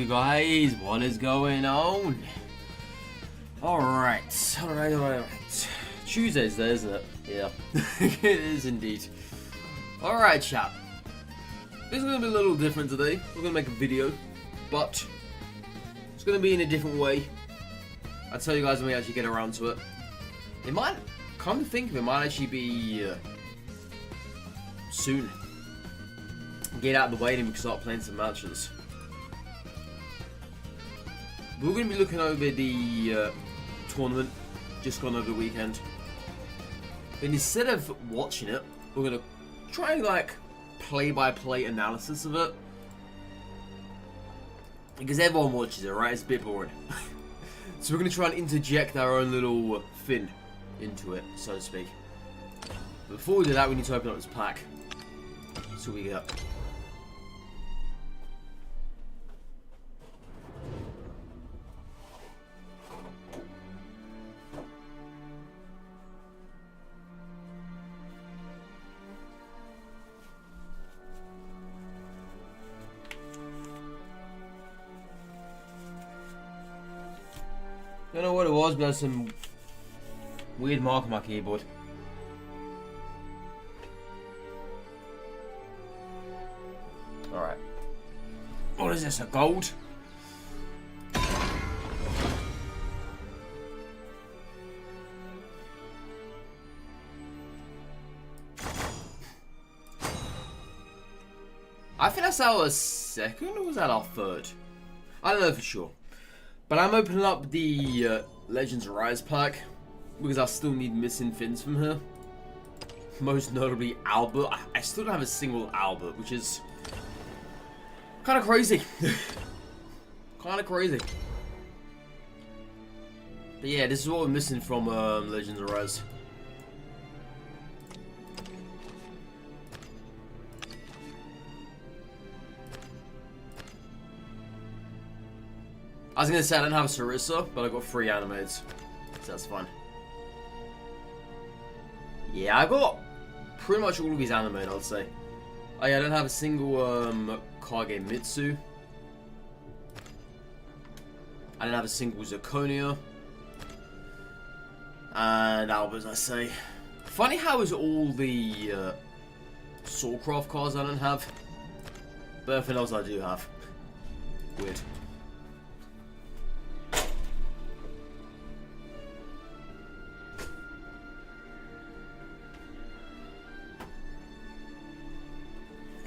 you guys? What is going on? Alright. Tuesday's there, isn't it? Yeah. It is indeed. Alright, chat. This is going to be a little different today. We're going to make a video, but it's going to be in a different way. I'll tell you guys when we actually get around to it. It might, come to think of it, might actually be soon. Get out of the way and we can start playing some matches. We're going to be looking over the tournament just gone over the weekend. And instead of watching it, we're going to try and like play-by-play analysis of it. Because everyone watches it, right? It's a bit boring. So we're going to try and interject our own little fin into it, so to speak. But before we do that, we need to open up this pack. See what we get. Don't know what it was, but there's some weird mark on my keyboard. Alright. What is this, a gold? I think that's our second, or was that our third? I don't know for sure. But I'm opening up the Legends Arise pack because I still need missing fins from her. Most notably Albert. I still don't have a single Albert, which is kind of crazy. Kind of crazy. But yeah, this is what we're missing from Legends Arise. I was gonna say I don't have Sarissa, but I got 3 animates, so that's fine. Yeah, I got pretty much all of his animate, I'd say. Oh yeah, I don't have a single Kage Mitsu. I don't have a single Zirconia. And Albert, I say. Funny how is all the Soulcraft cards I don't have, but everything else I do have. Weird.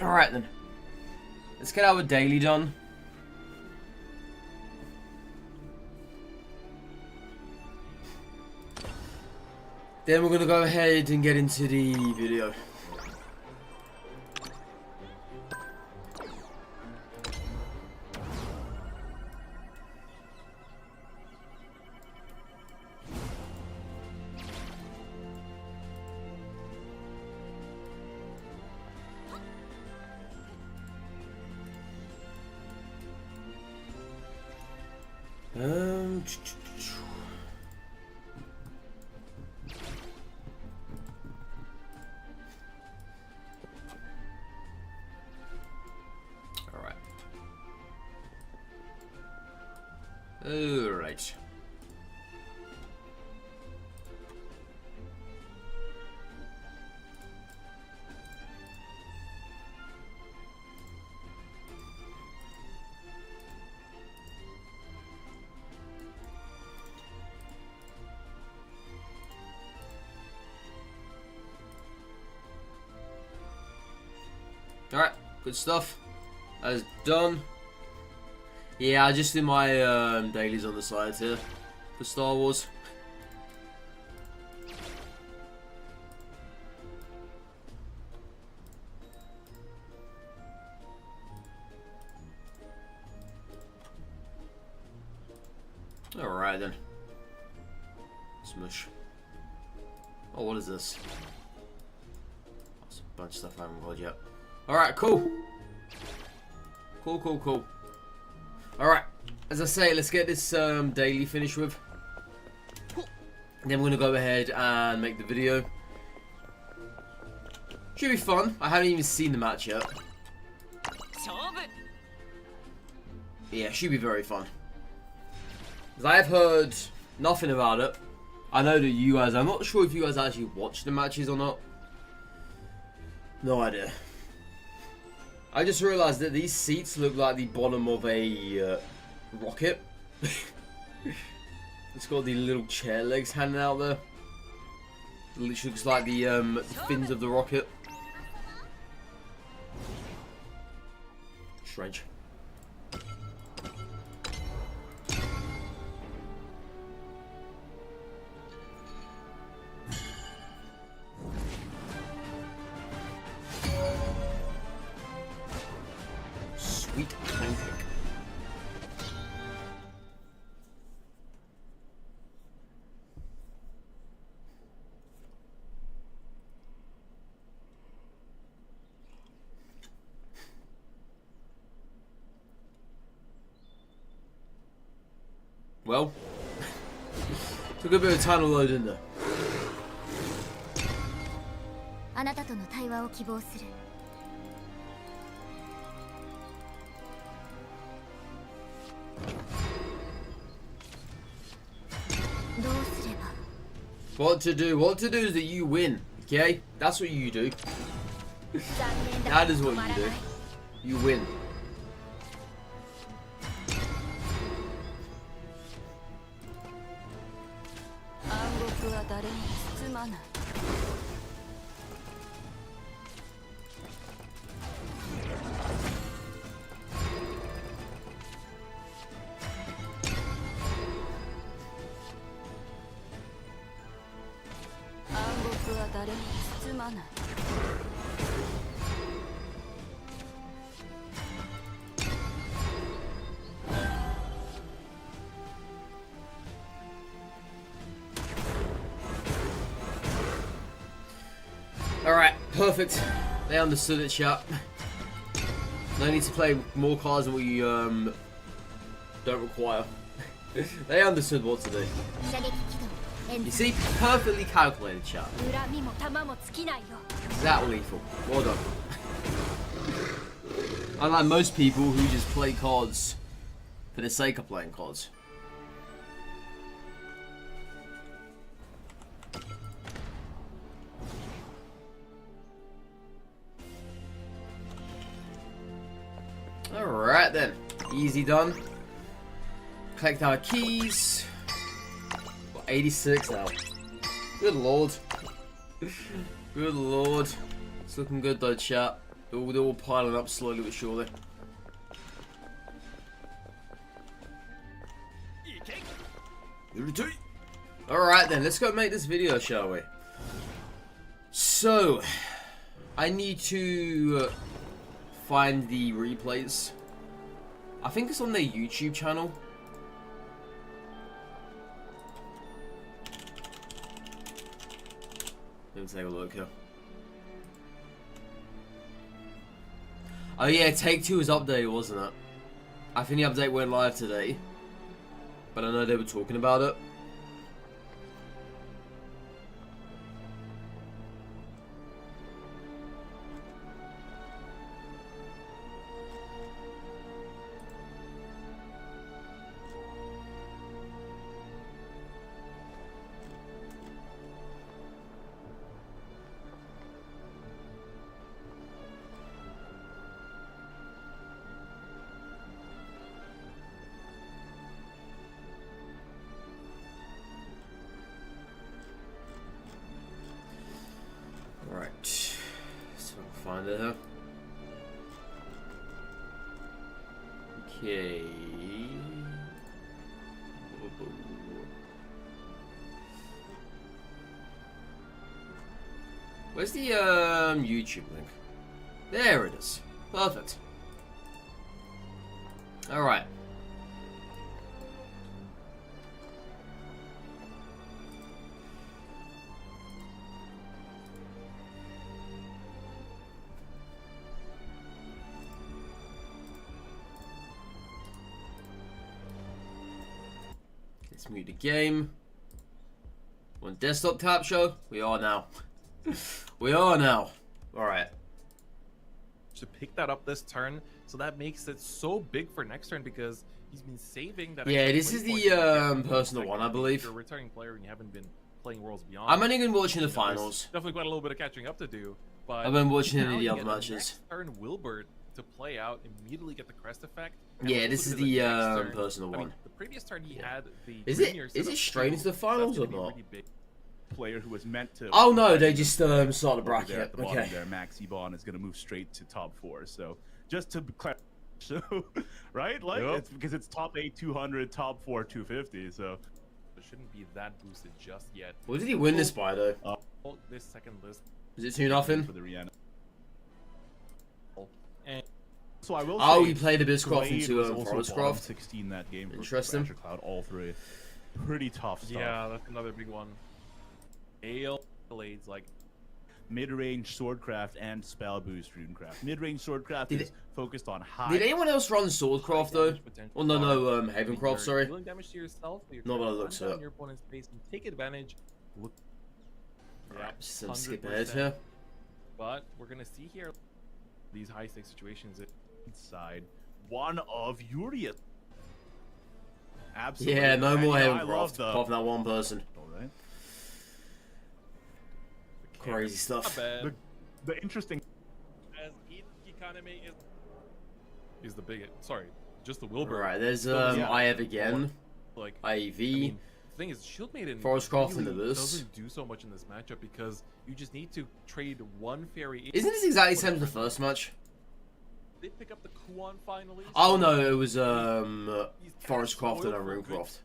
Alright then, let's get our daily done. Then we're going to go ahead and get into the video. Alright. Alright, good stuff. That is done. Yeah, I just did my dailies on the side here for Star Wars. Alright then. Smush. Oh, what is this? That's a bunch of stuff I haven't got yet. Alright, cool. Cool. Alright, as I say, let's get this daily finished with. Then we're going to go ahead and make the video. Should be fun. I haven't even seen the match yet. Yeah, should be very fun. Because I have heard nothing about it. I know that you guys, I'm not sure if you guys actually watch the matches or not. No idea. I just realised that these seats look like the bottom of a rocket. It's got the little chair legs hanging out there. It literally looks like the fins of the rocket. Strange. Sweet pancake. Well, took a bit of time to load in there. あなたとの対話を希望する。どうすれば What to do? What to do is that you win, okay? That's what you do. That is what you do. You win. Alright, perfect. They understood it, chat. No need to play more cards than we don't require. They understood what to do. You see, perfectly calculated, chat. That lethal. Well done. Unlike most people who just play cards for the sake of playing cards. Alright then. Easy done. Collect our keys. Got 86 now. Good lord. Good lord. It's looking good though, chat. They're all piling up slowly but surely. Alright then, let's go make this video, shall we? So, I need to find the replays. I think it's on their YouTube channel. Let me take a look here. Oh yeah, Take Two was updated, wasn't it? I think the update went live today. But I know they were talking about it. Right, so I'll find it here. Okay. Where's the YouTube link? There it is. Perfect. All right. Let's mute the game. On desktop capture, we are now. We are now. Alright. to pick that up this turn, so that makes it so big for next turn because he's been saving that. Yeah, extra this play is point the to get personal second. one, I If believe. you're a returning player and you haven't been playing Worlds Beyond, I'm only going to be watching the you know, there's finals. definitely quite a little bit of catching up to do. But I've been watching any now of the you other get matches. Next turn Wilbert to play out, immediately get the crest effect. and Yeah, also this is because the next turn- personal I mean, one. the previous turn he had the Is it- Greenyer is set it up straight too, into the so that's finals gonna or be not? really big. Player who was meant to. Oh no, they just start the over there bracket. at the bottom Okay. there, Max Ebon is going to move straight to top 4. So just to clarify, so right, like Yep. it's because it's top 8 200, top 4 250. So It shouldn't be that boosted just yet. What did he win this by though? This second list, Is it 2-0? for the Rihanna. and So I will. Oh, say, he played Abysscroft Blade into was also bottom Forestcroft. 16 that game. For Interesting. Asher Cloud, all 3. Pretty tough stuff. yeah, that's another big one. Ale blades like Mid-range swordcraft and spell boost runecraft. Mid-range swordcraft Did is focused on high. Did anyone else run Swordcraft though? damage potential Oh no, are- no, I mean, Havencroft, you're sorry. Dealing damage to yourself, but you're Not trying what it to looks run down at. your opponent's pace and take advantage. Look, Alright, just gonna 100%. skip ahead here. But we're gonna see here these high stakes situations. Side. One of Yuria. Absolutely. Yeah, no And, more you know, I love Havencroft, the. apart from that one person. Alright. Crazy Not stuff. bad. The interesting. As Ikaneme is the biggest. Sorry, just the Wilbur. Alright, there's Yeah. I have again. Like IV. I mean, the thing is, Shield Maiden Forestcroft really into this. doesn't do so much in this matchup because you just need to trade one fairy. Isn't this exactly the same as the first match? They pick up the Kuon finally. Oh so no, it was he's kind of Forestcroft and spoiled for a good- Runecroft.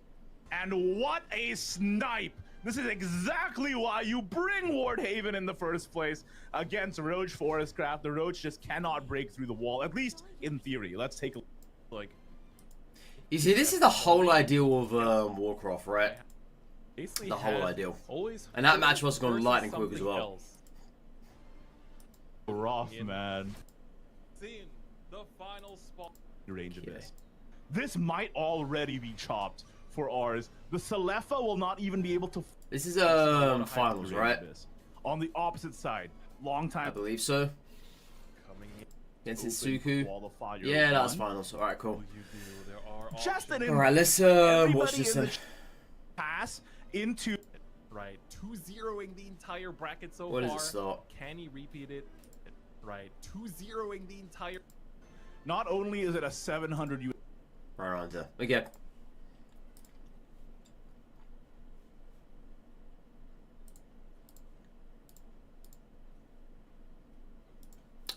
And what a snipe! This is exactly why you bring Wardhaven in the first place against Roach Forestcraft. The Roach just cannot break through the wall, at least in theory. Let's take a look. Like You see, this is the whole ideal of Warcraft, right? basically The whole had ideal. Always And that her match was going versus lightning quick as something well. else. Rough, Yeah. man. Seeing the final spot. Range of Yeah. this. This might already be chopped for ours. The Selefa will not even be able to. This is Finals, finals, right? On the opposite side, long I time. believe so. Coming in. Against open Itsuku. qualifier Yeah, that's one. finals. Alright, cool. What do you do? There are Just an options. Alright, let's watch everybody this in then. the pass into. Right, 2-0ing the entire bracket so When far. does it start? Can he repeat it? Right, 2-0ing the entire. Not only is it a 700 U. Right around there. Okay.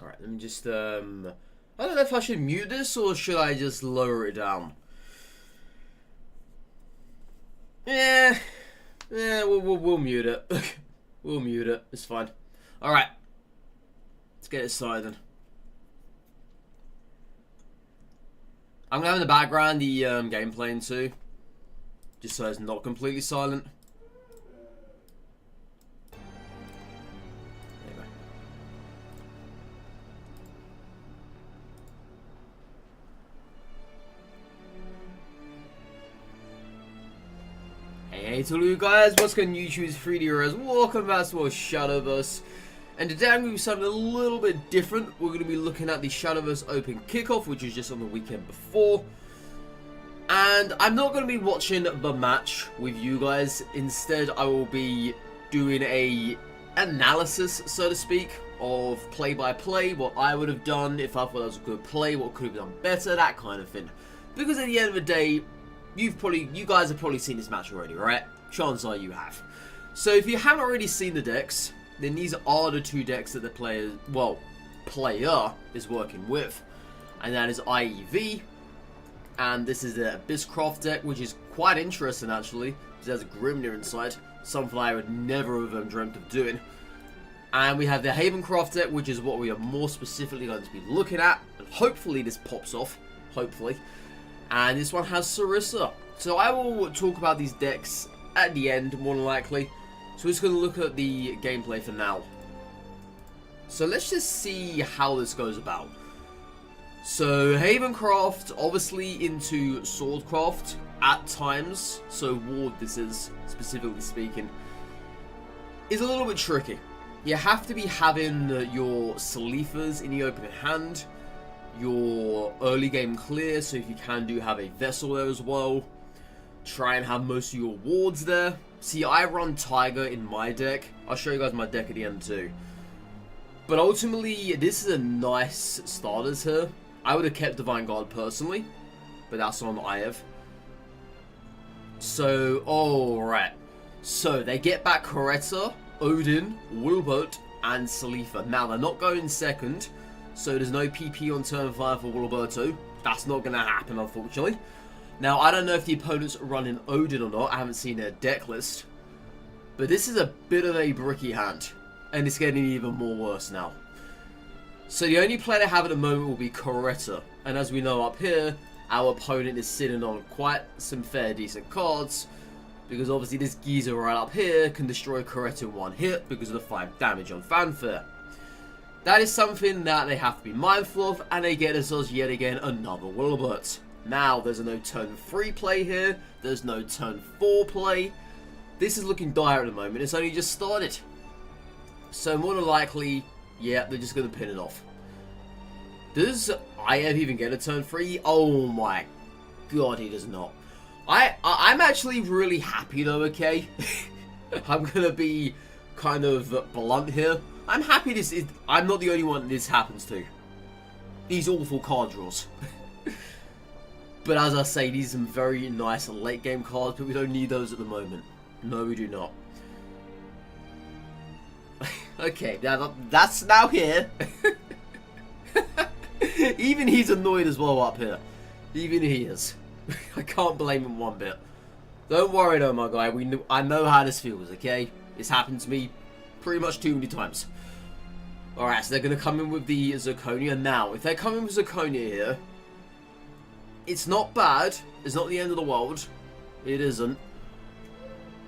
Alright, let me just, I don't know if I should mute this or should I just lower it down? Yeah, we'll mute it. We'll mute it. It's fine. Alright. Let's get it started then. I'm gonna have in the background the game playing too, just so it's not completely silent. There you go. Hey to all you guys, what's going on YouTube? It's 3D Res. Welcome back to our Shadowverse. And today I'm going to be something a little bit different. We're going to be looking at the Shadowverse Open Kickoff, which is just on the weekend before. And I'm not going to be watching the match with you guys. Instead, I will be doing a analysis, so to speak, of play-by-play, what I would have done if I thought that was a good play, what could have been done better, that kind of thing. Because at the end of the day, you guys have probably seen this match already, right? Chances are you have. So if you haven't already seen the decks, then these are the two decks that the player is working with. And that is IEV, and this is the Abysscroft deck, which is quite interesting actually, because there's a Grimnir inside, something I would never have dreamt of doing. And we have the Havencroft deck, which is what we are more specifically going to be looking at, and hopefully this pops off, hopefully. And this one has Sarissa. So I will talk about these decks at the end, more than likely. So we're just going to look at the gameplay for now. So let's just see how this goes about. So Havencroft, obviously into Swordcraft at times. So Ward, this is, specifically speaking, is a little bit tricky. you have to be having your Salifas in the opening hand, your early game clear, so if you can have a vessel there as well. Try and have most of your wards there. See, I run Tiger in my deck. I'll show you guys my deck at the end too. But ultimately, this is a nice starters here. I would have kept Divine Guard personally, but that's on Iev. So, alright. So, they get back Coretta, Odin, Wilbert, and Salifa. Now, they're not going second, so there's no PP on turn 5 for Wilberto. That's not going to happen, unfortunately. Now, I don't know if the opponents are running Odin or not. I haven't seen their deck list. But this is a bit of a bricky hand. And it's getting even more worse now. So the only play they have at the moment will be Coretta. And as we know up here, our opponent is sitting on quite some fair decent cards. Because obviously this geezer right up here can destroy Coretta in one hit because of the 5 damage on Fanfare. That is something that they have to be mindful of. And they get themselves yet again another Wilbert. Now, there's no turn 3 play here. There's no turn 4 play. This is looking dire at the moment. It's only just started. So, more than likely, yeah, they're just going to pin it off. Does Iev even get a turn 3? Oh my god, he does not. I'm actually really happy though, okay? I'm going to be kind of blunt here. I'm happy I'm not the only one this happens to. These awful card draws. But as I say, these are some very nice late game cards, but we don't need those at the moment. No, we do not. Okay, now that's now here. Even he's annoyed as well up here. Even he is. I can't blame him one bit. Don't worry though, my guy. I know how this feels, okay? It's happened to me pretty much too many times. Alright, so they're going to come in with the Zirconia. Now, if they come in with Zirconia here, it's not bad. It's not the end of the world. It isn't.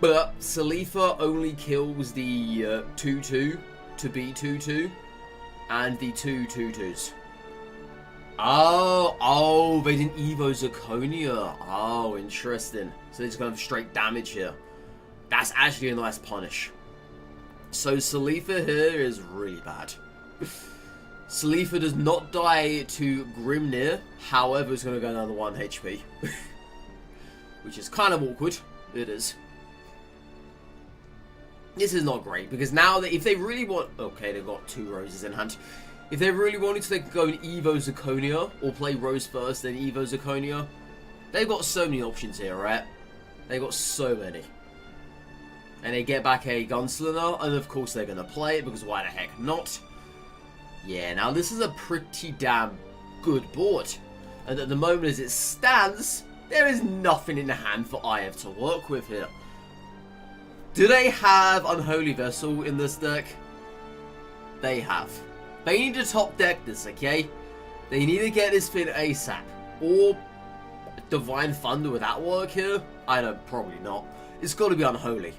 But Salifa only kills the 2-2 to be 2-2 and the 2-2-2s. Oh, they didn't Evo Zirconia. Oh, interesting. So they're just going to have straight damage here. That's actually a nice punish. So Salifa here is really bad. Salifa does not die to Grimnir, however it's going to go another 1 HP. Which is kind of awkward. It is. This is not great, because now, if they really want... Okay, they've got 2 roses in hand. If they really wanted to, they could go and Evo Zirconia, or play Rose first, then Evo Zirconia. They've got so many options here, right? They've got so many. And they get back a Gunslinger, and of course they're going to play it, because why the heck not? Yeah, now this is a pretty damn good board. And at the moment as it stands, there is nothing in the hand for Iev to work with here. Do they have Unholy Vessel in this deck? They have. They need to top deck this, okay? They need to get this thing ASAP. Or Divine Thunder, would that work here? I don't, probably not. It's got to be Unholy.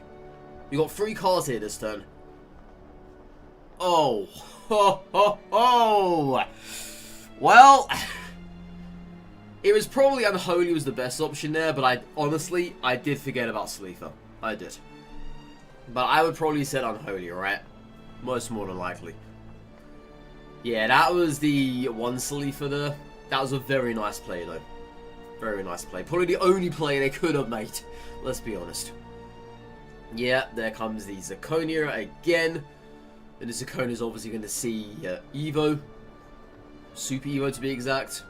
You got 3 cards here this turn. Oh. Ho, ho, ho. Well, it was probably Unholy was the best option there, but honestly, I did forget about Salifa. I did. But I would probably said Unholy, right? Most more than likely. Yeah, that was the 1 Salifa there. That was a very nice play, though. Very nice play. Probably the only play they could have made. Let's be honest. Yeah, there comes the Zirconia again. And the Zirconia is obviously going to see Evo. Super Evo to be exact.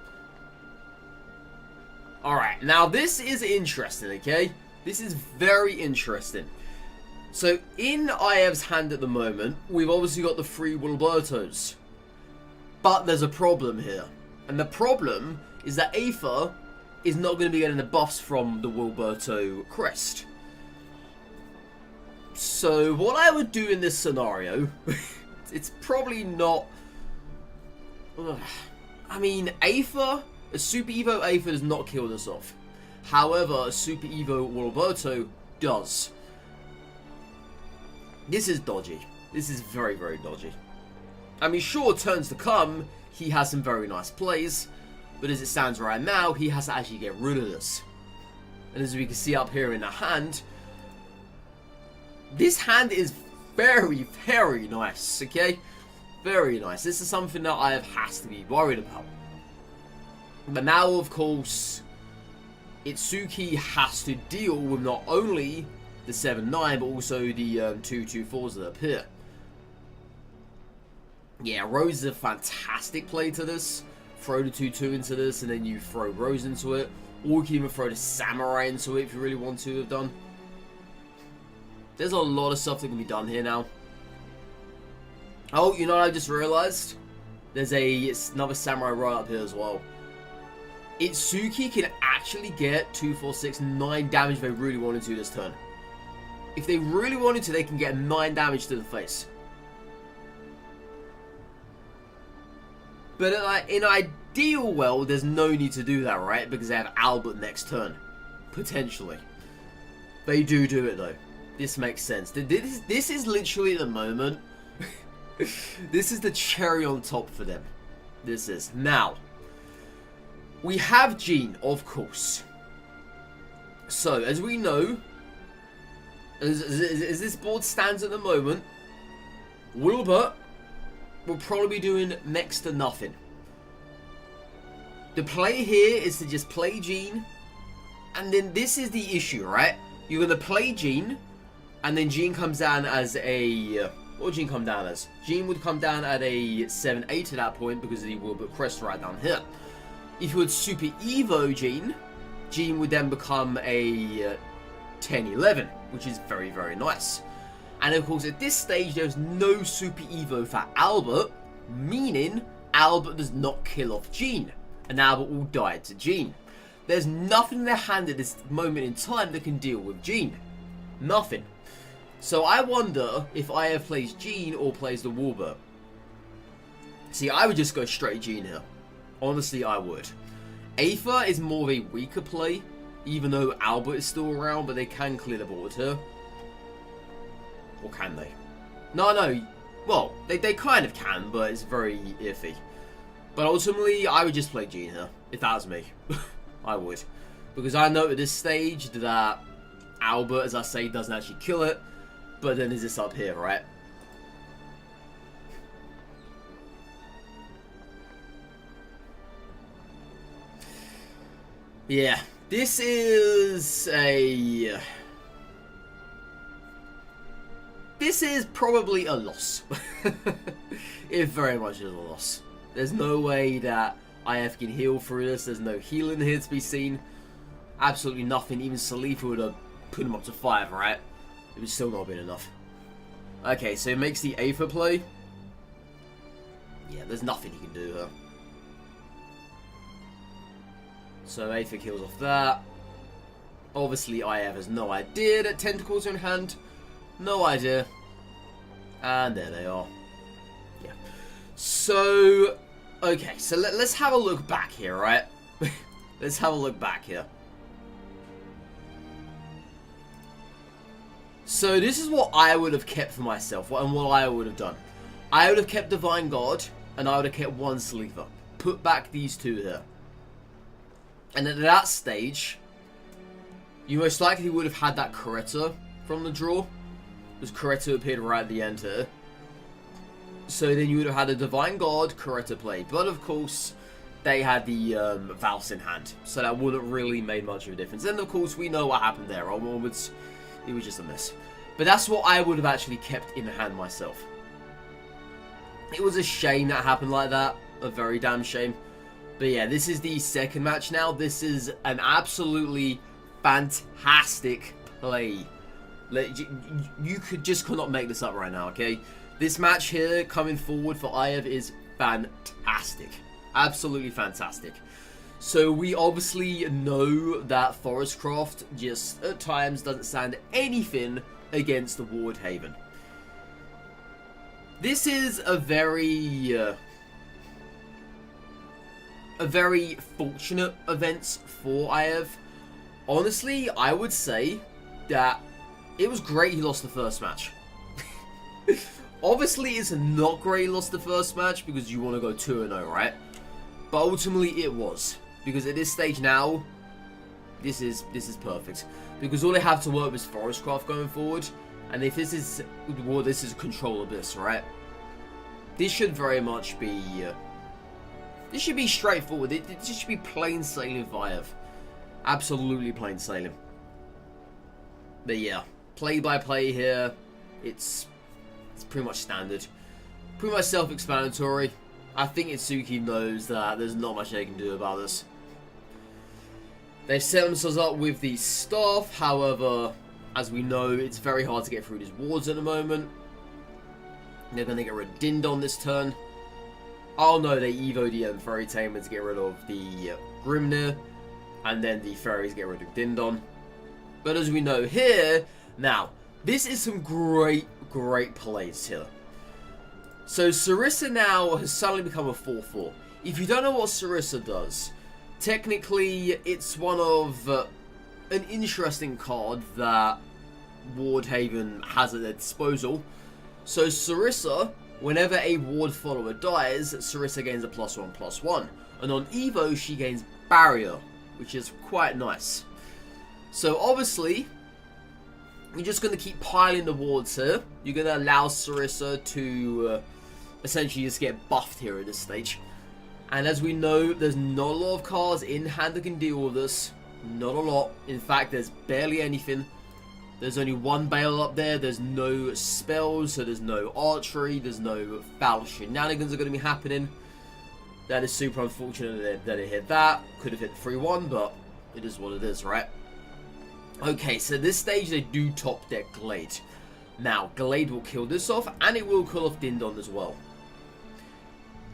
Alright, now this is interesting, okay? This is very interesting. So, in Iev's hand at the moment, we've obviously got the 3 Wilbertos. But there's a problem here. And the problem is that Aether is not going to be getting the buffs from the Wilberto crest. So, what I would do in this scenario, it's probably not... I mean, Aether, a Super Evo Aether does not kill this off. However, a Super Evo Wilberto does. This is dodgy. This is very, very dodgy. I mean, sure, turns to come, he has some very nice plays, but as it stands right now, he has to actually get rid of this. And as we can see up here in the hand, this hand is very, very nice, okay? Very nice. This is something that I has to be worried about. But now, of course, Itsuki has to deal with not only the 7-9, but also the 2-2-4s that appear. Yeah, Rose is a fantastic play to this. Throw the 2-2 into this, and then you throw Rose into it. Or you can even throw the Samurai into it if you really want to have done. There's a lot of stuff that can be done here now. Oh, you know what I just realized? There's another Samurai right up here as well. Itsuki can actually get 2, 4, 6, 9 damage if they really wanted to this turn. If they really wanted to, they can get 9 damage to the face. But in ideal world, there's no need to do that, right? Because they have Albert next turn. Potentially. They do it, though. This makes sense. This is literally the moment. This is the cherry on top for them. This is. Now, we have Jean, of course. So, as we know, as this board stands at the moment, Wilbur will probably be doing next to nothing. The play here is to just play Jean, and then this is the issue, right? You're going to play Jean, and then Jean comes down as a... what would Jean come down as? Jean would come down at a 7-8 at that point, because he will put Crest right down here. If you would Super Evo Jean, Jean would then become a 10-11, which is very, very nice. And of course, at this stage, there's no Super Evo for Albert, meaning Albert does not kill off Jean, and Albert will die to Jean. There's nothing in their hand at this moment in time that can deal with Jean. Nothing. So I wonder if IF plays Jean or plays the Warbird. See, I would just go straight Jean here. Honestly, I would. Aether is more of a weaker play, even though Albert is still around, but they can clear the board here. Or can they? No. Well, they kind of can, but it's very iffy. But ultimately, I would just play Jean here, if that was me. I would. Because I know at this stage that Albert, as I say, doesn't actually kill it. But then there's this up here, right? Yeah, this is a... This is probably a loss. It very much is a loss. There's no way that IF can heal through this. There's no healing here to be seen. Absolutely nothing. Even Salifa would have put him up to 5, right? It would still not have been enough. Okay, so it makes the Aether play. Yeah, there's nothing he can do here. So Aether kills off that. Obviously, IF has no idea that Tentacles are in hand. No idea. And there they are. Yeah. So, okay, so let's have a look back here, right? Let's have a look back here. So this is what I would have kept for myself, and what I would have done. I would have kept Divine God, and I would have kept one Sleeper. Put back these two here. And at that stage, you most likely would have had that Coretta from the draw. Because Coretta appeared right at the end here. So then you would have had a Divine God, Coretta play. But of course, they had the Valse in hand. So that wouldn't really made much of a difference. And of course, we know what happened there. Onwards, it was just a miss. But that's what I would have actually kept in hand myself. It was a shame that happened like that. A very damn shame. But yeah, this is the second match now. This is an absolutely fantastic play. You could not make this up right now, okay? This match here coming forward for IF is fantastic. Absolutely fantastic. So we obviously know that Forestcraft just at times doesn't stand anything against the Ward Haven. This is a very fortunate event for IF. Honestly, I would say that it was great he lost the first match. Obviously, it's not great he lost the first match because you want to go 2-0, right? But ultimately, it was. Because at this stage now, this is perfect. Because all they have to work with is Forestcraft going forward. And if this is, well, this is Control Abyss, right? This should very much be, this should be straightforward. This should be plain sailing Vive. Absolutely plain sailing. But yeah, play by play here, it's pretty much standard. Pretty much self-explanatory. I think Itsuki knows that there's not much they can do about this. They've set themselves up with the staff, however, as we know, it's very hard to get through these wards at the moment. They're going to get rid of Dindon this turn. Oh no, they evo the Fairy Tamer to get rid of the Grimnir, and then the Fairies get rid of Dindon. But as we know here, now, this is some great plays here. So Sarissa now has suddenly become a 4-4. If you don't know what Sarissa does, technically it's one of an interesting card that Wardhaven has at their disposal. So Sarissa, whenever a ward follower dies, Sarissa gains a +1/+1. And on Evo, she gains Barrier, which is quite nice. So obviously, you're just going to keep piling the wards here. You're going to allow Sarissa to essentially just get buffed here at this stage. And as we know, there's not a lot of cards in hand that can deal with this. Not a lot. In fact, there's barely anything. There's only one Bale up there. There's no spells, so there's no archery. There's no foul shenanigans are going to be happening. That is super unfortunate that it hit that. Could have hit 3-1, but it is what it is, right? Okay, so this stage they do top deck Glade. Now, Glade will kill this off, and it will kill off Dindon as well.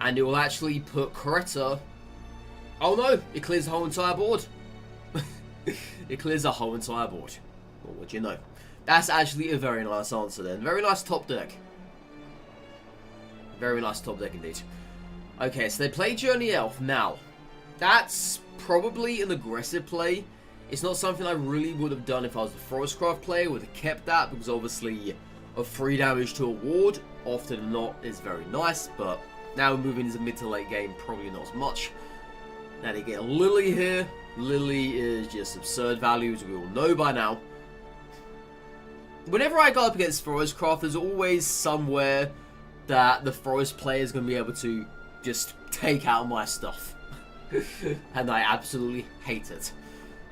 And it will actually put Coretta... Oh no, it clears the whole entire board. It clears the whole entire board. Well, what do you know? That's actually a very nice answer then. Very nice top deck. Very nice top deck indeed. Okay, so they play Journey Elf. Now, that's probably an aggressive play. It's not something I really would have done if I was the Forestcraft player. Would have kept that because obviously a 3 damage to a ward often than not is very nice, but now moving into mid to late game, probably not as much. Now they get Lily here. Lily is just absurd value, as we all know by now. Whenever I go up against Forestcraft, there's always somewhere that the Forest player is going to be able to just take out my stuff. And I absolutely hate it.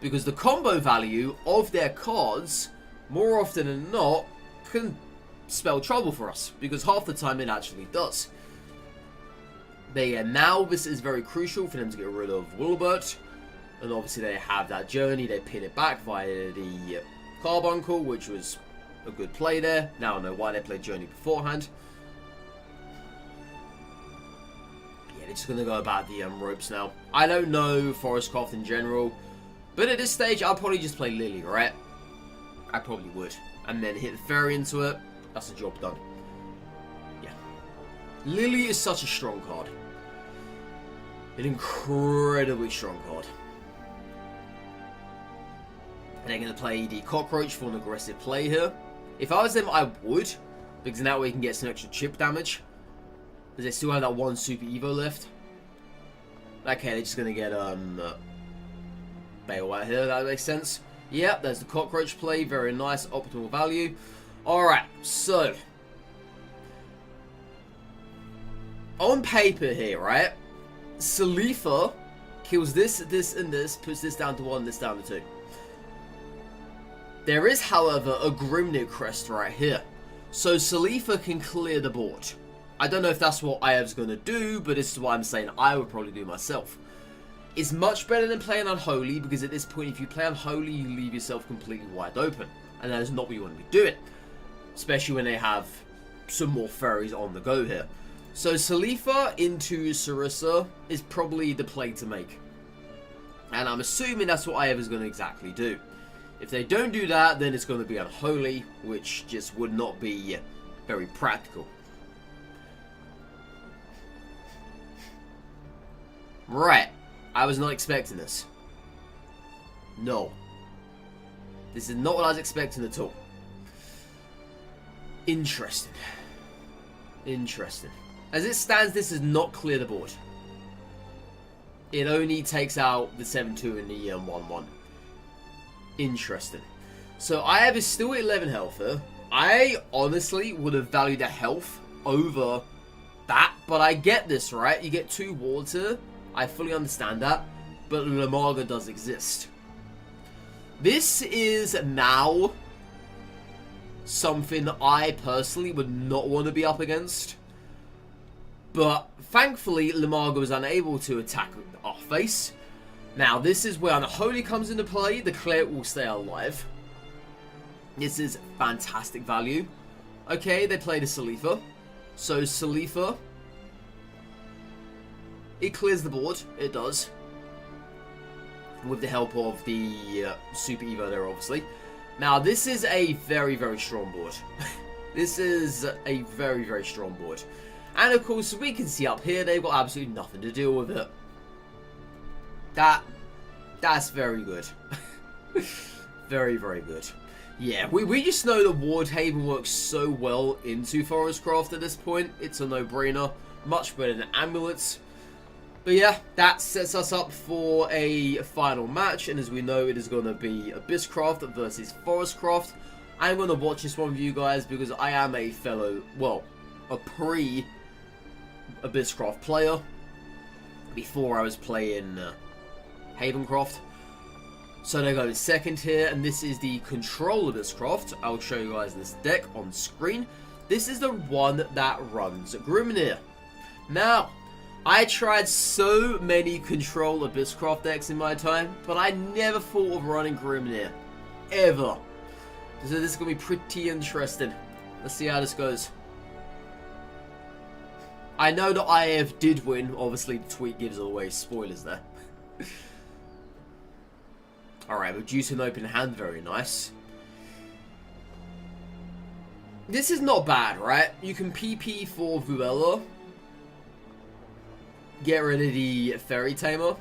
Because the combo value of their cards, more often than not, can spell trouble for us. Because half the time it actually does. But yeah, now this is very crucial for them to get rid of Wilbert. And obviously they have that journey, they pin it back via the Carbuncle, which was a good play there. Now I know why they played Journey beforehand. Yeah, they're just going to go about the ropes now. I don't know Forestcraft in general, but at this stage I'll probably just play Lily, right? I probably would. And then hit the Fairy into it. That's the job done. Yeah. Lily is such a strong card. An incredibly strong card. And they're going to play the Cockroach for an aggressive play here. If I was them, I would. Because in that way you can get some extra chip damage. Because they still have that one Super Evo left. Okay, they're just going to get Bale out here. That makes sense. Yep, there's the Cockroach play. Very nice. Optimal value. Alright, so. On paper here, right? Salifa kills this, this, and this. Puts this down to 1, this down to 2. There is, however, a Grimnir crest right here. So Salifa can clear the board. I don't know if that's what Ayev's going to do, but this is what I'm saying I would probably do myself. It's much better than playing Unholy, because at this point, if you play Unholy, you leave yourself completely wide open. And that is not what you want to be doing. Especially when they have some more fairies on the go here. So Salifa into Sarissa is probably the play to make. And I'm assuming that's what Ayev is going to exactly do. If they don't do that, then it's going to be Unholy, which just would not be very practical. Right. I was not expecting this. No. This is not what I was expecting at all. Interesting. Interesting. As it stands, this does not clear the board. It only takes out the 7-2 and the 1-1. Interesting. So Ayev is still at 11 health here. I honestly would have valued the health over that, but I get this, right? You get 2 wards here. I fully understand that, but Limaga does exist. This is now something I personally would not want to be up against. But thankfully, Limaga was unable to attack our face. Now, this is where Unholy comes into play. The Cleric will stay alive. This is fantastic value. Okay, they played a Salifa. So, Salifa, it clears the board. It does. With the help of the Super Evo there, obviously. Now, this is a very, very strong board. This is a very, very strong board. And, of course, we can see up here, they've got absolutely nothing to deal with it. That's very good. Very, very good. Yeah, we just know that Wardhaven works so well into Forestcraft at this point. It's a no-brainer. Much better than Amulets. But yeah, that sets us up for a final match. And as we know, it is going to be Abysscraft versus Forestcraft. I'm going to watch this one with you guys because I am a fellow, well, a pre-Abysscraft player. Before I was playing Havencroft. So they go second here, and this is the control of this craft. I'll show you guys this deck on screen. This is the one that runs Grimnir. Now, I tried so many control Abysscraft decks in my time, but I never thought of running Grimnir. Ever. So this is going to be pretty interesting. Let's see how this goes. I know that IF did win. Obviously, the tweet gives away spoilers there. Alright, reduce an open hand, very nice. This is not bad, right? You can PP for Vuela. Get rid of the Fairy Tamer,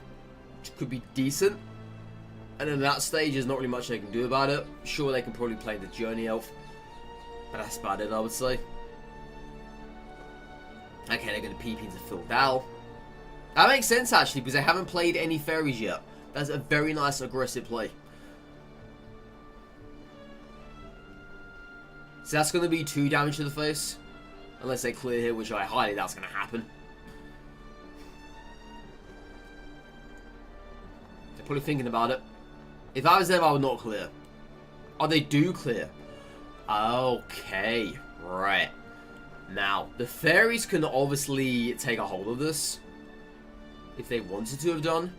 which could be decent. And then that stage, there's not really much they can do about it. Sure, they can probably play the Journey Elf. But that's about it, I would say. Okay, they're going to PP into Phil Dow. That makes sense, actually, because they haven't played any fairies yet. That's a very nice aggressive play. So that's going to be 2 damage to the face. Unless they clear here, which I highly doubt is going to happen. They're probably thinking about it. If I was them, I would not clear. Oh, they do clear. Okay. Right. Now, the fairies can obviously take a hold of this. If they wanted to have done.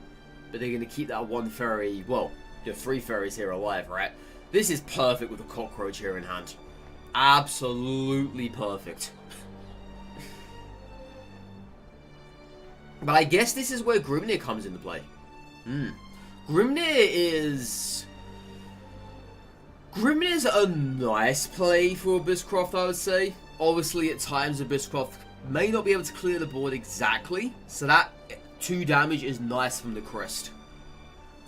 But they're going to keep that 1 fairy, well, the 3 fairies here alive, right? This is perfect with a cockroach here in hand. Absolutely perfect. But I guess this is where Grimnir comes into play. Grimnir's a nice play for Abysscraft, I would say. Obviously, at times, Abysscraft may not be able to clear the board exactly. So that 2 damage is nice from the crest.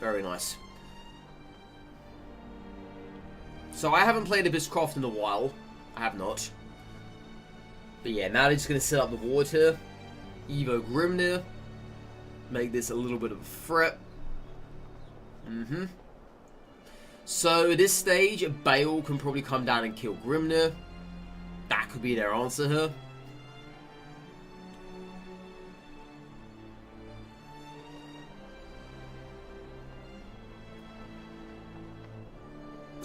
Very nice. So I haven't played Abysscraft in a while. I have not. But yeah, now they're just going to set up the ward here. Evo Grimnir. Make this a little bit of a threat. So at this stage, Bale can probably come down and kill Grimnir. That could be their answer here.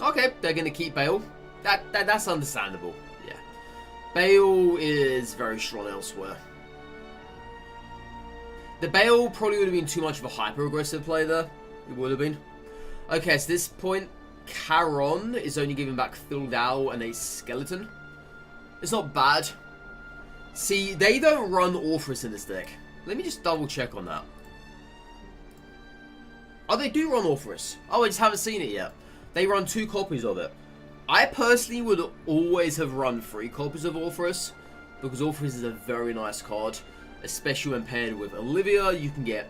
Okay, they're going to keep Bale. That's understandable. Yeah. Bale is very strong elsewhere. The Bale probably would have been too much of a hyper-aggressive play there. It would have been. Okay, so this point, Charon is only giving back Thildau and a skeleton. It's not bad. See, they don't run Orpheus in this deck. Let me just double check on that. Oh, they do run Orpheus. Oh, I just haven't seen it yet. They run 2 copies of it. I personally would always have run 3 copies of Orpheus, because Orpheus is a very nice card, especially when paired with Olivia. You can get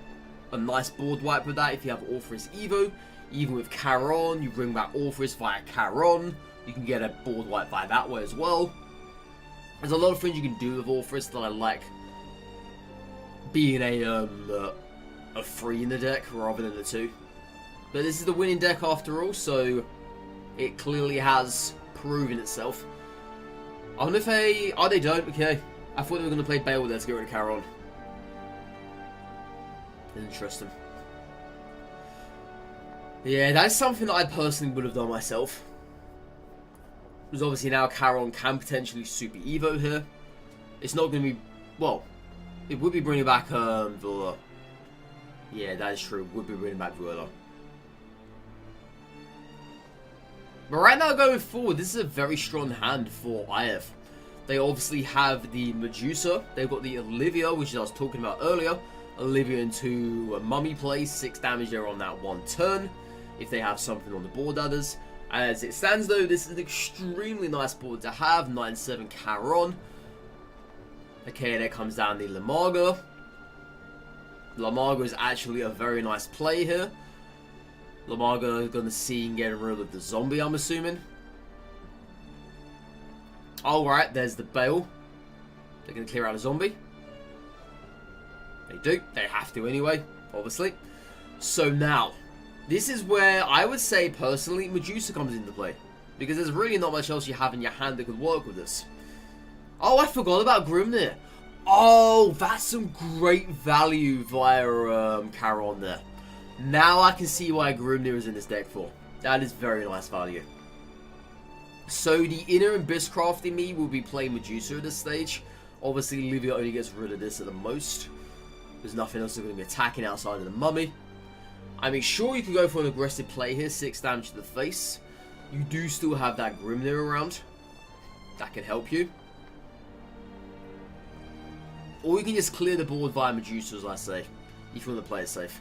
a nice board wipe with that if you have Orpheus Evo. Even with Charon, you bring back Orpheus via Charon. You can get a board wipe by that way as well. There's a lot of things you can do with Orpheus that I like being a 3 in the deck rather than a 2. But this is the winning deck after all, so it clearly has proven itself. I wonder if they... Oh, they don't. Okay. I thought they were going to play Bale there to get rid of Charon. Interesting. Yeah, that's something that I personally would have done myself. Because obviously now Charon can potentially Super Evo here. It's not going to be... Well, it would be bringing back Villa. Yeah, that is true. Would be bringing back Villa. But right now going forward, this is a very strong hand for IF. They obviously have the Medusa. They've got the Olivia, which I was talking about earlier. Olivia into Mummy plays 6 damage there on that one turn. If they have something on the board, that is. As it stands though, this is an extremely nice board to have. 9-7 Charon. Okay, there comes down the Lamaga. Lamaga is actually a very nice play here. Lamaga going to see and get rid of the zombie, I'm assuming. Alright, there's the Bale. They're going to clear out a zombie. They do. They have to anyway, obviously. So now, this is where I would say, personally, Medusa comes into play. Because there's really not much else you have in your hand that could work with this. Oh, I forgot about Grimnir. Oh, that's some great value via Charon there. Now I can see why Grimnir is in this deck for. That is very nice value. So the inner and Biscraft in me will be playing Medusa at this stage. Obviously, Livia only gets rid of this at the most. There's nothing else that's going to be attacking outside of the Mummy. I mean, sure, you can go for an aggressive play here. 6 damage to the face. You do still have that Grimnir around. That can help you. Or you can just clear the board via Medusa, as I say, if you want to play it safe.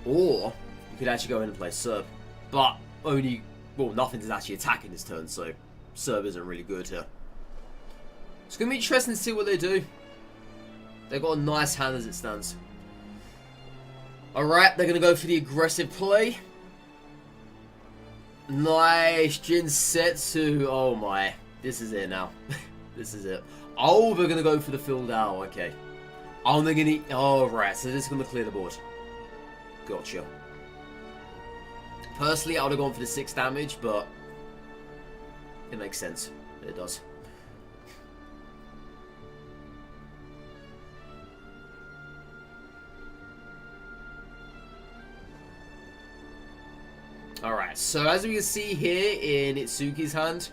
Or you could actually go in and play Serb. But only, well, nothing is actually attacking this turn, so Serb isn't really good here. It's going to be interesting to see what they do. They've got a nice hand as it stands. Alright, they're going to go for the aggressive play. Nice, Jinsetsu. Oh my, this is it now. This is it. Oh, they're going to go for the Field Owl, okay. Oh, they're going to... Oh, right, so this is going to clear the board. Gotcha. Personally, I would have gone for the 6 damage, but it makes sense. It does. Alright, so as we can see here in Itsuki's hand,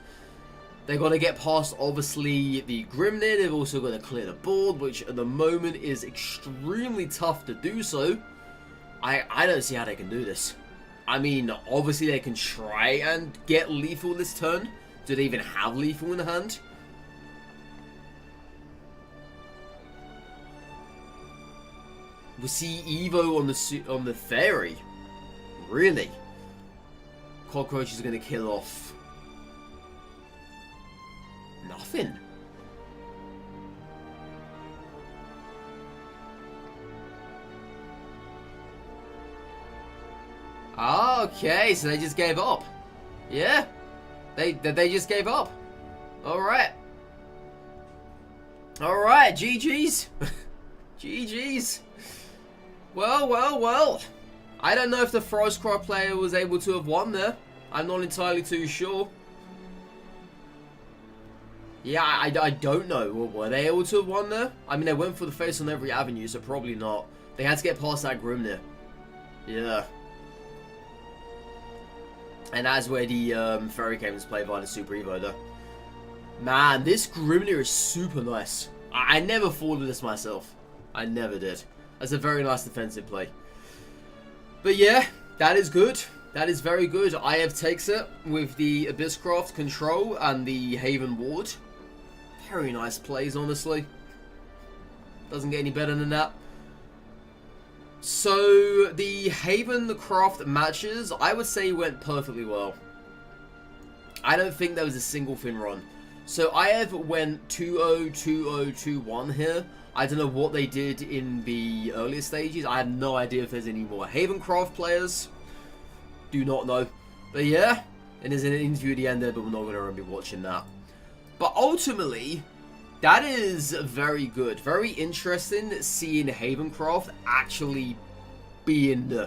they're going to get past, obviously, the Grimnir. They've also got to clear the board, which at the moment is extremely tough to do so. I don't see how they can do this. I mean, obviously they can try and get lethal this turn. Do they even have lethal in the hand? We see Evo on the Fairy. Really? Cockroach is going to kill off nothing. Okay, so they just gave up. Yeah, they just gave up. All right, GG's, GG's. Well. I don't know if the Frostcry player was able to have won there. I'm not entirely too sure. Yeah, I don't know. Were they able to have won there? I mean, they went for the face on every avenue, so probably not. They had to get past that Grimnir. Yeah. And that's where the Fairy came into play via the Super Evo, though. Man, this Grimnir is super nice. I never thought of this myself. I never did. That's a very nice defensive play. But yeah, that is good. That is very good. IF takes it with the Abysscraft control and the Haven Ward. Very nice plays, honestly. Doesn't get any better than that. So, the Haven Craft matches, I would say went perfectly well. I don't think there was a single thin run. So, IF went 2-0, 2-0, 2-1 here. I don't know what they did in the earlier stages. I have no idea if there's any more Havencraft players. Do not know. But yeah, and there's an interview at the end there, but we're not going to be watching that. But ultimately, that is very good. Very interesting seeing Havencraft actually being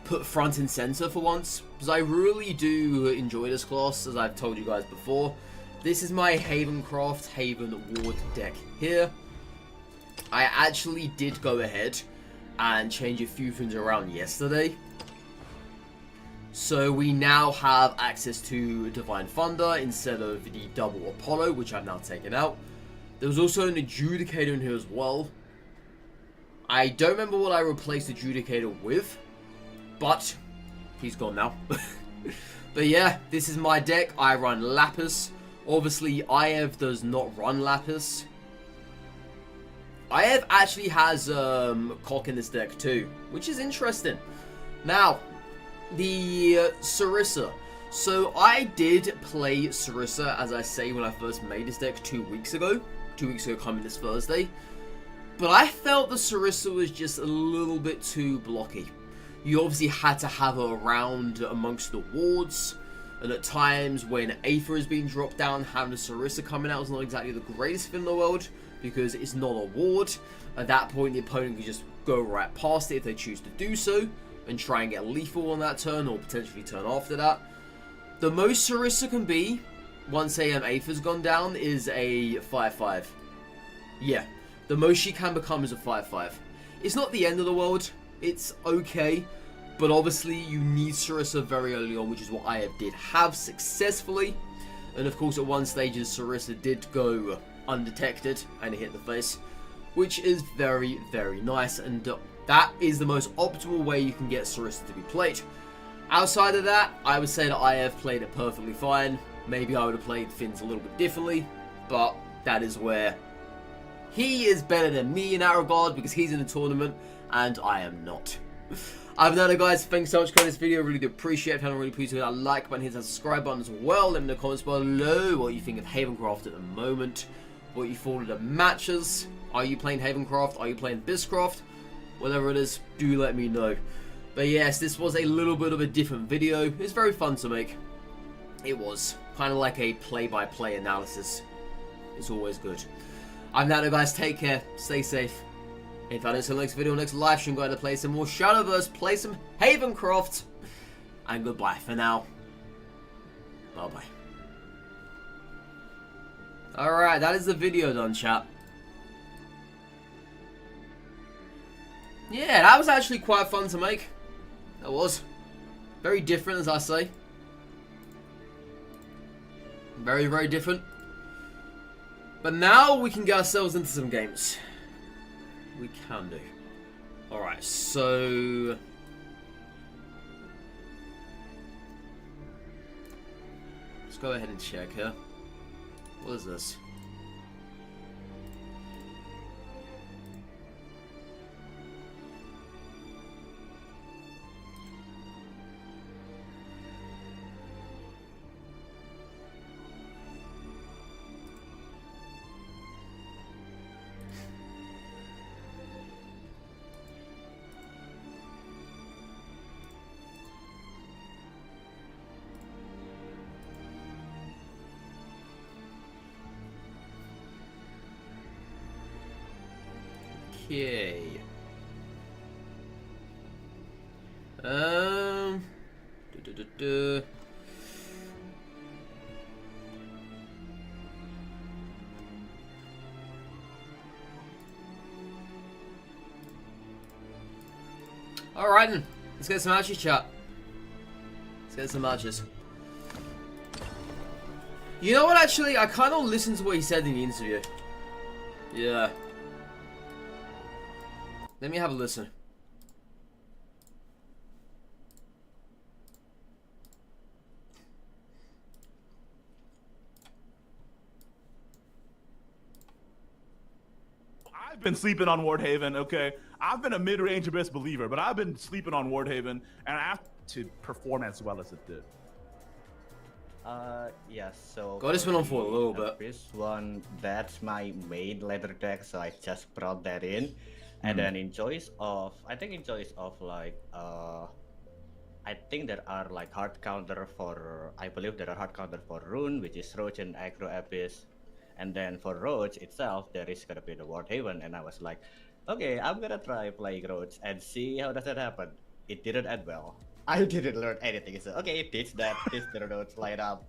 put front and center for once. Because I really do enjoy this class, as I've told you guys before. this is my Havencroft Haven Ward deck here. I actually did go ahead and change a few things around yesterday. So we now have access to Divine Thunder instead of the double Apollo, which I've now taken out. There was also an Adjudicator in here as well. I don't remember what I replaced Adjudicator with, but he's gone now. But yeah, this is my deck. I run Lapis. Obviously, Iev does not run Lapis. Iev actually has Cock in this deck too, which is interesting. Now, the Sarissa. So I did play Sarissa, as I say, when I first made this deck 2 weeks ago. 2 weeks ago coming this Thursday. But I felt the Sarissa was just a little bit too blocky. You obviously had to have her around amongst the wards. And at times when Aether is being dropped down, having a Sarissa coming out is not exactly the greatest thing in the world. Because it's not a ward. At that point, the opponent can just go right past it if they choose to do so. And try and get lethal on that turn, or potentially turn after that. The most Sarissa can be, once Aether's gone down, is a 5-5. Yeah. The most she can become is a 5-5. It's not the end of the world. It's okay. But obviously, you need Sarissa very early on, which is what I did have successfully. And of course, at one stage, Sarissa did go undetected and hit the face. Which is very, very nice. And that is the most optimal way you can get Sarissa to be played. Outside of that, I would say that I have played it perfectly fine. Maybe I would have played Finn's a little bit differently. But that is where he is better than me in that regard, because he's in the tournament and I am not. Other than that, guys, thanks so much for this video. I really do appreciate it. If you haven't really please hit that like button, hit that subscribe button as well. Let me know in the comments below what you think of Havencroft at the moment. What you thought of the matches. Are you playing Havencroft? Are you playing Biscroft? Whatever it is, do let me know. But yes, this was a little bit of a different video. It's very fun to make. It was. Kind of like a play-by-play analysis. It's always good. I'm Nano, guys. Take care. Stay safe. If I don't see the next video, next live stream, go ahead and play some more Shadowverse, play some Havencroft. And goodbye for now. Bye-bye. Alright, that is the video done, chat. Yeah, that was actually quite fun to make. That was. Very different, as I say. Very, very different. But now we can get ourselves into some games. We can do. Alright, so... let's go ahead and check here. What is this? Okay. Alright then. Let's get some matches, chat. Let's get some matches. You know what, actually? I kind of listened to what he said in the interview. Yeah. Let me have a listen. I've been sleeping on Wardhaven, okay? I've been a mid-range Abyss believer, but I've been sleeping on Wardhaven, and I have to perform as well as it did. Yeah, so... Got this one on for a little bit. This one, that's my main leather deck, so I just brought that in. And then in choice of, I think like, I think there are like hard counter for, I believe there are hard counter for Rune, which is Roach and Aggro Abyss. And then for Roach itself, there is gonna be the Wardhaven, and I was like, okay, I'm gonna try playing Roach and see how does that happen. It didn't end well. I didn't learn anything, so okay, teach that, teach the Roach light up.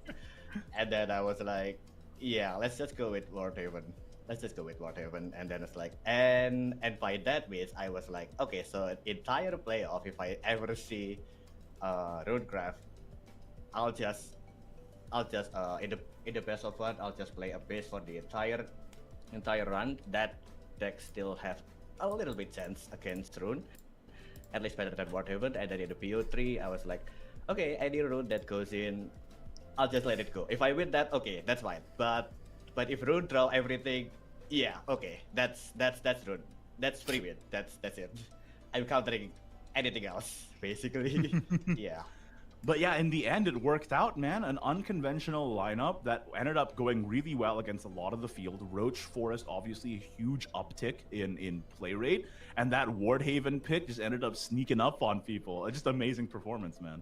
And then I was like, yeah, let's just go with Warhaven. Let's just go with Warhaven, and then it's like, and by that means I was like, okay, so entire playoff, if I ever see Runecraft, I'll just in the best of one, I'll just play a base for the entire run. That deck still have a little bit chance against Rune, at least better than Warhaven. And then in the PO3, I was like, okay, any Rune that goes in, I'll just let it go. If I win that, okay, that's fine. But if Rune draw everything, yeah, okay, that's Rune. That's free win. That's it. I'm countering anything else, basically. Yeah. But yeah, in the end, it worked out, man. An unconventional lineup that ended up going really well against a lot of the field. Roach Forest, obviously a huge uptick in play rate. And that Wardhaven pick just ended up sneaking up on people. It's just amazing performance, man.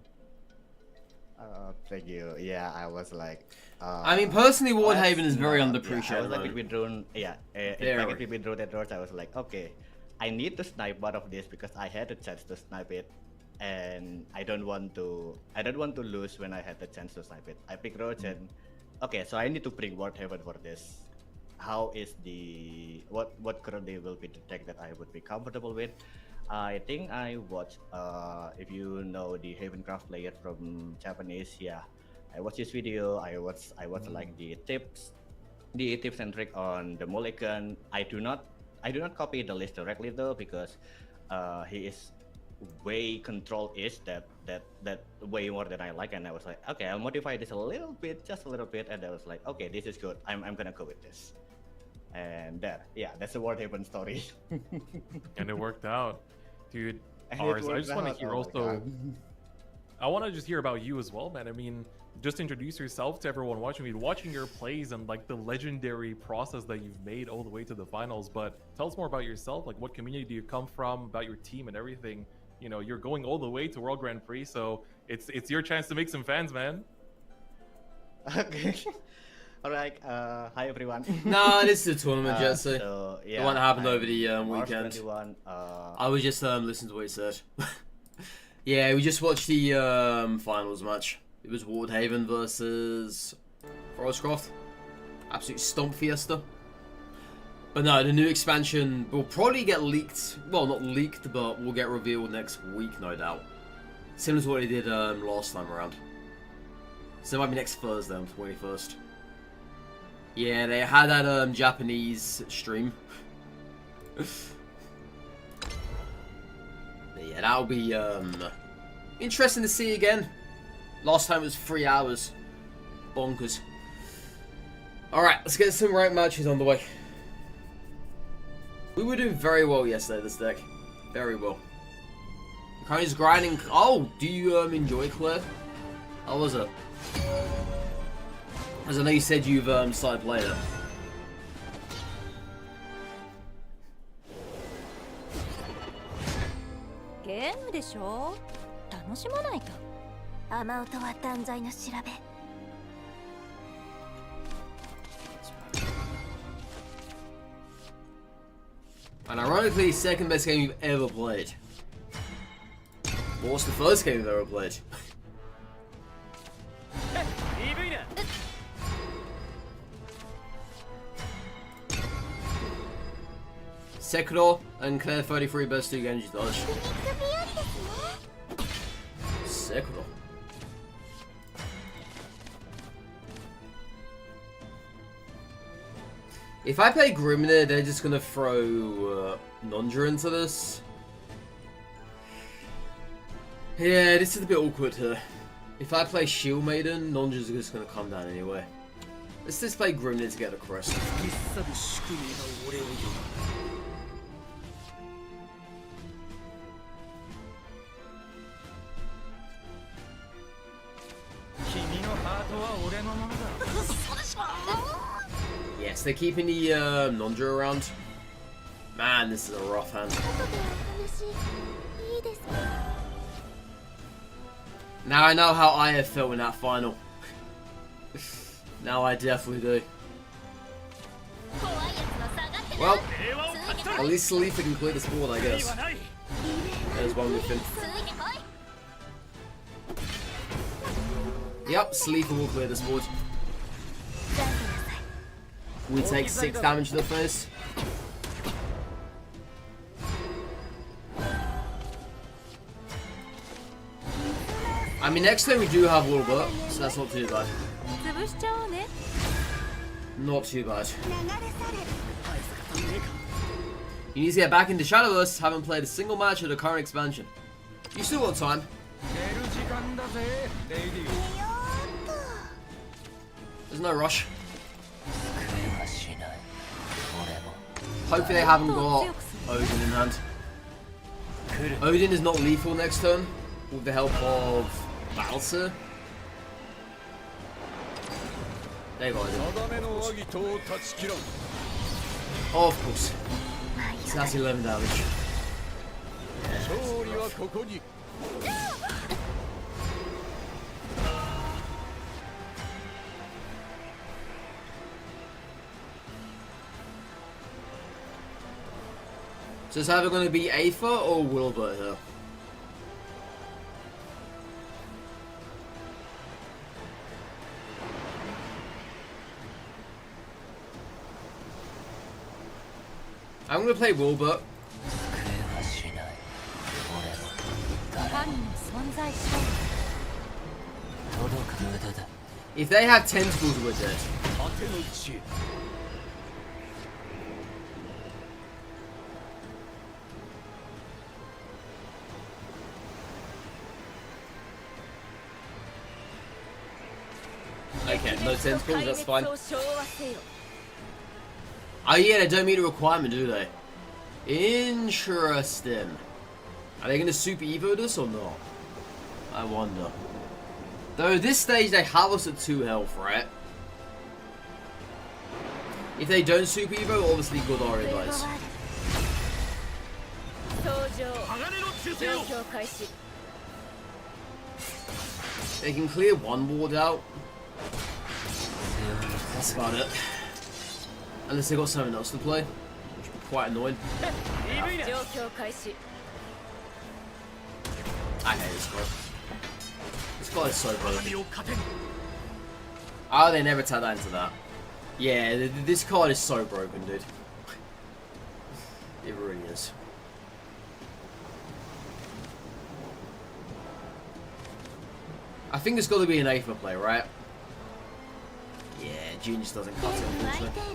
Thank you. Yeah, I was like... I mean, personally, Wardhaven is very yeah, underappreciated. I was like between Drone... Yeah, Very. between Drone and Roach, I was like, okay, I need to snipe one of these because I had a chance to snipe it. And I don't want to lose when I had the chance to snipe it. I pick Roach and okay, so I need to bring Wardhaven for this. How is the what currently will be the deck that I would be comfortable with? I think I watched if you know the Havencraft player from Japanese, yeah. I watched his video, I watched like the tips and trick on the Mulligan. I do not copy the list directly though because he is way control-ish that way more than I like, and I was like, okay, I'll modify this a little bit, just a little bit, and I was like, okay, this is good. I'm gonna go with this. And that's a Wardhaven story. And it worked out, dude. And it Ours. I worked just want to out, hear oh my also. God. I want to just hear about you as well, man. I mean, just introduce yourself to everyone watching. I mean, watching your plays and like the legendary process that you've made all the way to the finals. But tell us more about yourself. Like, what community do you come from? About your team and everything. You know, you're going all the way to World Grand Prix, so it's your chance to make some fans, man. Okay. All right. Hi everyone. Nah, this is a tournament, Jesse. So, yeah, The one that happened I'm over the Mars weekend. 21, I was just listening to what he said. Yeah, we just watched the finals match. It was Wardhaven versus Frostcroft. Absolute stomp fiesta. But no, the new expansion will probably get leaked. Well, not leaked, but will get revealed next week, no doubt. Similar to what they did last time around. So it might be next Thursday, on 21st. Yeah, they had that Japanese stream. But yeah, that'll be interesting to see again. Last time it was 3 hours. Bonkers. Alright, let's get some ranked matches on the way. We were doing very well yesterday, this deck. Very well. Kind of just grinding. Oh, do you enjoy Claire? How was it? As I know you said you've started playing it. ゲームでしょ。楽しまないと。雨音は断罪の調べ。And ironically, second best game you've ever played. What's the first game you've ever played? Sekiro and Claire 33 best 2 games you dodged. Sekiro. If I play Grimnir, they're just gonna throw Nondra into this. Yeah, this is a bit awkward here. If I play Shield Maiden, Nondra's just gonna come down anyway. Let's just play Grimnir to get the crest. Yes, they're keeping the Nondra around. Man, this is a rough hand. Now I know how I have felt in that final. Now I definitely do. Well, at least Salifa can clear this board, I guess. There's one good thing. Yep, Salifa will clear this board. We take 6 damage to the face. I mean, next turn we do have Wilbur, so that's not too bad. 潰しちゃおうね。 Not too bad. You need to get back into Shadowless, haven't played a single match of the current expansion. You still got time. There's no rush. Hopefully they haven't got Odin in hand. Odin is not lethal next turn, with the help of Balser. They got Odin. Oh, of course. So that's 11 damage. So it's either going to be Aether or Wilbur here. I'm going to play Wilbur. 神の存在証明。 If they have tentacles, we're dead. Okay, no tentacles, that's fine. Oh yeah, they don't meet a requirement, do they? Interesting. Are they going to Super Evo this or not? I wonder. Though at this stage they have us at 2 health, right? If they don't Super Evo, obviously Godari dies. They can clear one ward out. That's about it. Unless they got something else to play, which would be quite annoying. I hate this card. This card is so broken. Oh, they never tap that into that. Yeah, this card is so broken, dude. It really is. I think it's got to be an Aether play, right? Yeah, Genius doesn't cut it, unfortunately.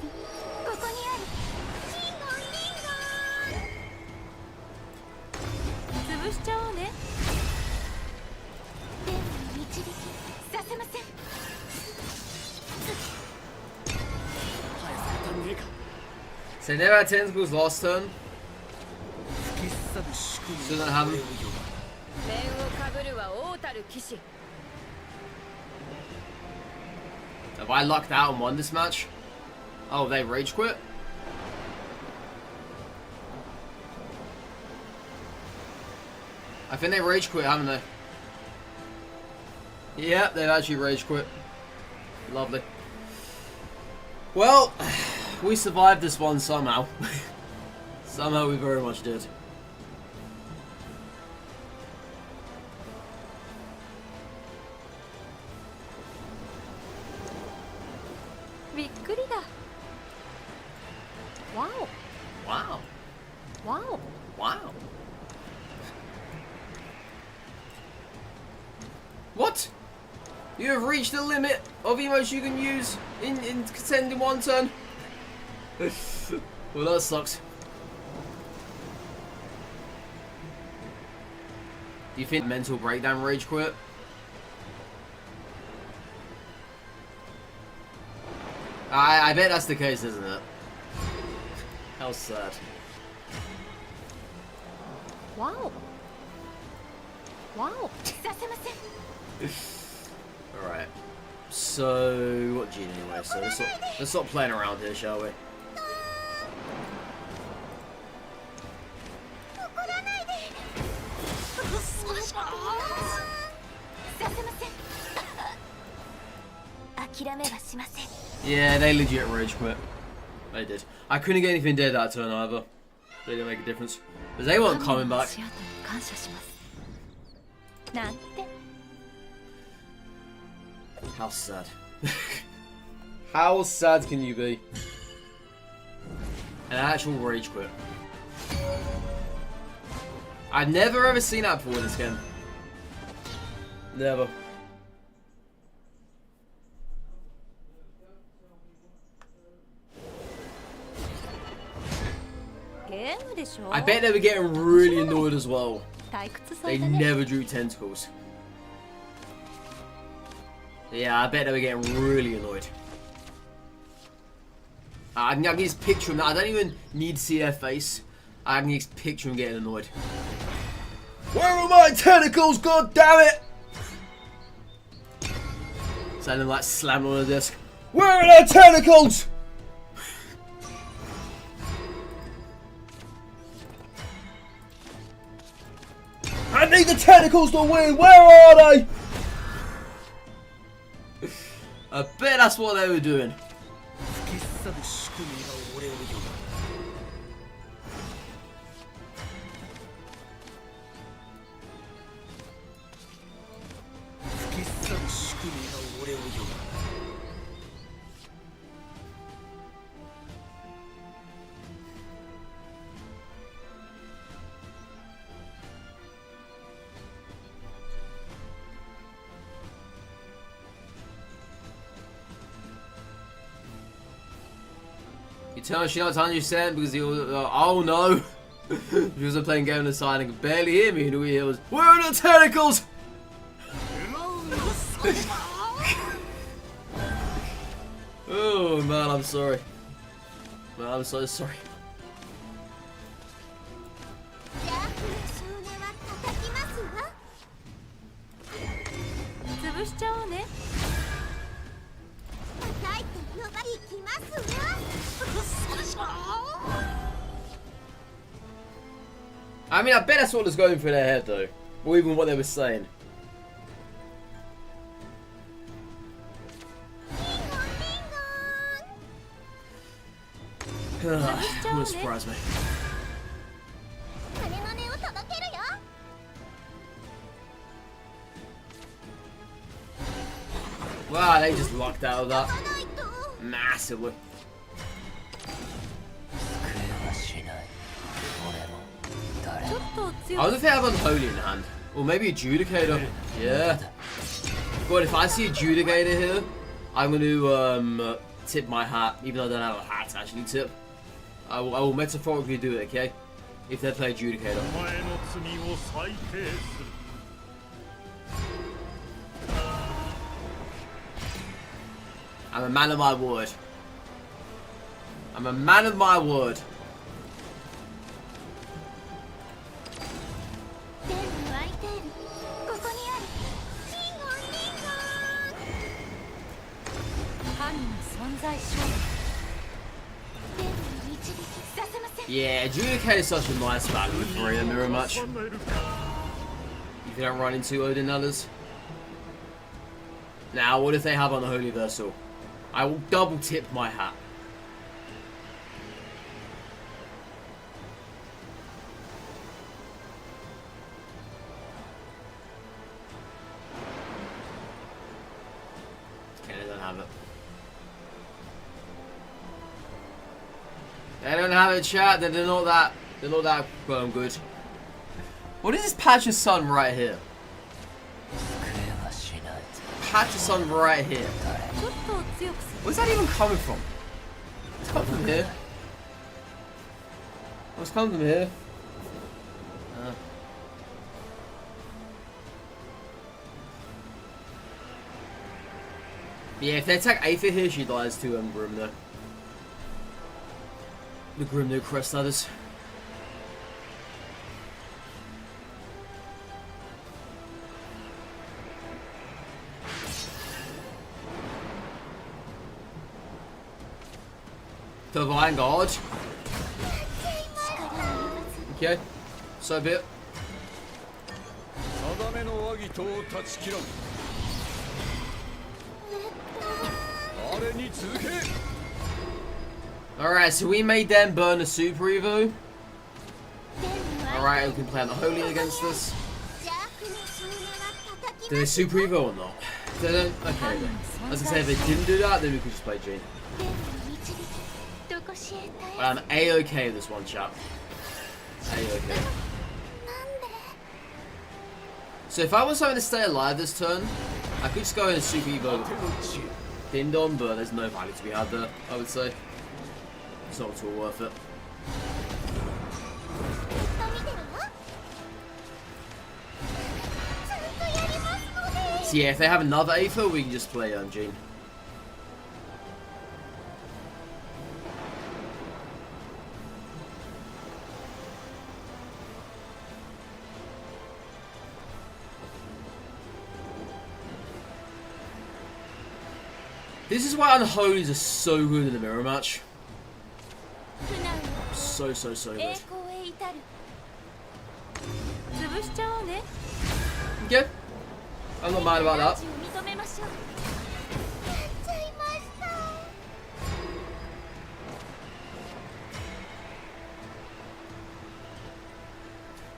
So they had tentacles last turn. Still don't have them. Have I lucked out and won this match? Oh, they rage quit? I think they rage quit, haven't they? Yeah, they've actually rage quit. Lovely. Well, we survived this one somehow. Somehow we very much did. Wow. Wow. Wow. Wow. What? You have reached the limit of emotes you can use in contend in one turn. Well, that sucks. Do you think mental breakdown rage quit? I bet that's the case, isn't it? How sad. Wow. Wow. Alright. So, what gene anyway? So, let's stop playing around here, shall we? Yeah, they legit rage quit. They did. I couldn't get anything dead that turn either. They didn't make a difference. But they weren't coming back. How sad. How sad can you be? An actual rage quit. I've never ever seen that before in this game. Never. I bet they were getting really annoyed as well. They never drew tentacles. Yeah, I bet they were getting really annoyed. I can just picture them. I don't even need to see their face. I can just picture them getting annoyed. Where are my tentacles? God damn it! Sounding like slamming on the desk. Where are their tentacles? I need the tentacles to win. Where are they? I bet that's what they were doing. She not understand because he was oh no. She was playing game on the side and could barely hear me, and all he hear was, where are the tentacles? Oh man, I'm sorry. Man, I'm so sorry. I mean, I bet that's what was going through their head though, or even what they were saying. Wouldn't surprise me. Wow, they just lucked out of that massively. I wonder if they have Unholy in hand. Or maybe Adjudicator. Yeah. God, if I see Adjudicator here, I'm going to tip my hat, even though I don't have a hat to actually tip. I will metaphorically do it, okay? If they play Adjudicator. I'm a man of my word. I'm a man of my word. Yeah, Adjudicator is such a nice value with Maria Mirror much. If you don't run into Odin others. Now, what if they have Unholy Versal? I will double tip my hat. Okay, they don't have it. They don't have it, chat. They're not that good. What is this patch of sun right here? Patch of sun right here. Where's that even coming from? It's coming from here. What's coming from here? Yeah, if they attack Aether here, she dies to Grimno. The Grimno Crest, that is. Divine God. Okay, so be it. Alright, so we made them burn a Super Evo. Alright, we can play on the Holy against us. Do they Super Evo or not? If they don't, okay then. As I say, if they didn't do that, then we could just play G. I'm A-okay with this one, chap. A-okay. So if I was having to stay alive this turn, I could just go in a Super Evo Dindon, but there's no value to be had there, I would say. It's not at all worth it. So yeah, if they have another Aether, we can just play Jean. This is why Unholies are so good in the mirror match. So good. Okay. I'm not mad about that.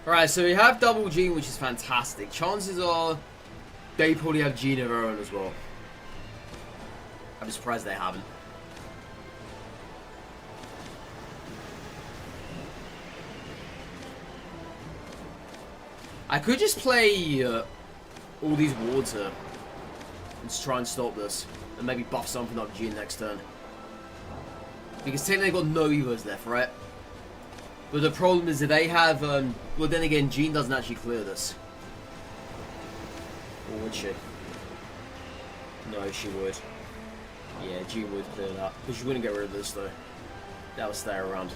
Alright, so we have double Jean, which is fantastic. Chances are they probably have Jean of their own as well. I'm surprised they haven't. I could just play all these wards here and just try and stop this, and maybe buff something up Jean next turn. Because technically they've got no Evos left, right? But the problem is that they have, well then again, Jean doesn't actually clear this. Or would she? No, she would. Yeah, Jean would clear that. But she wouldn't get rid of this though. That would stay around.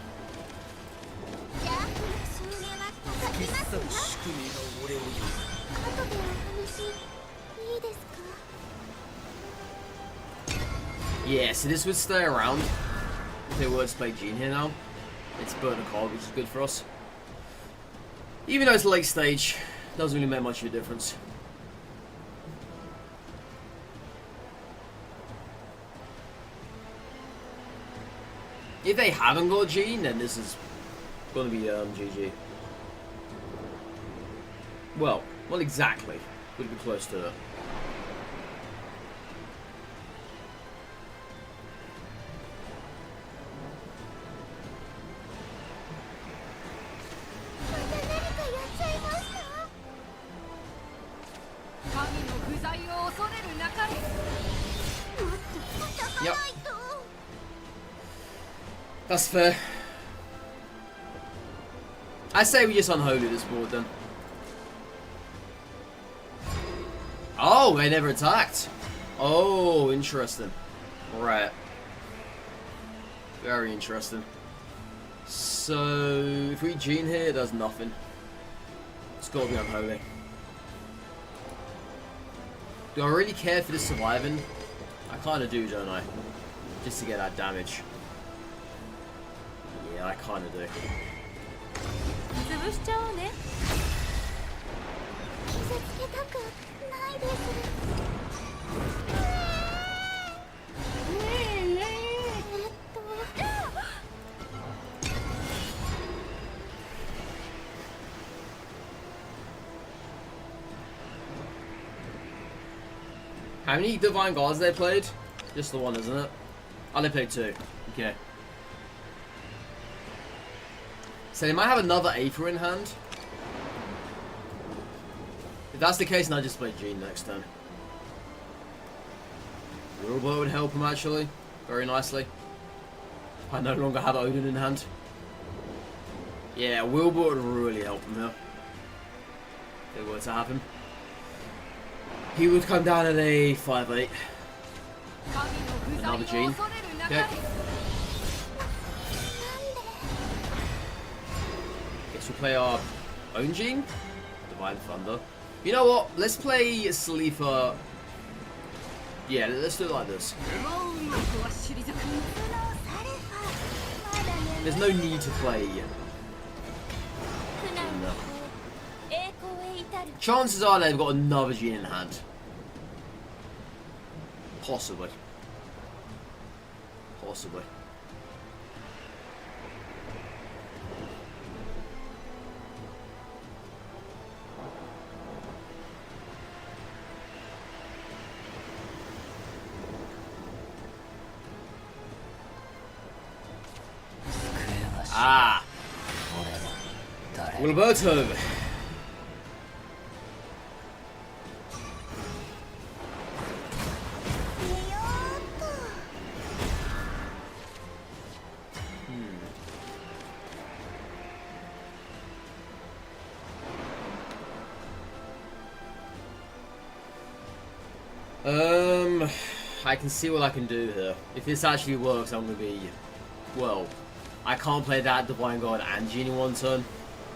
Yeah, so this would stay around if they were to play Jean here now. It's burn a card, which is good for us. Even though it's late stage, doesn't really make much of a difference. If they haven't got Jean, then this is gonna be GG. Well, not exactly. Would be close to it. Yep. That's fair. I say we just unholy this board then. Oh, they never attacked. Oh, interesting. Right. Very interesting. So, if we Jean here, it does nothing. It's gotta be unholy. Do I really care for this surviving? I kinda do, don't I? Just to get that damage. Yeah, I kinda do. How many Divine Guards they played? Just the one, isn't it? Oh, they played 2. Okay. So they might have another Aether in hand. If that's the case, then I just play Jean next turn. Willbot would help him actually, very nicely. I no longer have Odin in hand. Yeah, Willbot would really help him here. If it were to happen. He would come down at a 5-8. Another Jean. Okay. Guess we'll play our own Jean. Divine Thunder. You know what? Let's play Salifa. Yeah, let's do it like this. There's no need to play. No. Chances are they've got another Jean in hand. Possibly. Possibly. Wilberto. I can see what I can do here. If this actually works, I'm gonna be... Well, I can't play that Divine God and Genie one turn.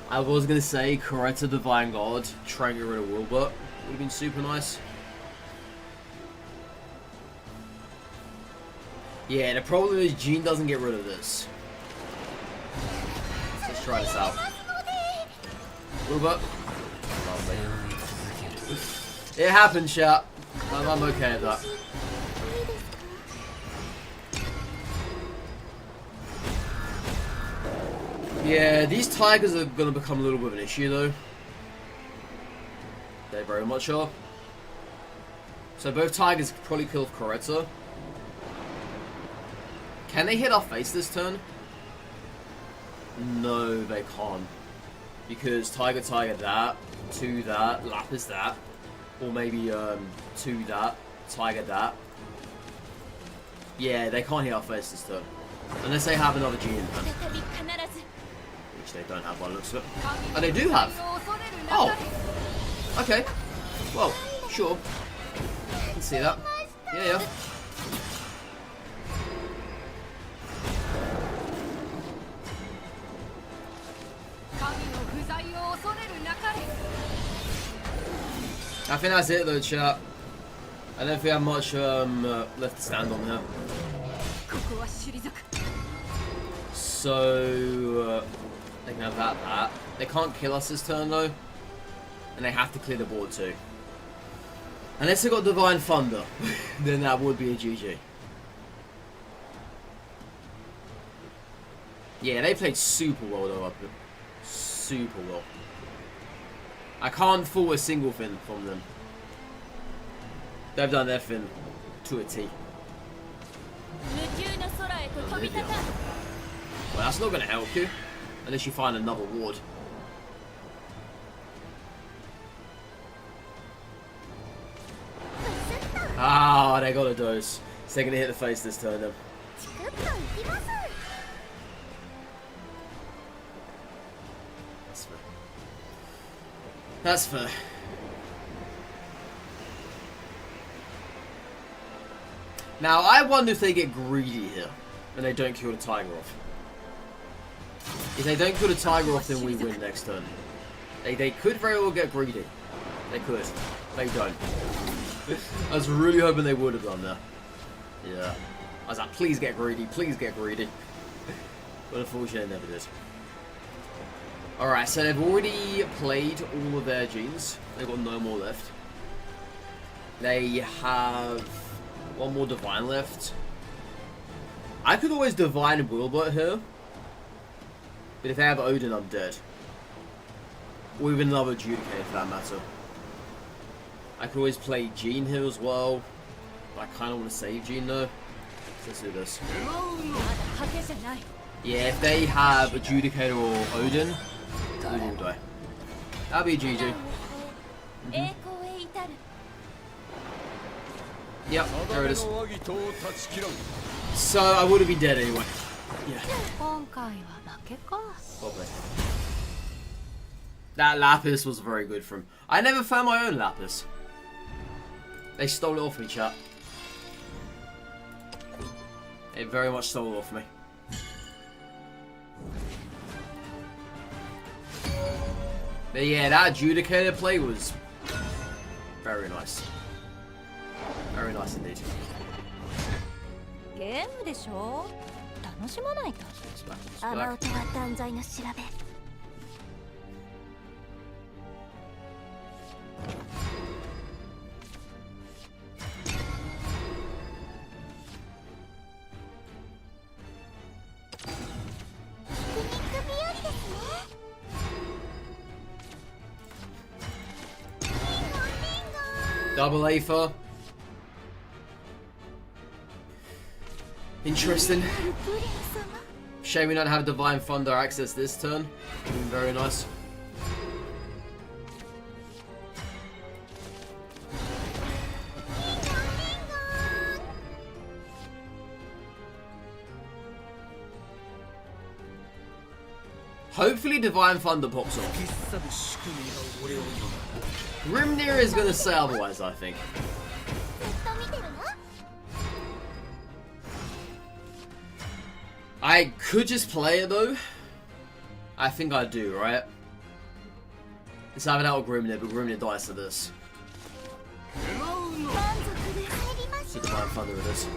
I was gonna say Coretta Divine God, try and get rid of Wilbert. Would have been super nice. Yeah, the problem is Gene doesn't get rid of this. Let's try this out. Wilbert. Lovely. It happened, chat. I'm okay with that. Yeah, these tigers are going to become a little bit of an issue, though. They very much are. So both tigers could probably kill Coretta. Can they hit our face this turn? No, they can't. Because Tiger that, 2 that, Lapis that. Or maybe 2 that, Tiger that. Yeah, they can't hit our face this turn. Unless they have another Gene. Which they don't have by the looks of it. Oh, they do have! Oh! Okay. Well, sure. I can see that. Yeah. I think that's it though, chat. I don't think we have much left to stand on here. So they can have that. They can't kill us this turn though. And they have to clear the board too. Unless they got Divine Thunder, then that would be a GG. Yeah, they played super well though up here. Super well. I can't fault a single thing from them. They've done their thing to a T. Well, that's not going to help you. Unless you find another ward. Ah, they got a dose. So they're going to hit the face this turn then. That's fair. That's fair. Now, I wonder if they get greedy here and they don't kill the tiger off. If they don't kill the tiger off, then we win next turn. They could very well get greedy. They could. They don't. I was really hoping they would have done that. Yeah. I was like, please get greedy, please get greedy. But unfortunately, they never did. Alright, so they've already played all of their genes. They've got no more left. They have one more Divine left. I could always Divine Wilbert here. But if they have Odin, I'm dead. Or even another Adjudicator for that matter. I could always play Gene here as well. But I kind of want to save Gene though. So let's do this. Yeah, if they have Adjudicator or Odin, we will die. That'll be GG. Yep, there it is. So I would have been dead anyway. Yeah. Probably. That Lapis was very good from. I never found my own Lapis. They stole it off me, chat. They very much stole it off me. But yeah, that Adjudicator play was very nice. Very nice indeed. Double Aether. Interesting. Shame we don't have Divine Thunder access this turn. Very nice. Hopefully Divine Thunder pops off. Grimnir is gonna say otherwise, I think. I could just play it though. I think I do, right? It's either that or Grimnir, but Grimnir dies to this. So Divine Thunder it is.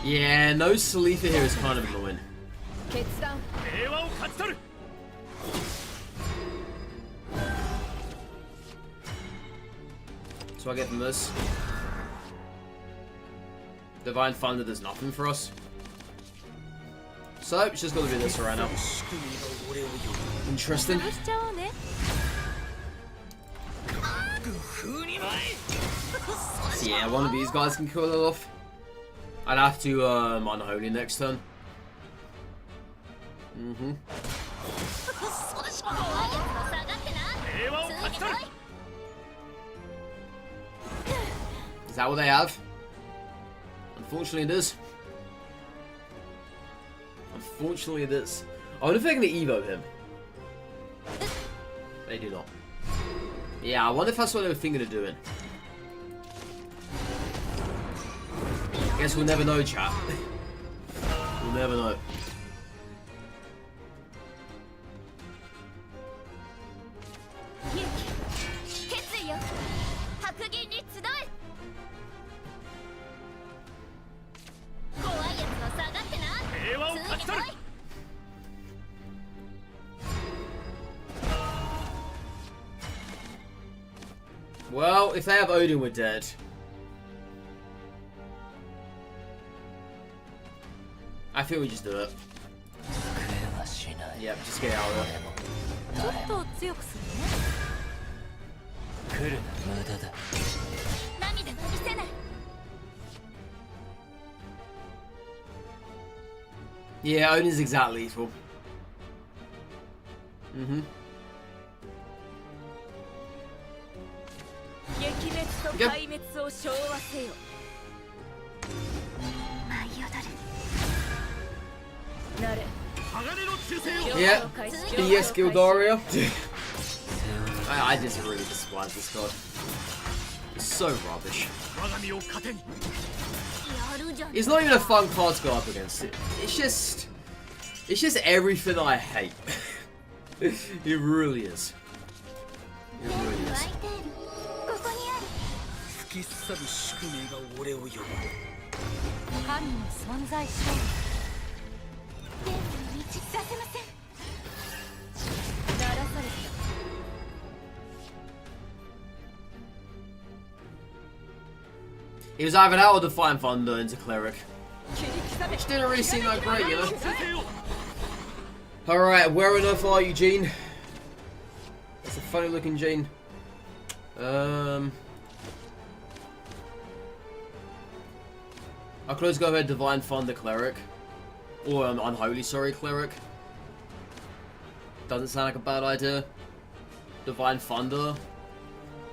Yeah, no Salifa here is kind of annoying. So I get from this. Divine Thunder does nothing for us. So it's just gonna be this right now. Interesting. So yeah, one of these guys can kill it off. I'd have to Unholy next turn. Is that what they have? Unfortunately it is. Unfortunately it is. I wonder if they're going to Evo him. They do not. Yeah, I wonder if that's what they were thinking of doing. Guess we'll never know, chat. We'll never know. Well, if they have Odin, we're dead. I feel we just do it. Yep, just get out of there. Yeah, Odin's exactly lethal. Yeah, BS Gildaria. I just really despise this card. It's so rubbish. It's not even a fun card to go up against. It's just everything I hate. It really is. It really is. It was either that or Divine Thunder into Cleric. Which didn't really seem that great, you know? Alright, where on earth are you, Gene? It's a funny looking Gene. I'll close go ahead Divine Thunder Cleric. Or Unholy, sorry, Cleric. Doesn't sound like a bad idea. Divine Thunder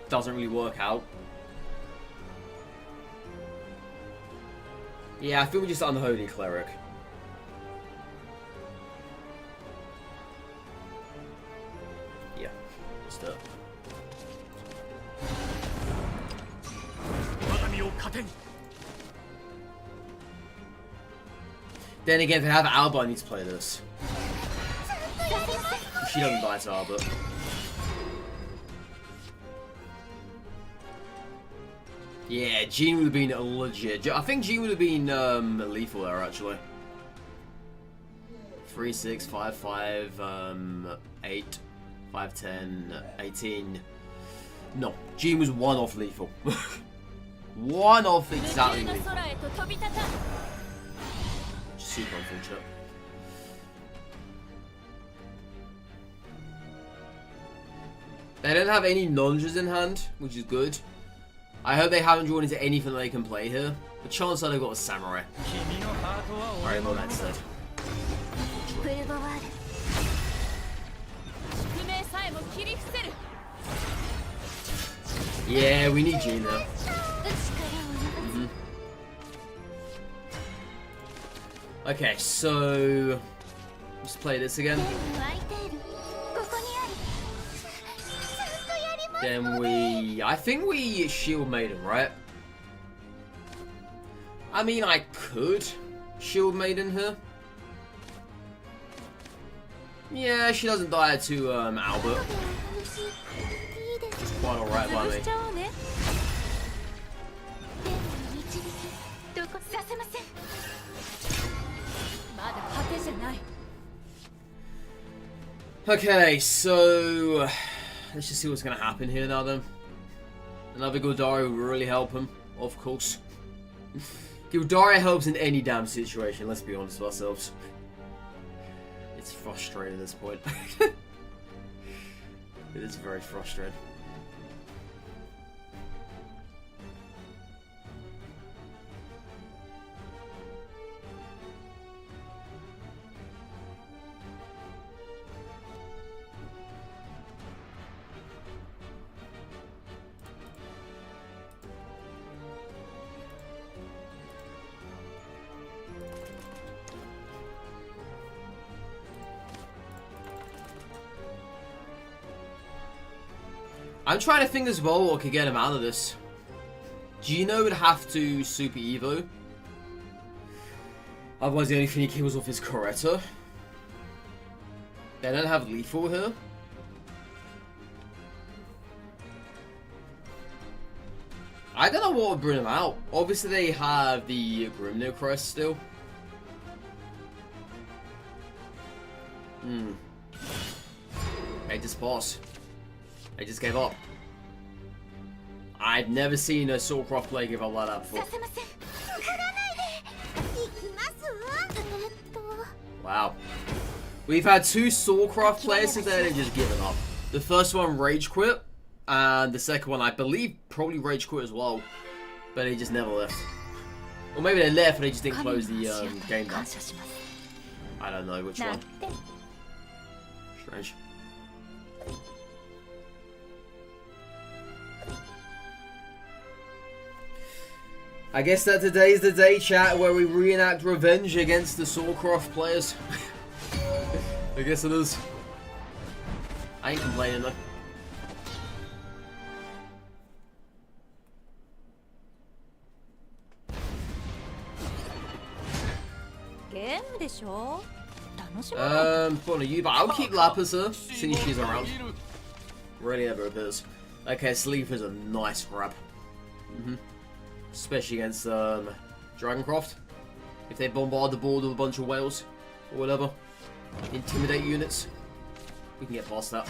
doesn't really work out. Yeah, I think we just Unholy Cleric. Yeah, let's do it. Then again, if they have Alba, I need to play this. She doesn't die to Alba. Yeah, Jean would have been legit. I think Jean would have been lethal there, actually. 3, 6, 5, 5, 8, 5, 10, 18. No, Jean was one off lethal. One off exactly lethal. Super unfortunate. They don't have any nonjas in hand, which is good. I hope they haven't drawn into anything they can play here. But chance that they've got a samurai. Alright, well that's dead. Yeah, we need Gene there. Okay, so let's play this again. 空いているここにあるちゃんとやります Then I think we shield maiden, right? I mean, I could shield maiden her. Yeah, she doesn't die to Albert. いいです Quite alright by 潰 me. しちゃおうね天に導きどこさせませんまだ果てじゃない Okay, so let's just see what's gonna happen here now then. Another Gildari will really help him, of course. Gildari helps in any damn situation, let's be honest with ourselves. It's frustrating at this point. It is very frustrating. I'm trying to think as well what could get him out of this. Gino would have to Super Evo. Otherwise the only thing he kills off is Coretta. They don't have lethal here. I don't know what would bring him out. Obviously they have the Grimnir Crest still. They just pass. They just gave up. I've never seen a Soulcroft play give up like that before. させません振らないで行きますわ Wow. We've had two Soulcroft players today that just given up. The first one rage quit, and the second one I believe probably rage quit as well, but they just never left. Or maybe they left, but they just didn't close the game down. 感謝します I don't know which なん one. て Strange. I guess that today's the day, chat, where we reenact revenge against the Soulcroft players. I guess it is. I ain't complaining though. Fun of you, but I'll keep Lapis here, seeing she's around. Rarely ever appears. Okay, Sleep is a nice grab. Especially against Dragoncroft. If they bombard the board with a bunch of whales or whatever, intimidate units, we can get past that.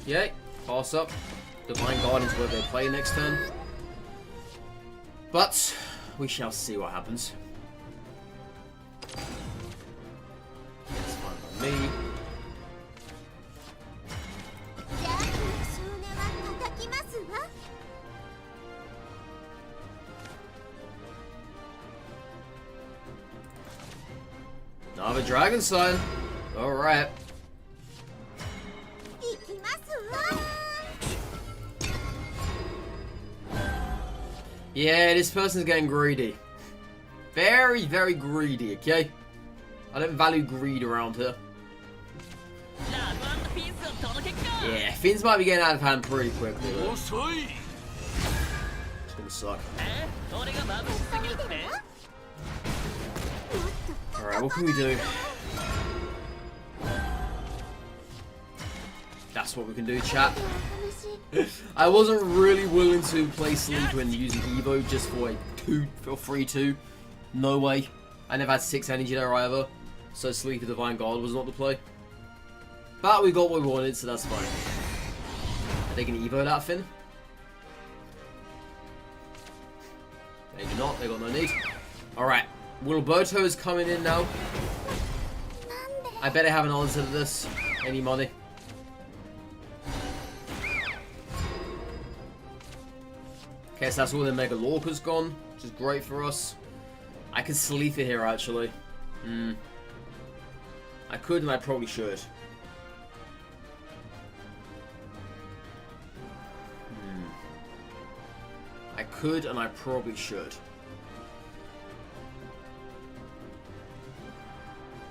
Yay, pass up. Divine Guardian's where they play next turn. But we shall see what happens. That's fine by me. じゃあ少年は叩きますわ Another dragon sign. Alright. 行きますわ Yeah, this person's getting greedy. Very, very greedy, okay? I don't value greed around here. Yeah, things might be getting out of hand pretty quickly. Though. It's gonna suck. Alright, what can we do? That's what we can do, chat. I wasn't really willing to play Sleep when using Evo just for a 2 or 3-2. No way. I never had 6 energy there either. So Sleep the Divine Guard was not the play. But we got what we wanted, so that's fine. Are they going to Evo that Finn? They do not, they got no need. Alright, Wilberto is coming in now. I better have an answer to this. Any money. Okay, so that's all the Mega Lorca's gone, which is great for us. I could sleep it here, actually. I could, and I probably should. could and I probably should.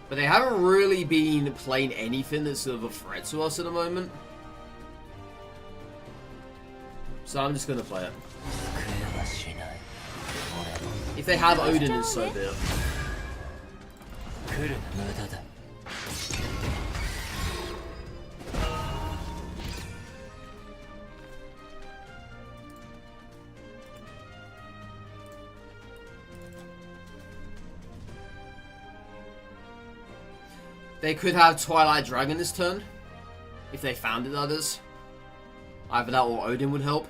But they haven't really been playing anything that's sort of a threat to us at the moment. So I'm just gonna play it. If they have Odin, it's so be it. They could have Twilight Dragon this turn. If they found it, that is. Either that or Odin would help.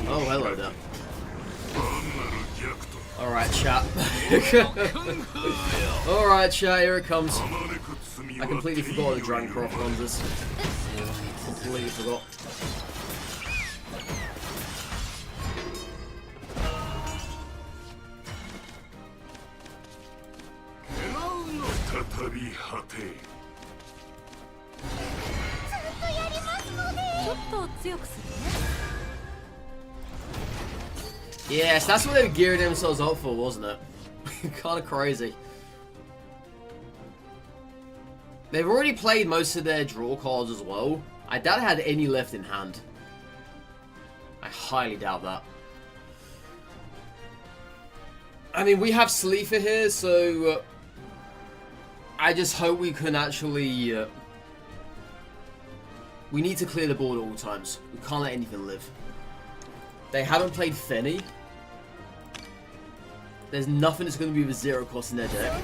Oh, hello there. Alright, chat. Alright, chat, here it comes. I completely forgot the Dragon Croft runs this. Completely forgot. Yes, that's what they were gearing themselves up for, wasn't it? Kind of crazy. They've already played most of their draw cards as well. I doubt they had any left in hand. I highly doubt that. I mean, we have Sleeper here, so I just hope we can actually... we need to clear the board at all times. We can't let anything live. They haven't played Fenny. There's nothing that's going to be with 0 cost in their deck.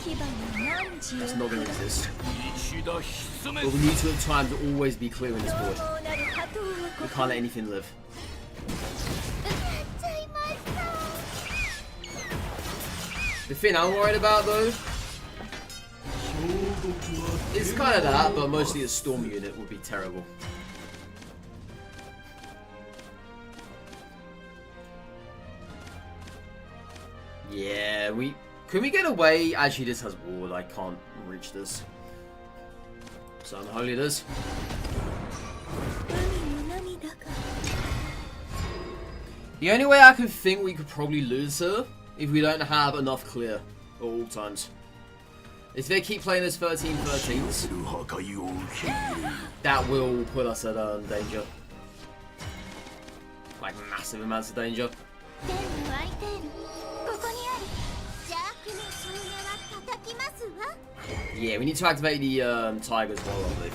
That's not going to exist. But we need to at times always be clearing this board. We can't let anything live. The thing I'm worried about though is kind of that, but mostly a storm unit would be terrible. Yeah, can we get away? Actually, this has ward. I can't reach this. So unholy it is. The only way I can think we could probably lose her if we don't have enough clear at all times. If they keep playing this 13-13s, that will put us at danger. Like massive amounts of danger. Yeah, we need to activate the tiger as well, I believe.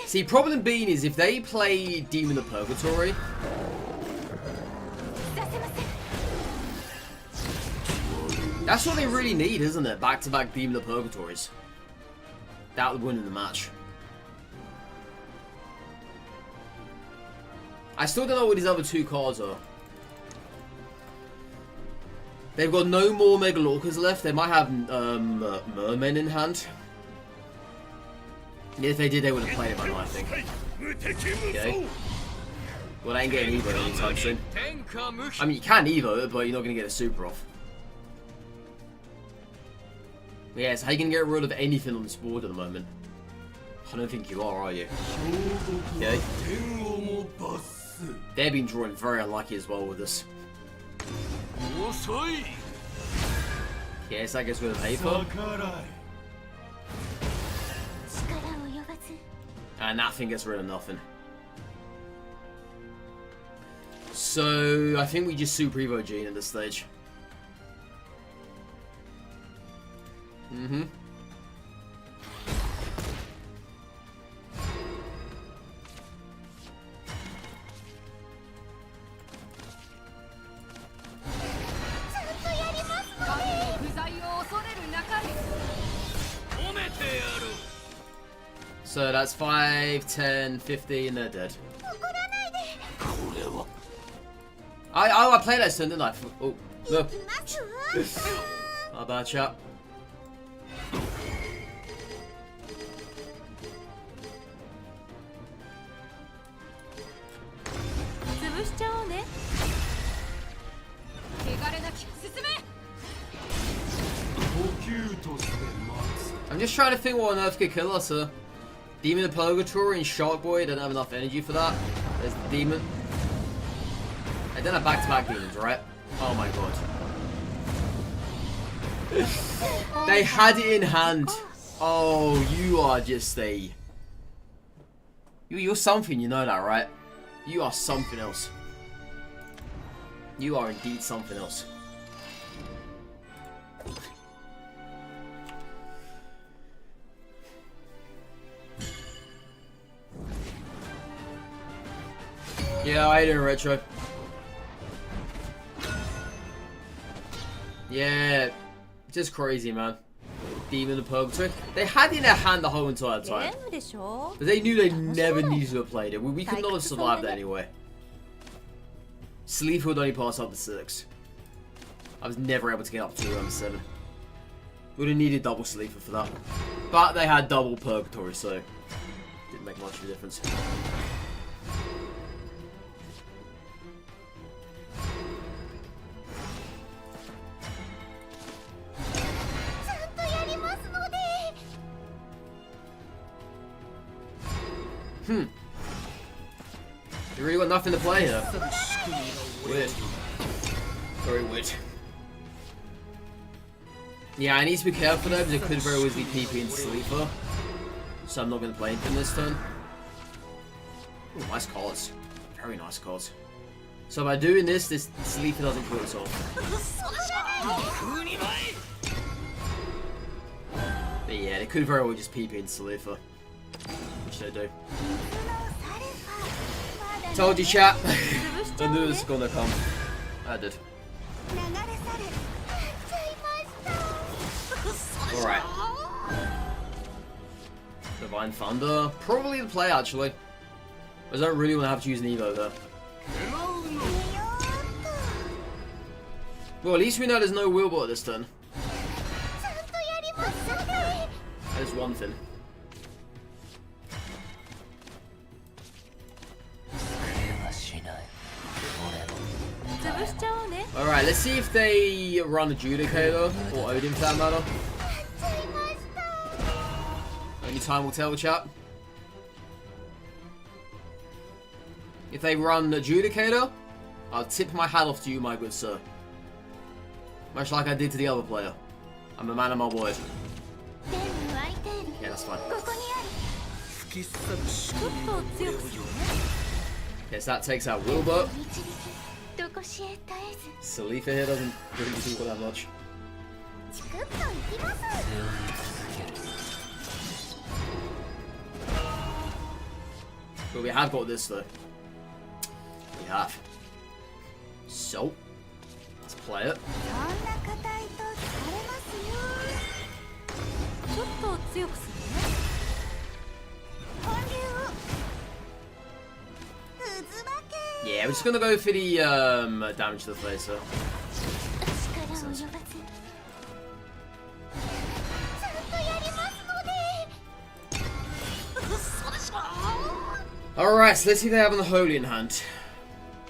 See, problem being is if they play Demon of Purgatory, that's what they really need, isn't it? Back-to-back Demon of Purgatories. That would win in the match. I still don't know what these other 2 cards are. They've got no more Megalorcas left. They might have Mermen in hand. If they did, they would have played it by now, I think. Okay. Well, I ain't getting Evo anytime soon. I mean, you can Evo it, but you're not going to get a super off. Yeah, so how are you going to get rid of anything on this board at the moment? I don't think you are you? Okay. They've been drawing very unlucky as well with this. Yes, I guess we're gonna pay for. And that thing gets rid of nothing. So I think we just Super Evo Gene at this stage. So that's 5, 10, 50, and they're dead. I played that turn, didn't I? Oh, no. My bad, chat. I'm just trying to think what on earth could kill us, sir. Demon of Purgatory and Shark Boy don't have enough energy for that. There's the demon. I don't have back-to-back demons, right? Oh my god. They had it in hand. Oh, you are just a... You're something, you know that, right? You are something else. You are indeed something else. Yeah, I did a retro. Yeah, just crazy, man. Demon of Purgatory. They had it in their hand the whole entire time. But they knew they never needed to have played it. We could not have survived that anyway. Sleep would only pass up to 6. I was never able to get up to around 7. Would have needed double sleeper for that. But they had double Purgatory, so didn't make much of a difference. You really got nothing to play here. Weird. Very weird. Yeah, I need to be careful though, because it could very easily PP into Sleeper. So I'm not going to play anything this turn. Ooh, nice cards. Very nice cards. So by doing this, this Sleeper doesn't kill itself. But yeah, they could very well just PP into Sleeper. Which they do. Told you, chat. I knew this was gonna come. I did. Alright. Divine Thunder. Probably the play, actually. I don't really want to have to use an Evo, though. Well, at least we know there's no Wheelbot this turn. That is one thing. Alright, let's see if they run Adjudicator, or Odin for that matter. Only time will tell, chat. If they run Adjudicator, I'll tip my hat off to you, my good sir. Much like I did to the other player. I'm a man of my word. Yeah, that's fine. Yes, that takes out Wilbur. Salifa here doesn't really do all that much. But we have got this though. We have. So, let's play it. Yeah, we're just gonna go for the damage to the face, so. Alright, so let's see if they have the Holy in hand.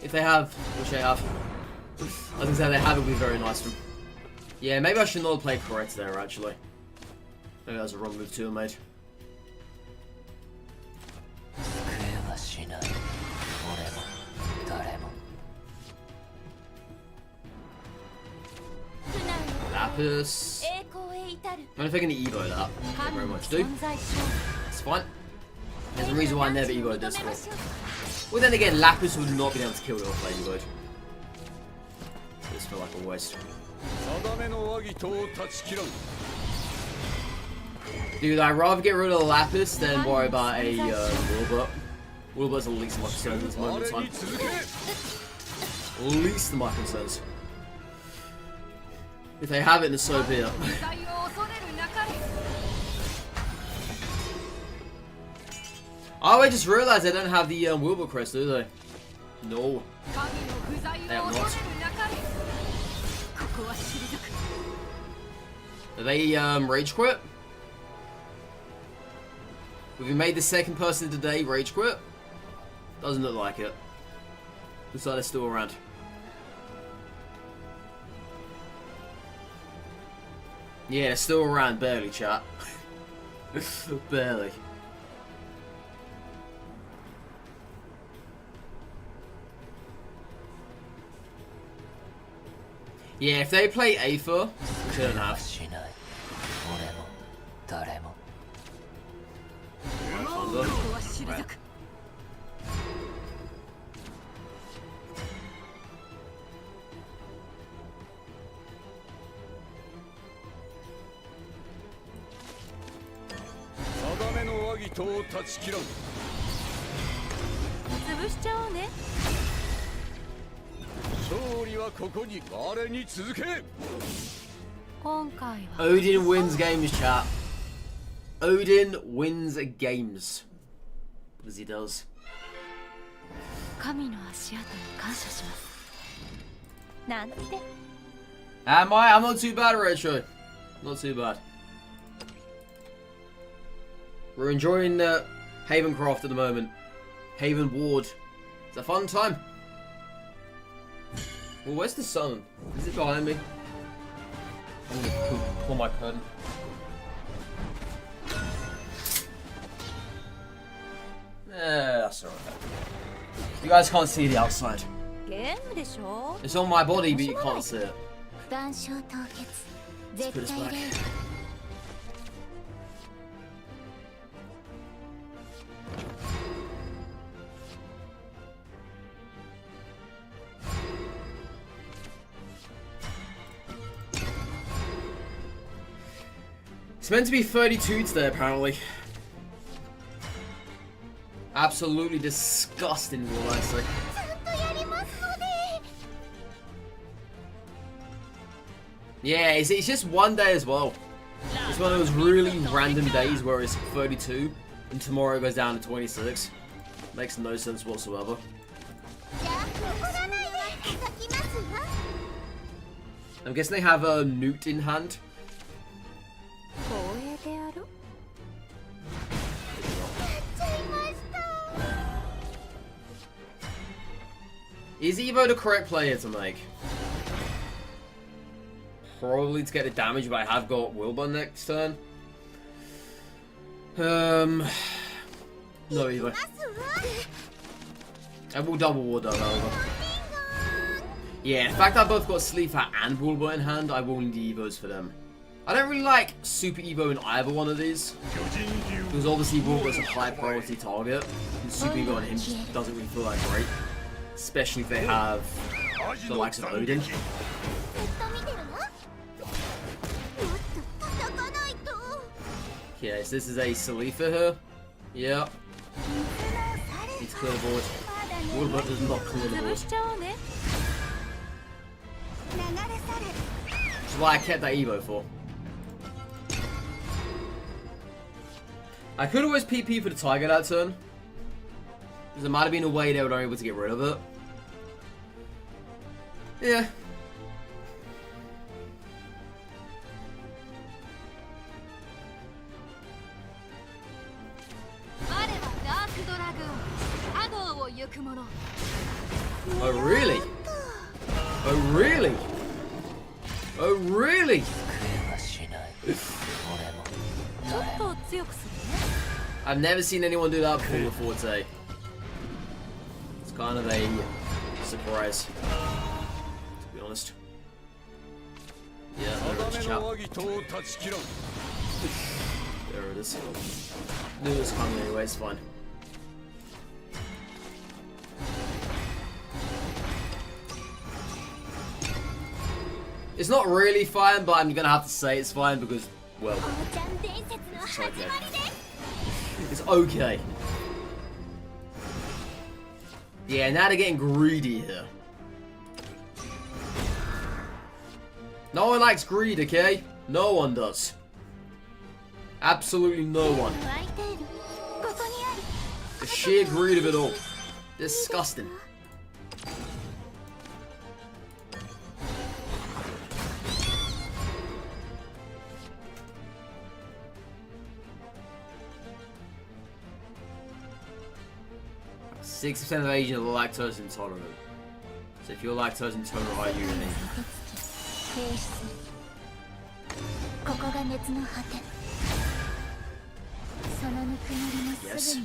If they have, which they have. I was gonna say they have, it would be very nice of them. Yeah, maybe I should not have played correct there, actually. Maybe that was a wrong move too, mate. Lapis. I don't know if I can Evo that. Not very much do. It's fine. There's a reason why I never Evo'd this one. Well, then again, Lapis would not be able to kill it if I Evo'd. This felt like a waste. Dude, I'd rather get rid of the Lapis than worry about a Wilbur. Wilbur's the least of my concerns at this moment in time. Least of my concerns. If they have it, then so be it. Oh, I just realized they don't have the Wilbur crest, do they? No. They have not. Are they rage quit? Have we made the second person today rage quit? Doesn't look like it. Looks like they're still around. Yeah, they're still around, barely, chat. Barely. Yeah, if they play Aether, which they don't have. Right. 定めの和議とを断ち切らん。潰しちゃおうね。勝利はここに我に続け。今回は Odin wins games, chat. Odin wins games. Because he does. 神の足跡に感謝します。なんて。 Am I? I'm not too bad, Retro. Not too bad. We're enjoying Havencroft at the moment. Haven Ward. It's a fun time. Well, where's the sun? Is it behind me? I'm gonna pull my curtain. That's alright. You guys can't see the outside. ゲームでしょ。 It's on my body, but you can't see it. 断傷凍結。 Let's put this back. It's meant to be 32 today, apparently. Absolutely disgusting, what I say. Yeah, it's just one day as well. It's one of those really random days where it's 32 and tomorrow goes down to 26. Makes no sense whatsoever. I'm guessing they have a Newt in hand. 光栄である。 Is Evo the correct player to make? Probably to get the damage, but I have got Wilbur next turn. No Evo. I will double War though, however. Yeah, the fact I both got Sleeper and Wilbur in hand, I will need Evos for them. I don't really like Super Evo in either one of these. Because obviously Wilbur's a high priority target, and Super Evo on him just doesn't really feel that great. Especially if they have the likes of Odin. Okay, so this is a Salifa here. Yeah. Needs to clear the board. Wilbur does not clear the board. 潰しちゃおうね。 Which is why I kept that Evo for. I could always PP for the Tiger that turn. Because there might have been a way they were able to get rid of it. Yeah. Oh really? Oh really? Oh really? ちょっと強くするね。 I've never seen anyone do that before today. It's kind of a surprise, to be honest. Yeah, there it is, chap. There it is. Knew it was coming anyway, it's fine. It's not really fine, but I'm gonna have to say it's fine because, well, it's okay. It's okay. Yeah, now they're getting greedy here. No one likes greed, okay? No one does. Absolutely no one. The sheer greed of it all. Disgusting. Six % of Asians are lactose intolerant. So if you're lactose intolerant, are you really? Yes.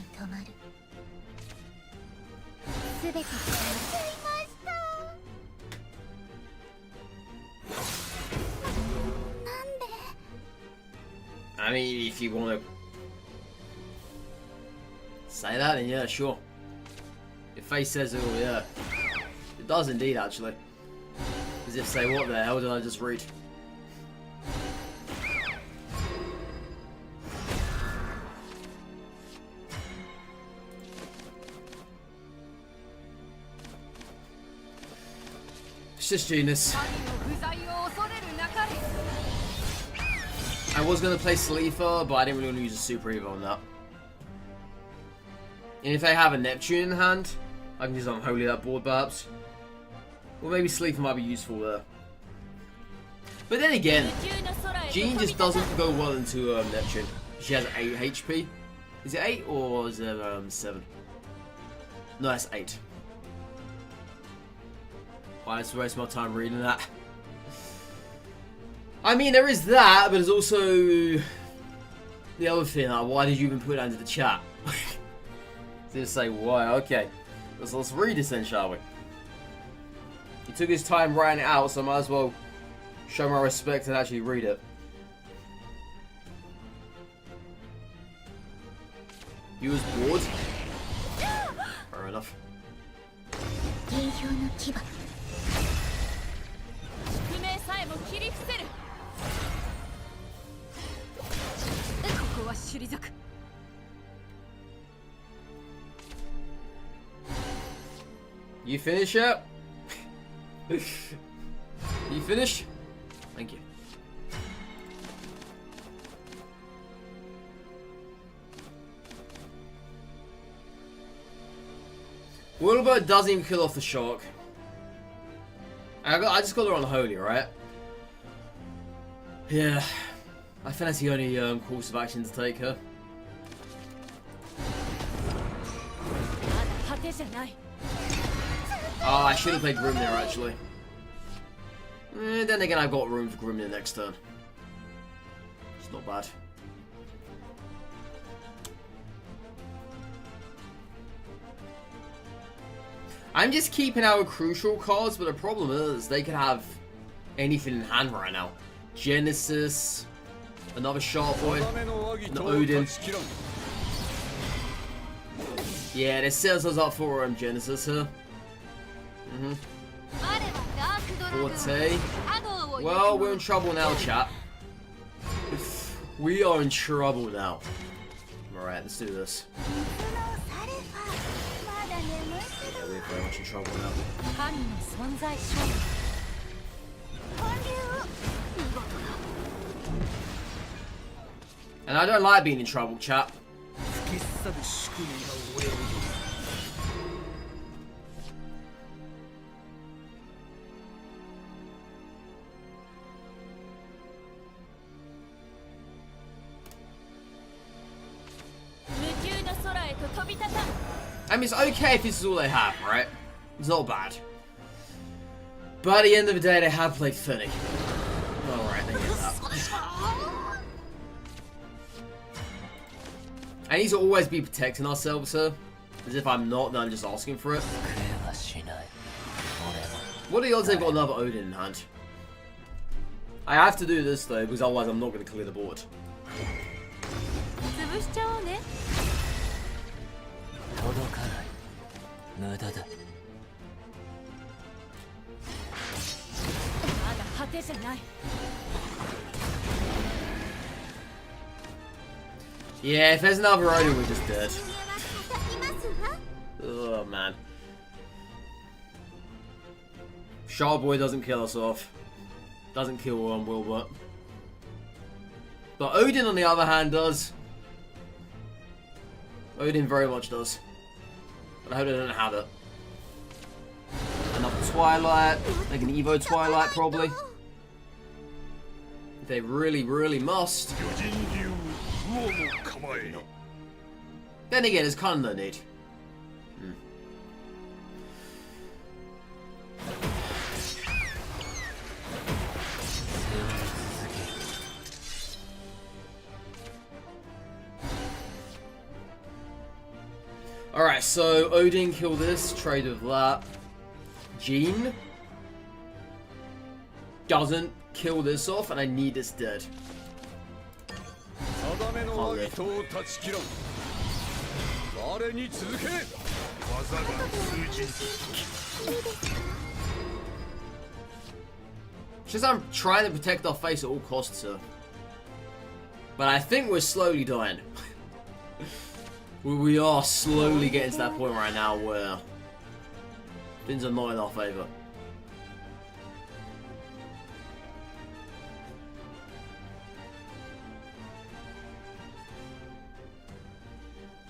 if you want to say that, then yeah, sure. Your face says it all, yeah. It does indeed, actually. As if say, what the hell did I just read? It's just genius. I was gonna play Sleeper, but I didn't really want to use a super Evo on that. And if I have a Neptune in hand, I can use Unholy that board perhaps. Or maybe Sleeper might be useful there. But then again, Jean just doesn't go well into Neptune. She has 8 HP. Is it 8 or is it 7? No, that's 8. Why did I waste my time reading that? I mean, there is that, but there's also the other thing. Like, why did you even put that into the chat? Just say why? Okay, let's read this then, shall we? He took his time writing it out, so I might as well show my respect and actually read it. You was bored? Fair enough. You finish it? You finish? Thank you. Wilbur doesn't even kill off the shark. I just got her on Holy, right? Yeah. I think that's the only course of action to take her. Oh, I should have played Grimnir actually. Then again, I've got room for Grimnir next turn. It's not bad. I'm just keeping our crucial cards, but the problem is they could have anything in hand right now. Genesis, another Sharp Boy, an Odin. Yeah, they set us up for Genesis here. Forte. Well, we're in trouble now, chat. We are in trouble now. Alright, let's do this. Yeah, we're very much in trouble now. And I don't like being in trouble, chat. I mean, it's okay if this is all they have, right? It's not bad. But at the end of the day, they have played Finnick. Alright, they get that. I need to always be protecting ourselves here. As if I'm not, then I'm just asking for it. What are the odds they've got another Odin in hand? I have to do this though, because otherwise I'm not going to clear the board. Yeah, if there's another Odin, we're just dead. Oh man. Sharp Boy doesn't kill us off. Doesn't kill Wilbur. But Odin on the other hand does. Odin very much does. But I hope they don't have it. Another Twilight. Like an Evo Twilight probably. If they really, really must. Then again, it's kind of no need. Alright, so Odin kill this, trade with that. Jean doesn't kill this off, and I need this dead. 和議と断ち切らん我に続け Just I'm trying to protect our face at all costs, sir. But I think we're slowly dying. we are slowly getting to that point right now where things are not in our favour.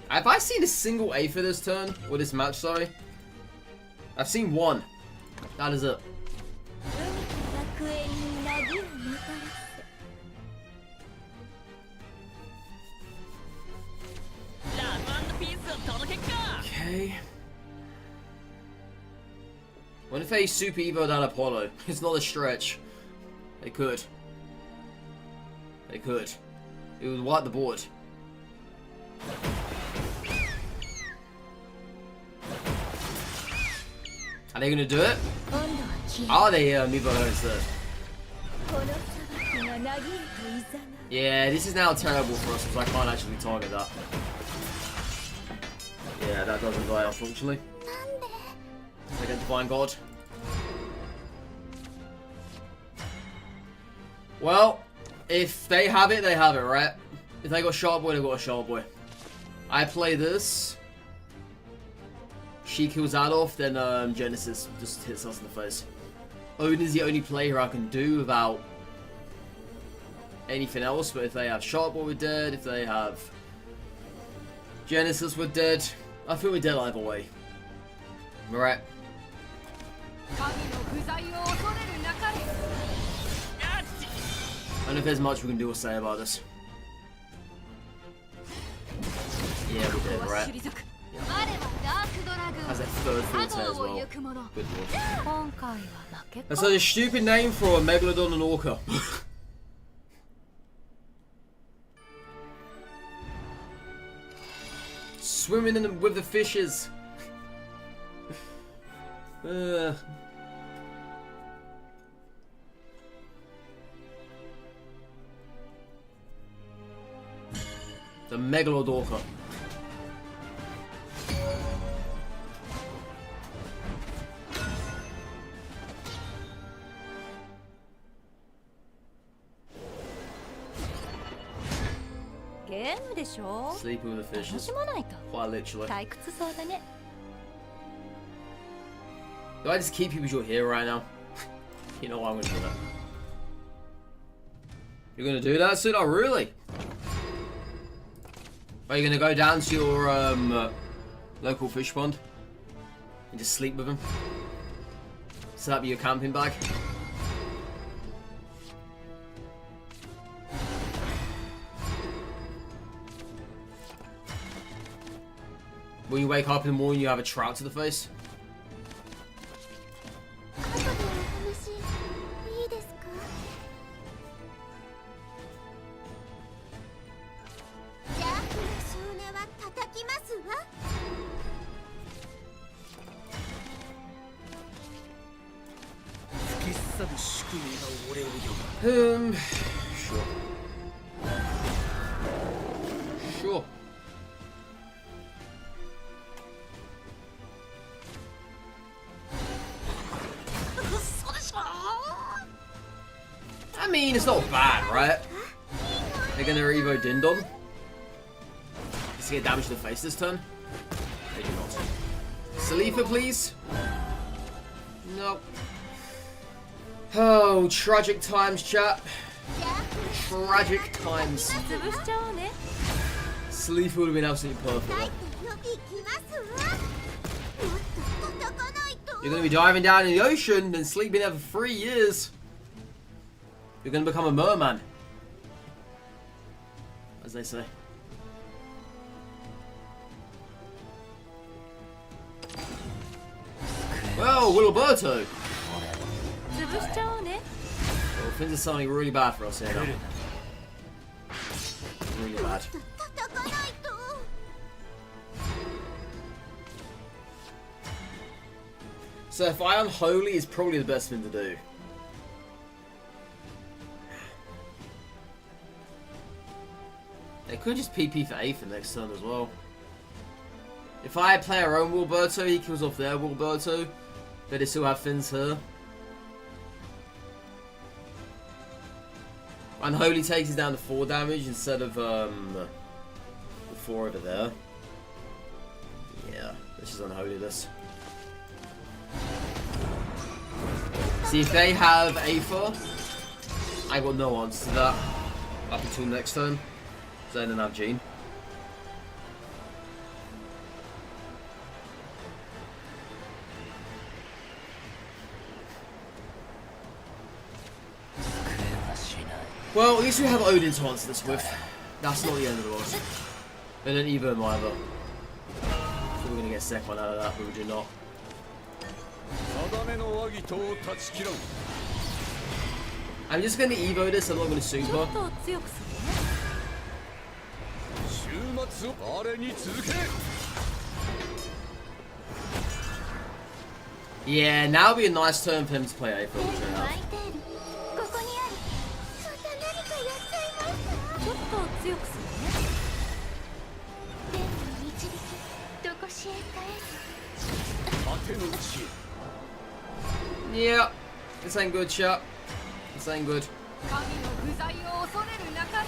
Have I seen a single A for this turn? Or this match, sorry? I've seen one. That is it. 楽園になぎをもたらせラブ&ピースを届けっか Okay. What if they super evo that Apollo? It's not a stretch. They could. They could. It would wipe the board. Are they gonna do it? 今度は消え Are they evo instead? この裁きがなぎへといざな Yeah, this is now terrible for us because I can't actually target that. Yeah, that doesn't die, unfortunately. Second Divine God. Well, if they have it, they have it, right? If they got Sharp Boy, they got a Sharp Boy. I play this. She kills that off, then Genesis just hits us in the face. Odin is the only player I can do without anything else, but if they have Sharp Boy, we're dead. If they have Genesis, we're dead. I think we're dead either way. Alright. 神の不在を恐れるなかれ I don't know if there's much we can do or say about this. Yeah, we're dead, right? 退く我はダークドラグーン Has a third forte 波 as 動を well. 行く者 Good lord. 今回は負け That's such a stupid name for a Megalodon and Orca. Swimming in them with the fishes. The Megalodorca. Sleeping with the 楽 fishes. しまないと Quite literally. 退屈そうだね Do I just keep you as your hero right now? You know what, I'm gonna do that. You're gonna do that, Suda? Really? Are you gonna go down to your local fish pond and just sleep with him? Set up your camping bag? When you wake up in the morning, you have a trout to the face? 後でお話いいですか じゃあ少年は叩きますわ Sure. Sure. I mean, it's not bad, right? They're gonna Evo Dindon. Does he get damage to the face this turn? They do not. Salifa, please. Nope. Oh, tragic times, chat. Tragic times. 潰しちゃおうね Salifa would have been absolutely perfect. You're gonna be diving down in the ocean and sleeping there for 3 years. You're gonna become a merman. As they say. Well, Wilberto. 潰しちゃおうね Well, things are sounding really bad for us here now. Really bad. So if I unholy is probably the best thing to do. They could just PP for Aether next turn as well. If I play our own Wilberto, he kills off their Wilberto. But they still have Fins here. Unholy takes us down to 4 damage instead of the 4 over there. Yeah, let's just Unholy this. See, if they have Aether, I got no answer to that up until next turn. So I don't have Gene. Well, at least we have Odin to answer this with. That's not the end of the world. And then Evo either. So we're gonna get second one out of that, but we do not. I'm just gonna Evo this, I'm not gonna super. ちょっと強くするね Yeah, now would be a nice turn for him to play April. ここにあるまた何かやっちゃいましたちょっと強くするね天の導きどこしへ帰る Yeah, this ain't good, chat. This ain't good. 神の不在を恐れるなかれ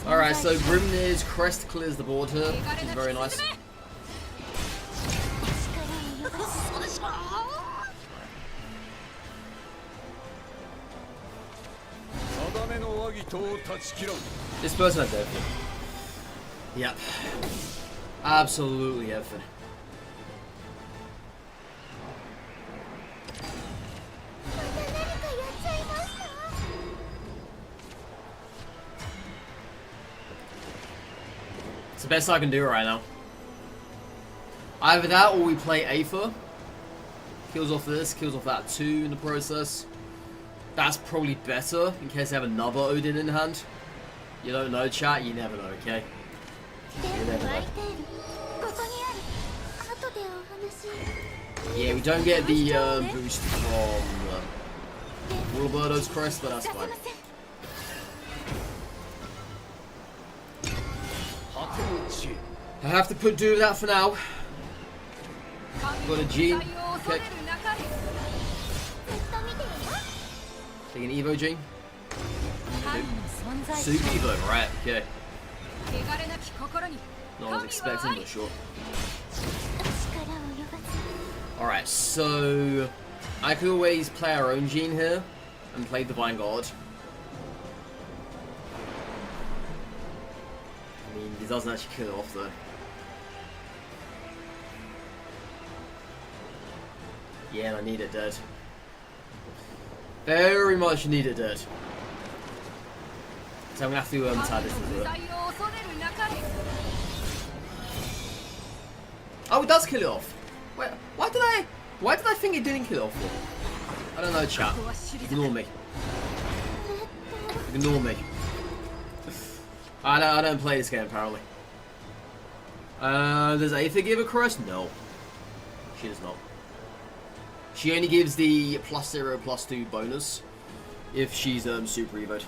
Alright, so Grimnir's crest clears the board here, which is very nice. This person has everything. Yep. Absolutely everything. It's the best I can do right now. Either that or we play Aether. Kills off this, kills off that too in the process. That's probably better in case they have another Odin in hand. You don't know, chat, you never know, okay? You never know. Yeah, we don't get the boost from Wilberto's crest, but that's fine. I have to do that for now. Got a Gene. Okay. Take an Evo Gene. Soup Evo, right, okay. No, I was expecting, but sure. Alright, so I could always play our own Gene here and play Divine God. I mean, he doesn't actually kill it off though. Yeah, I need it dead. Very much need it dead. So I'm gonna have to tie this into it. Oh, it does kill it off. Wait, why did I think it didn't kill it off for? I don't know, chat. Ignore me. Ignore me. I don't play this game apparently. Does Aether give a crest? No. She does not. She only gives the +0, +2 bonus if she's super evoed.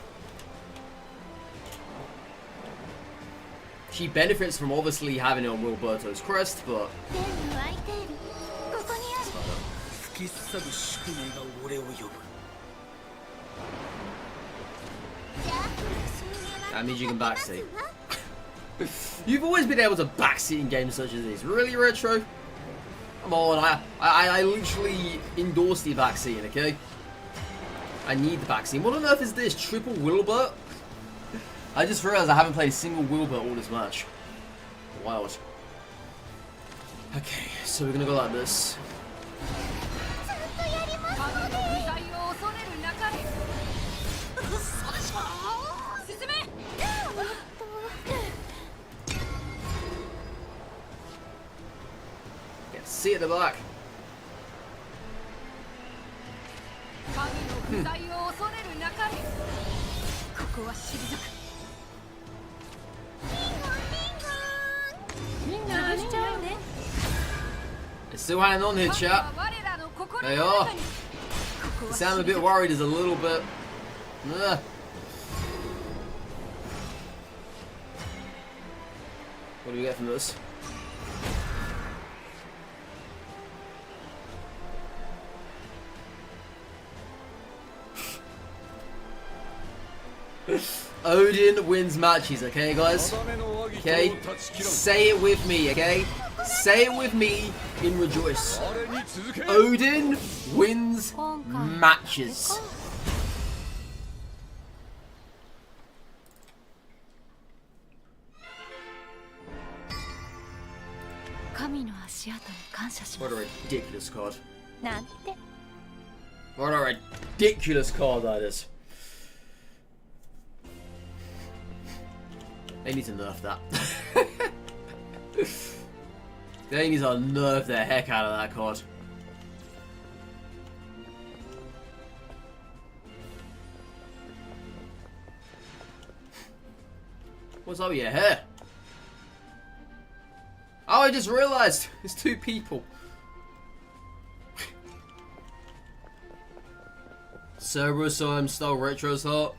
She benefits from obviously having it on Wilberto's crest, but that means you can backseat. You've always been able to backseat in games such as these. Really, Retro? Come on, I literally endorse the backseating, okay? I need the backseat. What on earth is this? Triple Wilbert? I just realized I haven't played a single Wilbert all this match. Wild. Okay, so we're gonna go like this. See at the back. It's still hanging on here, chat. They are. They sound a bit worried, is a little bit. What do we get from this? Odin wins matches, okay guys? Okay? Say it with me, okay? Say it with me in Rejoice. Odin wins matches. 神の足跡に感謝しま What す a ridiculous card. なんて What a ridiculous card that is. They need to nerf that. They need to nerf the heck out of that card. What's up with your hair? Oh, I just realised! It's two people. Cerberus style retro's hot.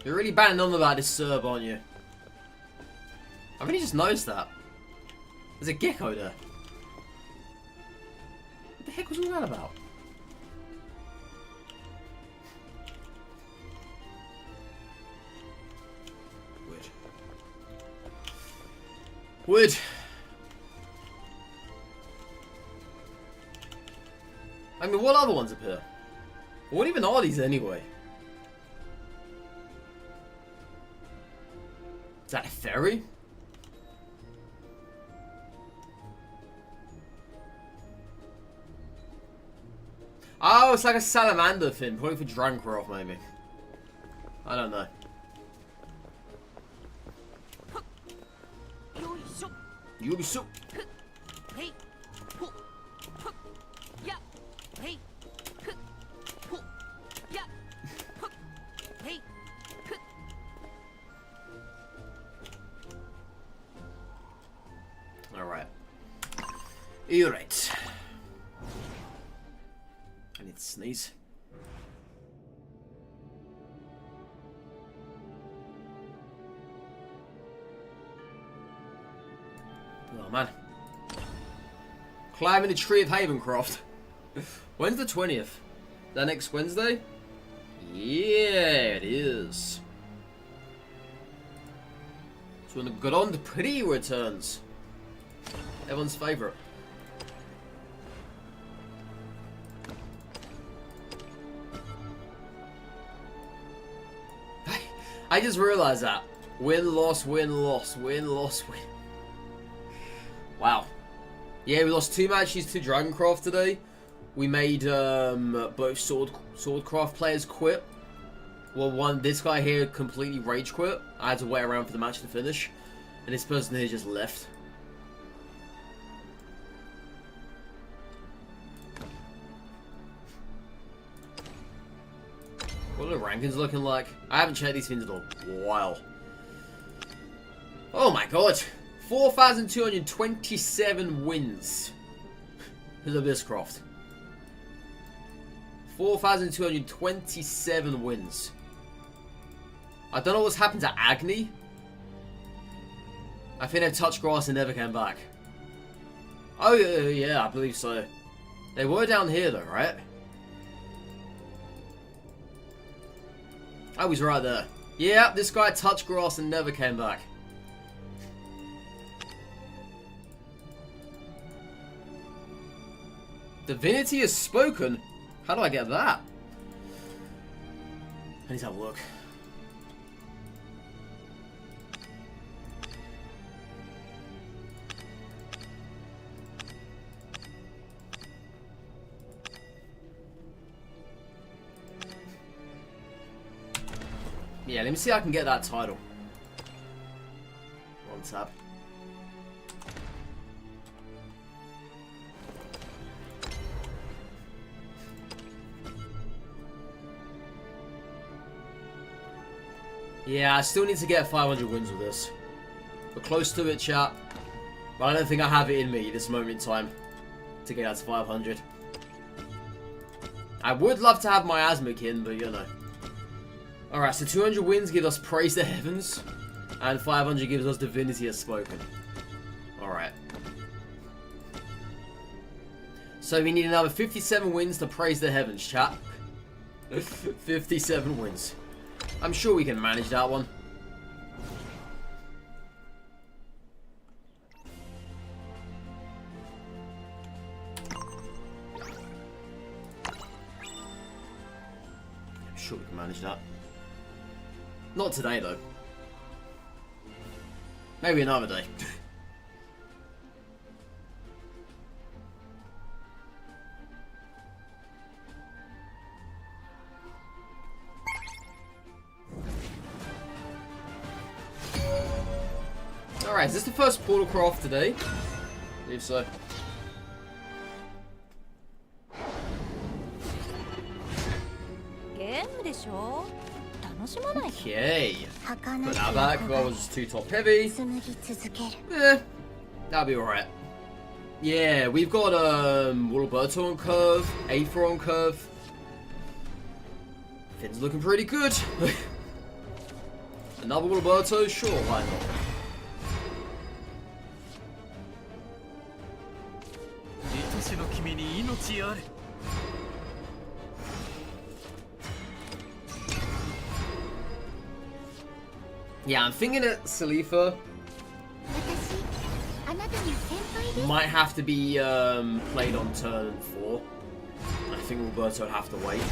You're really banging on about this Serb, aren't you? I've only just noticed that. There's a gecko there. What the heck was all that about? Weird. Weird. I mean, what other ones appear? What even are these anyway? Is that a fairy? Oh, it's like a salamander thing, probably for Drancroft maybe. I don't know. You'll be so. Alright. Alright. I need to sneeze. Oh man. Climbing the tree of Havencroft. When's the 20th? That next Wednesday? Yeah, it is. So when the Grand Prix returns. Everyone's favourite. I just realised that. Win, loss, win, loss, win, loss, win. Wow. Yeah, we lost 2 matches to Dragoncraft today. We made both Swordcraft players quit. Well, this guy here completely rage quit. I had to wait around for the match to finish. And this person here just left. What are the rankings looking like? I haven't checked these things in a while. Oh my god! 4,227 wins. Because of this craft. 4,227 wins. I don't know what's happened to Agni. I think they've touched grass and never came back. Oh yeah, I believe so. They were down here though, right? Oh, he's right there. Yeah, this guy touched grass and never came back. Divinity has spoken? How do I get that? I need to have a look. Yeah, let me see if I can get that title. One tab. Yeah, I still need to get 500 wins with this. We're close to it, chat. But I don't think I have it in me this moment in time to get out to 500. I would love to have my Asmic in, but you know. Alright, so 200 wins give us Praise the Heavens. And 500 gives us Divinity as spoken. Alright. So we need another 57 wins to praise the heavens, chat. 57 wins. I'm sure we can manage that one. I'm sure we can manage that. Not today, though. Maybe another day. Alright, is this the first portal craft today? I believe so. Okay. Put that back, that was too top heavy. That'll be alright. Yeah, we've got Wilberto on curve, Aether on curve. Finn's looking pretty good. Another Wilberto? Sure, why not? Yeah, I'm thinking that Salifa might have to be played on turn 4. I think Roberto would have to wait.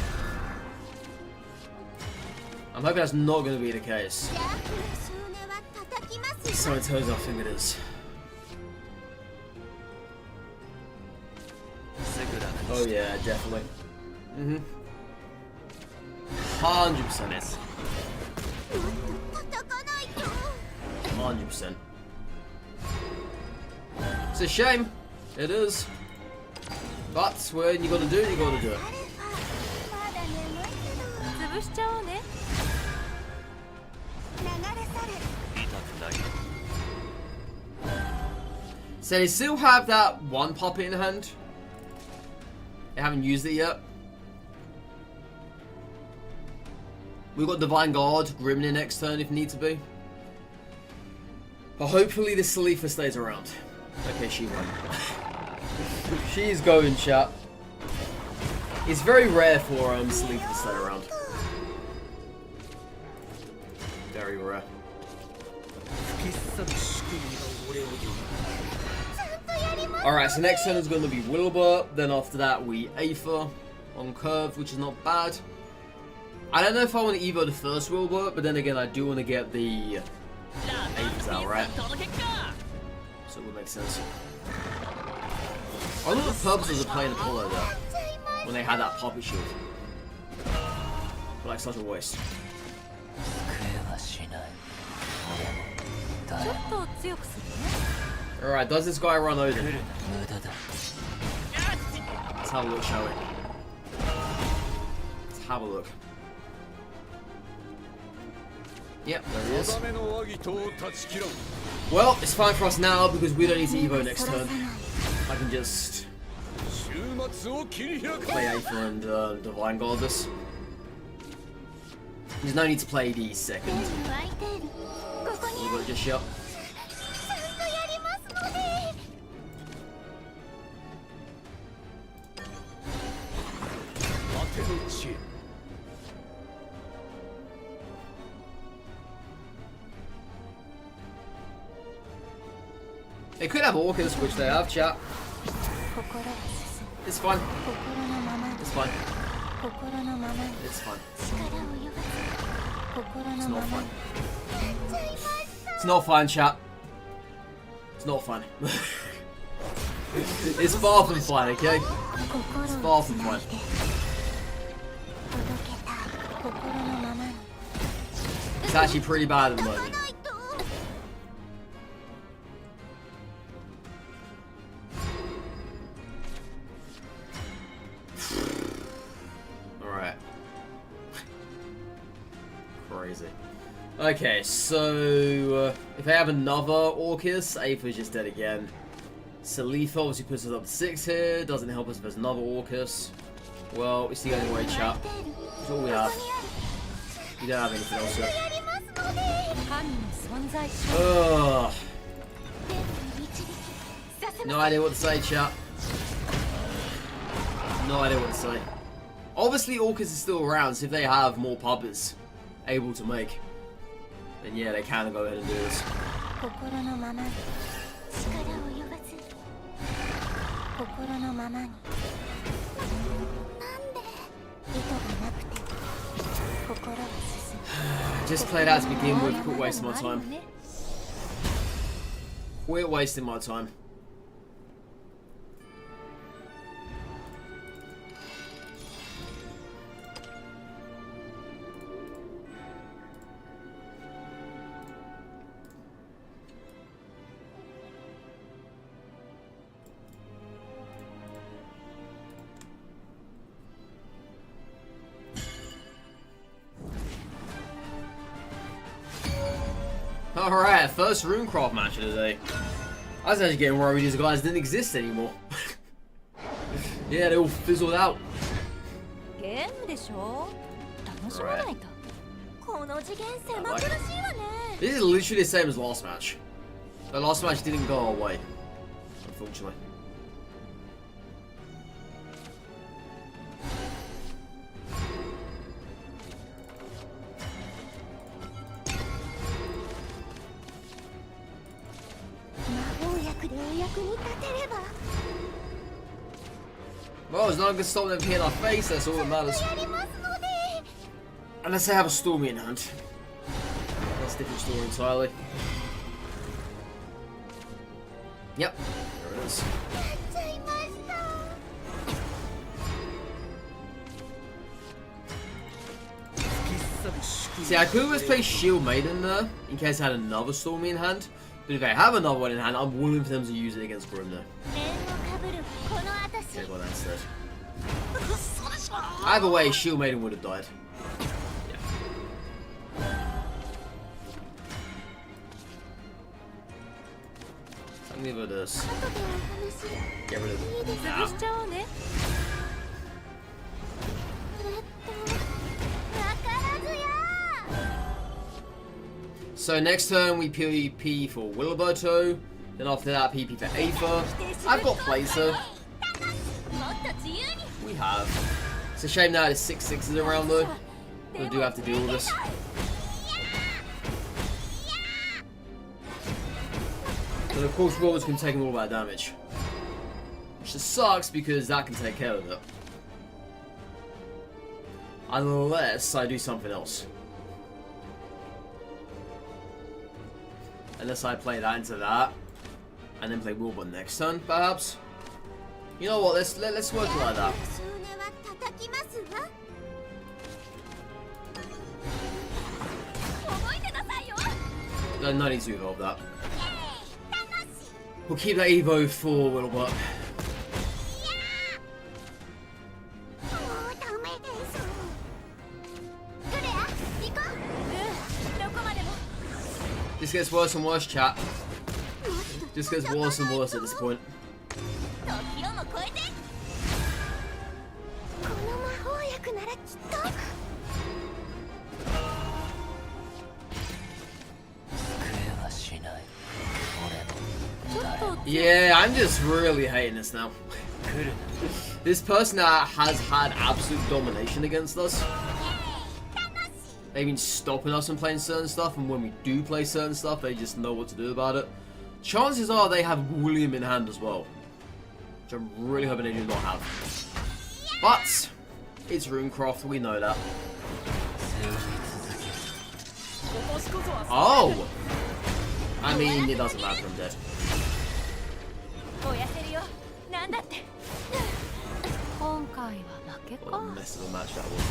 I'm hoping that's not going to be the case. So it turns out I think it is. Oh yeah, definitely. 100%. 100%. It's a shame. It is. But when you gotta do it, you gotta do it. So they still have that one puppet in hand. They haven't used it yet. We've got Divine Guard, Grimnir next turn if need to be. But hopefully this Salifa stays around. Okay, she won. She's going, chat. It's very rare for Salifa to stay around. Very rare. Alright, so next turn is going to be Wilbur. Then after that we Aether on curve, which is not bad. I don't know if I want to Evo the first Wilbur, but then again I do want to get the Aethers out, right? So it would make sense. I don't know the purposes of playing Apollo though, when they had that puppet shield. But like such a waste. Alright, does this guy run Odin? Let's have a look, shall we? Let's have a look. Yep, there he is. Well, it's fine for us now because we don't need to Evo next turn. I can just play Aether and Divine Guard this. There's no need to play the second. We've got to just shut. They could have Orcas, which they have, chat. It's fine. It's fine. It's fine. It's not fun. It's not fun, chat. It's not fun. It's far from fun, okay? It's far from fun. It's actually pretty bad at the moment. Alright. Crazy. Okay, so if I have another Orcus, Aether is just dead again. Salifa obviously puts us up to 6 here, doesn't help us if there's another Orcus. Well, it's the only way, chat. That's all we have. We don't have anything else yet. Ugh. 天に導きさせ No な idea what to say, chat. No idea what to say. Obviously, Orcus is still around, so if they have more puppets able to make, then yeah, they can go ahead and do this. 心のままに力を及ばず心のままになんで意図がなくて心は進む Just play that to begin with. Quit wasting my time. Quit wasting my time. Alright, first Runecraft match of the day. I was actually getting worried these guys didn't exist anymore. Yeah, they all fizzled out. ゲームでしょ楽しまないとこの次元狭苦しいわね This is literally the same as last match. The last match didn't go our way, unfortunately. Well, as long as it's not them in our face, that's all that matters. Unless they have a Stormy in hand. That's a different story entirely. Yep, there it is. See, I could always play Shield Maiden there, in case I had another Stormy in hand. But if I have another one in hand, I'm willing for them to use it against Grim there. Yeah, well, that's it. Either way, Shield Maiden would have died. Yeah. I'm gonna give her this. Get rid of it. Nah. So next turn we PvP for Wilberto, then after that PP for Aether. I've got Placer. We have. It's a shame now there's 6/6s around though. We do have to deal with this. And of course Robert's been taking all that damage. Which just sucks because that can take care of it. Unless I do something else. Unless I play that into that, and then play Wilbur next turn, perhaps. You know what? Let's work it like that. No need to evolve that. We'll keep that Evo for Wilbur. This gets worse and worse, chat. This gets worse and worse at this point. Yeah, I'm just really hating this now. This person that has had absolute domination against us. They've been stopping us from playing certain stuff, and when we do play certain stuff, they just know what to do about it. Chances are they have William in hand as well, which I'm really hoping they do not have. But it's Runecraft, we know that. Oh! I mean, it doesn't matter, I'm dead. What a mess of a match that was.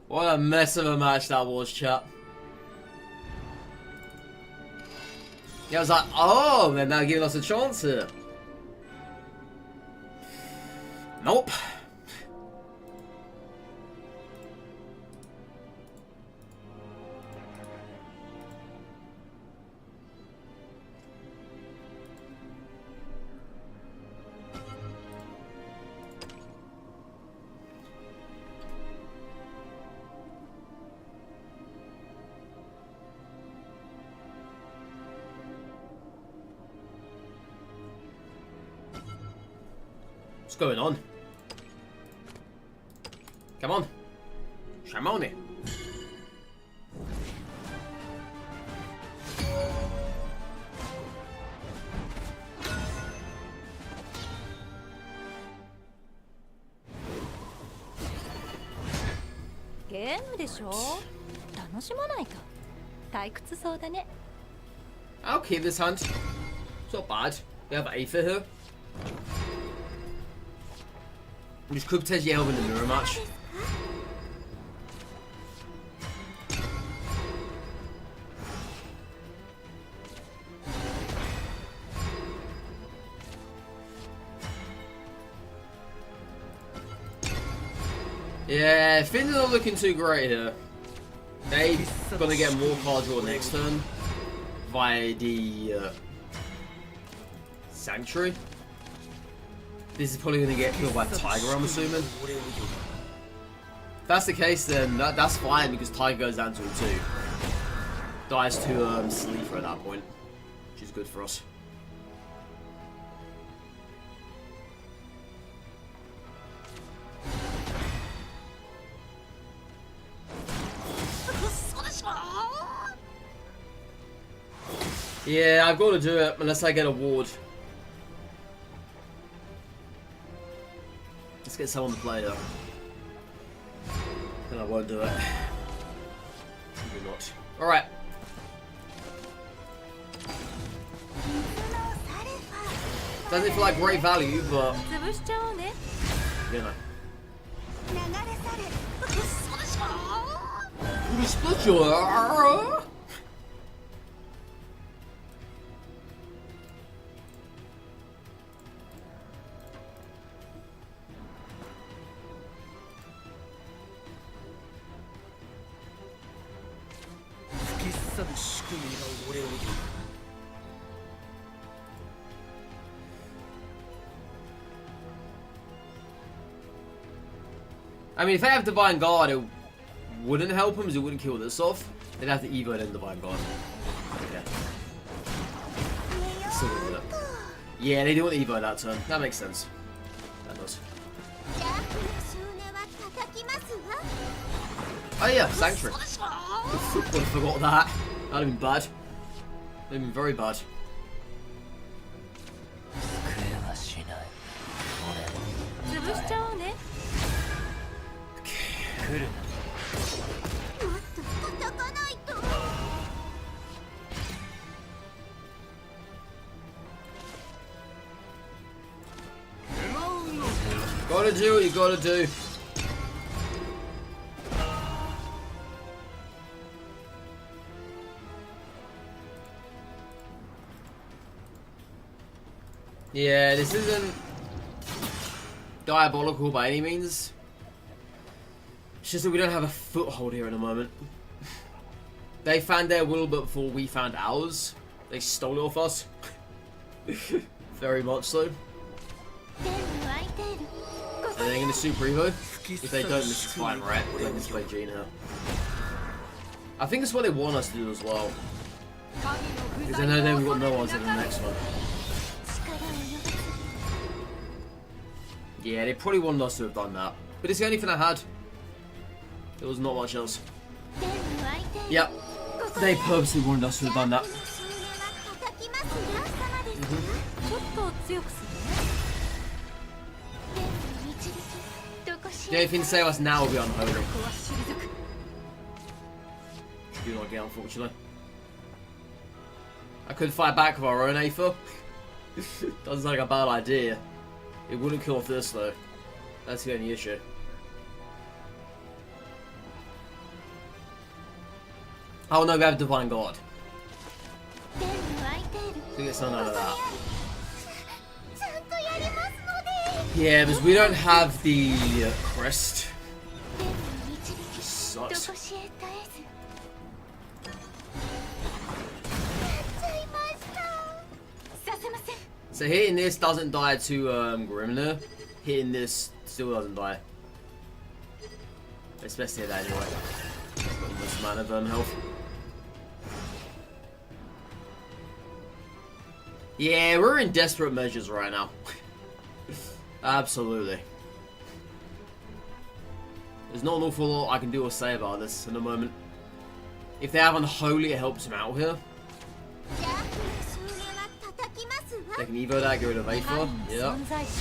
What a mess of a match that was, chat. Yeah, I was like, oh, they're now giving us a chance here. Nope. What's going on? Come on. Shamone.ゲームでしょ。楽しまないと退屈そうだね。 I'll keep this hunt. It's not bad. We have Aether here. Which could potentially help in the mirror match. Yeah, Finn's not looking too great here. They're gonna get more card draw next turn via the Sanctuary. This is probably gonna get killed by Tiger, I'm assuming. If that's the case, then that's fine because Tiger goes down to a 2. Dies to Sleeper at that point, which is good for us. Yeah, I've got to do it unless I get a ward. Let's get someone to play though. Then I won't do it. Maybe not. Alright. Doesn't feel like great value, but you know. You split your. I mean, if they have Divine Guard, it wouldn't help them because it wouldn't kill this off. They'd have to Evo then Divine Guard. Yeah. Still wouldn't do it. Yeah, they do want Evo that turn. That makes sense. That does. Oh yeah, Sanctuary. Would have forgot that. That'd have been bad. That'd have been very bad. Gotta do what you gotta do. Yeah, this isn't diabolical by any means. It's just that we don't have a foothold here at the moment. They found their will before we found ours. They stole it off us. Very much so. Are they gonna Super Evo? If they don't, this is fine, right? Let me play Gene here. I think it's what they want us to do as well. Because I know they've got no ones in the next one. Yeah, they probably wanted us to have done that. But it's the only thing I had. There was not much else. Yep. They purposely wanted us to have done that. The only thing to save us now will be unholy. Do not get, unfortunately. I could fight back with our own Aether. Doesn't sound like a bad idea. It wouldn't kill off this though. That's the only issue. Oh no, we have Divine God. We get something out of that. Yeah, because we don't have the crest. Sucks. So hitting this doesn't die to Grimner. Hitting this still doesn't die. It's best to hit that anyway. Got the most amount of health. Yeah, we're in desperate measures right now. Absolutely. There's not an awful lot I can do or say about this in a moment. If they have Unholy, it helps him out here. じゃあそれは叩きますわ They can Evo that, get rid of Aether. 神の Yeah. 存在証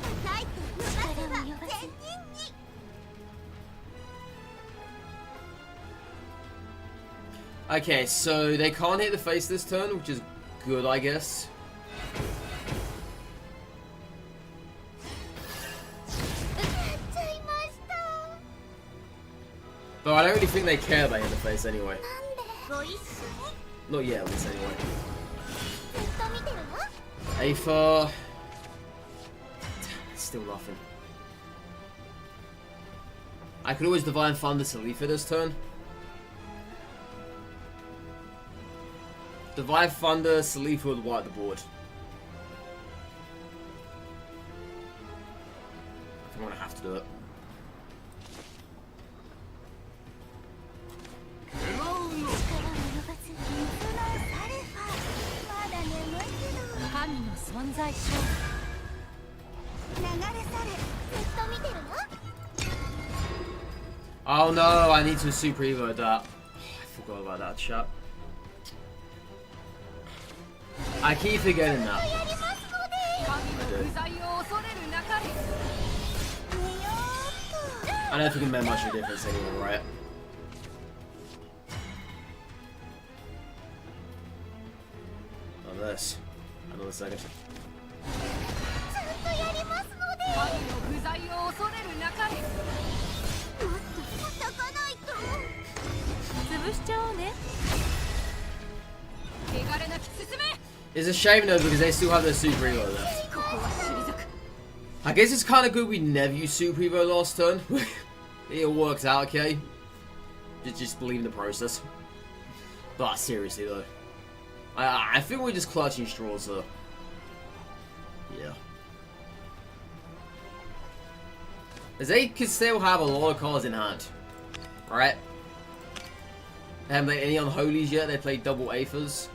叩いて伸ばせば千人に Okay, so they can't hit the face this turn, which is good, I guess. やっちゃいました But I don't really think they care about hitting the face anyway. ご一緒に Not yet, at least anyway. ずっと見てるわ Aether. Still nothing. I could always Divine Thunder Salifa this turn. Divine Thunder Salifa would wipe the board. I think I'm gonna have to do it. 力及ばず水のアルファまだ眠いけど神の存在証流れ去れずっと見てるわ Oh no, I need to Super Evo that. I forgot about that, chat. I keep forgetting that. やりますので 不在を恐れるなかれ見よーっと I don't think it made much of a difference anymore, right? On this. Another second. ちゃんとやりますので神の不在を恐れるなかれもっと叩かないと潰しちゃおうね汚れなき進め It's a shame though because they still have their Super Evo left. ここは退く I guess it's kind of good we never used Super Evo last turn. It works out okay. Just believe in the process. But seriously though. I think we're just clutching straws though. Yeah. As they could still have a lot of cards in hand. Right? They haven't played any Unholies yet, they played double Aethers.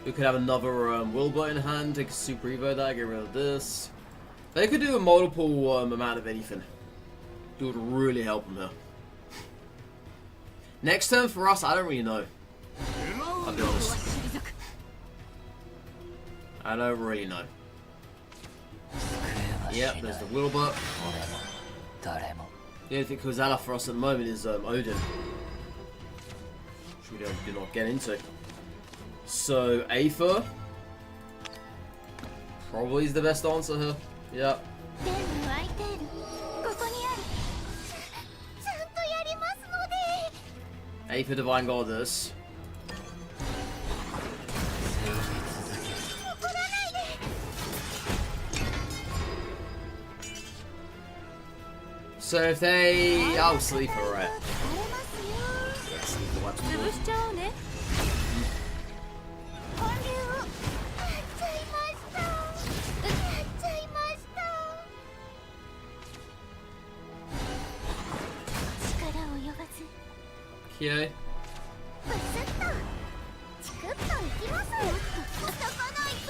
We could have another Wilbur in hand, they could Super Evo that, get rid of this. They could do a multiple amount of anything. It would really help them here. Next turn for us, I don't really know. I'll be honest. I don't really know. Yep, there's the Wilbur. The only thing goes out for us at the moment is Odin. Which we do not get into. So, Aether. Probably is the best answer here. Yep. 天に湧いているここにあるちゃんとやりますので Aether Divine Goddess. 怒らないで So if they... Oh, Sleeper, right. バレますよ Yeah, Sleeper wipes the 潰 board. しちゃおうね本流やっちゃいましたやっちゃいました力及ばず Okay. ブスッとチクッといきますもっと叩かないと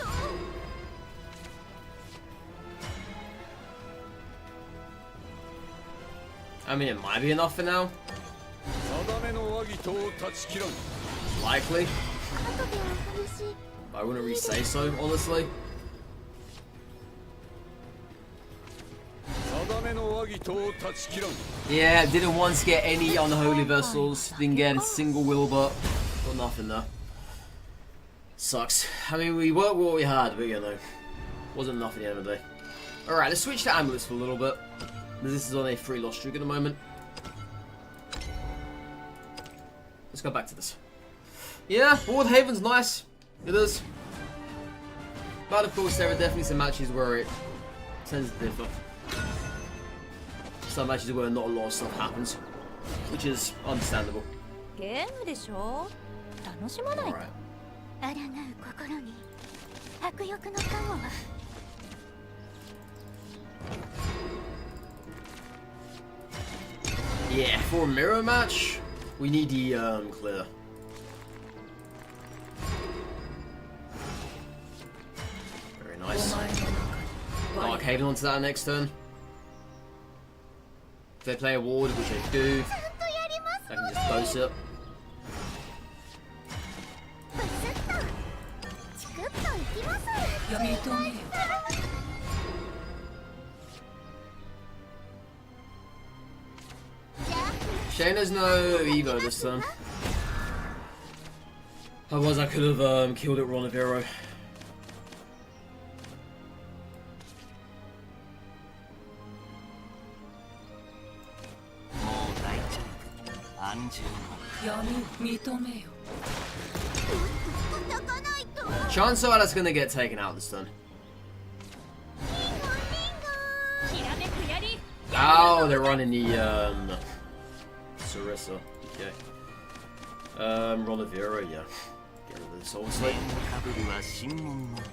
I mean, it might be enough for now. 定めの和議と断ち切らん Likely. 後でお話 I wouldn't really say so, honestly. 定めの和議と断ち切らん Yeah, didn't once get any unholy vessels. Didn't get a single Wilbur. Got nothing there. Sucks. I mean, we worked with what we had, but you know, wasn't enough at the end of the day. Alright, let's switch to Amulets for a little bit. This is on a 3-loss streak at the moment. Let's go back to this. Yeah, Ward Haven's nice. It is. But of course, there are definitely some matches where it tends to differ. Some matches where not a lot of stuff happens, which is understandable. ゲームでしょ楽しまないと Alright. 抗う心に迫力の加護は Yeah, for a mirror match, we need the clear. Very nice. Dark Haven onto that next turn. If they play a ward, which they do, ちゃんとやります I の can で just dose it. ブスッとチクッといきます Shane has no Evo this turn. Otherwise I could have killed it with Ronavero. もう大丈夫。安住の。闇認めよ 叩かないと Chances are that's gonna get taken out this turn. リンゴリンゴきらめく槍 Oh, they're running the Sarissa. Okay. Ronavero, yeah. Get rid of the Soul 面 Slate. かぶるは神門のと。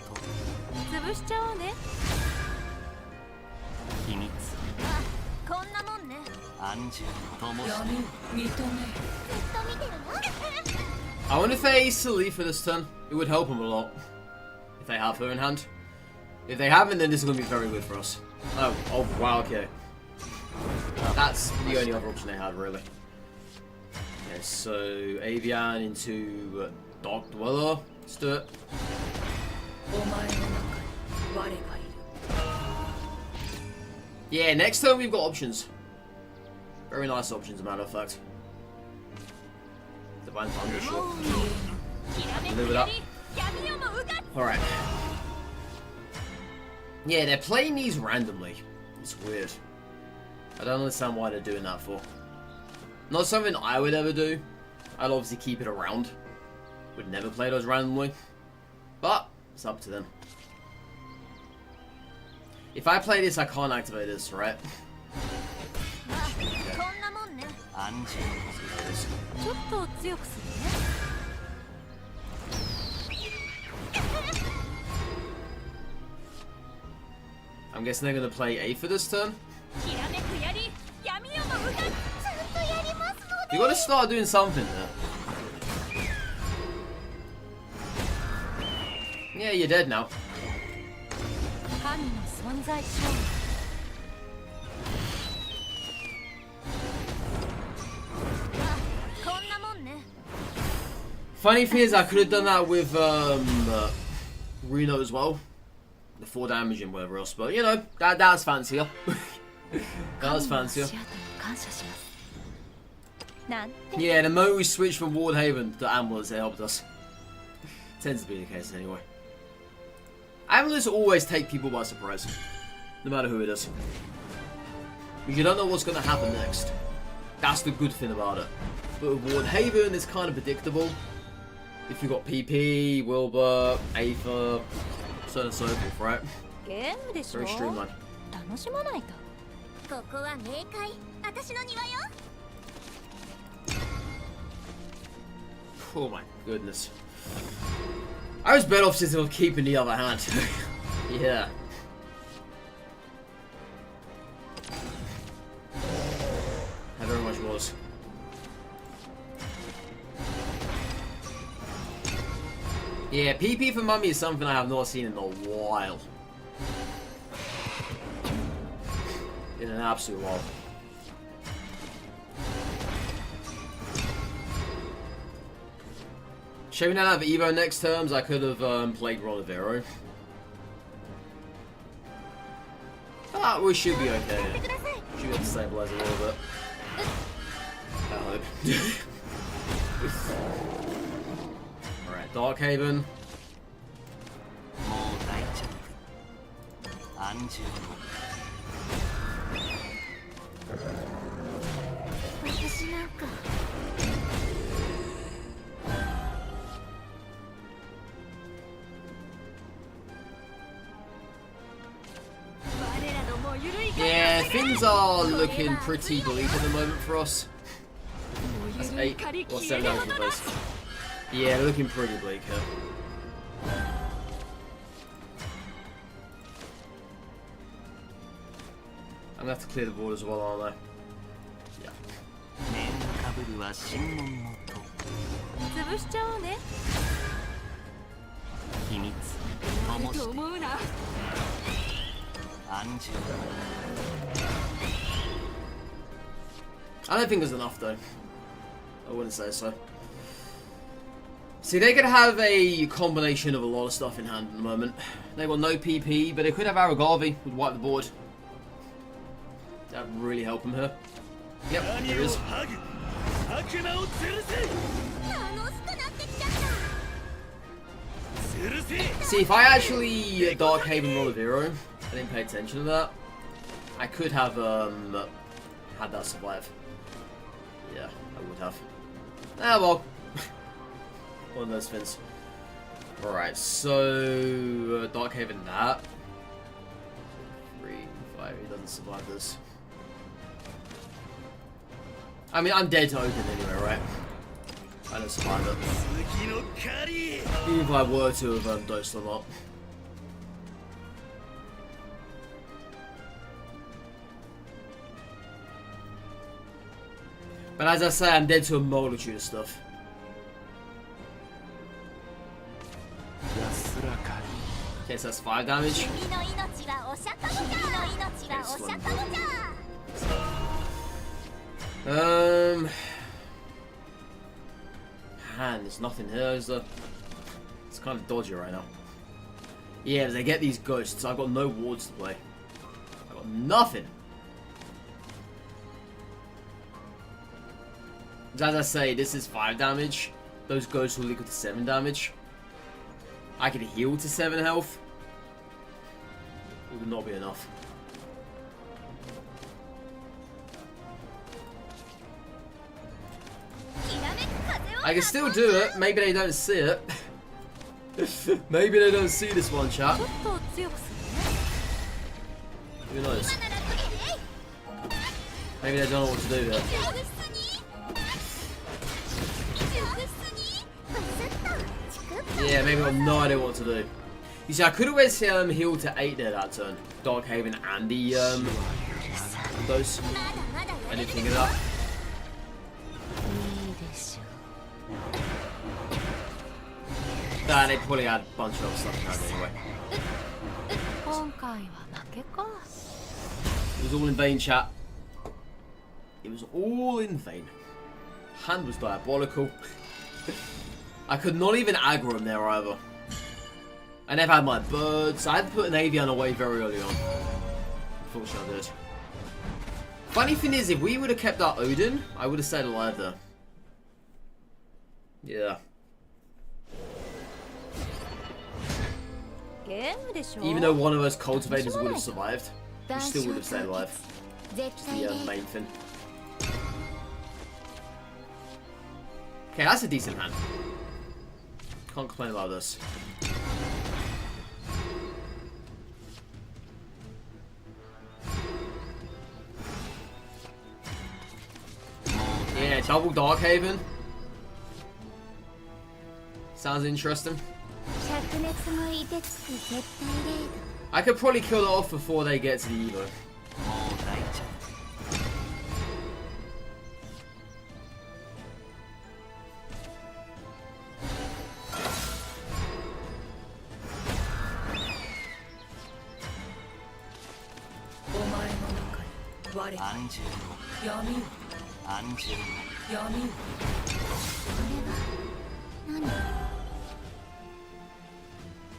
潰しちゃおうね秘密。こんなもんね安住の。灯し。認めよずっと見てるよ I wonder if they ace Salif for this turn. It would help them a lot. If they have her in hand. If they haven't, then this is going to be very good for us. Oh, wow, okay. That's the only other option they had, really. Okay, so Avian into Dark Dweller. Let's do it. お前の中に我がいる Yeah, next turn we've got options. Very nice options, as a matter of fact. Divine Thunder, sure. きらめく Live it up. 槍闇をもうが Alright. Yeah, they're playing these randomly. It's weird. I don't understand why they're doing that for. Not something I would ever do. I'd obviously keep it around. Would never play those randomly. But, it's up to them. If I play this, I can't activate this, right? こんなもんね安住の。ちょっと強くするね I'm guessing they're going to play A for this turn. きらめく槍闇をもうがちゃんとやりますので You gotta start doing something there. Yeah, you're dead now. 神の存在証こんなもんね Funny thing is, I could have done that with Reno as well. The 4 damage and whatever else, but you know, that's fancier. That was 明 fancier. 足跡に感謝しますなんて Yeah, the moment we switched from Wardhaven to Amulets, it helped us. Tends to be the case anyway. Amulets always take people by surprise, no matter who it is. Because you don't know what's going to happen next. That's the good thing about it. But with Wardhaven, it's kind of predictable. If you've got PP, Wilbur, Aether, so on and so forth, right? ゲームでしょ Very streamlined. 楽しまないとここは冥界私の庭よ Oh my goodness. I was better off just of keeping the other hand. Yeah. I very much was. Yeah, PP for Mummy is something I have not seen in a while. In an absolute while. Shame we don't have Evo next terms. I could have played Ronavero. Ah, we should be okay. Should be able to stabilize a little bit. I hope. Alright, Darkhaven. もう大丈夫。安住の。私なんか我らのもゆるい Yeah, things are looking pretty bleak at the moment for us. も That's ゆるい 8 狩り or 消 7 える damage ほ in ど place. Yeah, they're looking pretty bleak here. I'm gonna have to clear the board as well, aren't I? Yeah. 面かぶるは神門のと。潰しちゃおうね秘密。灯として。思うな I don't think there's enough though. I wouldn't say so. See, they could have a combination of a lot of stuff in hand at the moment. They've got no PP, but they could have Aragavi would wipe the board. That would really help them here. Yep, there is. See, if I actually Dark Haven Rolivero, I didn't pay attention to that, I could have had that survive. Yeah, I would have. Ah well. One of those things. Alright, so Dark Haven that. 3, 5, he doesn't survive this. I mean, I'm dead to Odin anyway, right? I don't survive it. Even if I were to have dosed them up. But as I say, I'm dead to a multitude of stuff. Okay, so that's 5 damage. Man, there's nothing here, is there? It's kind of dodgy right now. Yeah, they get these ghosts. I've got no wards to play. I've got nothing. As I say, this is 5 damage. Those ghosts will equal to 7 damage. I could heal to 7 health. It would not be enough. I can still do it. Maybe they don't see it. Maybe they don't see this one, chat. Who knows? Maybe they don't know what to do here. Yeah, maybe I have no idea what to do. You see, I could always heal to 8 there that turn. Dark Haven and the those. I didn't think of that. Nah, they probably had a bunch of other stuff in hand anyway. It was all in vain, chat. It was all in vain. Hand was diabolical. I could not even aggro him there either. I never had my birds. I had to put an Avian away very early on. Unfortunately, I did. Funny thing is, if we would have kept our Odin, I would have stayed alive there. Yeah. Even though one of us cultivators would have survived, we still would have stayed alive. It's the main thing. Okay, that's a decent hand. Can't complain about this. Yeah, double Dark Haven. Sounds interesting. I could probably kill it off before they get to the Evo.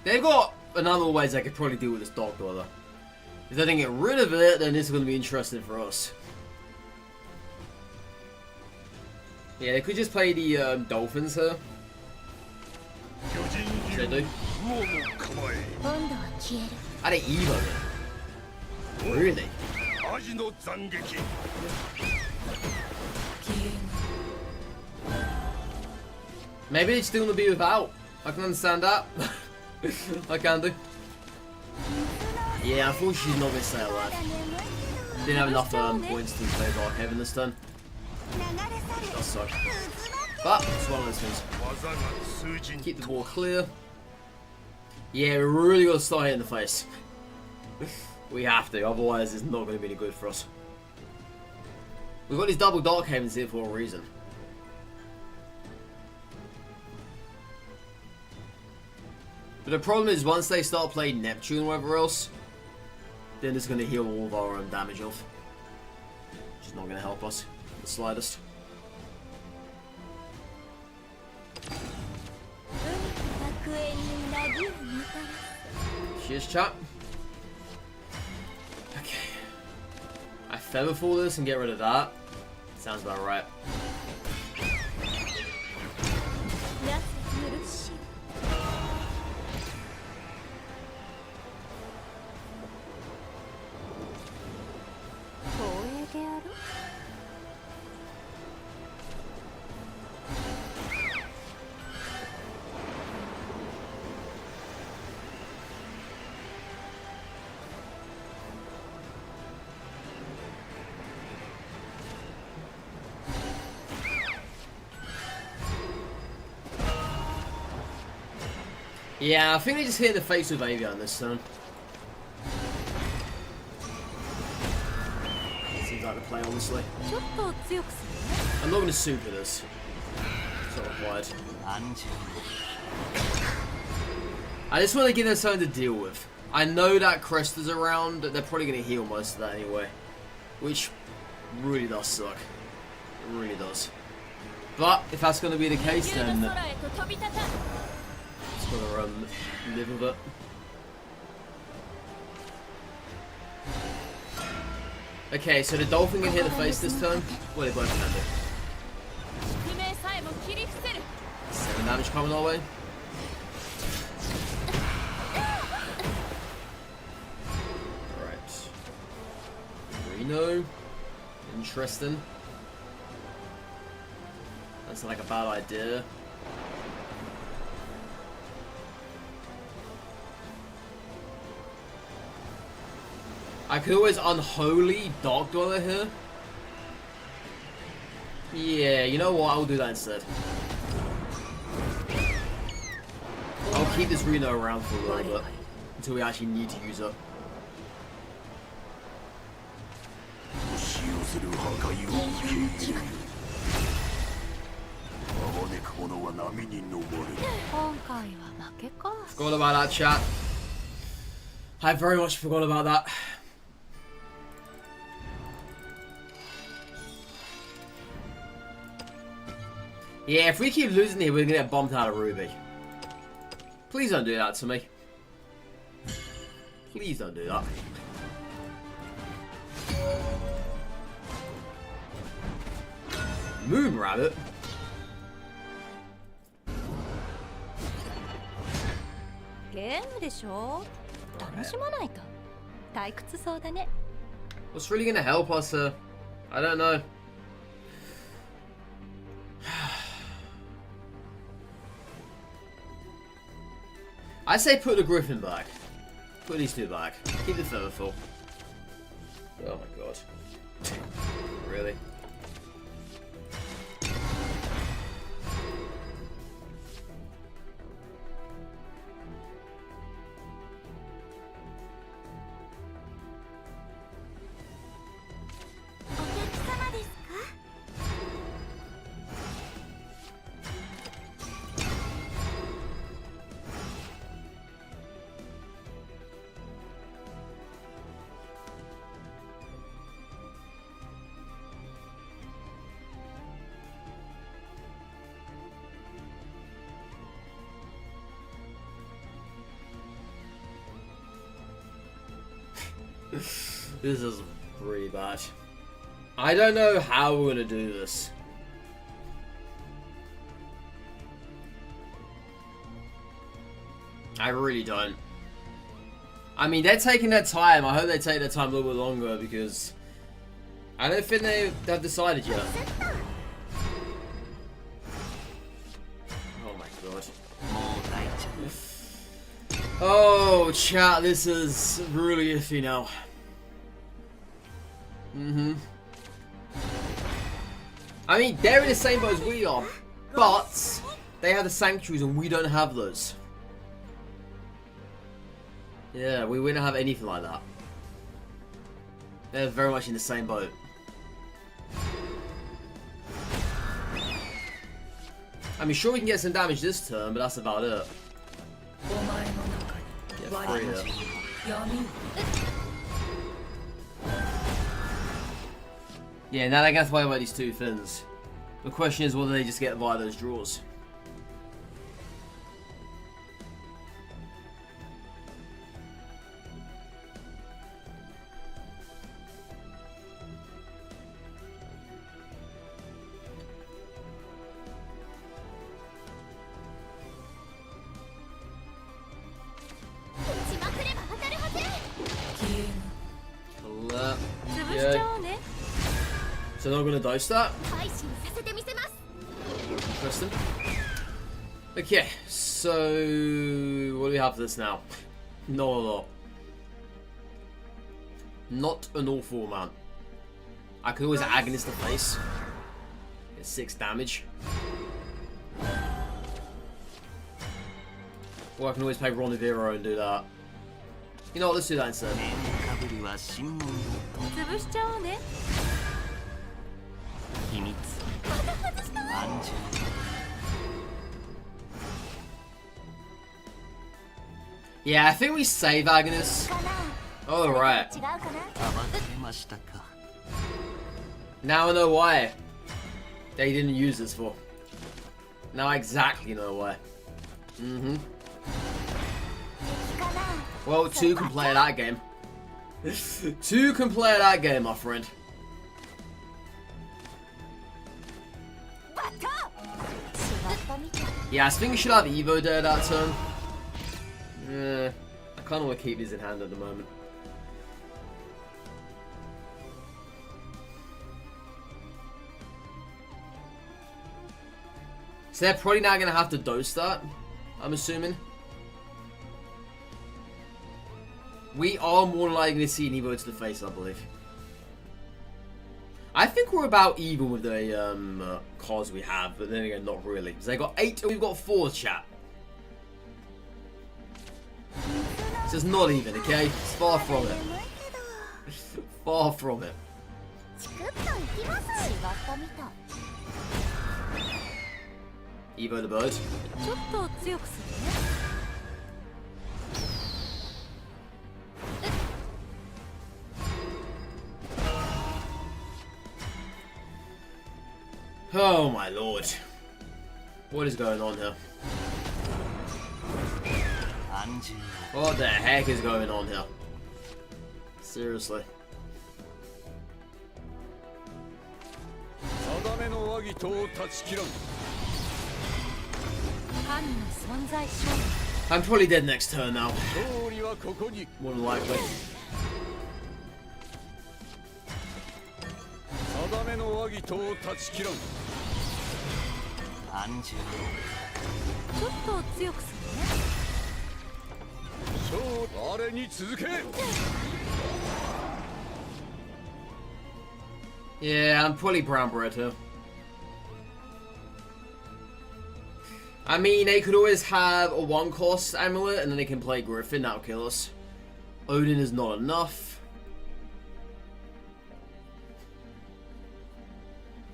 They've got a number of ways I could probably deal with this Dark Dweller. If they don't get rid of it, then this is going to be interesting for us. Yeah, they could just play the Dolphins here. Which they do. I didn't Evo it. Really? Maybe they still want to be without. I can understand that. I can do. Yeah, unfortunately she's not going to stay alive. Didn't have enough points to play Dark Heaven this turn. It does suck. But it's one of those things. Keep the ball clear. Yeah, we really got to start hitting the face. We have to, otherwise it's not going to be any good for us. We've got these double Dark Havens here for a reason. But the problem is, once they start playing Neptune or whatever else, then it's going to heal all of our own damage off. Which is not going to help us the slightest. Cheers, chat. Okay. I featherfall this and get rid of that. Sounds about right. Yeah, I think they just hit in the face with Avian this turn. Seems like the play, honestly. I'm not going to super this. It's not required. I just want to give them something to deal with. I know that Cresta's around, they're probably going to heal most of that anyway. Which really does suck. It really does. But if that's going to be the case, then just gotta live with it. Okay, so the dolphin can hit the face this turn. Well, they both can do. 7 damage coming our way. Alright. Reno. Interesting. That's like a bad idea. I could always unholy Dark Dweller here. Yeah, you know what? I'll do that instead. I'll keep this Reno around for a little bit until we actually need to use her. Forgot about that, chat. I very much forgot about that. Yeah, if we keep losing here, we're gonna get bumped out of Ruby. Please don't do that to me. Please don't do that. Moon Rabbit? What's really gonna help us? I don't know. I say put the Griffin back. Put these two back. Keep the feather full. Oh my god. Really? This is pretty bad. I don't know how we're gonna do this. I really don't. I mean, they're taking their time. I hope they take their time a little bit longer because I don't think they've decided yet. Oh my god. Oh, chat, this is really iffy now. I mean, they're in the same boat as we are, but they have the sanctuaries and we don't have those. Yeah, we wouldn't have anything like that. They're very much in the same boat. I mean, sure we can get some damage this turn, but that's about it. Yeah, 3 here. Yeah, now they can play about these two things. The question is whether they just get via those draws. So they're not gonna dose that? Interesting. Okay, so what do we have for this now? Not a lot. Not an awful amount. I could always agonist the face. Get 6 damage. Or I can always play Ronivero and do that. You know what, let's do that instead. Yeah, I think we save Agnes. Oh, right. Now I know why they didn't use this for. Now I exactly know why. Well, 2 can play that game. 2 can play that game, my friend. Yeah, I think we should have Evo there that turn. I kind of want to keep these in hand at the moment. So they're probably now going to have to dose that, I'm assuming. We are more likely to see an Evo to the face, I believe. I think we're about even with the cards we have, but then again, not really. Because they got 8 and we've got 4, chat. This is not even, okay? It's far from it. Far from it. Evo the bird. Oh my lord. What is going on here? What the heck is going on here? Seriously. I'm probably dead next turn now. More than likely. Yeah, I'm probably brown bread here. I mean, they could always have a 1-cost amulet and then they can play Griffin, that'll kill us. Odin is not enough.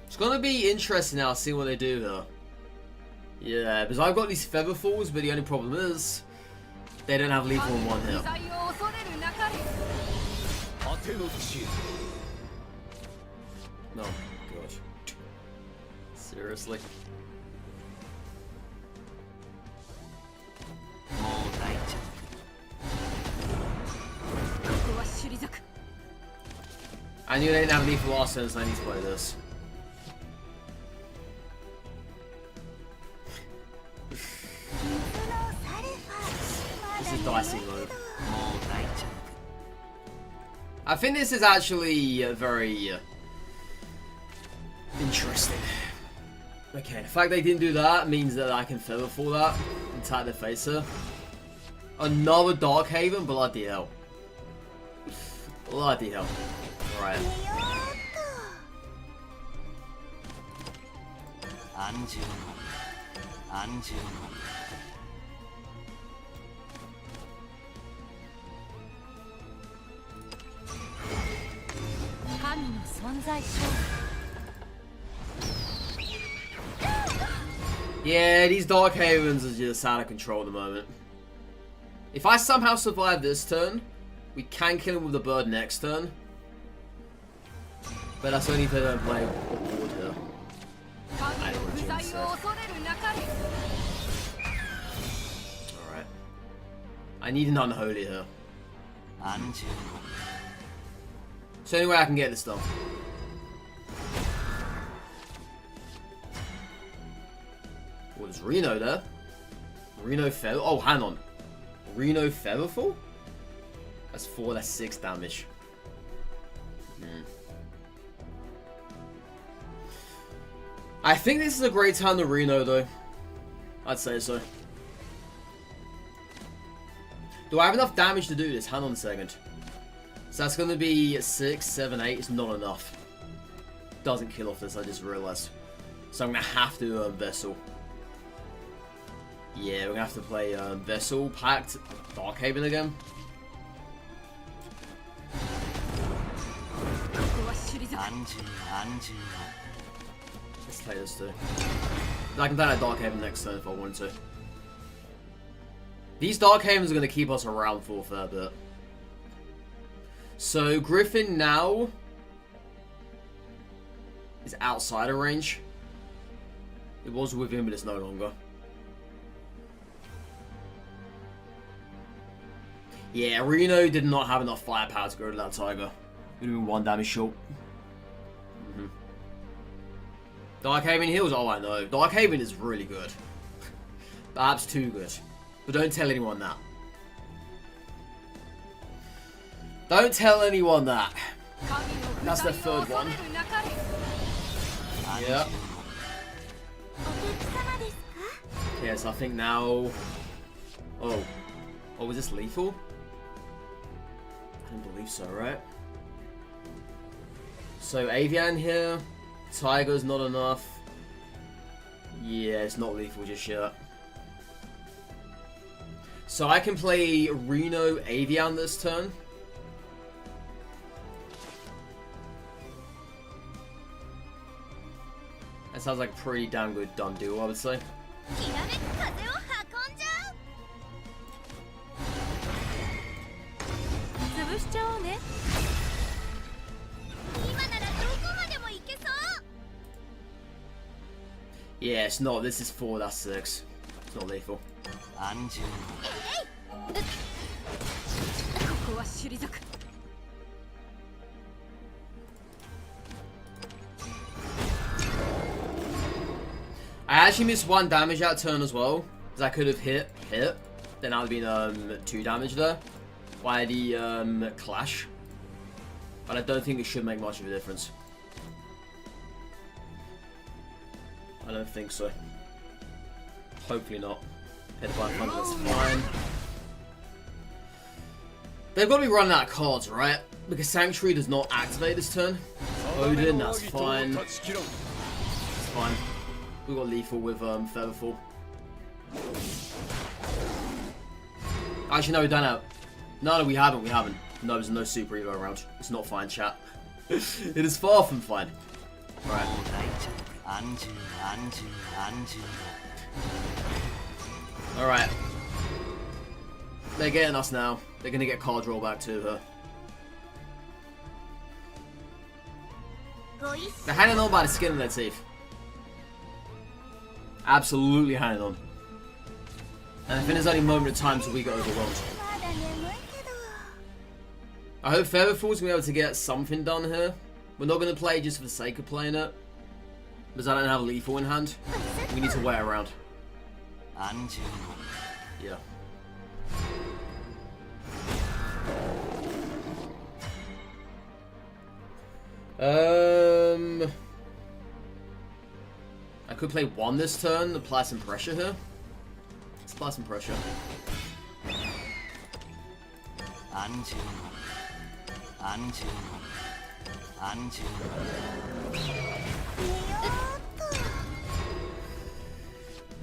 It's gonna be interesting now, see what they do here. Yeah, because I've got these feather falls, but the only problem is they don't have lethal in 1 hit. No, gosh. Seriously. I knew they didn't have lethal last turn, so I need to play this. This is dicey mode. I think this is actually very interesting. Okay, the fact they didn't do that means that I can feather fall that and tap the facer. Another Darkhaven? Bloody hell. Bloody hell. Alright. Yeah, these Darkhavens are just out of control at the moment. If I somehow survive this turn, we can kill him with the bird next turn. But that's only if they don't play board here. 神の不在を恐れるなかれ Alright. I need an unholy here. So anyway I can get this done. What is Reno there? Reno Feather? Oh, hang on. Reno Featherfall? That's 4, that's 6 damage. I think this is a great time to Reno though. I'd say so. Do I have enough damage to do this? Hang on a second. So that's going to be 6, 7, 8. It's not enough. Doesn't kill off this, I just realized. So I'm going to have to Vessel. Yeah, we're going to have to play Vessel, Pact, Darkhaven again. Let's play this too. I can play that Darkhaven next turn if I wanted to. These Darkhavens are going to keep us around for a fair bit. So Griffin now is outside of range. It was with him, but it's no longer. Yeah, Reno did not have enough firepower to go to that Tiger. We're doing 1 damage short. Darkhaven heals? Oh, I know. Darkhaven is really good. Perhaps too good. But don't tell anyone that. Don't tell anyone that. That's the 3rd one. Yeah. Yes, I think now... Oh. Oh, was this lethal? I don't believe so, right? So, Avian here. Tiger's not enough. Yeah, it's not lethal just yet. So I can play Reno Avian this turn. That sounds like a pretty damn good done deal, I would say. 潰しちゃおうね。 Yeah, it's not. This is 4, that's 6. It's not lethal. ここは退く I actually missed 1 damage that turn as well. Because I could have hit. Then I'd have been 2 damage there. By the clash. But I don't think it should make much of a difference. I don't think so. Hopefully not. Hit by 100, that's fine. They've got to be running out of cards, right? Because Sanctuary does not activate this turn. Odin, that's fine. That's fine. We got lethal with Featherfall. Actually, no, we don't have. No, we haven't. No, there's no Super Evo around. It's not fine, chat. It is far from fine. Right. Alright. They're getting us now. They're gonna get card roll back to her. They're hanging on by the skin of their teeth. Absolutely hanging on. And I think there's only a moment of time till we get overwhelmed. I hope Featherfall's gonna be able to get something done here. We're not gonna play just for the sake of playing it. Because I don't have lethal in hand. We need to wait around. Yeah. I could play 1 this turn, apply some pressure here. Let's apply some pressure.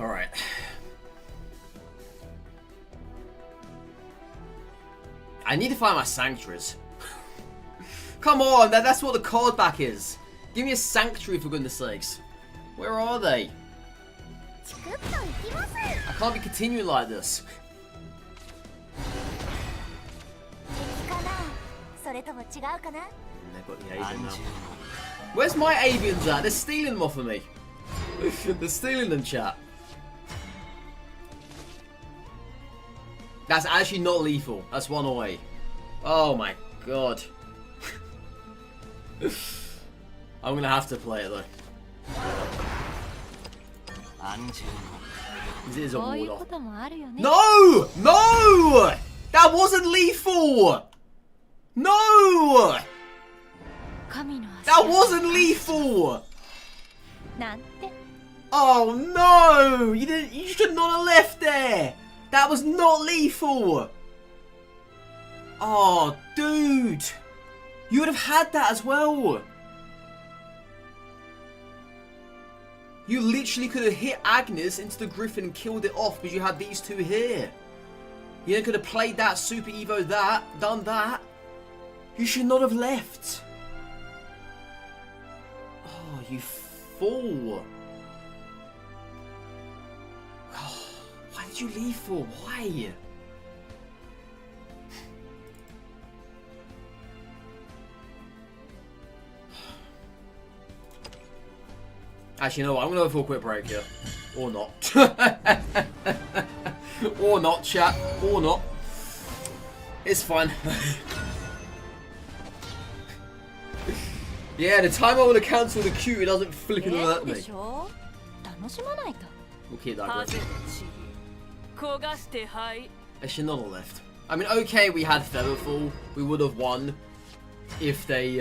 Alright. I need to find my sanctuaries. Come on, that's what the card back is. Give me a sanctuary for goodness sakes. Where are they? I can't be continuing like this. They've got the agent now. Where's my avians at? They're stealing them off of me. They're stealing them, chat. That's actually not lethal. That's one away. Oh my god. I'm gonna have to play it though. This is a こういう ward こ off. ともあるよね No! No! That wasn't lethal! No! 神の足 That wasn't lethal! なんて Oh no! You didn't. You should not have left there. That was not lethal. Oh, dude! You would have had that as well. You literally could have hit Agnes into the Griffin and killed it off because you had these two here. You then could have played that Super Evo, that, done that. You should not have left. Oh, you fool. Why did you leave for? Why? Actually, you know what? I'm going to go for a quick break here. Or not. Or not, chat. Or not. It's fine. Yeah, the time I want to cancel the queue, it doesn't flipping alert で me. しょ楽しまないと We'll keep that going. 焦がしてはい I should not have left. I mean, okay, we had Featherfall. We would have won if they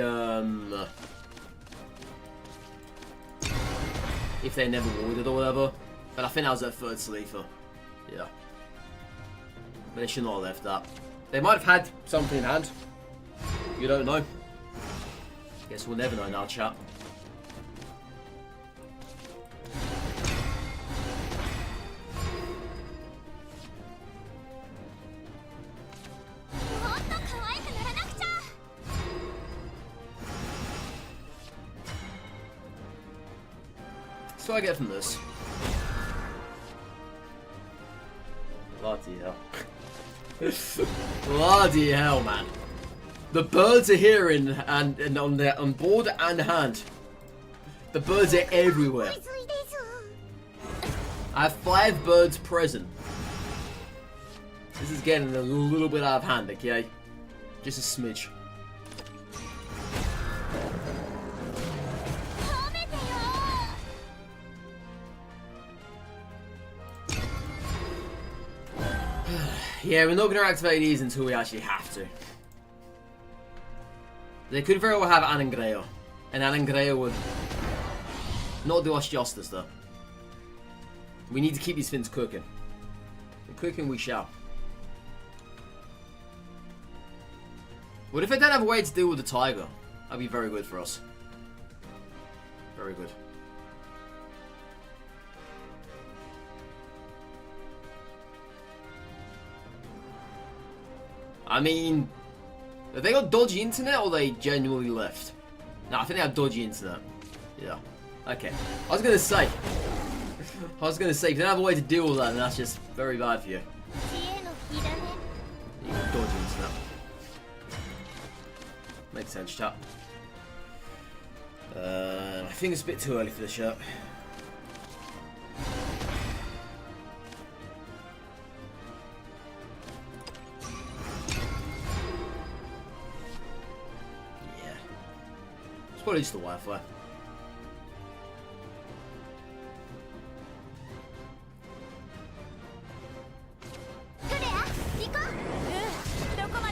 never warded or whatever. But I think that was their third sleeper. Yeah. But they should not have left that. They might have had something in hand. You don't know. Guess we'll never know now, chat. So I get from this. Bloody hell. Bloody hell, man. The birds are here and on board and hand. The birds are everywhere. I have 5 birds present. This is getting a little bit out of hand, okay? Just a smidge. Yeah, we're not going to activate these until we actually have to. They could very well have Anangrea, and Anangrea would not do us justice though. We need to keep these fins cooking. And cooking we shall. What if I don't have a way to deal with the tiger? That'd be very good for us. Very good. I mean, have they got dodgy internet or they genuinely left? No, I think they have dodgy internet. Yeah. Okay. I was gonna say, if they don't have a way to deal with that, then that's just very bad for you. You got dodgy internet. Makes sense, chat. I think it's a bit too early for the shirt. Probably just the Wi-Fi.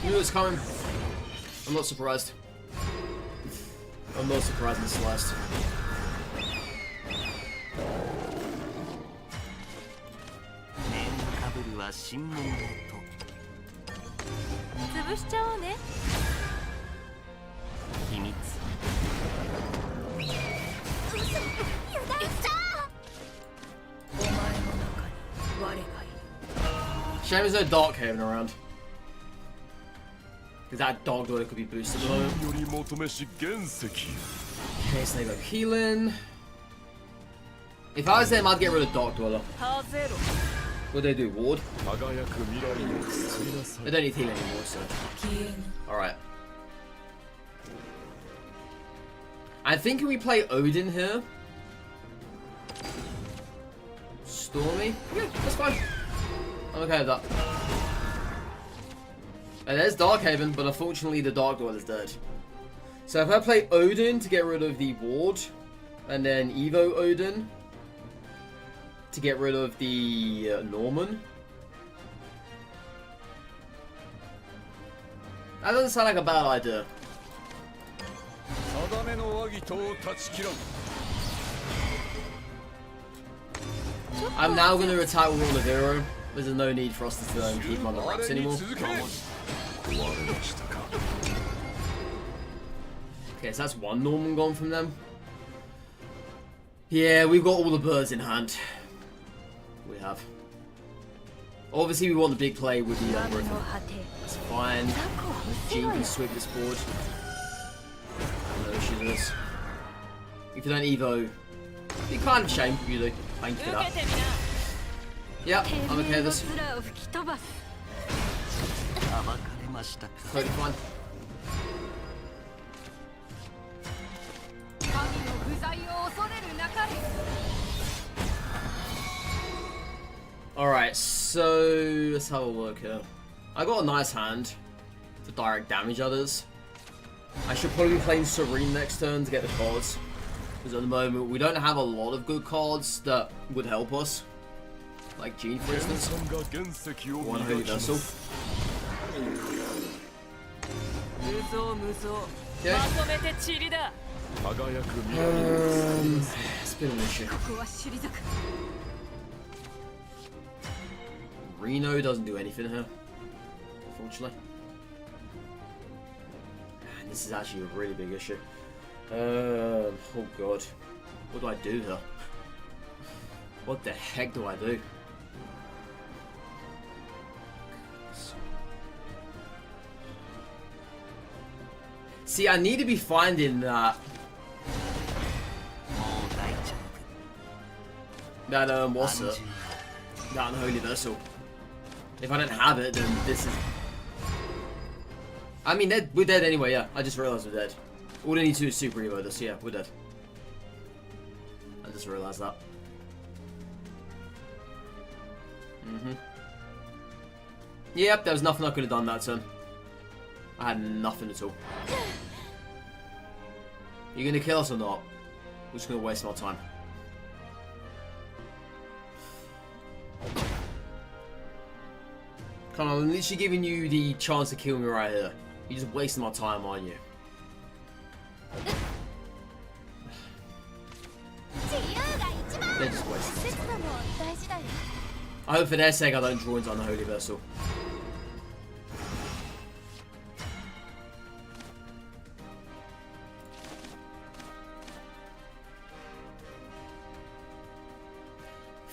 You knew it was coming. I'm not surprised. I'm not surprised in the sliced. 潰しちゃおうね秘密 Shame there's no Dark Haven around. Because that dog dweller could be boosted at the moment. Okay, so they go healing. If I was them, I'd get rid of Dark Dweller. What do they do? Ward? They don't need healing anymore, so. Alright. I think we play Odin here. Stormy? Yeah, that's fine. I'm okay with that. And there's Darkhaven, but unfortunately the Dark Dweller is dead. So if I play Odin to get rid of the ward, and then Evo Odin to get rid of the Norman. That doesn't sound like a bad idea. I'm now going to attack with Olivero. There's no need for us to keep him on the wraps anymore. Okay, so that's one Norman gone from them. Yeah, we've got all the birds in hand. We have. Obviously, we want the big play with the Griffin. That's fine. Jean can sweep this board. No issue with this. If you don't Evo, it'd be kind of a shame if you do. Thank you for that. Yep, I'm okay with this. Totally fine. Alright, so let's have a look here. I got a nice hand to direct damage others. I should probably be playing Serene next turn to get the cards. Because at the moment we don't have a lot of good cards that would help us. Like Jean, for instance. One Holy Vessel. Okay. It's been an issue. Reno doesn't do anything here, unfortunately. And this is actually a really big issue. Oh god. What do I do here? What the heck do I do? See, I need to be finding that... what's it? That Unholy Vessel. If I don't have it, then this is... I mean, we're dead anyway, yeah. I just realized we're dead. All I need to do is Super Evo this, yeah, we're dead. I just realized that. Yep, there was nothing I could have done that turn. I had nothing at all. You gonna kill us or not? We're just gonna waste my time. Come on, I'm literally giving you the chance to kill me right here. You're just wasting my time, aren't you? They're just wasting my time. I hope for their sake I don't draw into Unholy Vessel.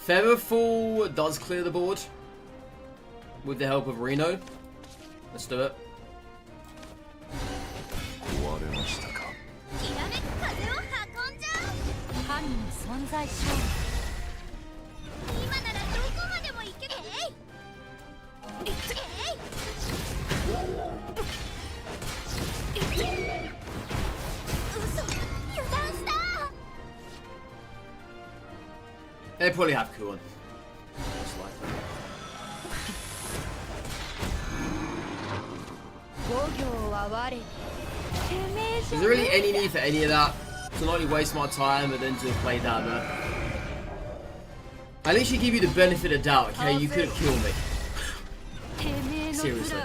Featherfall does clear the board with the help of Reno. Let's do it. They probably have Kuon. Most likely. Is there really any need for any of that? To not only waste my time, but then to play that there. I literally give you the benefit of doubt, okay? You could have killed me. Seriously.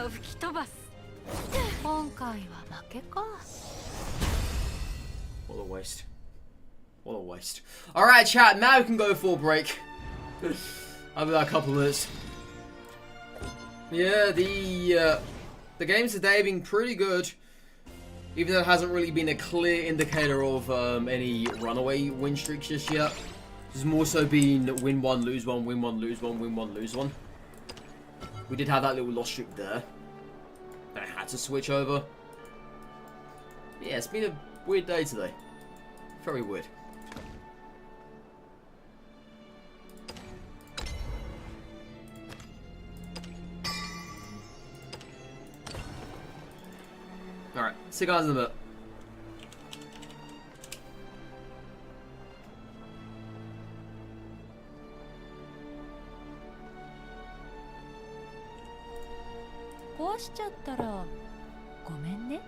What a waste. What a waste. Alright, chat, now we can go for a break. I'll be back a couple of minutes. Yeah, the games today have been pretty good. Even though it hasn't really been a clear indicator of any runaway win streaks just yet. It's more so been win one, lose one, win one, lose one, win one, lose one. We did have that little loss streak there. That I had to switch over. Yeah, it's been a weird day today. Very weird. Alright, see you guys in a bit. しちゃったらごめんね。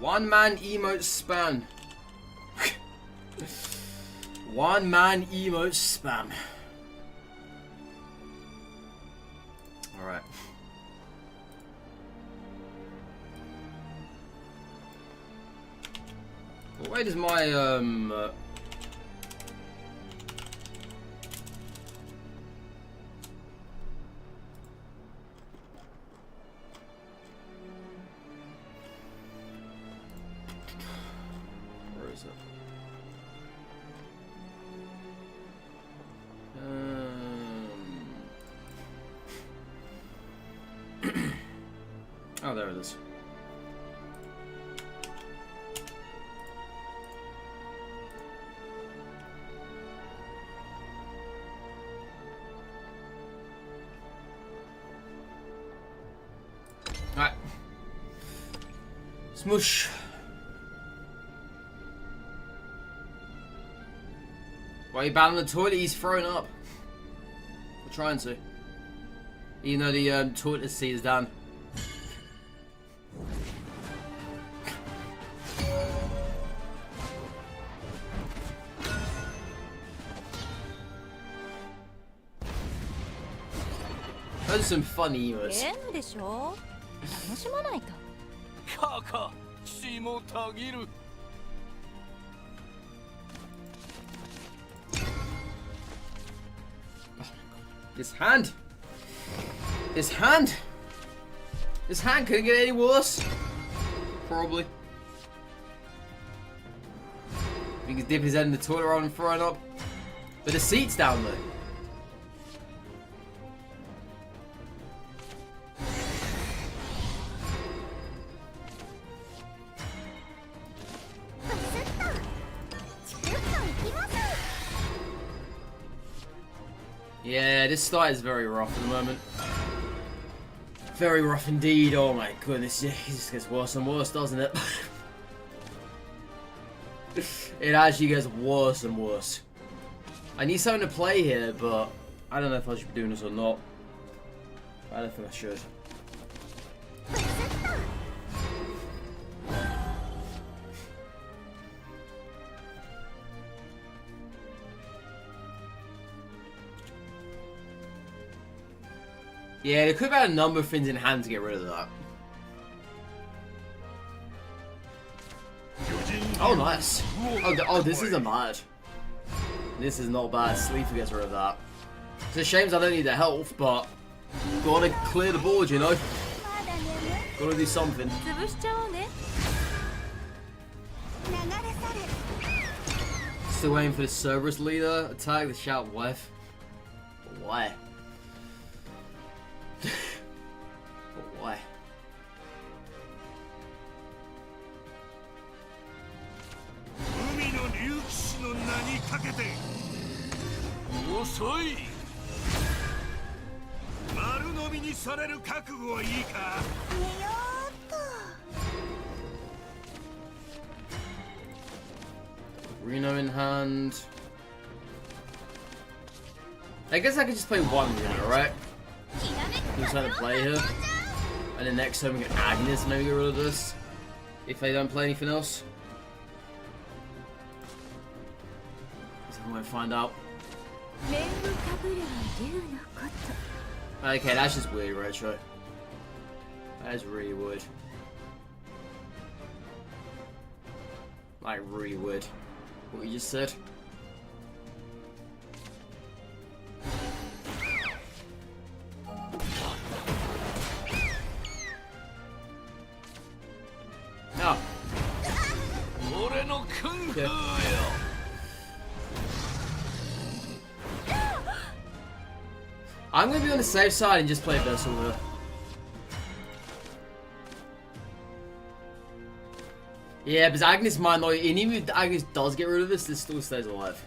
One man emote spam. One man emote spam. Alright. What way does my where is it? there it is. Alright. Smush. Why are you battling the toilet? He's thrown up. We're trying to. Even though the toilet seat is down. Those are some funny emotes. ゲームでしょ。楽しまないと。カカ血もたぎる This hand! This hand! This hand couldn't get any worse. Probably. He can dip his head in the toilet rather than throwing up. But the seat's down though. Yeah, this start is very rough at the moment. Very rough indeed. Oh my goodness, it just gets worse and worse, doesn't it? It actually gets worse and worse. I need something to play here, but I don't know if I should be doing this or not. I don't think I should. Yeah, they could have had a number of things in hand to get rid of that. Oh, nice. Oh, this isn't bad. This is not bad. Sleeper gets rid of that. It's a shame I don't need the health, but gotta clear the board, you know? Gotta do something. 潰しちゃおうね。 Still waiting for the Cerberus leader. Attack the shout wife. But why? But why? Reno in hand. I guess I could just play one Reno, right? Do something to play here. And then next time we get Agnes maybe get rid of this. If they don't play anything else. I might find out. Okay, that's just weird, Retro. That is really weird. Like, really weird. What you just said. Oh. Okay. I'm gonna be on the safe side and just play Vessel here. Yeah, because Agnes might not, and even if Agnes does get rid of this, this still stays alive.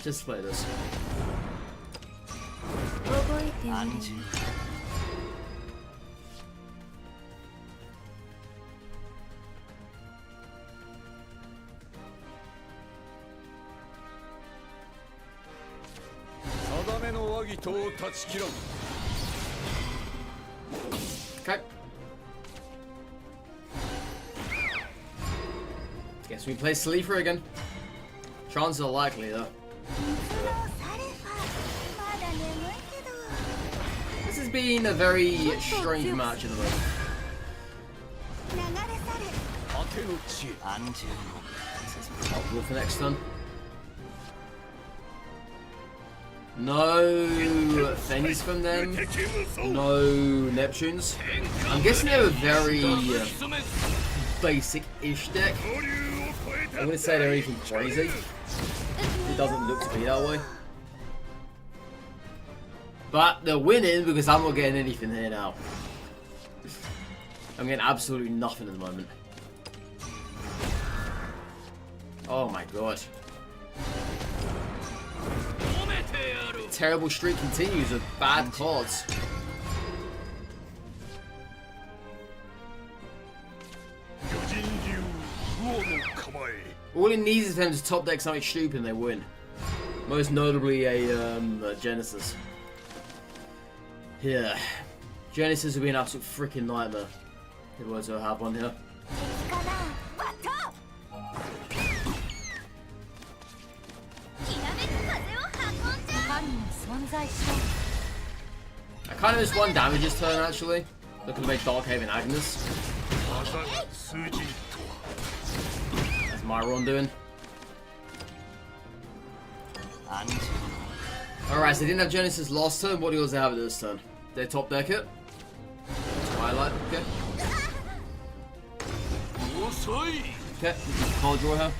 Just play this. Okay. Guess we play Sleeper again. Chances are likely though. This has been a very strange match at the moment. Helpful for next turn. No Fennies from them. No Neptunes. I'm guessing they were very basic-ish deck. I wouldn't say they're anything crazy. It doesn't look to be that way. But they're winning because I'm not getting anything here now. I'm getting absolutely nothing at the moment. Oh my god. Terrible streak continues with bad cards. All it needs is them to top deck something stupid and they win. Most notably a Genesis. Yeah. Genesis would be an absolute freaking nightmare. If we were to have one here. I kind of missed one damages turn actually. Looking to make Darkhaven Agnes. That's my run doing. Alright, so they didn't have Genesis last turn. What do they have this turn? They top deck it. Twilight, okay. Okay, card draw her.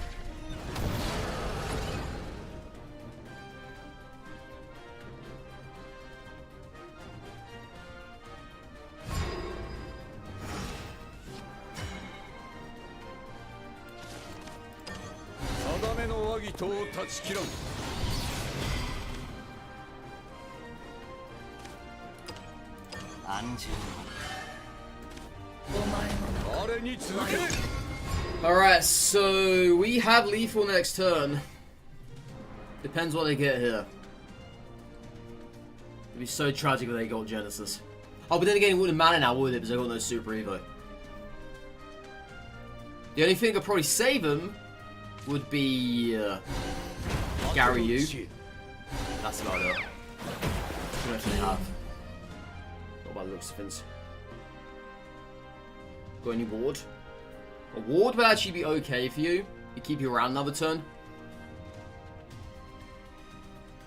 Alright, so we have lethal next turn. Depends what they get here. It'd be so tragic if they got Genesis. Oh, but then again, it wouldn't matter now, would it? Because they got no Super Evo. The only thing that could probably save them would be Gary Yu. That's about it. What else do they have? Not by the looks of things. Got any ward? A ward would actually be okay for you. It keep you around another turn.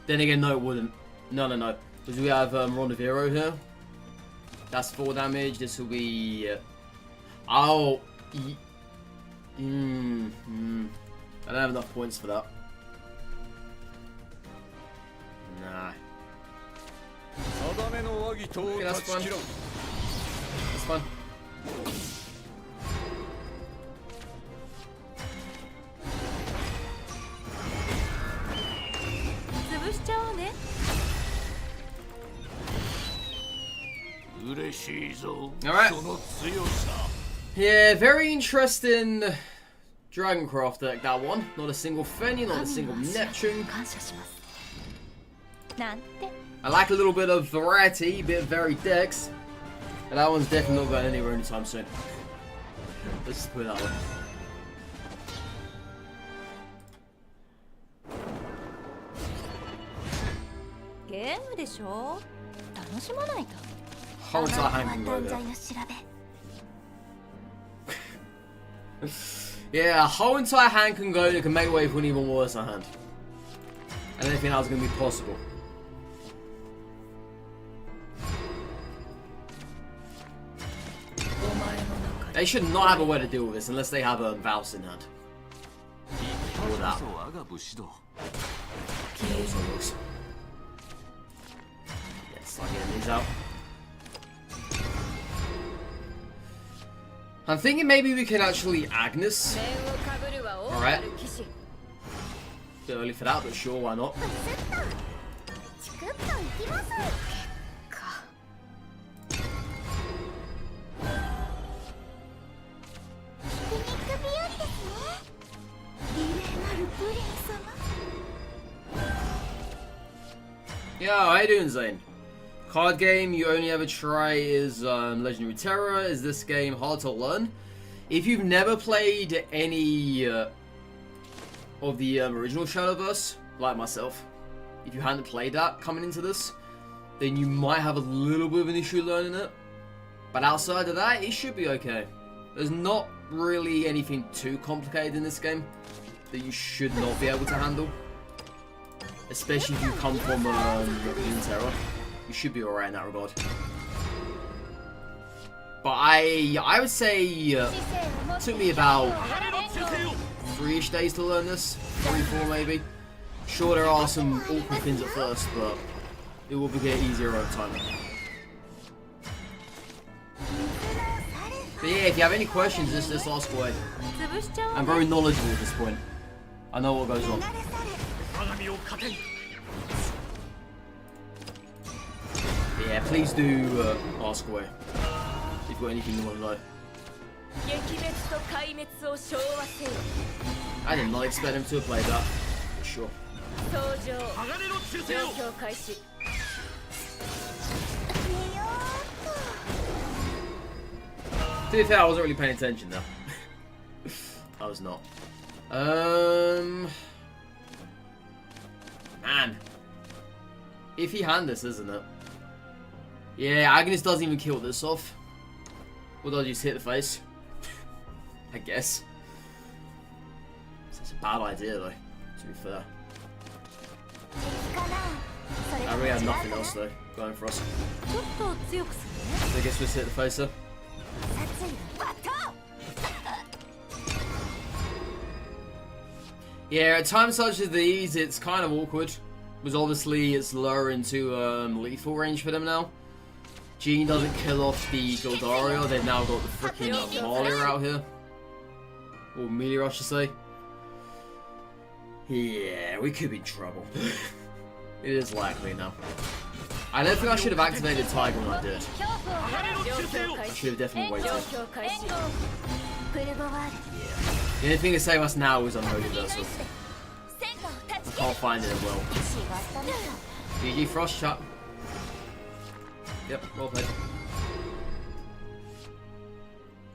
Then again, no, it wouldn't. No. Because we have Rondaviro here. That's 4 damage. This will be... I don't have enough points for that. Nah. Okay, that's fun. That's fun. Alright. Yeah, very interesting Dragoncraft deck, that one. Not a single Fenny, not a single Neptune. I like a little bit of variety, a bit of varied decks. But that one's definitely not going anywhere anytime soon. Let's just put it that way. Whole entire hand can go there. Yeah, a whole entire hand can go that can make way for an even worse hand. And anything else is going to be possible. They should not have a way to deal with this unless they have a Valse in hand. Or that. Yes, I'll get these out. I'm thinking maybe we can actually Agnes. Alright. Bit early for that, but sure, why not? Yo, how you doing, Zane? Card game you only ever try is Legendary Terror. Is this game hard to learn? If you've never played any of the original Shadowverse, like myself, if you hadn't played that coming into this, then you might have a little bit of an issue learning it. But outside of that, it should be okay. There's not really anything too complicated in this game that you should not be able to handle. Especially if you come from Terror. You should be alright in that regard. But I would say it took me about 3-ish days to learn this. 3-4 maybe. Sure, there are some awkward things at first, but it will get easier over time. But yeah, if you have any questions, just ask away. 潰しちゃおう I'm very knowledgeable at this point. I know what goes on. 鏡を糧に But yeah, please do ask away. If you've got anything you want to know. 撃滅と壊滅を昭和せよ I did not expect him to have played that. For sure. 登場鋼の忠誠を状況開始 To be fair, I wasn't really paying attention though. I was not. Man. Iffy hand this, isn't it? Yeah, Agnes doesn't even kill this off. Or does just hit the face? I guess. That's a bad idea though, to be fair. I really have nothing else though going for us. ちょっと強くするね So I guess we'll just hit the face though. Yeah, at times such as these, it's kind of awkward. Because obviously it's lower into lethal range for them now. Jean doesn't kill off the Gildario, they've now got the freaking Amalia out here. Or Meteor, I should say. Yeah, we could be in trouble. It is likely now. I don't think I should have activated Tiger when I did. 状況 I 開始 should have definitely 状 waited. 況開始 The only thing to save us now is Unholy Versal. I can't find it as well. GG Frost chat. Yep, well played.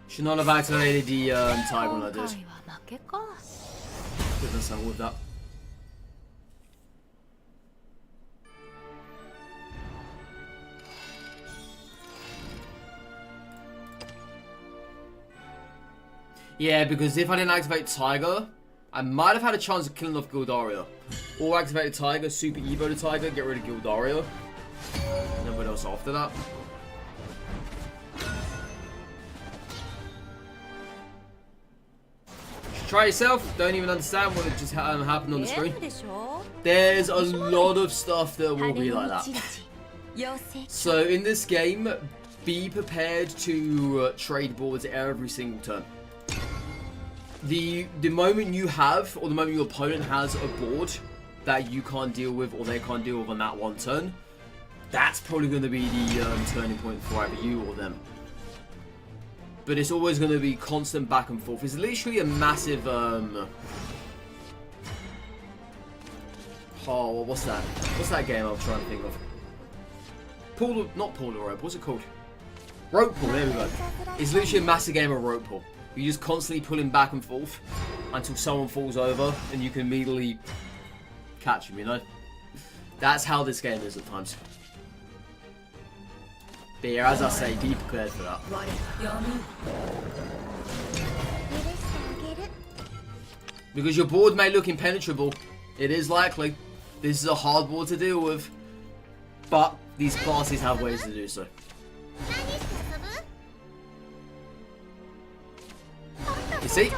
Should not have activated the Tiger when I 今 did. 回は負けか Could have done something with that. Yeah, because if I didn't activate Tiger, I might have had a chance of killing off Gildario. Or activate Tiger, Super Evo the Tiger, get rid of Gildario. And then what else after that? Try yourself, don't even understand what just happened on the ゲー screen. ムでしょ There's a lot of stuff that will be like that. 妖精 So in this game, be prepared to trade boards every single turn. The moment you have, or the moment your opponent has a board that you can't deal with, or they can't deal with on that one turn, that's probably going to be the turning point for either you or them. But it's always going to be constant back and forth. It's literally a massive, oh, what's that? What's that game I'm trying to think of? Not pull the rope, what's it called? Rope pull, there we go. It's literally a massive game of rope pull. You're just constantly pulling back and forth until someone falls over and you can immediately catch him, you know? That's how this game is at times. But yeah, as I say, be prepared for that. Because your board may look impenetrable. It is likely. This is a hard board to deal with. But these classes have ways to do so. You see?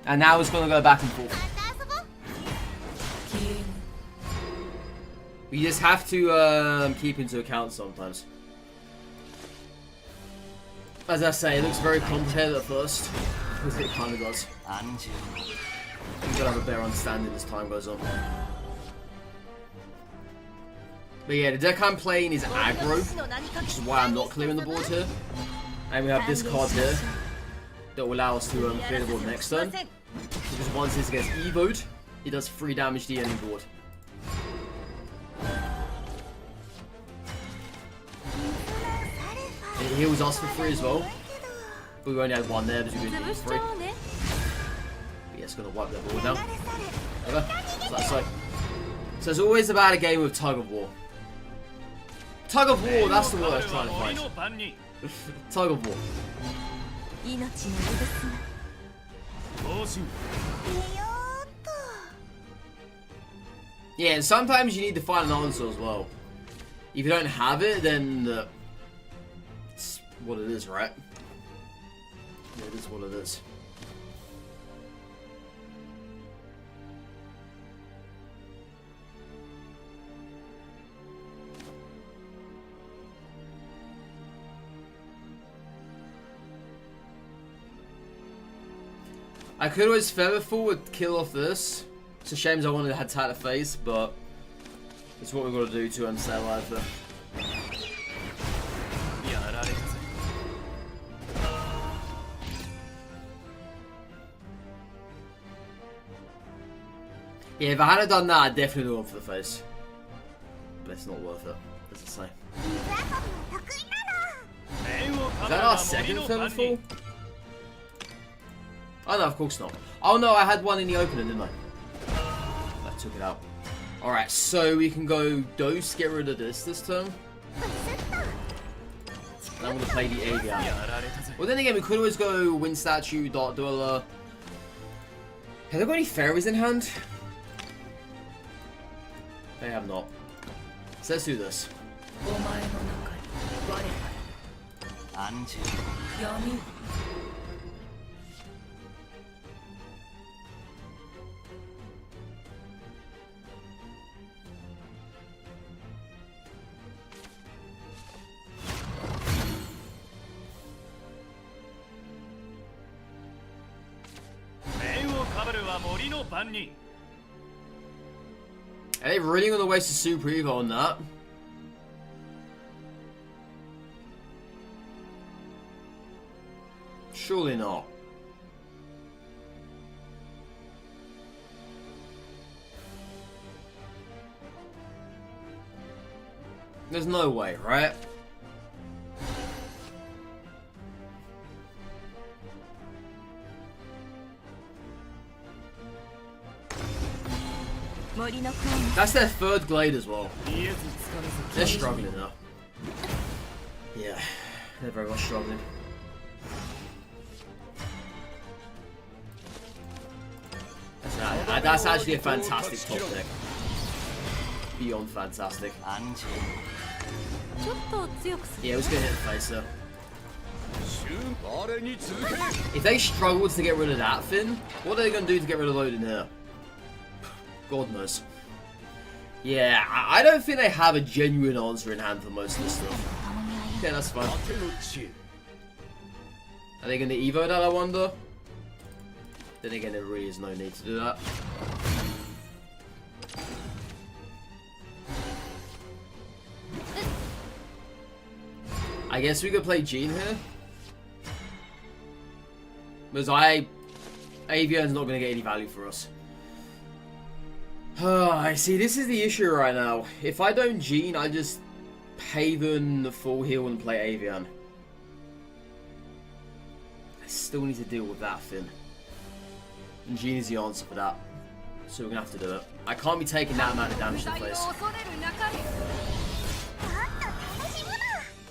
And now it's going to go back and forth. You just have to keep into account sometimes. As I say, it looks very complicated at first. Because it kind of does. You've got to have a better understanding as time goes on. But yeah, the deck I'm playing is aggro, which is why I'm not clearing the board here. And we have this card here that will allow us to clear the board next turn. Because once this gets evoed, it does 3 damage to the enemy board. And it heals us for 3 as well. But we only had 1 there because we didn't need 潰しち 3. ゃおうね But yeah, it's going to wipe that board down. Okay, so that's so. So it's always about a game of tug of war. Tug of war, that's the word I was trying to 俺 find. の番人 Tug of war. 命の許すな 報酬 Yeah, and sometimes you need to find an answer as well. If you don't have it, then it's what it is, right? Yeah, it is what it is. I could always Featherfall would kill off this. It's a shame I wanted to have tighter face, but it's what we've got to do to stay alive there. Yeah, if I hadn't done that, I'd definitely gone for the face. But it's not worth it, as I say. Is that our second Featherfall? Oh no, of course not. Oh no, I had one in the opener, didn't I? I took it out. Alright, so we can go Dose, get rid of this turn. And I'm gonna play the Avian. Well then again, we could always go Wind Statue, Dart Dweller. Have they got any fairies in hand? They have not. So let's do this. Are they really gonna waste a Super Evo on that? Surely not. There's no way, right? That's their third Glade as well. They're struggling now. Yeah, they're very much struggling. That's actually a fantastic top deck. Beyond fantastic. Yeah, let's go hit the face there. If they struggled to get rid of that Finn, what are they going to do to get rid of Odin here? God knows. Yeah, I don't think they have a genuine answer in hand for most of this stuff. Okay, that's fine. Are they going to Evo that, I wonder? Then again, there really is no need to do that. I guess we could play Jean here. Because Avian's not going to get any value for us. I see, this is the issue right now. If I don't Jean, I just Haven the full heal and play Avian. I still need to deal with that, Finn. And Jean is the answer for that. So we're going to have to do it. I can't be taking that amount of damage to the face.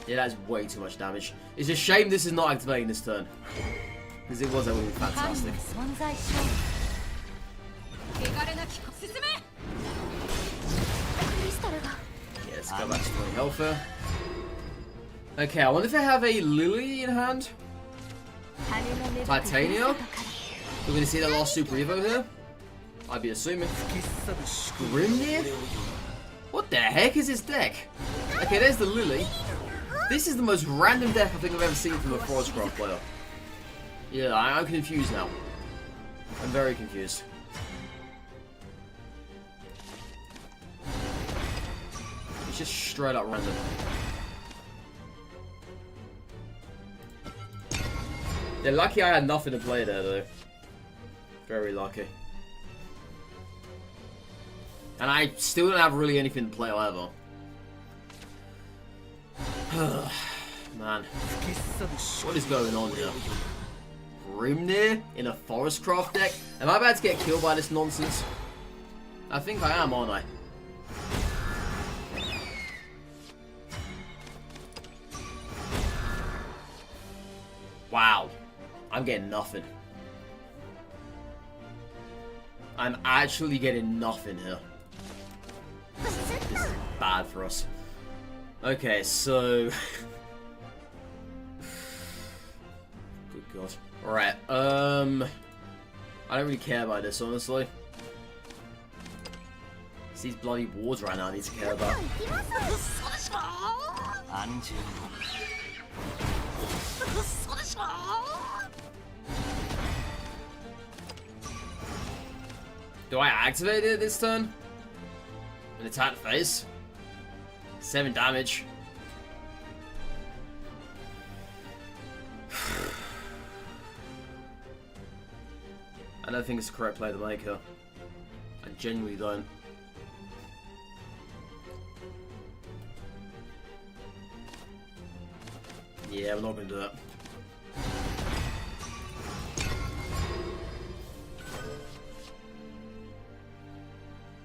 Yeah, that is way too much damage. It's a shame this is not activating this turn. Because it was, that would be fantastic. Yeah, let's go back to 20 health here. Okay, I wonder if they have a Lily in hand? Titania? We're going to see that last Super Evo here? I'd be assuming. Grimnir? What the heck is this deck? Okay, there's the Lily. This is the most random deck I think I've ever seen from a Forestcraft player. Yeah, I'm confused now. I'm very confused. It's just straight up random. They're lucky I had nothing to play there though. Very lucky. And I still don't have really anything to play either. Man. What is going on here? Grimnir in a Forestcraft deck? Am I about to get killed by this nonsense? I think I am, aren't I? Wow. I'm getting nothing. I'm actually getting nothing here. This is bad for us. Okay, so... Good God. Alright, I don't really care about this, honestly. It's these bloody wards right now I need to care about. Do I activate it this turn? An attack face? 7 damage. I don't think it's the correct play to make her. I genuinely don't. Yeah, we're not gonna do that.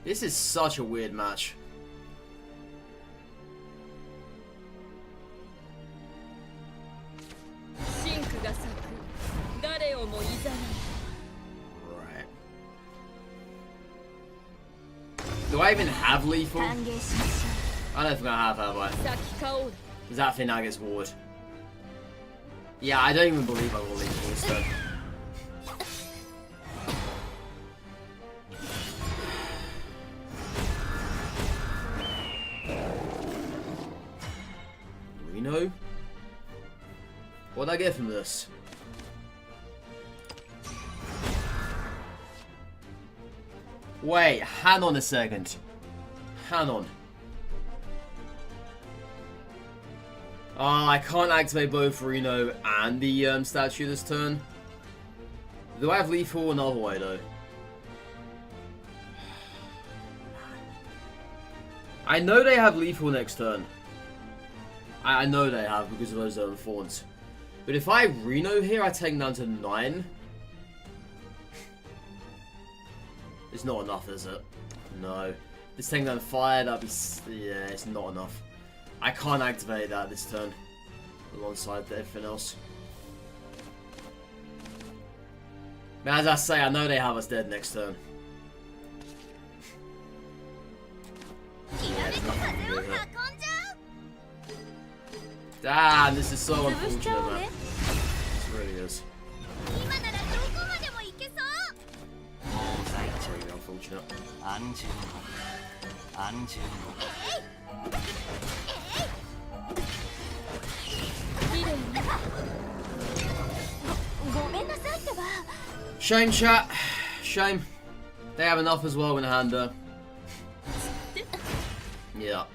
This is such a weird match. Right. Do I even have lethal? I don't think I have I? Does that thing now gets ward? Yeah, I don't even believe I will lethal instead. Reno? What'd I get from this? Wait, hang on a second. Hang on. I can't activate both Reno and the statue this turn. Do I have lethal another way though? I know they have lethal next turn. I know they have because of those thorns. But if I Reno here, I take down to 9. It's not enough, is it? No. This taking down 5, that'd be... Yeah, it's not enough. I can't activate that this turn. Alongside everything else. But as I say, I know they have us dead next turn. Yeah, there's nothing to do here. Damn, this is so unfortunate, man. This really is. It's really unfortunate. Shame, chat. Shame. They have enough as well in hand though. Yeah.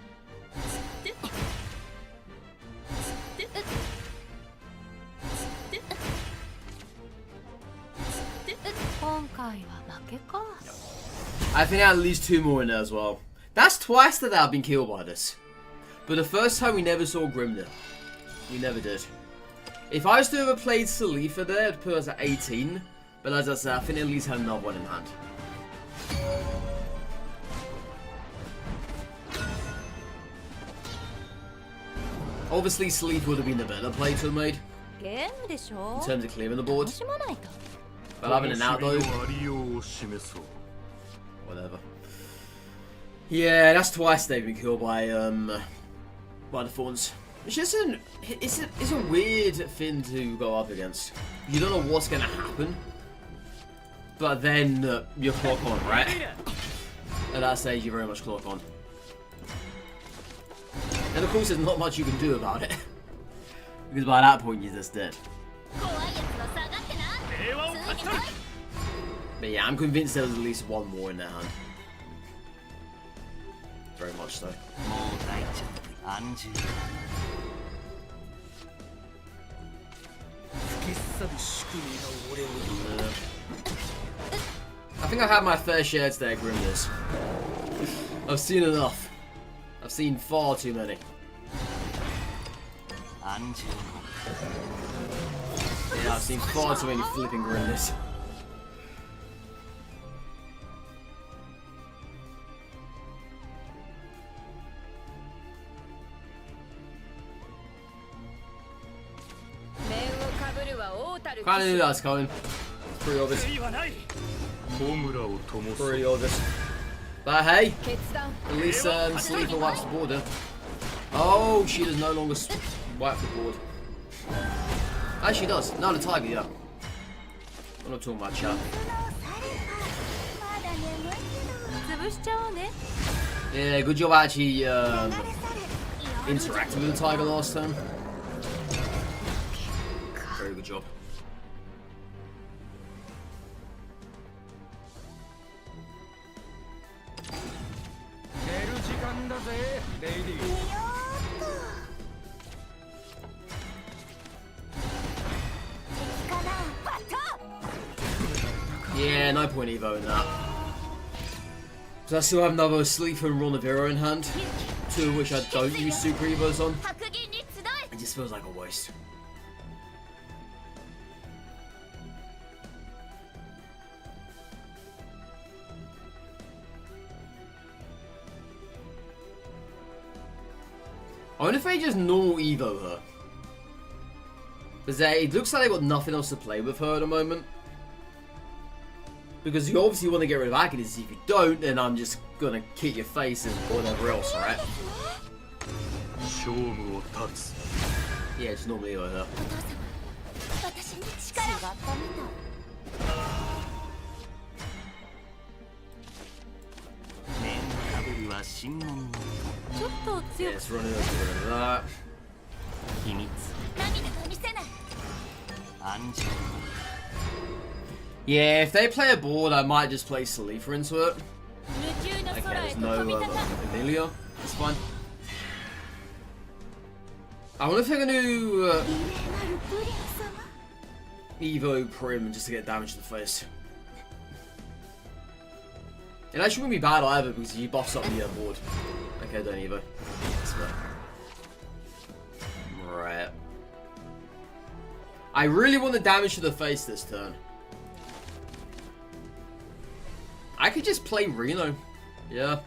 I think at least 2 more in there as well. That's twice that I've been killed by this. But the first time we never saw Grimnir. We never did. If I was to have played Salifa there, it'd put us at 18. But as I said, I think at least had another one in hand. Obviously, Salifa would have been the better play to have made. In terms of clearing the board. But other than that though... Whatever. Yeah, that's twice they've been killed by the Thorns. It's just it's a weird thing to go up against. You don't know what's gonna happen, but then you clock on, right? At that stage, you very much clock on. And of course, there's not much you can do about it, because by that point, you're just dead. But yeah, I'm convinced there was at least 1 more in their hand. Very much so. I think I've had my fair share today, Grimness. I've seen enough. I've seen far too many. Yeah, I've seen far too many flipping Grimness. Kinda knew that was coming. Pretty obvious. Pretty obvious. But hey, at least Sleeper wipes the border. Oh, she does no longer wipe the board. Actually, she does. No, the tiger, yeah. I'm not talking about chat. Yeah, good job actually interacting with the tiger last time. Very good job. レイディー。よーっと敵かなバット Yeah, no point Evo in that. So I still have another Sleeper and Ronavero in hand, two of which I don't use Super Evos on. 白銀に集え It just feels like a waste. I wonder if they just normal Evo her. Because it looks like they've got nothing else to play with her at the moment. Because you obviously want to get rid of Agnes. If you don't, then I'm just gonna kick your face and whatever else, right? Yeah, it's normally Evo her. 私に力違ったみたいちょっと Yeah, 強く it's running over that. 涙は見せない Yeah, if they play a board, I might just play Salifa into it. 無給の Okay, 空へ there's と no 飛び立た Amelia. It's fine. I wonder if they're gonna do 異例なるプリン様 Evo Prim just to get damage to the face. It actually wouldn't be bad either because he buffs up the board. Okay, don't Evo. That's fair. Right. I really want the damage to the face this turn. I could just play Reno. Yeah.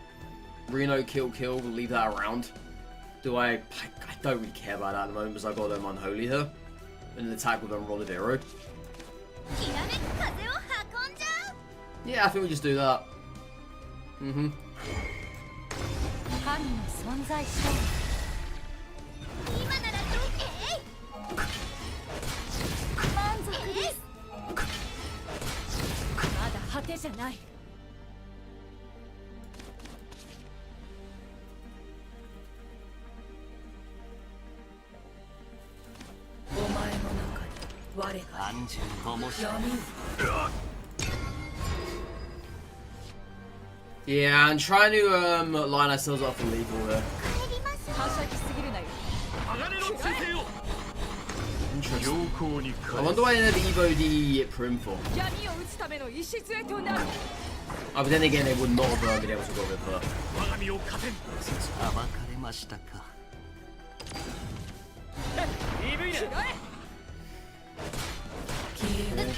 Reno, kill, leave that around. Do I don't really care about that at the moment because I got them unholy here. And an attack with a Rodavero. きらめく風を運んじゃう Yeah, I think we just do that. Mm-hmm. 神の存在証明今ならどう満足ですまだ果てじゃないお前の中に我が闇 Yeah, I'm trying to line ourselves up for lethal here. 帰りましょうはしゃぎすぎるなよ Interesting. I wonder why they never Evo the Prim for. 闇を打つための礎となる Oh, but then again, they would not have been able to go with her. 消える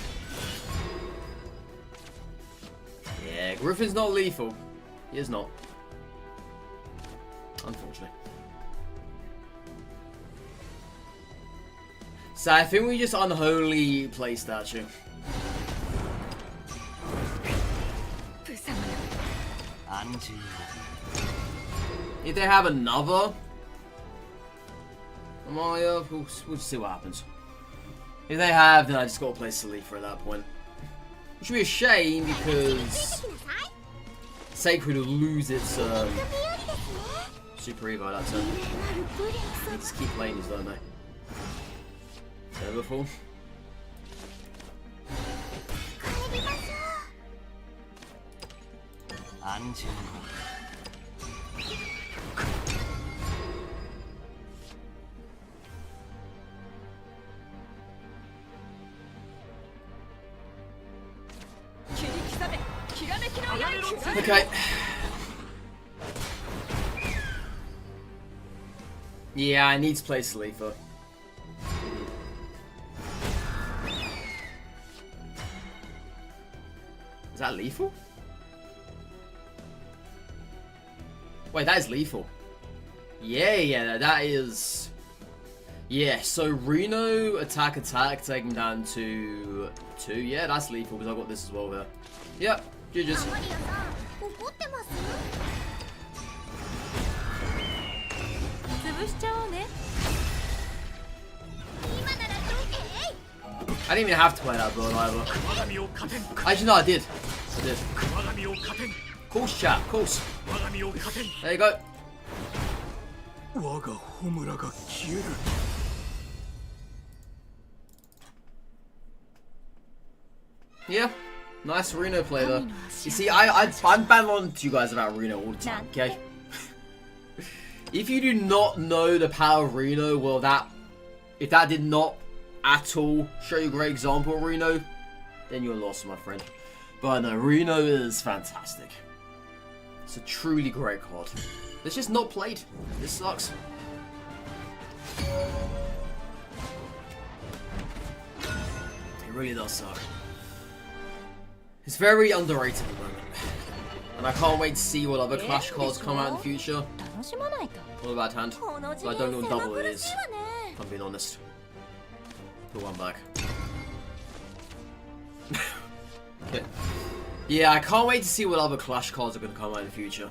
Yeah, Griffin's not lethal. He is not. Unfortunately. So I think we just unholy play statue. プ様よ If they have another Amalia, we'll just see what happens. If they have, then I just gotta play Salifa at that point. Which would be a shame because Sacred will lose its 日和ですね Super Evo that 異 turn. 例なるプリン They 様 just keep playing these, don't they? Terrible. 帰りましょう 切り刻めきらめきの刃 Okay. Yeah, I need to play Salifa. Is that lethal? Wait, that is lethal. Yeah, that is... Yeah, so Reno, attack, take him down to 2. Yeah, that's lethal because I got this as well there. Yep, GG's. マリアさん怒ってます潰しちゃおうね 今ならどう I didn't even have to play that bird either. Actually, no, I did. Of course, chat, of course. There you go. 我が炎が消える。 Yeah, nice Reno play though. You see, I'm bang on to you guys about Reno all the time, okay? If you do not know the power of Reno, well, if that did not at all show you a great example of Reno, then you're lost, my friend. But no, Reno is fantastic. It's a truly great card. It's just not played. This sucks. It really does suck. It's very underrated at the moment. And I can't wait to see what other Clash cards come out in the future. 楽しまないと Not a bad hand. この次 But I 元 don't know what 狭 double 苦 it し is. いわね If I'm being honest. Put one back. Okay. Yeah, I can't wait to see what other Clash cards are going to come out in the future.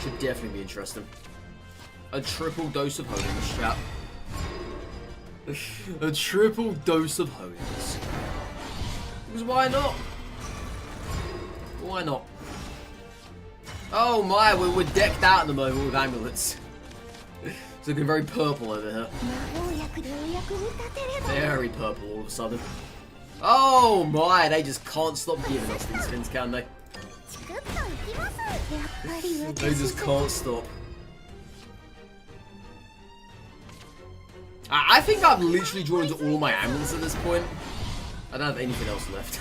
Should definitely be interesting. A triple dose of holiness, chat. A triple dose of holiness. Because why not? Why not? Oh my, we're decked out at the moment with amulets. It's looking very purple over here. 魔法薬でお役に立てれば Very purple all of a sudden. Oh my, they just can't stop giving us these things, can they? チクッといきますやっぱり They 私 just can't stop. I think I've literally drawn into all my amulets at this point. I don't have anything else left.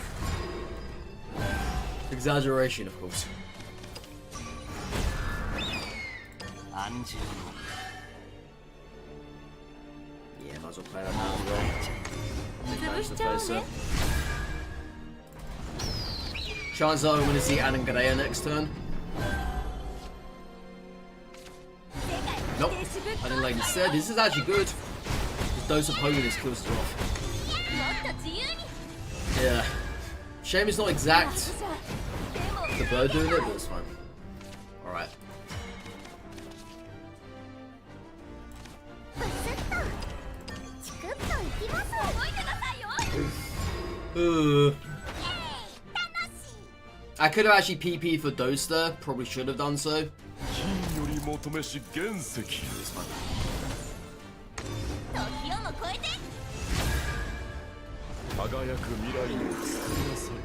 Exaggeration, of course. Yeah, might as well play that now as well. Manage to face her. Chances are I'm going to see Anangarea next turn. Nope, I didn't like instead. This is actually good. This dose of holiness kills her off. もっと自由に Yeah. Shame it's not exact. The bird doing it, but it's fine. Alright. ブスッとチクッといきます覚えてなさいよ I could have actually PP'd for Dose there. Probably should have done so. 金より求めし原石 It's fine. 時をも超えて輝く未来を作りなさい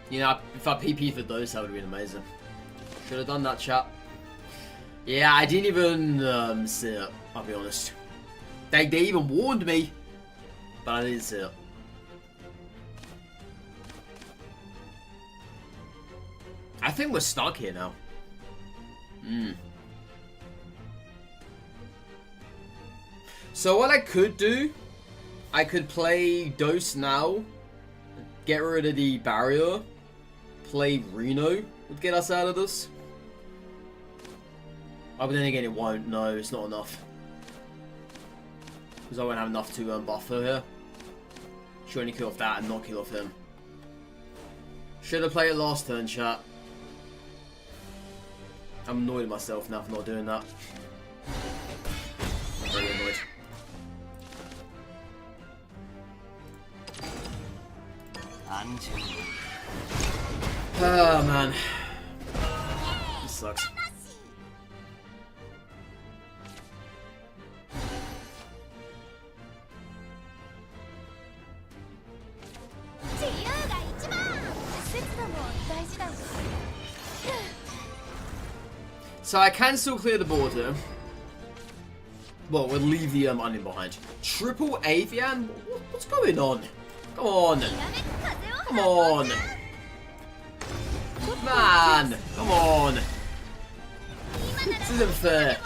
You know, if I PP'd for Dose, that would have been amazing. Should have done that, chat. Yeah, I didn't even see it, I'll be honest. They even warned me, but I didn't see it. I think we're stuck here now. So what I could do, I could play Dose now, get rid of the barrier, play Reno, would get us out of this. Oh, but then again it won't, no, it's not enough. Because I won't have enough to buffer here. Should only kill off that and not kill off him. Should have played it last turn, chat. I'm annoyed at myself now for not doing that. Very annoyed. Oh man. This sucks. So I can still clear the board here. Well, we'll leave the onion behind. Triple Avian? What's going on? Come on. Come on. Man, come on. This isn't fair.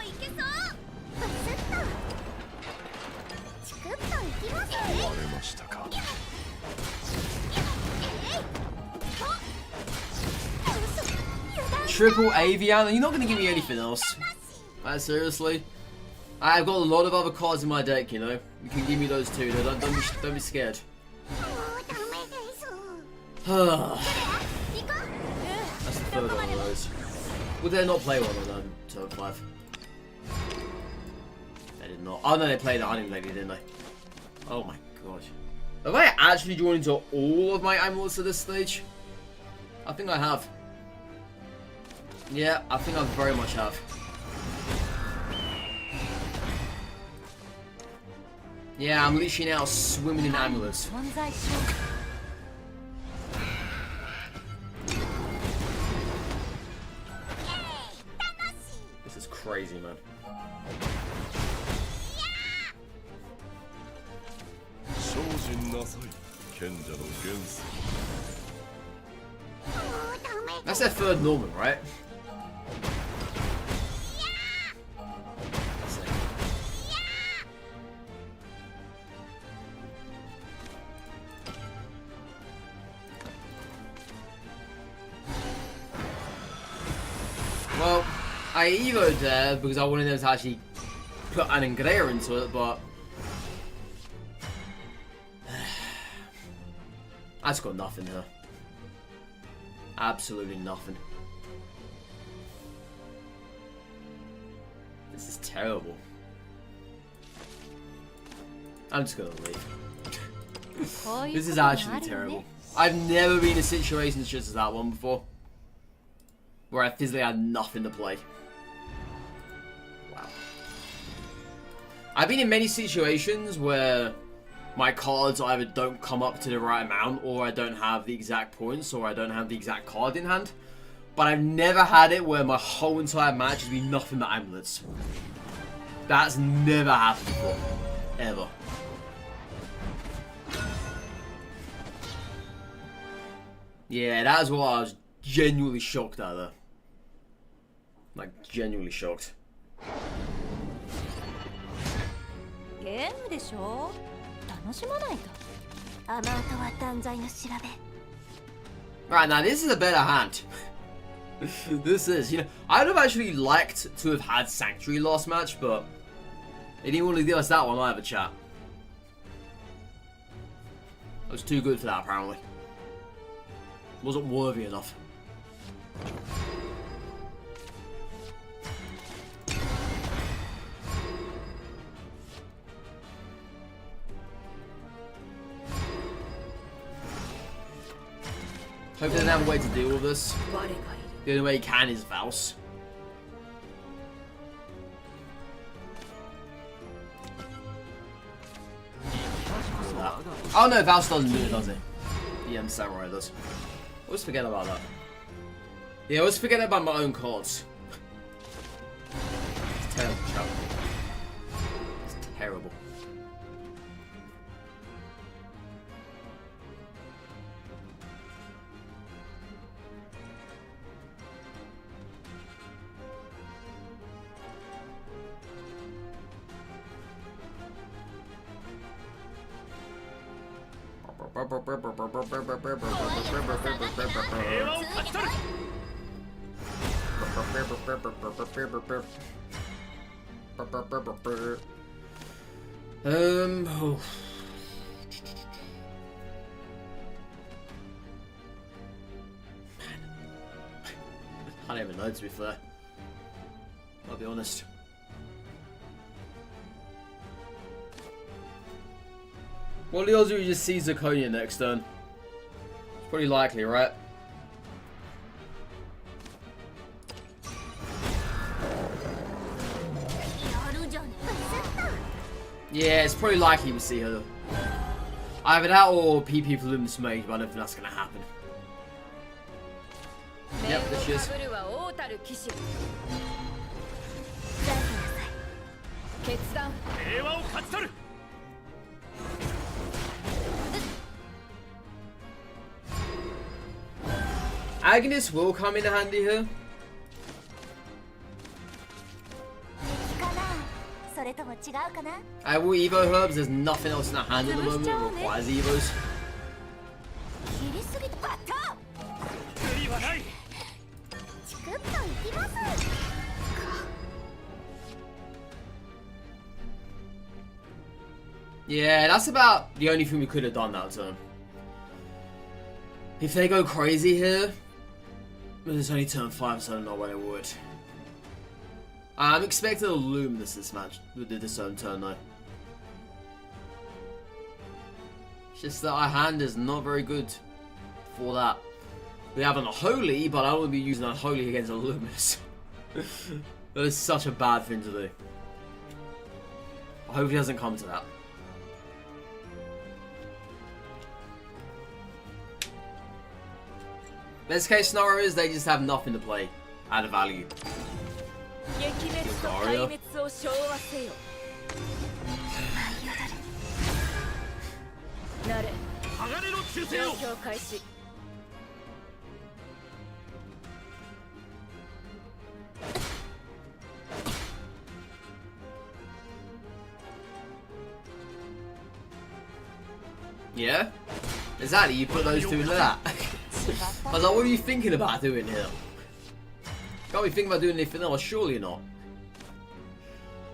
Triple Avian? You're not going to give me anything else. Seriously? I've got a lot of other cards in my deck, you know. You can give me those too. Don't be scared. That's the third one of those. Would they not play one on turn 5? They did not. Oh no, they played the Honey Lady, didn't they? Oh my god. Have I actually drawn into all of my amulets at this stage? I think I have. Yeah, I think I very much have. Yeah, I'm literally now swimming in amulets. crazy, man. 精進なさい賢者の元帥 That's their third Norman, right? Well, I evoed there because I wanted them to actually put an Angrea into it, but I just got nothing here. Absolutely nothing. This is terrible. I'm just gonna leave. This is actually terrible. I've never been in situations just as that one before, where I physically had nothing to play. Wow. I've been in many situations where my cards either don't come up to the right amount, or I don't have the exact points, or I don't have the exact card in hand. But I've never had it where my whole entire match has been nothing but amulets. That's never happened before. Ever. Yeah, that's what I was genuinely shocked at there. Like, genuinely shocked. ゲームでしょ。楽しまないと。雨音は断罪の調べ。 Right, now this is a better hand. This is, you know, I would have actually liked to have had Sanctuary last match, but they didn't want to give us that one either, chat. I was too good for that, apparently. Wasn't worthy enough. Hope they don't have a way to deal with this. The only way he can is Vals. Oh no, Vals doesn't do it, does he? Yeah, Samurai does. Always forget about that. Yeah, I always forget about my own cards. It's terrible, chap. It's terrible. Oh. I don't even know, to be fair. I'll be honest. What are the odds we just see Zirconia next turn? It's pretty likely, right? Yeah, it's probably likely we see her. Either that or PP for Luminous Mage, but I don't think that's gonna happen. Yep, there she is. Agnes will come in handy here. 敵かな。それとも違うかな。 I will Evo Herbs, there's nothing else in that hand at the moment that requires Evos. 切りすぎた。バッタ。チクッといきます。 Yeah, that's about the only thing we could have done that turn. If they go crazy here, it's only turn 5, so I don't know when it would. I'm expecting a Luminous this match, with this own turn though. It's just that our hand is not very good for that. We have an Unholy, but I don't want to be using Unholy against a Luminous. That is such a bad thing to do. I hope it doesn't come to that. Best case scenario is they just have nothing to play out of value. Daria. 壊滅を昭和せよなれ鋼の忠状誠を況開始 Yeah? Exactly, you put those two into that. I was like, what are you thinking about doing here? Can't be thinking about doing anything else, surely not.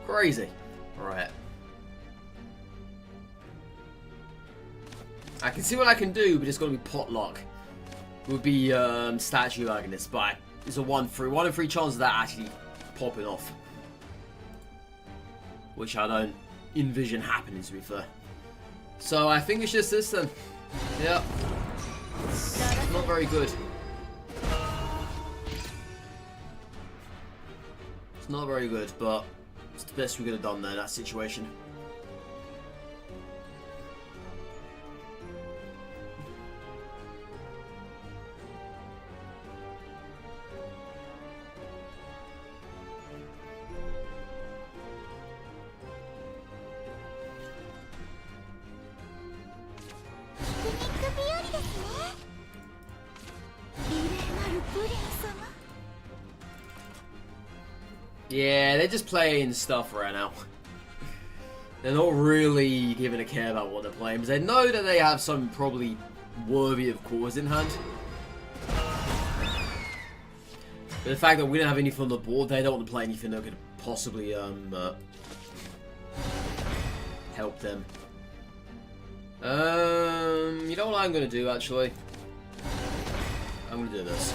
Crazy. Alright. I can see what I can do, but it's gonna be potluck. It would be statue agonists, but it's a 1 in 3 chance of that actually popping off. Which I don't envision happening, to be fair. So I think it's just this then. Yeah. It's not very good. It's not very good, but it's the best we could have done there in that situation. Yeah, they're just playing stuff right now. They're not really giving a care about what they're playing, because they know that they have something probably worthy of cause in hand. But the fact that we don't have anything on the board, they don't want to play anything that could possibly help them. You know what I'm gonna do actually? I'm gonna do this.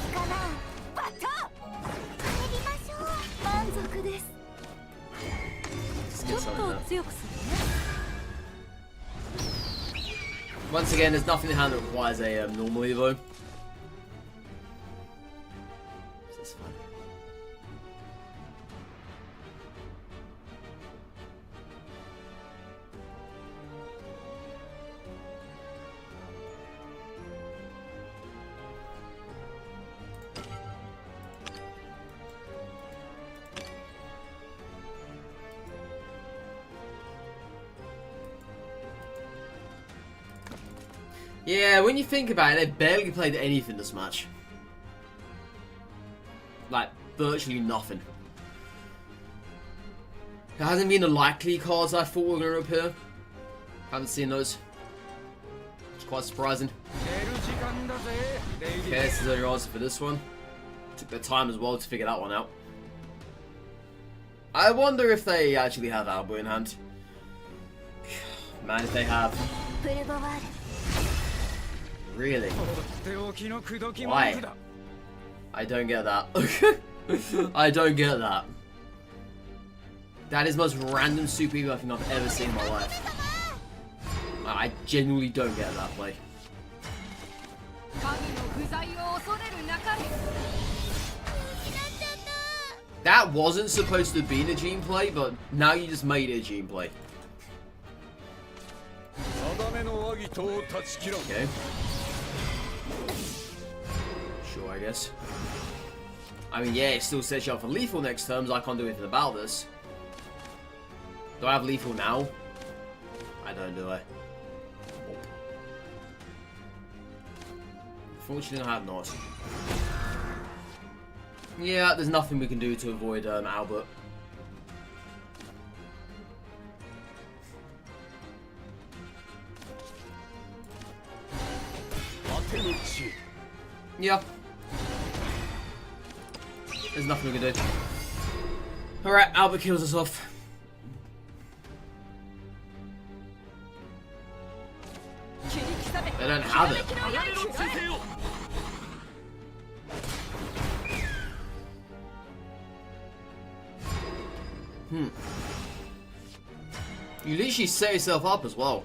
Let's get something there. 強くするね Once again, there's nothing in hand that requires a normal evo. So that's fine. Yeah, when you think about it, they barely played anything this match. Like, virtually nothing. There hasn't been the likely cards I thought were going to appear. Haven't seen those. It's quite surprising. Okay, this is your answer for this one. Took their time as well to figure that one out. I wonder if they actually have Alba in hand. Man, if they have. Really? Why? I don't get that. I don't get that. That is the most random super evo I think I've ever seen in my life. I genuinely don't get that play. That wasn't supposed to be a Gene play, but now you just made it a Gene play. Okay. Sure, I guess. I mean, yeah, it still sets you up for lethal next turn, so I can't do anything about this. Do I have lethal now? I don't, do I? Nope. Fortunately, I have not. Yeah, there's nothing we can do to avoid Albert. Yeah. There's nothing we can do. Alright, Albert kills us off. They don't have it. You literally set yourself up as well.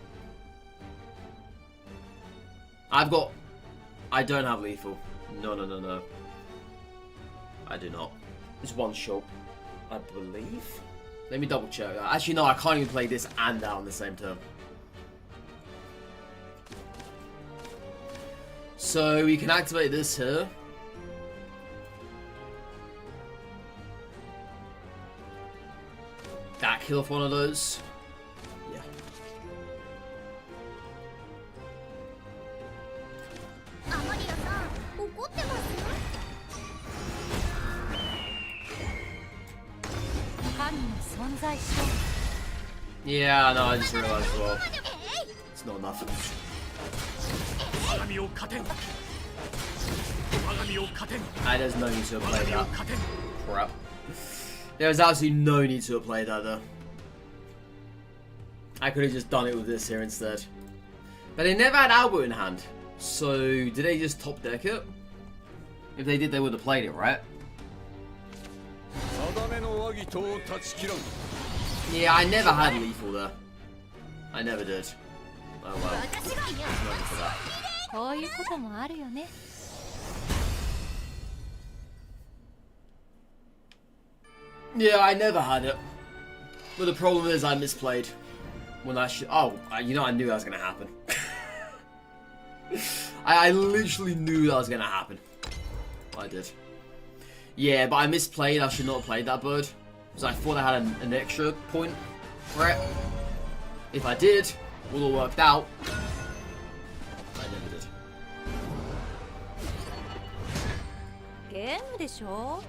I don't have lethal. No. I do not. It's one shot, I believe. Let me double check. Actually, no, I can't even play this and that on the same turn. So we can activate this here. kill off one of those. Yeah. Yeah, no, I just realized as well. It's not enough. There's no need to have played that. Crap. There's absolutely no need to have played that though. I could have just done it with this here instead. But they never had Albo in hand. So, did they just top deck it? If they did, they would have played it, right? Yeah, I never had lethal there. I never did. Oh well. There's nothing for that. Yeah, I never had it. But the problem is I misplayed. When I should... Oh, you know, I knew that was going to happen. I literally knew that was going to happen. I did. Yeah, but I misplayed. I should not have played that bird. Because I thought I had an extra point threat. If I did, it would all worked out. I never did. Okay, so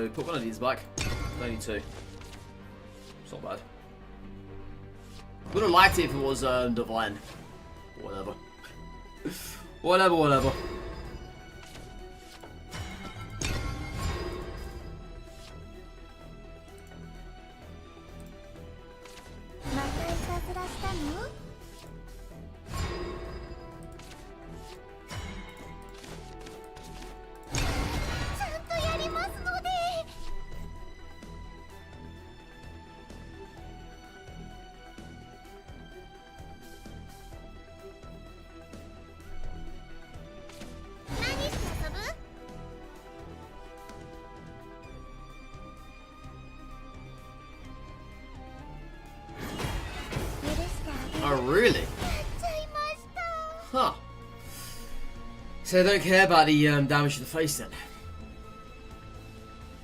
put one of these back. Only two. It's not bad. Would have liked it if it was divine. Whatever. Whatever. Oh, really? Huh. So they don't care about the damage to the face then?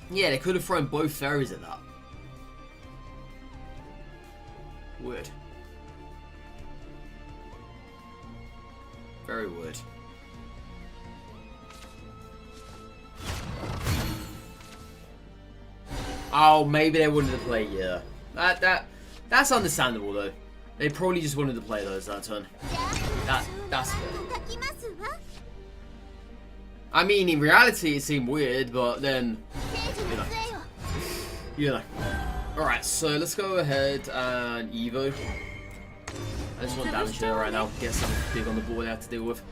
Yeah, they could have thrown both fairies at that. Weird. Very weird. Oh, maybe they wanted to play, yeah. That's understandable though. They probably just wanted to play those that turn. That's fair. I mean, in reality, it seemed weird, but then, you know. Alright, so let's go ahead and Evo. I just want damage there right now. Get something big on the board I have to deal with.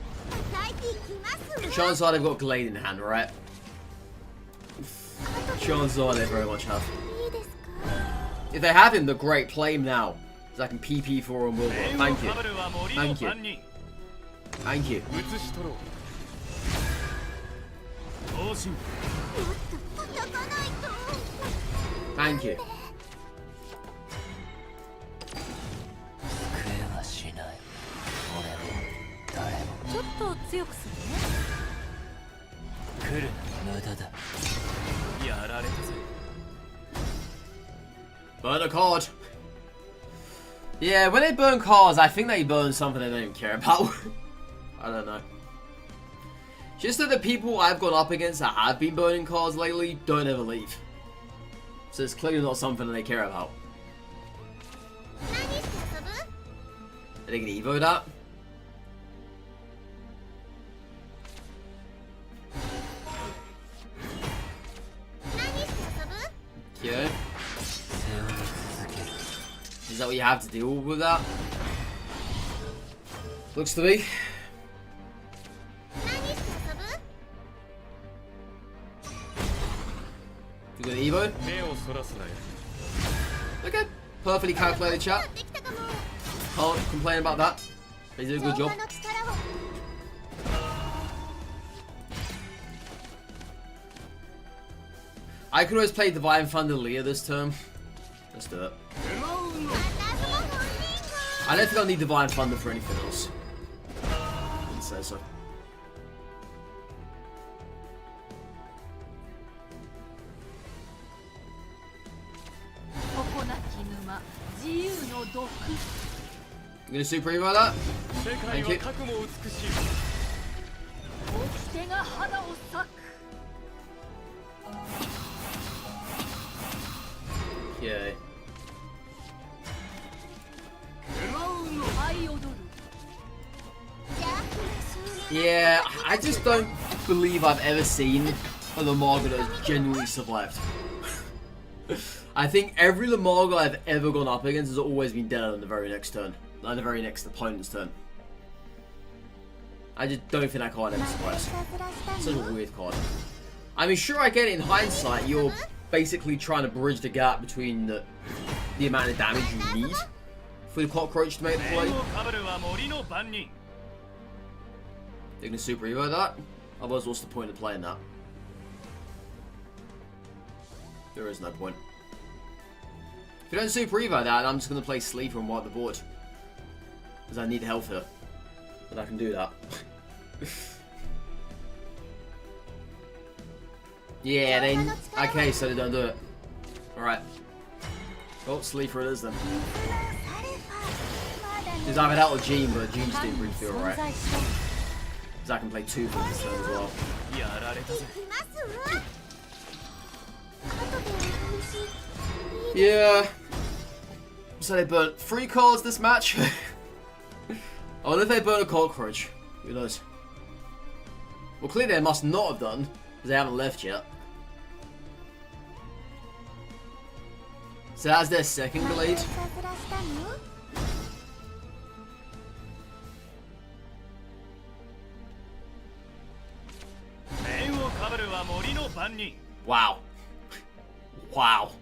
Chances are they've got Glade in hand, right? Chances are they very much have. If they have him, the great, play him now. So I can PP for him. Thank you. Thank you. Thank you. Thank you. Burn a card. Yeah, when they burn cards, I think they burn something they don't even care about. I don't know. Just that the people I've gone up against that have been burning cards lately don't ever leave. So it's clearly not something that they care about. Are they gonna Evo that? Okay. Is that what you have to deal with that? Looks to be. You got Evo? Okay. Perfectly calculated, chat. Can't complain about that. They did a good job. I could always play Divine Thunder Leah this turn. Let's do it. I don't think I'll need Divine Thunder for anything else. Didn't say so. You gonna super evo that? 世界は核も美しい 掟が花を咲く Okay. 舞い踊る Yeah, I just don't believe I've ever seen a Lamarga that has genuinely survived. I think every Lamarga I've ever gone up against has always been dead on the very next turn. Like the very next opponent's turn. I just don't think that card ever survives. Such a weird card. I mean, sure, I get it in hindsight. You're basically trying to bridge the gap between the amount of damage you need for the cockroach to make the play. かぶるは森の番人 They're gonna super evo that? Otherwise, what's the point of playing that? There is no point. If you don't super evo that, I'm just gonna play Sleeper and wipe the board. Because I need health here. But I can do that. Yeah, they... Okay, so they don't do it. Alright. Oh, Sleeper it is then. There's either that or Gene, but Gene just didn't really feel right. Because I can play 2 for this turn as well. やられたぜ Yeah. So they burnt 3 cards this match. I wonder if they burn a cockroach. Who knows? Well, clearly they must not have done, because they haven't left yet. So that's their second glade. Wow. Wow.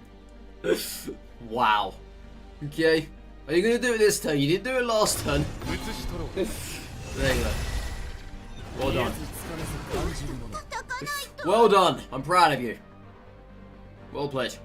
Wow. Okay. Are you gonna do it this turn? You didn't do it last turn. There you go. Well done. Well done. I'm proud of you. Well played.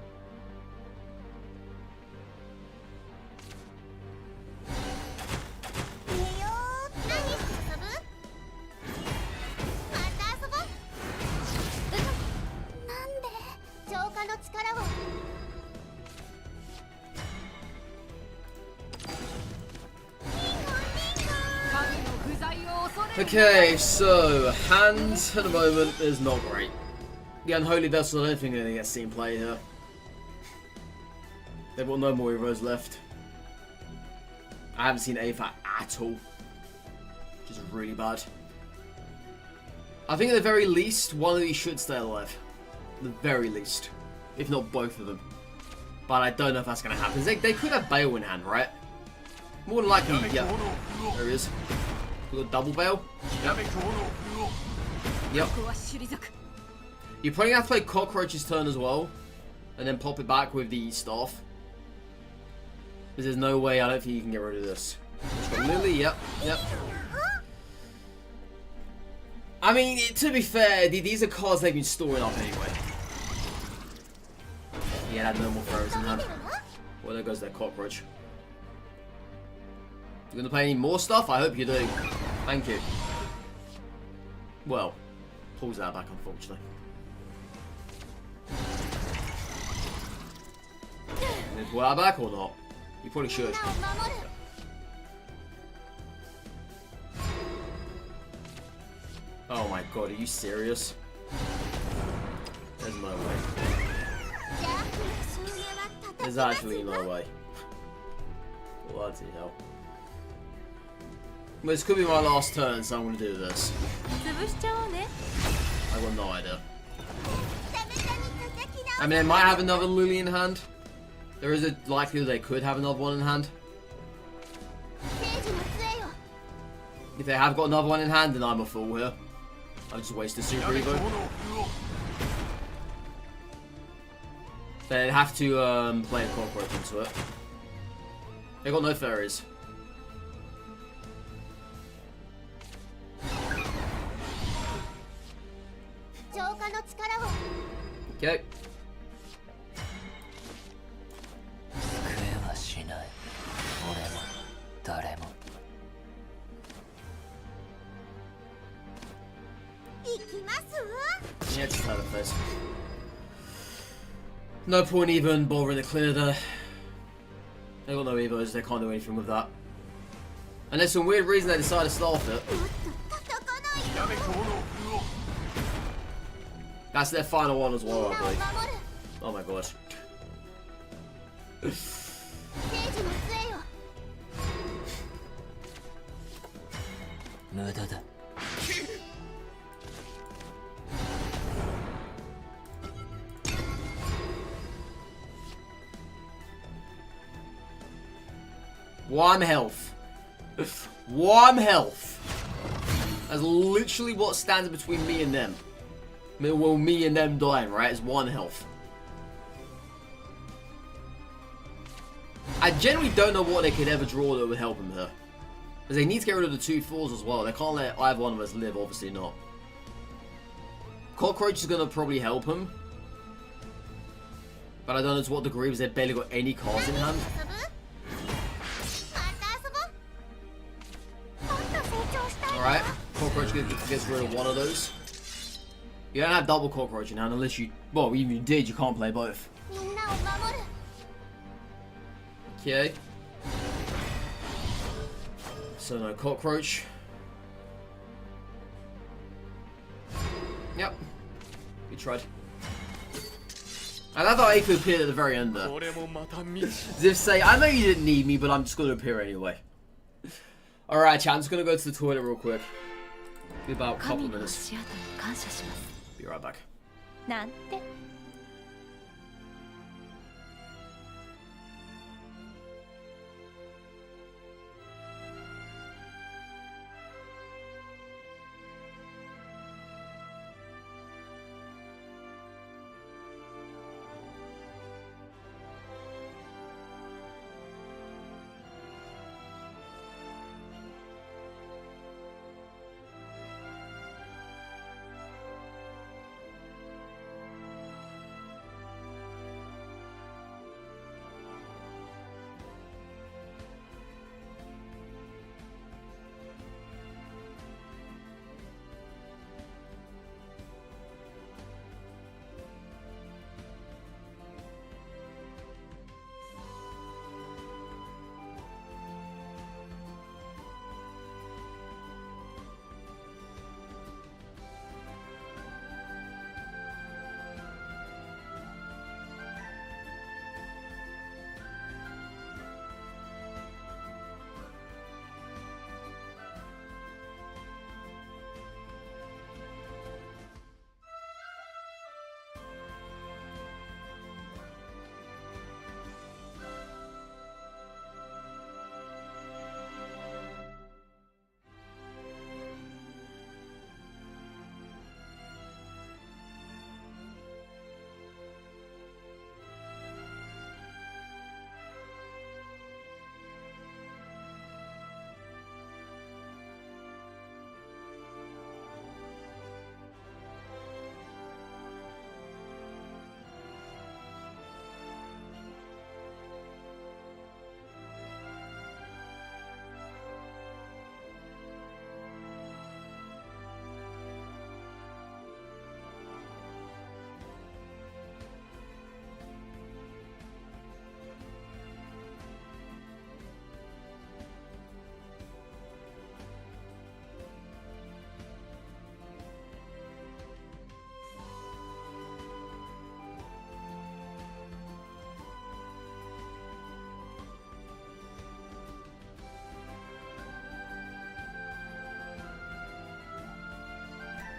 Okay, so hand at the moment is not great. The Unholy Vessel, I don't think anything gets seen play here. They've got no more heroes left. I haven't seen AFAT at all, which is really bad. I think at the very least, one of these should stay alive. At the very least. If not both of them. But I don't know if that's going to happen. They could have Bale in hand, right? More than likely, yeah. There he is. We got double Bale. Yep. Yep. You're probably going to have to play Cockroach's turn as well. And then pop it back with the staff. Because there's no way, I don't think you can get rid of this. It's got Lily, yep, yep. I mean, to be fair, these are cards they've been storing up anyway. Yeah, that normal throws in hand. Well, there goes that cockroach. You gonna play any more stuff? I hope you do. Thank you. Well, pulls that back, unfortunately. Did pull that back or not? You probably should. Oh my god, are you serious? There's no way. There's actually no way. Bloody hell. Well, this could be my last turn, so I'm gonna do this. I got no idea. I mean, they might have another Lily in hand. There is a likelihood they could have another one in hand. If they have got another one in hand, then I'm a fool here. I just wasted Super Evo. They'd have to play a cockroach into it. They got no fairies. Okay. Yeah, just out of face. No point even bothering to clear the They got no evos, they can't do anything with that. And there's some weird reason they decided to start it. That's their final one as well, I believe. Oh my god. 聖司の杖よ 無駄だ One health. One health. That's literally what stands between me and them. Well, me and them dying, right? It's one health. I generally don't know what they could ever draw that would help him here. Because they need to get rid of the 2-4s as well. They can't let either one of us live, obviously not. Cockroach is going to probably help him. But I don't know to what degree because they've barely got any cards in hand. 遊ぶまた遊ぼもっと成長したいわ Alright, Cockroach gets rid of one of those. You don't have double Cockroach in hand unless you... Well, even if you did, you can't play both. みんなを守る Okay. So no Cockroach. Yep. You tried. I love how Ape appeared at the very end there. As if say, I know you didn't need me, but I'm just going to appear anyway. Alright, chat, I'm just going to go to the toilet real quick. Be about a couple 神の minutes. 足跡に感謝します Be right back. なんて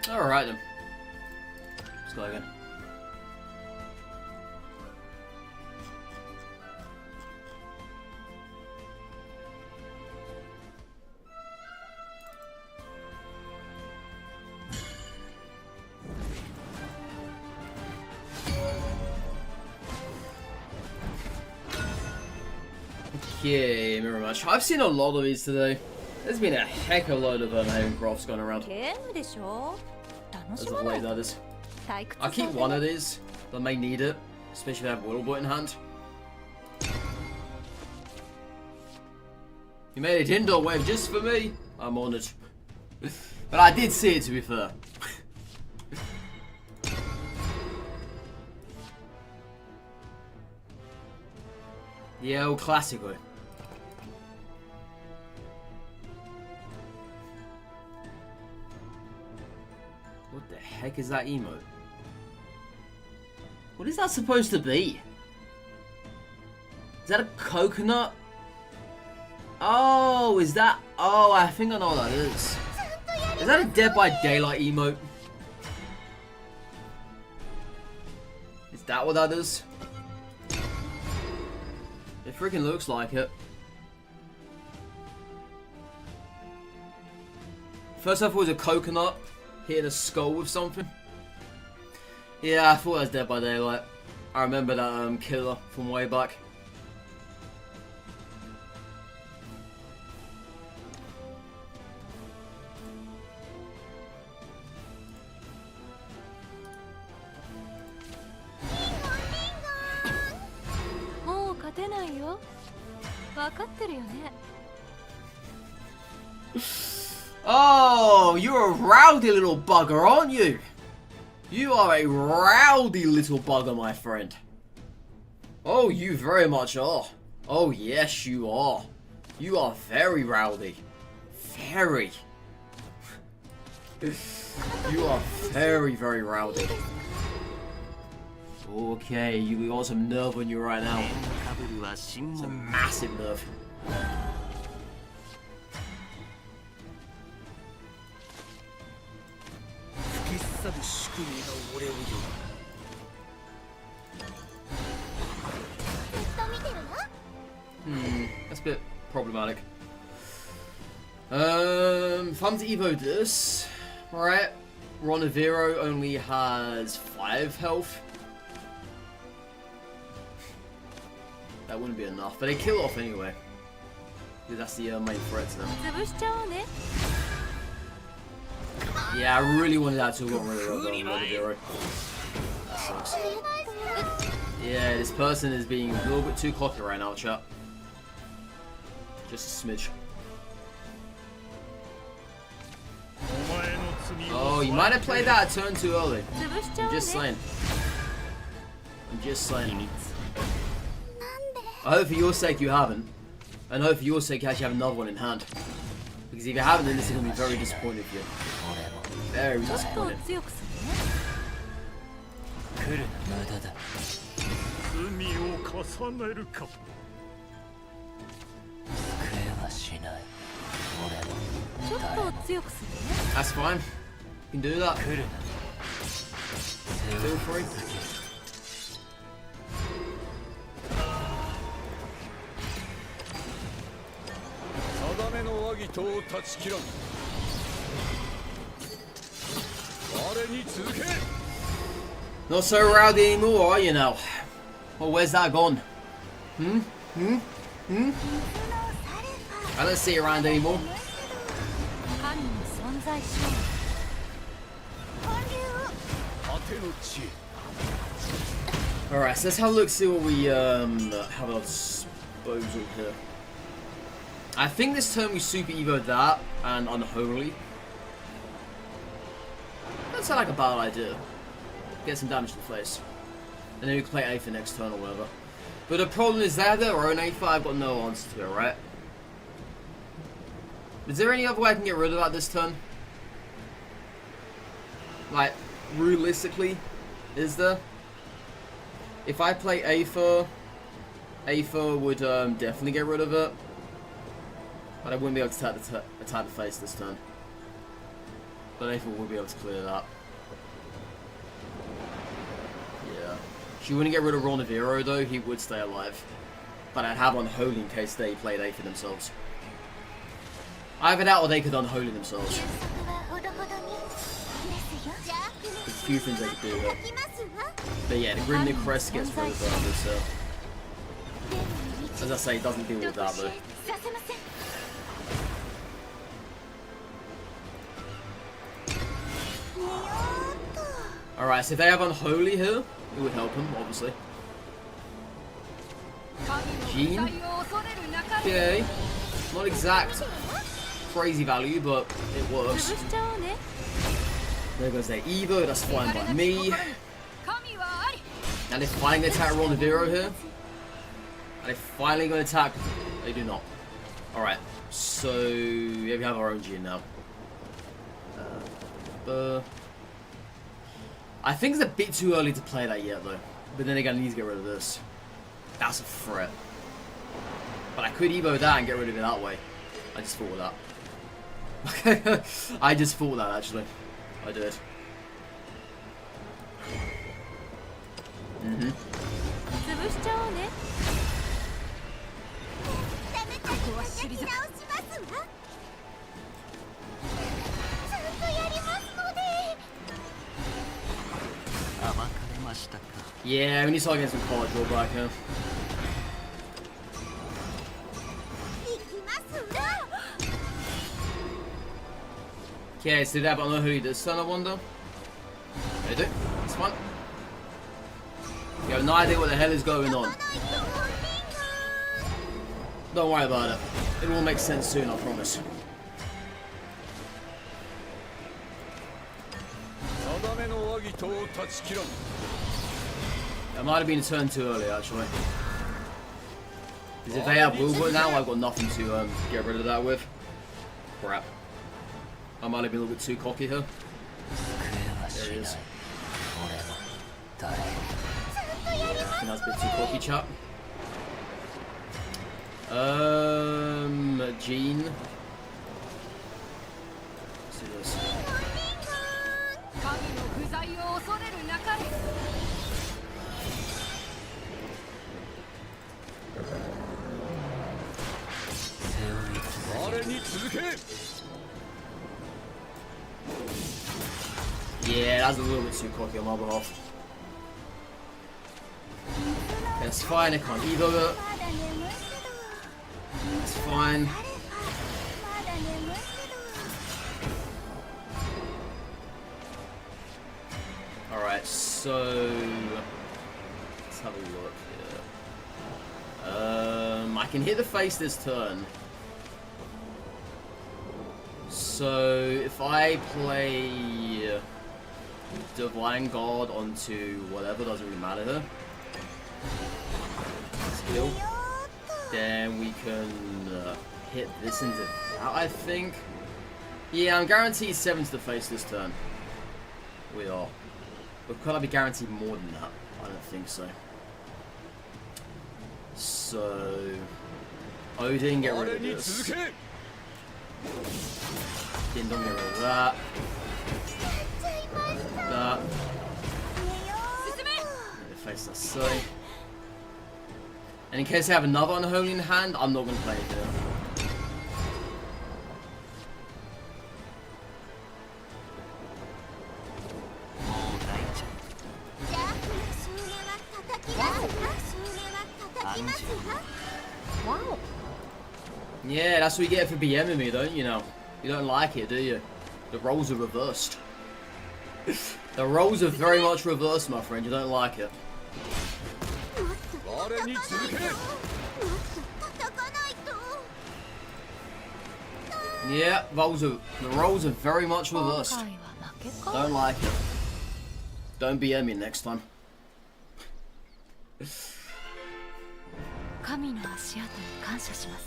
Alright then. Let's go again. Okay, mirror match. I've seen a lot of these today. There's been a heck of a load of Haven Crafts going around. ゲームでしょ楽 As し of まない late, that is. 退屈 I'll さ keep せ one ない of these. That may need it. Especially if I have Whittleboy in hand. You made it indoor wave just for me. I'm honoured. But I did see it, to be fair. The El Clasico. What the heck is that emote? What is that supposed to be? Is that a coconut? Oh, is that... Oh, I think I know what that is. Is that a Dead by Daylight emote? Is that what that is? It freaking looks like it. First I thought it was a coconut hitting a skull with something. Yeah, I thought that was Dead by Daylight. I remember that killer from way back. Oh, you're a rowdy little bugger, aren't you? You are a rowdy little bugger, my friend. Oh, you very much are. Oh, yes, you are. You are very rowdy. Very. You are very, very rowdy. Okay, you got some nerve on you right now. Some massive nerve. That's a bit problematic. If I'm to evo this, right? Ronaviro only has 5 health. That wouldn't be enough, but they kill off anyway. Because that's the main threat to them. Yeah, I really wanted that to have gotten rid of Ronaviro. That sucks. Yeah, this person is being a little bit too cocky right now, chat. Just a smidge. Oh, you might have played that a turn too early. I'm just saying. I'm just saying. I hope for your sake you haven't. And I hope for your sake you actually have another one in hand. Because if you haven't, then this is going to be very disappointing for you. Very disappointing. That's fine. You can do that. Feel free. Not so rowdy anymore, are you now? Well, where's that gone? I don't see it around anymore. Alright, so let's have a look, see what we have at our disposal here. I think this turn we super evoed that and Unholy. That sounds like a bad idea. Get some damage to the face. And then we can play Aether next turn or whatever. But the problem is they have their own Aether, I've got no answer to it, right? Is there any other way I can get rid of that this turn? Like, realistically, is there? If I play Aether, Aether would definitely get rid of it. But I wouldn't be able to attack the face this turn. But Aether will be able to clear that. Yeah. She wouldn't get rid of Ronaviro though, he would stay alive. But I'd have Unholy in case they played Aether themselves. Either that or they could Unholy themselves. There's a few things they could do there. But yeah, the Grimnick Crest gets rid of this. As I say, it doesn't deal with that though. Alright, so if they have Unholy here, it would help him, obviously. Gene? Okay. Not exact crazy value, but it works. There goes their Evo, that's fine by me. And if I can attack Ronaviro here, Are they finally going to attack? They do not. Alright, so yeah, we have our own G now. I think it's a bit too early to play that yet though. But then again, I need to get rid of this. That's a threat. But I could evo that and get rid of it that way. I just thought of that. I just thought that actually. I did. Mm-hmm. 潰しちゃおうね。ここは退き直しますわ。ちゃんとやりますので。 Yeah, we need to start getting some card draw back here. 行きますわ。 Okay, so that, but I don't know who he does, son, I wonder. They do. It's fine. You have no idea what the hell is going on. Don't worry about it. It will make sense soon, I promise. 定めの和議とを断ち切らん That might have been a turn too early, actually. Because if they have Wilbur now, I've got nothing to get rid of that with. Crap. I might have been a little bit too cocky here. There he is. Yeah, I think that's a bit too cocky, chat. Gene. Let's do this. 神の不在を恐れるなかれ 我に続け Yeah, that's a little bit too cocky on my behalf. It's fine, I can't either. まだ眠いけど。 It's fine. まだ眠いけど。 Alright, so let's have a look here. I can hit the face this turn. So if I play Divine Guard onto whatever, doesn't really matter here. Skill. Then we can hit this into that, I think. Yeah, I'm guaranteed 7 to the face this turn. We are. But could I be guaranteed more than that? I don't think so. So Odin, get rid of this. Ding dong, get rid of that. That. Face that silly. And in case I have another unholy in hand, I'm not going to play it there. Wow. Yeah, that's what you get for BMing me, don't you know? You don't like it, do you? The roles are reversed. The roles are very much reversed, my friend. You don't like it. 我に続け Yeah, the roles are very much 今 reversed. 回は負けか。 Don't like it. Don't BM me next time. 神の足跡に感謝します。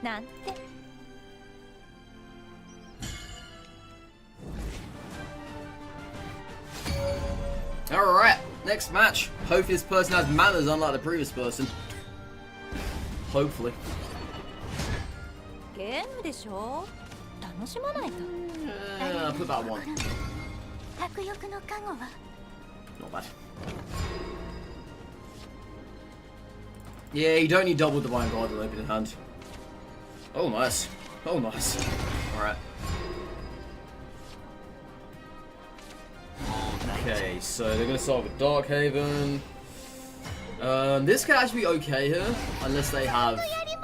なんて。 Alright, next match. Hopefully this person has manners unlike the previous person. Hopefully. ゲームでしょ。楽しまないと。 I'll put that one. 迫力の加護は Not bad. Yeah, you don't need double Divine Guard in opening hand. Oh, nice. Oh, nice. Alright. Okay, so they're going to start with Darkhaven. This could actually be okay here, unless they have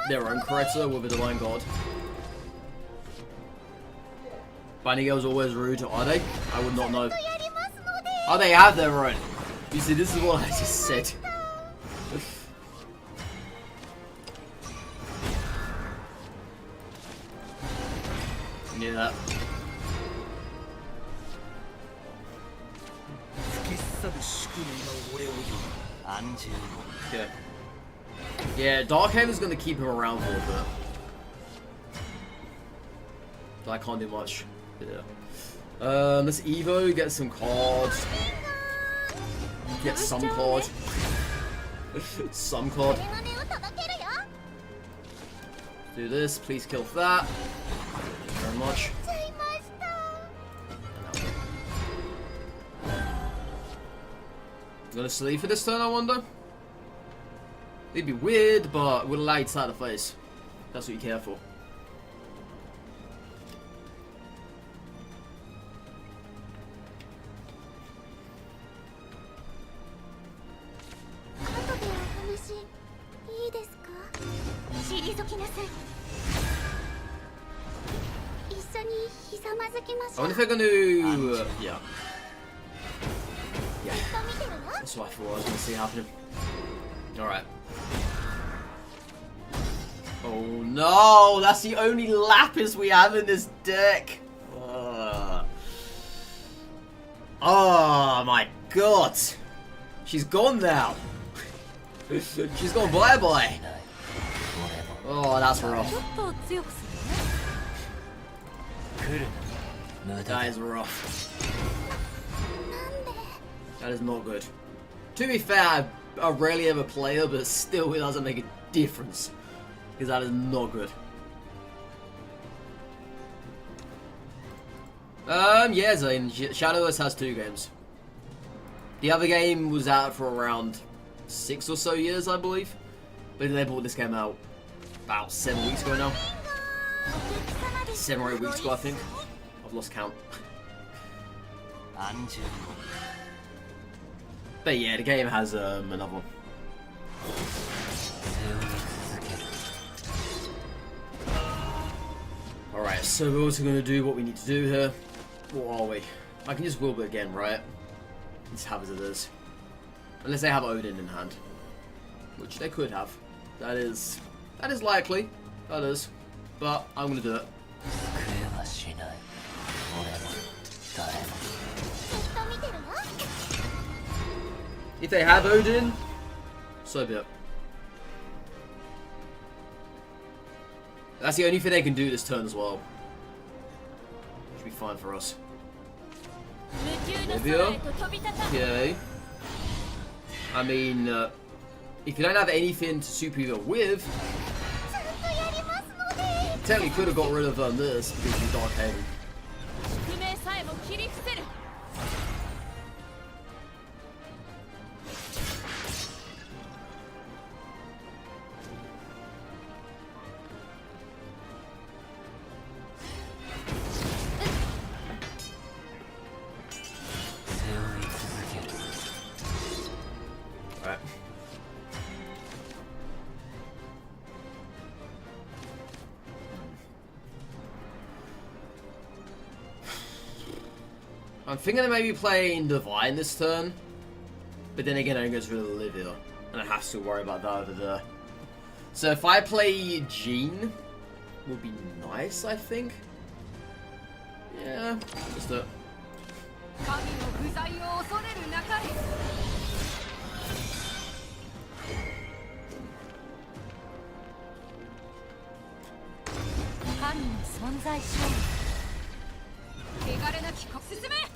their own character with a Divine Guard. Binding Girls always rude, are they? I would not know. Oh, they have their own. You see, this is what I just said. Yeah. 吹き去る宿命が俺を呼ぶ安住 Okay. Yeah, Darkhaven's gonna keep him around for a bit. But I can't do much. Yeah. Let's Evo, get some cards. Get some card. Some card. 鐘を届けるよ Do this, please kill that. Thank you very much. ちゃいました Gonna sleep for this turn, I wonder? It'd be weird, but we'll allow you to slap the face. That's what you care for. 後でお話いいですか退きなさい一緒にひざまずきまし I ょう wonder if they're gonna... yeah. ずっと見てるよ That's what I thought I was gonna see happening. Alright. Oh no! That's the only Lapis we have in this deck! Oh my god! She's gone now! She's gone bye-bye! Oh, that's ちょ rough. っと強くするね That is rough. That is not good. To be fair, I rarely ever play her, but still it doesn't make a difference. Because that is not good. Yeah, Zane. Shadowless has 2 games. The other game was out for around 6 or so years, I believe. But they brought this game out about 7 weeks ago now. 7 or 8 weeks ago, I think. I've lost count. But yeah, the game has another one. Alright, so we're also going to do what we need to do here. What are we? I can just will it again, right? Let's have it as it is. Unless they have Odin in hand. Which they could have. That is likely. That is. But I'm going to do it. ずっと見てるよ If they have Odin, so be it. That's the only thing they can do this turn as well. Should be fine for us. 無給の Olivia? 空へと飛び立た Okay. I mean, if you don't have anything to super Evo with, ちゃんとやりますので technically could have got rid of this because you Dark Haven. 宿命さえも切り伏せる Alright. I'm thinking of maybe playing Divine this turn, but then again I goes rid of Olivia, and I have to worry about that over there. So if I play Jean, would be nice, I think. Yeah, just do it. 神の不在を恐れるなかれ 神の存在証明汚れなき進めやっ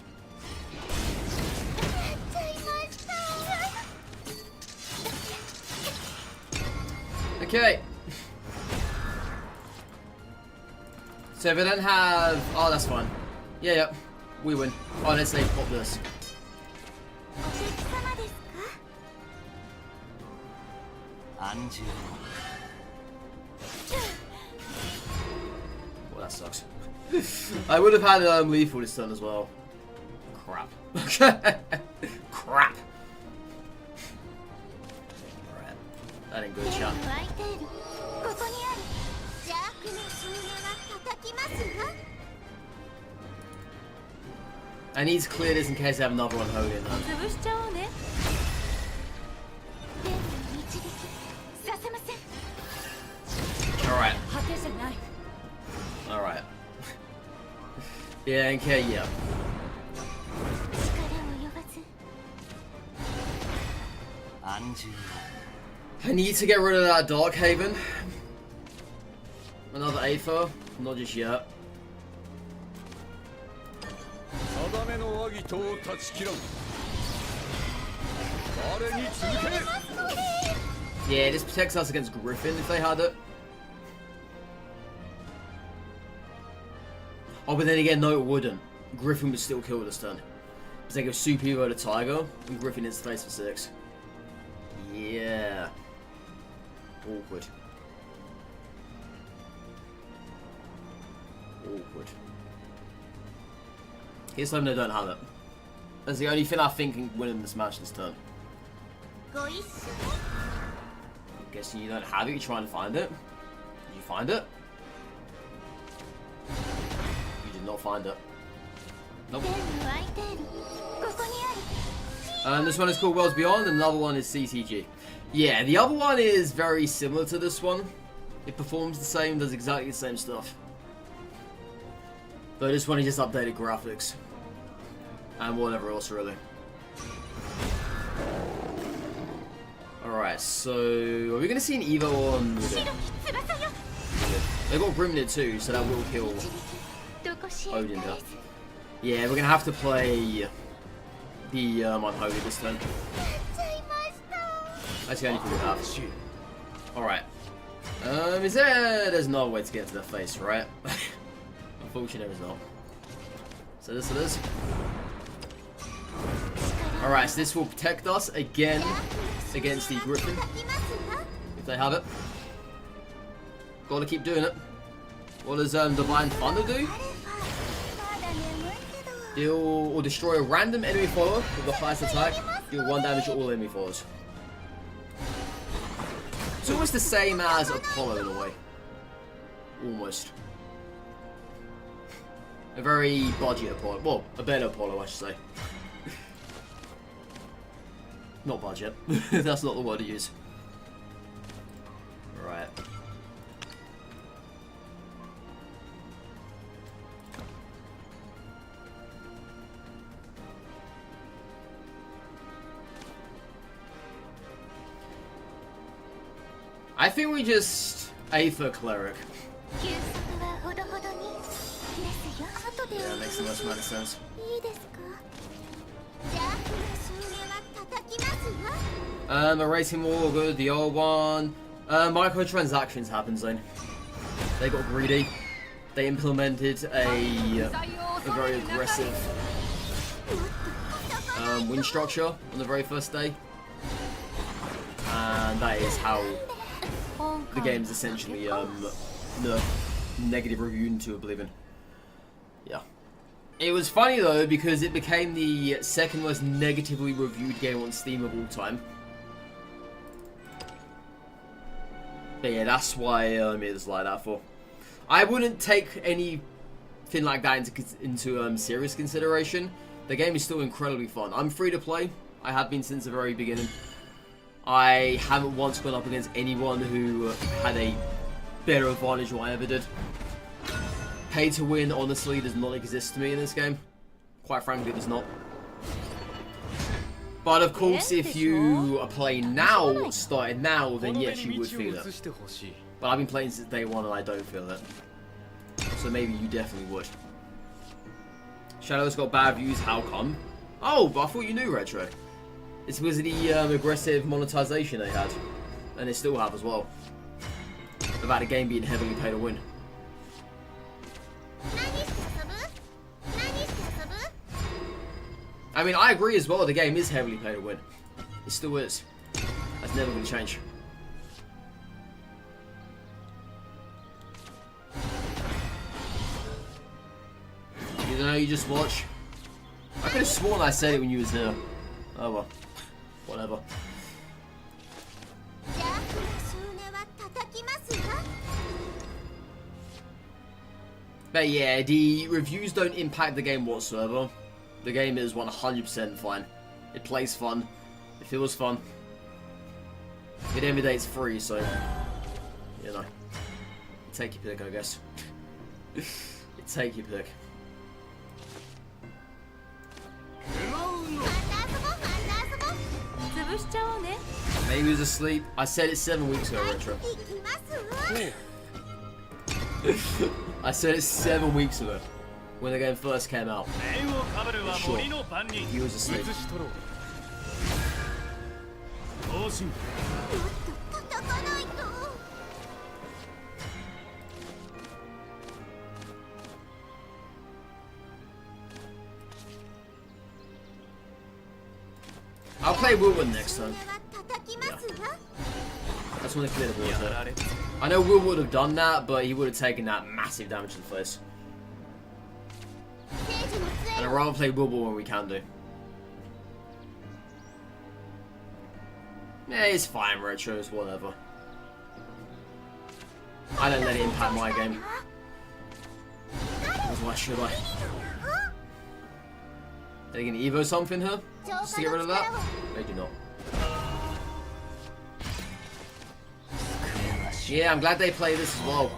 ちゃいました Okay. So if I don't have... Oh, that's fine. Yeah, yeah. We win. Oh, let's say pop this. お客様ですか Well, that sucks. I would have had lethal this turn as well. Crap. Crap. Alright. That ain't good, chat. 湧いているここにある邪悪の死ぬは叩きますわ I need to clear this in case I have another one holding them. 潰しちゃおうね天の導きさせません Alright. 果てじゃない Alright. Yeah, okay, yeah. 力及ばず I need to get rid of that Dark Haven. Another Aether? Not just yet. 定めの和議とを断ち切らん我に続け Yeah, this protects us against Griffin if they had it. Oh, but then again, no, it wouldn't. Griffin would still kill this turn. Because they go Super Hero to Tiger, and Griffin hits the face for 6. Yeah. Awkward. Awkward. Here's hoping they don't have it. That's the only thing I think can win in this match this turn. I'm guessing you don't have it, you're trying to find it. Did you find it? You did not find it. Nope. This one is called Worlds Beyond, and another one is CCG. Yeah, the other one is very similar to this one. It performs the same, does exactly the same stuff. But this one is just updated graphics. And whatever else, really. Alright, so... are we going to see an Evo on... They got Grimnir too, so that will kill Odin here. Yeah, we're going to have to play the Unholy this turn. That's the only thing we have. Alright. There's no way to get to their face, right? Unfortunately, there's not. So this it is. Alright, so this will protect us again against the Griffin. If they have it. Gotta keep doing it. What does Divine Thunder do? Deal or destroy a random enemy follower with the highest attack. Deal 1 damage to all enemy followers. It's almost the same as Apollo in a way. Almost. A very budget Apollo. Well, a better Apollo, I should say. Not budget. That's not the word to use. Right. I think we just Aether Cleric. Yeah, makes the most amount of sense. Erasing more good, the old one. Microtransactions happens then. They got greedy. They implemented a very aggressive win structure on the very first day. And that is how the game is essentially nerfed, negative reviewed into oblivion. Yeah. It was funny though because it became the second most negatively reviewed game on Steam of all time. But yeah, that's why it's like that for. I wouldn't take anything like that into serious consideration. The game is still incredibly fun. I'm free to play. I have been since the very beginning. I haven't once gone up against anyone who had a better advantage than I ever did. Pay to win, honestly, does not exist to me in this game. Quite frankly, it does not. But of course, if you are playing now, starting now, then yes, you would feel it. But I've been playing since day one and I don't feel it. So maybe you definitely would. Shadow's got bad views, how come? Oh, but I thought you knew, Retro. It's because of the aggressive monetization they had. And they still have as well. About the game being heavily pay to win. I mean, I agree as well, the game is heavily pay to win. It still is. That's never going to change. You know, you just watch. I could have sworn I said it when you was there. Oh well. Whatever. But yeah, the reviews don't impact the game whatsoever. The game is 100% fine. It plays fun. It feels fun. At the end of the day, it's free, so you know. Take your pick, I guess. Take your pick. Maybe he was asleep. I said it 7 weeks ago, Retro. いきますわ I said it 7 weeks ago when the game first came out. 面をかぶるは Sure. 森の番人 He was 移 asleep. し取ろう同心叩かないと I'll play Woodward next time. は叩きますわ I just want to clear the や water. られ I know Will would have done that, but he would have taken that massive damage to the face. 聖樹の And 杖 I'd rather play Will when we can do. Yeah, it's fine, Retros, whatever. I don't let it impact my game. Because why should I? Are they gonna Evo something here? Just to get rid of that? They do not. Yeah, I'm glad they play this as well.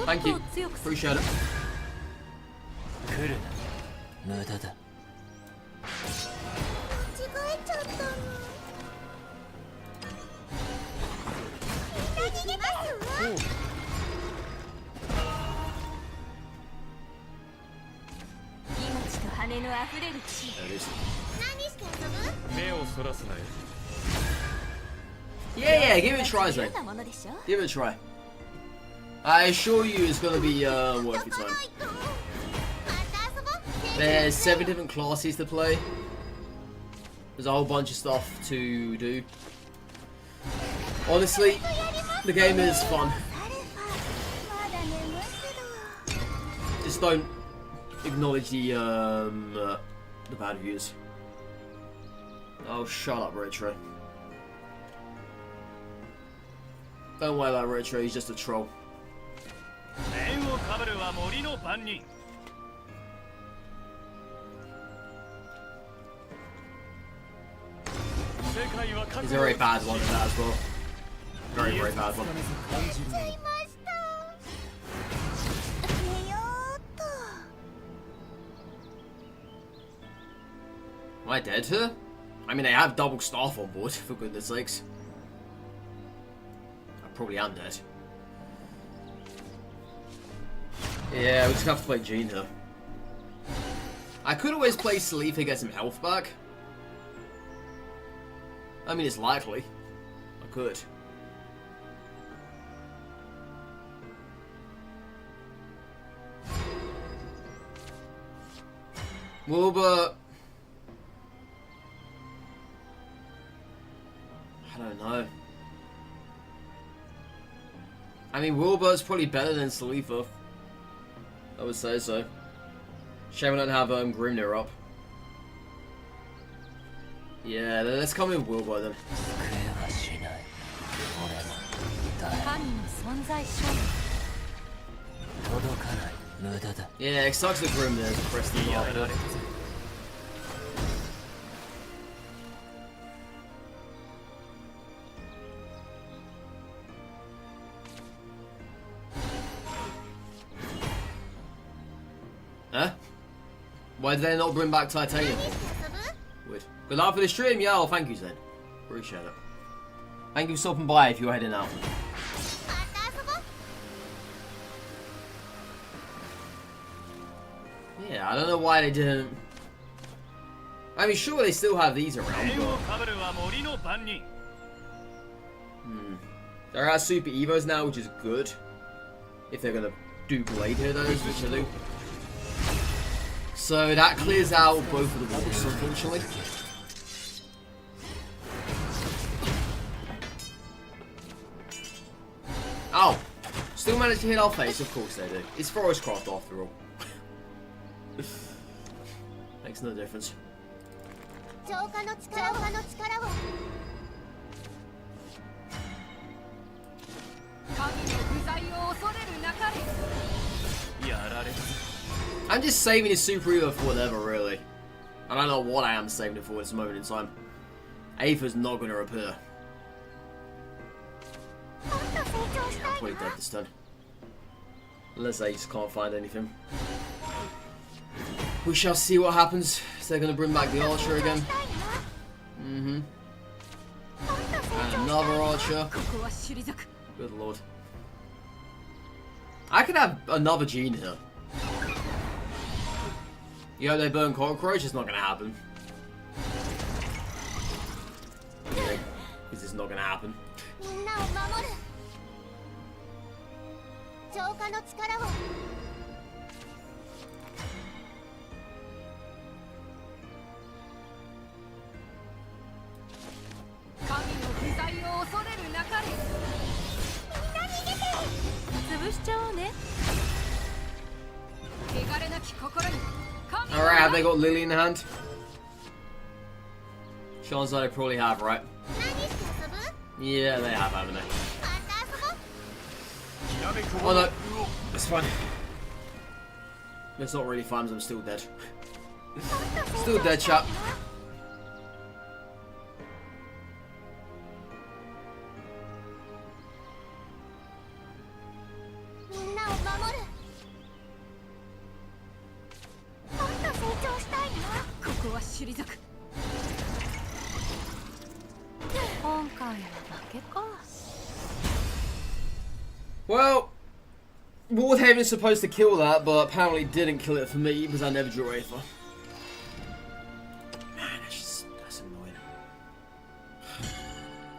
Thank you. Appreciate it. 来るな無駄だ間違えちゃったのみんな逃げますわ命と羽のあふれる地 There it is. 何して遊ぶ目をそらすなよ Yeah, give it a try, 自 Zane. 由なものでしょ Give it a try. I assure you it's gonna be worth your 叩か time. ないとまた遊ぼう There's 7 different classes to play. There's a whole bunch of stuff to do. Honestly, the game is fun. まだ眠いけど Just don't acknowledge the bad views. Oh, shut up, Retro. Don't worry about Retro, he's just a troll. 面をかぶるは森の番人 世界は He's a very bad one at that as well. Very, very bad one. ちゃいました寝ようっと Am I dead here? I mean, they have double staff on board, for goodness sakes. I probably am dead. Yeah, we just have to play Jean here. I could always play Sleep to get some health back. I mean, it's likely. I could. Wilbur... I don't know. I mean, Wilbur's probably better than Salifa. I would say so. Shame I don't have Grimnir up. Yeah, then let's come in Wilbur then. 救えはしない俺も誰神の存在証明届かない無駄だ Yeah, it sucks that Grimnir's pressed the やられ button. Huh? Why did they not bring back Titanium? 何して遊ぶ Weird. Good luck for the stream, yeah, well, thank you, Zen. Appreciate it. Thank you for stopping by if you're heading out. また遊ぼう Yeah, I don't know why they didn't... I mean, sure, they still have these around, 面を but... かぶるは森の番人 There are Super Evos now, which is good. If they're gonna do Blade here, though, which they do. So that clears out both of the walls, unfortunately. Oh! Still managed to hit our face, of course they do. It's Forestcraft after all. Makes no difference. 浄化の力を神の不在を恐れるなかれやられた I'm just saving his Super Evo for whatever, really. I don't know what I am saving it for at this moment in time. Aether's not going to appear. もっと成長し Yeah, た I'm い probably な dead this turn. Unless they just can't find anything. We shall see what happens. If they're going to bring back the Archer again. したいな Mm-hmm. もっと another archer. ここは退く Good lord. I could have another gene here. Yo, they burn cockroach, it's not gonna happen. This is not gonna happen. みんなを守る浄化の力を神の不在を恐れるなかれみんな逃げて潰しちゃおうね汚れなき心に神 Alright, have they got Lily in the hand? Chances are they probably have, right? 何して遊ぶ Yeah, they have, haven't they? また遊ぼう Oh no, it's fine. It's not really fun, I'm still dead. Still dead, chap. みんなを守るもっと成長したいなここは退く今回は負けか Well, Wardhaven's supposed to kill that, but apparently didn't kill it for me because I never drew Aether. Man, that's annoying.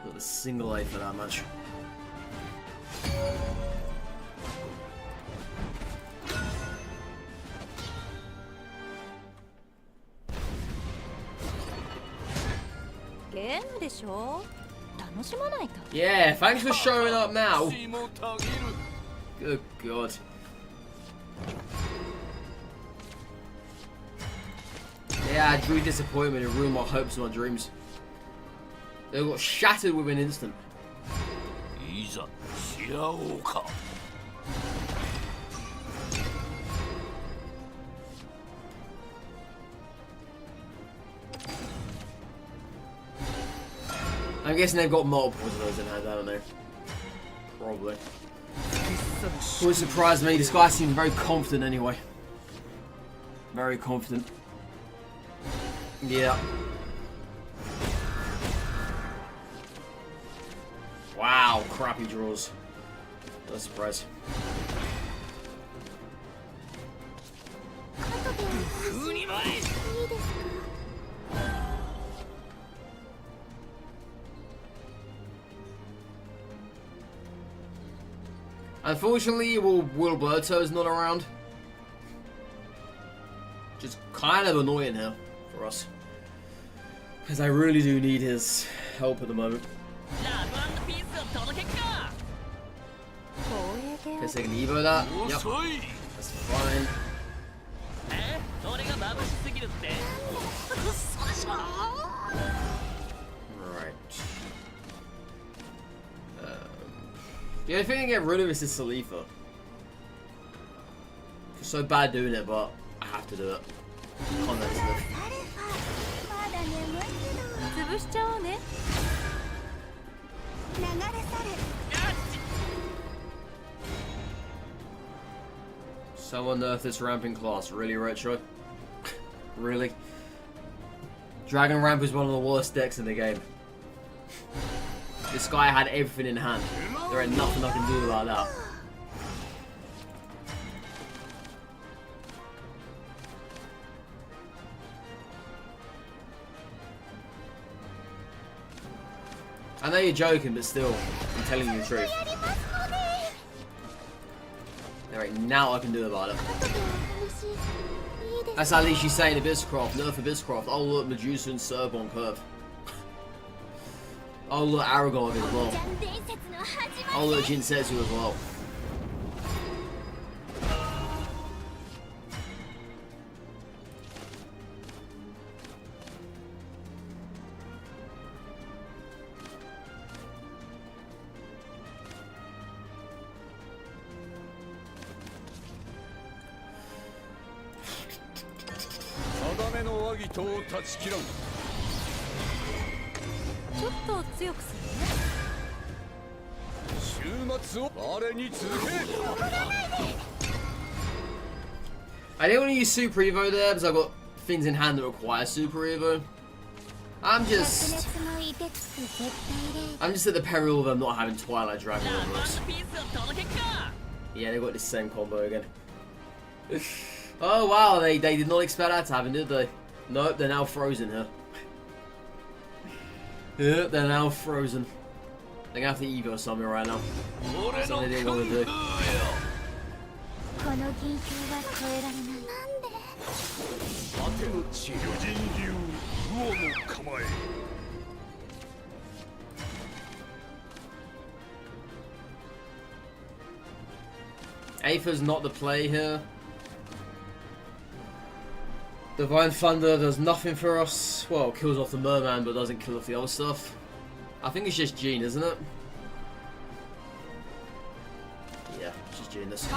Not a single Aether that much. Yeah, thanks for showing up now. Good God. Yeah, I drew disappointment and ruined my hopes and my dreams. They got shattered with an instant. いざし合おうか I'm guessing they've got multiple of those in hand, haven't they? Probably. Wouldn't surprise me, this guy seems very confident anyway. Very confident. Yeah. Wow, crappy draws. No surprise. 後で風に舞えいいですか Unfortunately, Wilberto's not around. Just kind of annoying here for us. Because I really do need his help at the moment. ラブピースを届けっか Guess they can Evo that. Yep, 遅い that's fine. え俺が眩しすぎるって嘘でしょ Right. The only thing to get rid of is Salifa. It's so bad doing it, but I have to do it. Can't let it slip. まだ眠いけど潰しちゃおうね流れ去る Someone nerf this ramping class. Really, Retro? Really? Dragon Ramp is one of the worst decks in the game. This guy had everything in hand. There ain't nothing I can do about that. I know you're joking, but still, I'm telling you the truth. やりますので There ain't now I can do about it. 後でお試しいいです That's at least she's saying Abysscroft, nerf Abysscroft. Oh look, Medusa and Serb on curve. Oh look, Aragog as well. ジャン伝説の始ま Oh り look, Jinsetsu as well. Sadame no Agitoを断ち切らん。ちょっと強くするね週末を我に続け。 I didn't want to use Super Evo there because I've got things in hand that require Super Evo. I'm just 熱の凍てつく絶対霊 I'm just at the peril of them not having Twilight Dragon over us. ピースを届けっか Yeah, they got the same combo again. Oh wow, they did not expect that to happen, did they? Nope, they're now frozen here. Yeah, they're now frozen. They're gonna have to Evo something right now. 俺 Something の they ク didn't ン want フ to ー do. よこの銀球は越えられないなんで果ての地巨人流魚の構え Aether's not the play here. Divine Thunder does nothing for us. Well, kills off the Merman, but doesn't kill off the other stuff. I think it's just Jean, isn't it? Yeah, it's just Jean. This.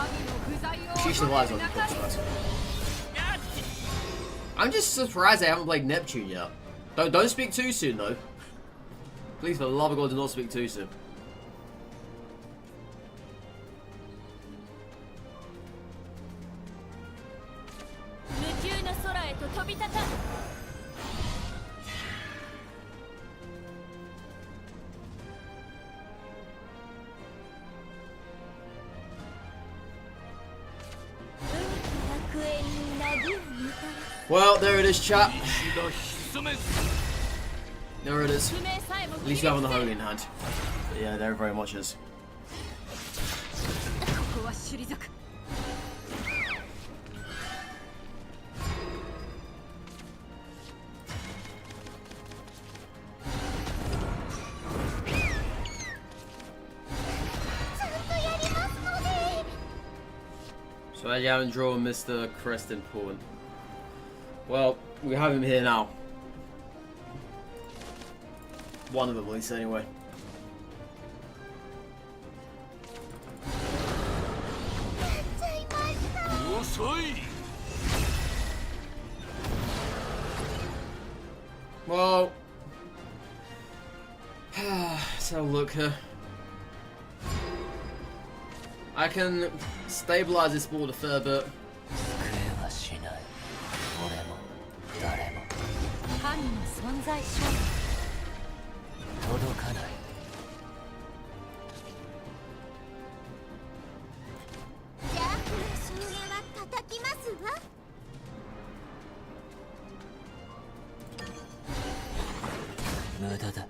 She survives on the contrast. I'm just surprised they haven't played Neptune yet. Don't speak too soon, though. Please, for the love of God, do not speak too soon. Well, there it is, chat. There it is. At least you have on the Holy in hand. But yeah, there very much is. So I haven't drawn Mr. Creston Pawn. Well, we have him here now. One of them, at least, anyway. Well, let's have a look here. I can stabilize this board a fair bit. はしない俺も誰も神の存在証明届かないじゃあシューレは叩きますわ 無駄だ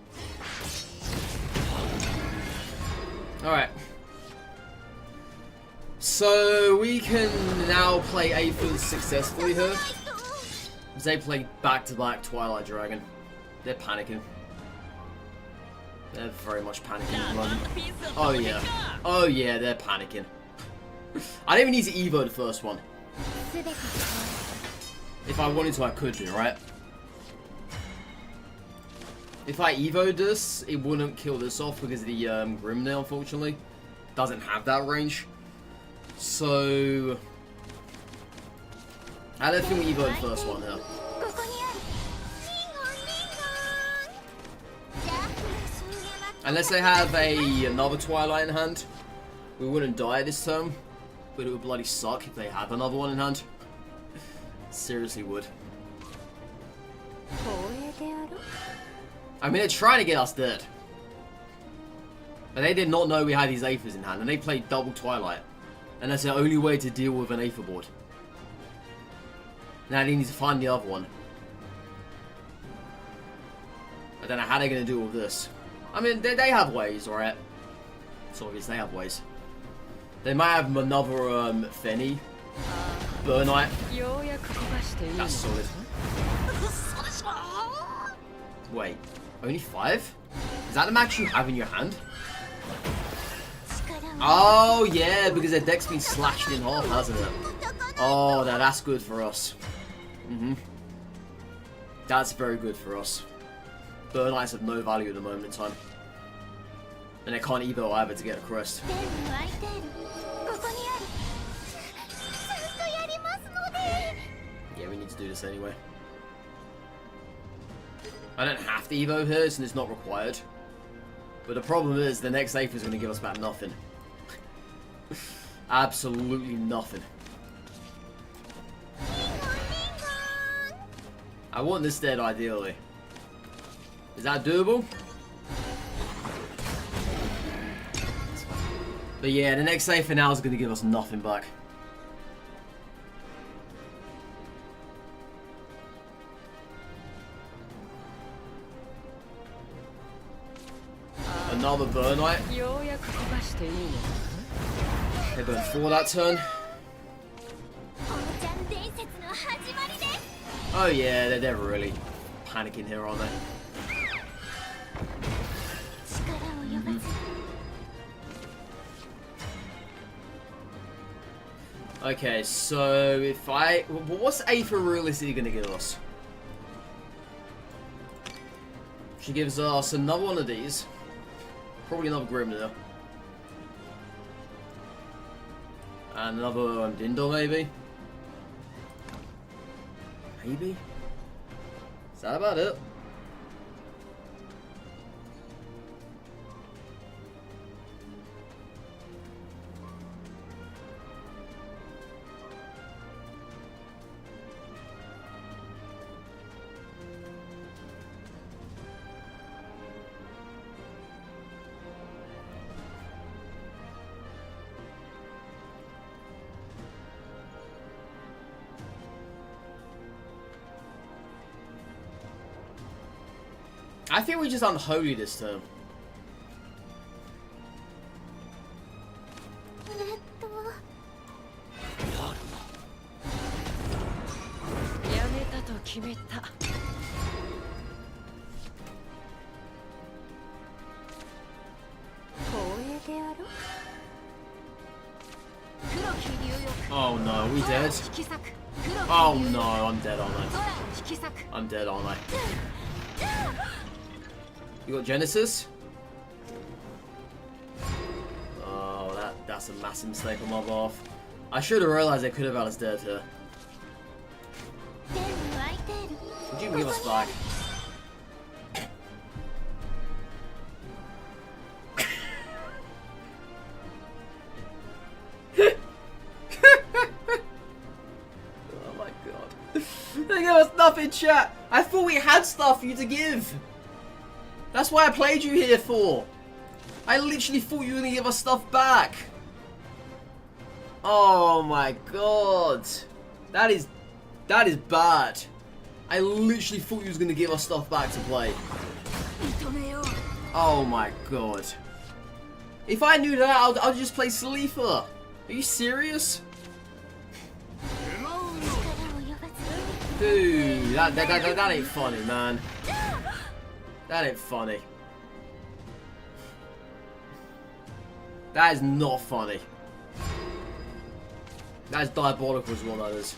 Alright. So we can now play Aphid successfully here. As they play back-to-back Twilight Dragon. They're panicking. They're very much panicking at the moment. Oh yeah. Oh yeah, they're panicking. I don't even need to Evo the first one. If I wanted to, I could do, right? If I Evo'd this, it wouldn't kill this off because of the Grimnail, unfortunately. Doesn't have that range. So... I don't think we Evo'd the first one here. Unless they have another Twilight in hand. We wouldn't die this turn. But it would bloody suck if they have another one in hand. Seriously would. I mean, they're trying to get us dead. But they did not know we had these Aethers in hand, and they played double Twilight. And that's the only way to deal with an Aether board. Now they need to find the other one. I don't know how they're going to do all this. I mean, they have ways, alright? It's obvious they have ways. They might have another, Fenny. Burnite. That's solid. Wait, only 5? Is that the max you have in your hand? Oh yeah, because their deck's been slashed in half, hasn't it? Oh, now that's good for us. That's very good for us. Burnites have no value at the moment in time. And they can't Evo either to get a crest. Yeah, we need to do this anyway. I don't have to Evo here, since it's not required. But the problem is, the next Aether is going to give us back nothing. Absolutely nothing. I want this dead, ideally. Is that doable? But yeah, the next save for now is going to give us nothing back. Another Burnite. They burn 4 that turn. Oh yeah, they're really panicking here, aren't they? Okay, so if what's Aether realistically gonna give us? She gives us another one of these. Probably another Grimnir. And another Dindor, maybe? Maybe? Is that about it? I think we just unholy this turn. Oh no, we dead? Oh no, I'm dead, aren't I? I'm dead, aren't I? You got Genesis? Oh, that's a massive mistake on my behalf. I should have realized they could have had us dead here. Would you give us back? Oh my god. They gave us nothing, chat! I thought we had stuff for you to give! That's why I played you here for. I literally thought you were gonna give us stuff back. Oh my god. That is bad. I literally thought you was gonna give us stuff back to play. Oh my god. If I knew that, I'll just play Salifa. Are you serious? Dude, that ain't funny, man. That ain't funny. That is not funny. That is diabolical as well, that is.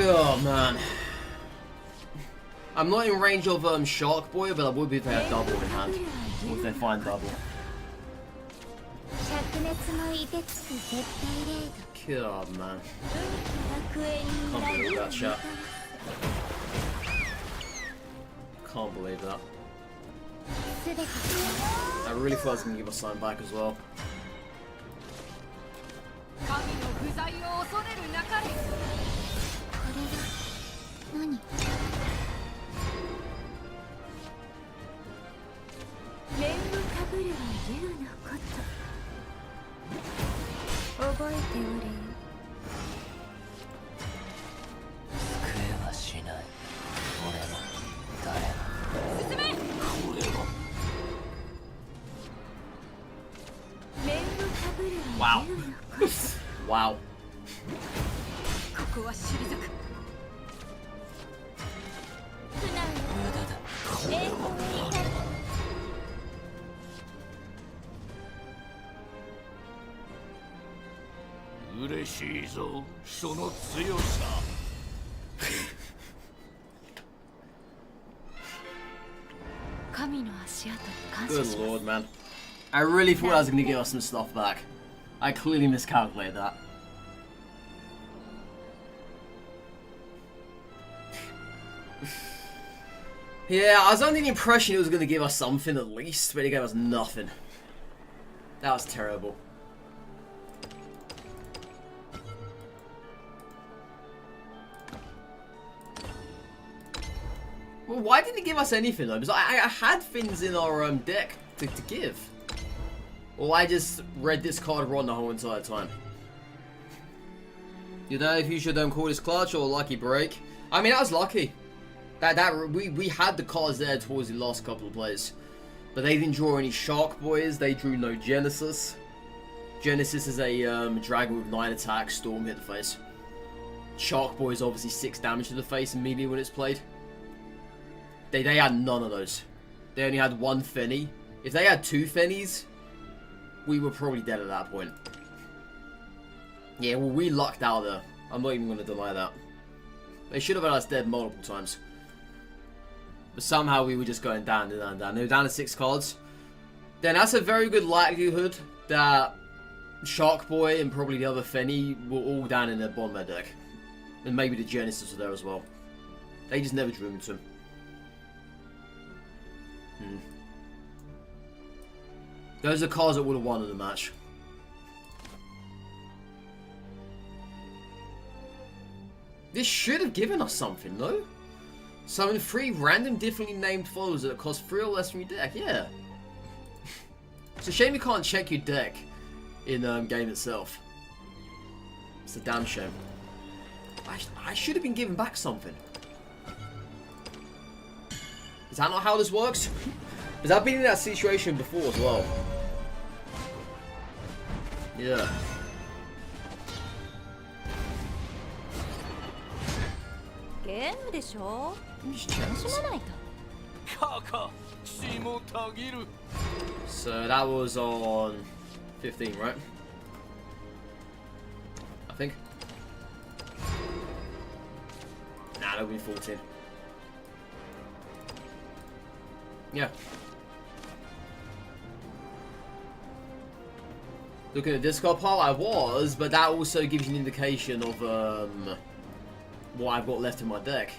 Oh man. I'm not in range of Shark Boy, but I would be if they have double in hand. Or if they find double. God, man. Can't believe that shot. Can't believe that. I really thought I was going to give a sign back as well. Wow. Wow. Good lord, man. I really thought I was going to give us some stuff back. I clearly miscalculated that. Yeah, I was under the impression it was going to give us something at least, but it gave us nothing. That was terrible. Well, why didn't it give us anything though? Because I had things in our deck to give. Or I just read this card wrong the whole entire time. You know if you should call this clutch or lucky break. I mean, that was lucky. We had the cards there towards the last couple of plays. But they didn't draw any Shark Boys. They drew no Genesis. Genesis is a dragon with 9 attacks. Storm hit the face. Shark Boy is obviously 6 damage to the face immediately when it's played. They had none of those. They only had 1 Fenny. If they had 2 Fennies, we were probably dead at that point. Yeah, well, we lucked out there. I'm not even going to deny that. They should have had us dead multiple times. But somehow we were just going down and down and down. They were down to 6 cards. Then that's a very good likelihood that Shark Boy and probably the other Fenny were all down in their bottom of their deck. And maybe the Genesis were there as well. They just never drew into him. Those are cards that would have won in the match. This should have given us something, though. Summon 3 random differently named followers that cost 3 or less from your deck, yeah. It's a shame you can't check your deck in game itself. It's a damn shame. I should have been given back something. Is that not how this works? Because I've been in that situation before as well. Yeah. So that was on 15, right? I think. Nah, that'll be 14. Yeah. Looking at the discard pile, I was, but that also gives you an indication of what I've got left in my deck.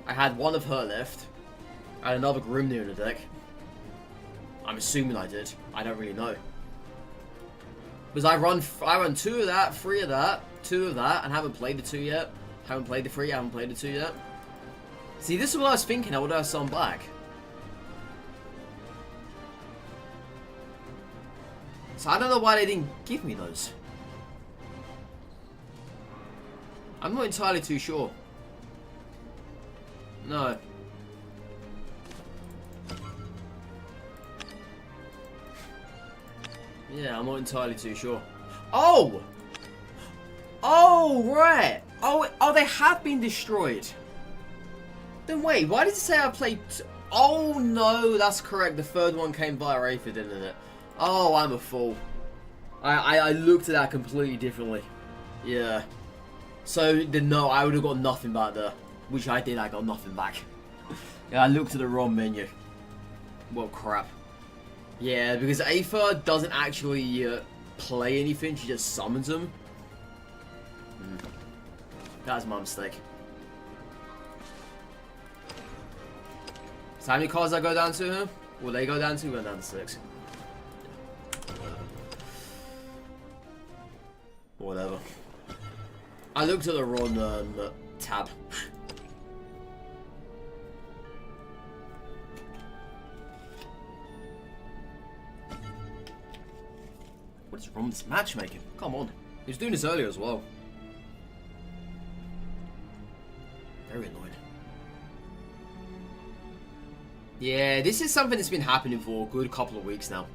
I had 1 of her left. I had another Grimnir in the deck. I'm assuming I did. I don't really know. Because I run 2 of that, 3 of that, 2 of that, and haven't played the 2 yet. Haven't played the 3, haven't played the 2 yet. See, this is what I was thinking. I would have some back. So I don't know why they didn't give me those. I'm not entirely too sure. No. Yeah, I'm not entirely too sure. Oh! Oh, right! Oh, they have been destroyed. Then wait, why did it say I played... Oh, no, that's correct. The 3rd one came via Aphid, didn't it? Oh, I'm a fool. I looked at that completely differently. Yeah. So, no, I would have got nothing back there. Which I did, I got nothing back. Yeah, I looked at the wrong menu. Well, crap. Yeah, because Aether doesn't actually play anything, she just summons them. That's my mistake. So how many cards I go down to her? Will they go down to? We're down to 6. Whatever. I looked at the wrong tab. What is wrong with this matchmaking? Come on. He was doing this earlier as well. Very annoying. Yeah, this is something that's been happening for a good couple of weeks now.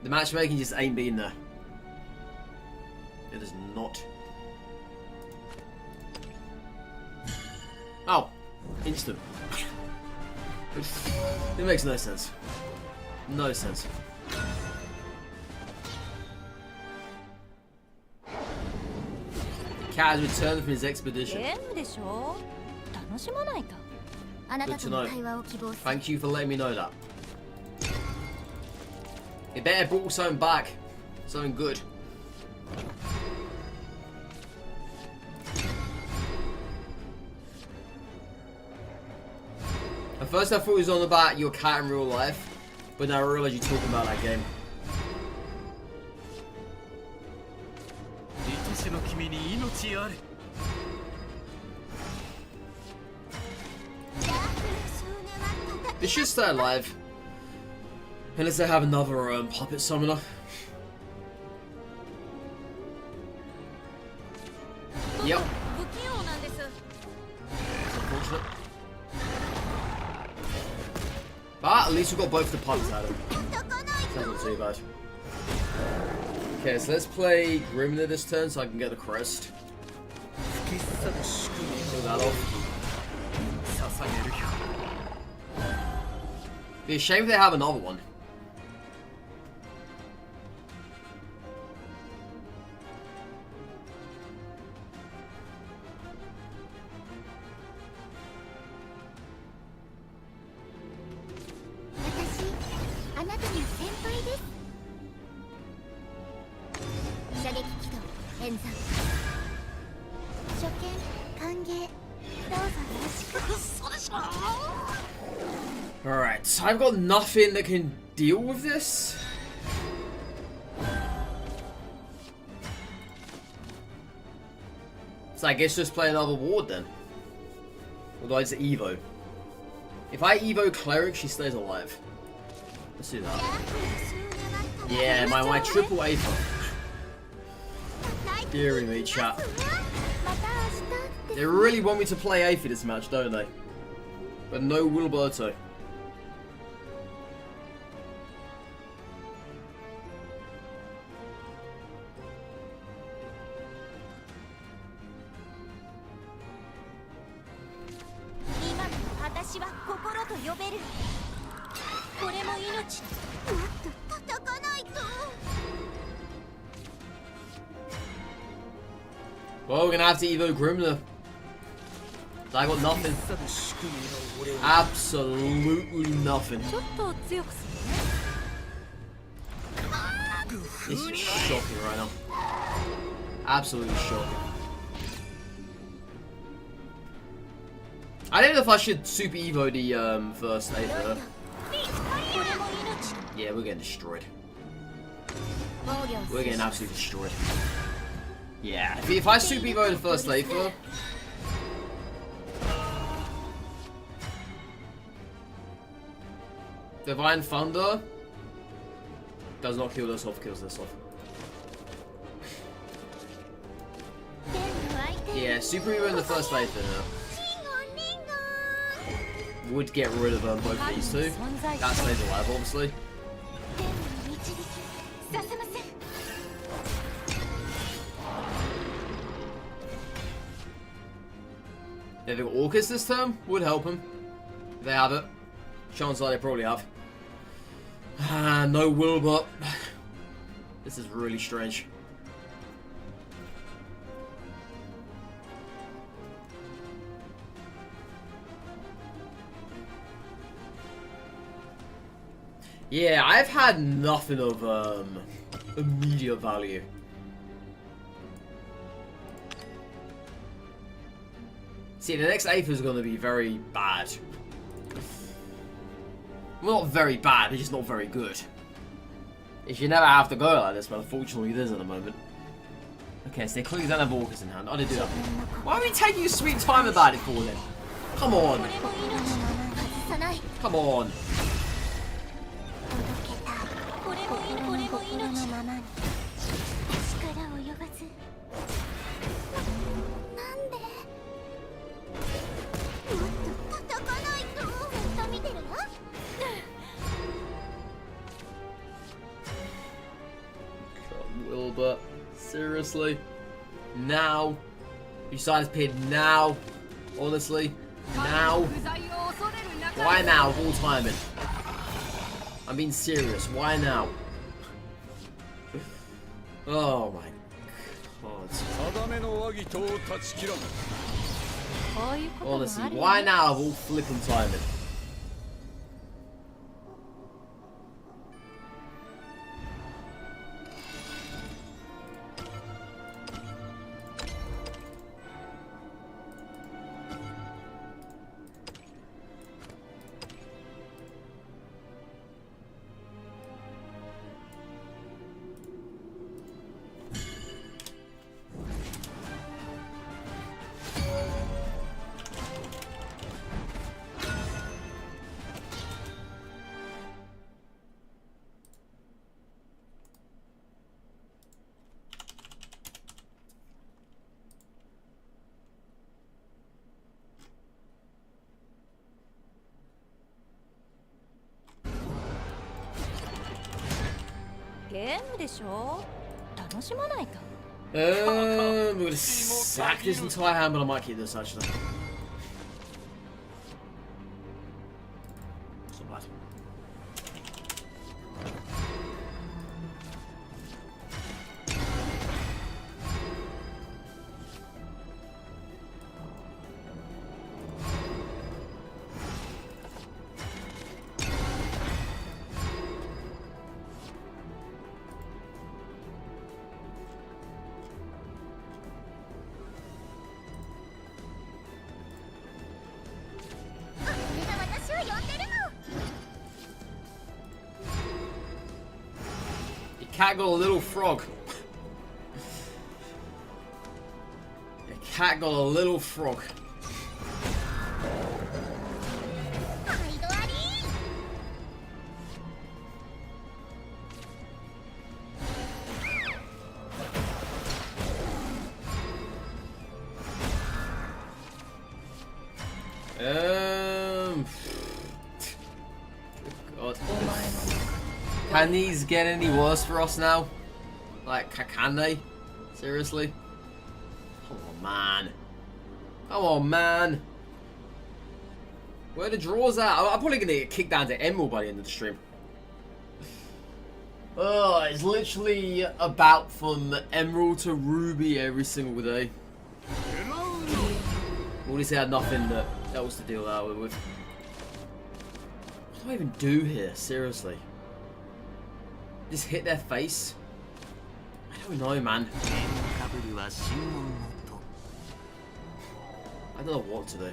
The matchmaking just ain't been there. It is not. Oh, instant. It makes no sense. No sense. Cat has returned from his expedition. Good to know. Thank you for letting me know that. It better brought something back. Something good. first I thought it was on about your cat in real life, but now I realize you're talking about that game. 愛しの君に命あれ They should stay alive. Unless they have another puppet summoner. Yep. 不器用なんです It's unfortunate. But at least we got both the puppets out of it. That's not too bad. Okay, so let's play Grimner this turn so I can get the crest. Kill that off. Be a shame if they have another one. Alright, so I've got nothing that can deal with this. So I guess just play another ward then. Although it's Evo. If I Evo Cleric, she stays alive. Let's do that. Yeah, my triple Aether. Deary me, chat. They really want me to play Aether this match, don't they? But no Wilberto. Well, we're gonna have to Evo Grimner. So I got nothing. Absolutely nothing. This is shocking right now. Absolutely shocking. I don't know if I should Super Evo the first Aether. Yeah, we're getting destroyed. We're getting absolutely destroyed. Yeah, if I Super Evo the first Aether, Divine Thunder does not kill this off, kills this off. Yeah, Super Evo in the first Aether would get rid of both of these two. That stays alive, obviously. If they got Orcus this turn, would help them. If they have it. Chances are they probably have. No Wilbur. This is really strange. Yeah, I've had nothing of immediate value. See, the next Aether is going to be very bad. Well, not very bad, it's just not very good. It should never have to go like this, but unfortunately it is at the moment. Okay, so they clearly don't have Orcus in hand. I didn't do that. Why are we taking your sweet time about it for then? Come on. Come on. Wilbur, seriously? Now? You decided to pin now? Honestly? Now? Why now of all timing? I'm being serious. Why now? Oh my god. Honestly, why now of all flipping timing? ゲームでしょ。楽しまないと。We're gonna sack this entire hand, but I might keep this actually. It's not bad. Cat got a little frog. The cat got a little frog. God. Can these get any worse for us now? Like, can they? Seriously? Come on, man. Come on, man. Where are the draws at? I'm probably gonna get kicked down to Emerald by the end of the stream. Oh, it's literally about from Emerald to Ruby every single day. At least they had nothing that else to deal out with. What do I even do here? Seriously. Just hit their face? I don't know, man. I don't know what to do.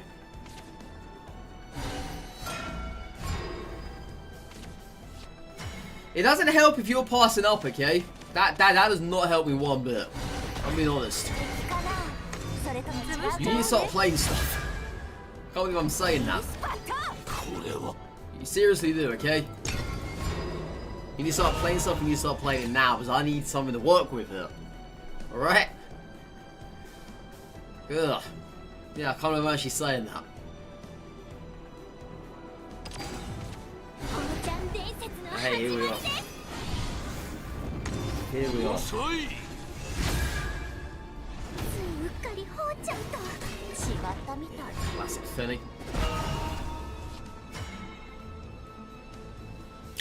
It doesn't help if you're passing up, okay? That does not help me one bit. I'm being honest. You need to start playing stuff. Can't believe I'm saying that. You seriously do, okay? You need to start playing stuff and you need to start playing it now because I need something to work with here. Alright? Ugh. Yeah, I can't believe I'm actually saying that. Hey, here we are. Here we are. Classic Finny.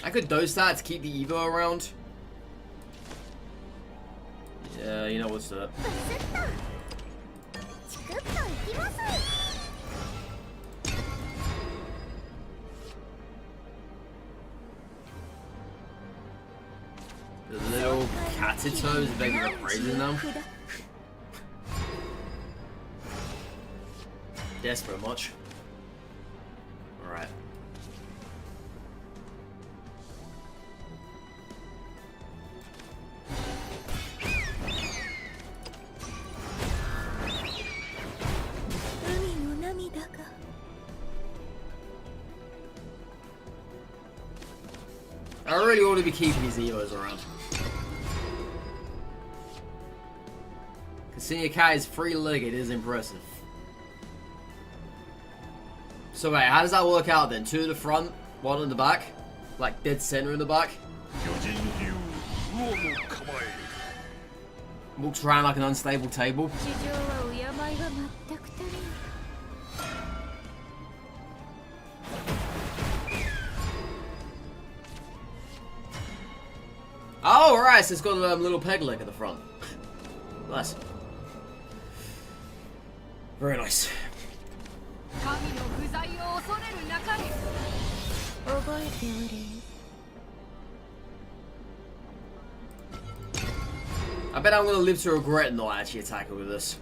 I could dose that to keep the Evo around. Yeah, you know what's up. The little Katito is begging for praises now. Desperate much. Alright. I really ought to be keeping these Evos around. Senior Cat is free-legged, is impressive. So wait, how does that work out then? 2 in the front, 1 in the back? Like dead center in the back? Walks around like an unstable table. Oh, right, so it's got a little peg leg at the front. Nice. Very nice. I bet I'm gonna live to regret not actually attacking with this.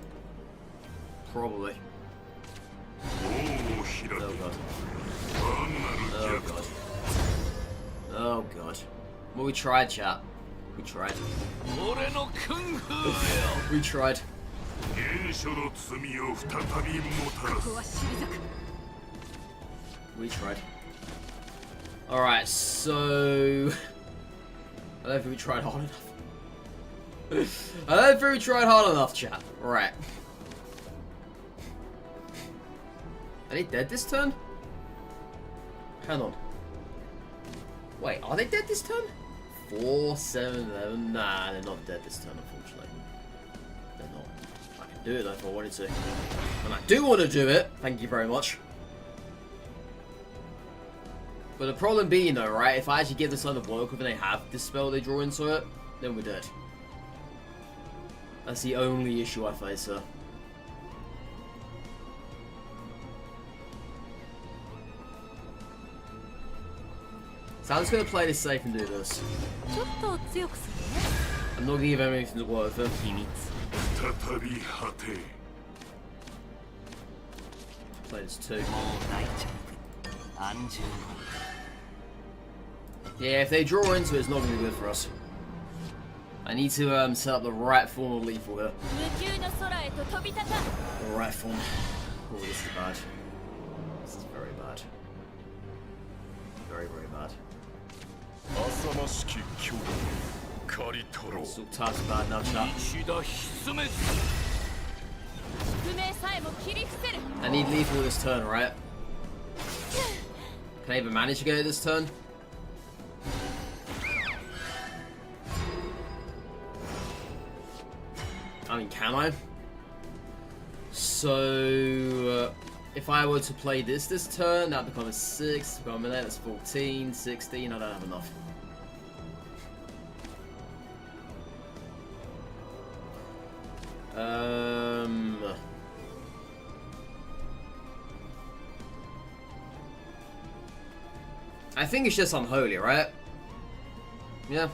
Probably. Oh god. Oh god. Oh god. Well, we tried, chat. We tried. We tried. We tried. Alright, so... I don't think we tried hard enough. I don't think we tried hard enough, chat. Right. Are they dead this turn? Hang on. Wait, are they dead this turn? 4, 7, 11. Nah, they're not dead this turn, unfortunately. They're not. I can do it though if I wanted to. And I do want to do it. Thank you very much. But the problem being though, right, if I actually give the Son of Woke and they have this spell they draw into it, then we're dead. That's the only issue I face here. So I'm just going to play this safe and do this. I'm not going to give him anything to work with. Play this too. Yeah, if they draw into it, it's not going to be good for us. I need to set up the right form of lethal here. The right form. Oh, this is bad. This is very bad. Very, very bad. Still tough, bad now, chat. I need lethal this turn, right? Can I even manage to get it this turn? I mean, can I? So, if I were to play this turn, that becomes 6, become a minute, that's 14, 16, I don't have enough. I think it's just Unholy, right? Yeah.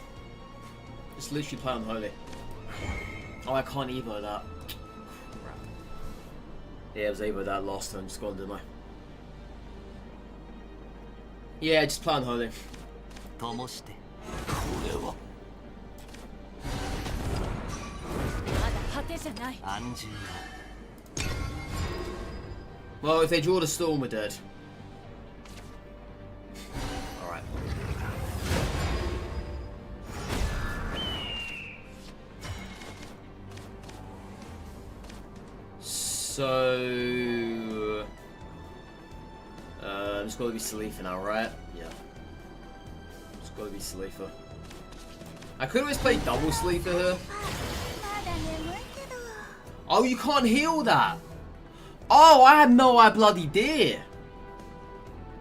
Just literally play Unholy. Oh, I can't evo that. Crap. Yeah, I was evo that last turn, just gone, didn't I? Yeah, just play Unholy. Well, if they draw the Storm, we're dead. Alright. So... it's got to be Salifa now, right? Yeah. It's got to be Salifa. I could always play double Salifa here. Oh, you can't heal that! Oh, I had no idea.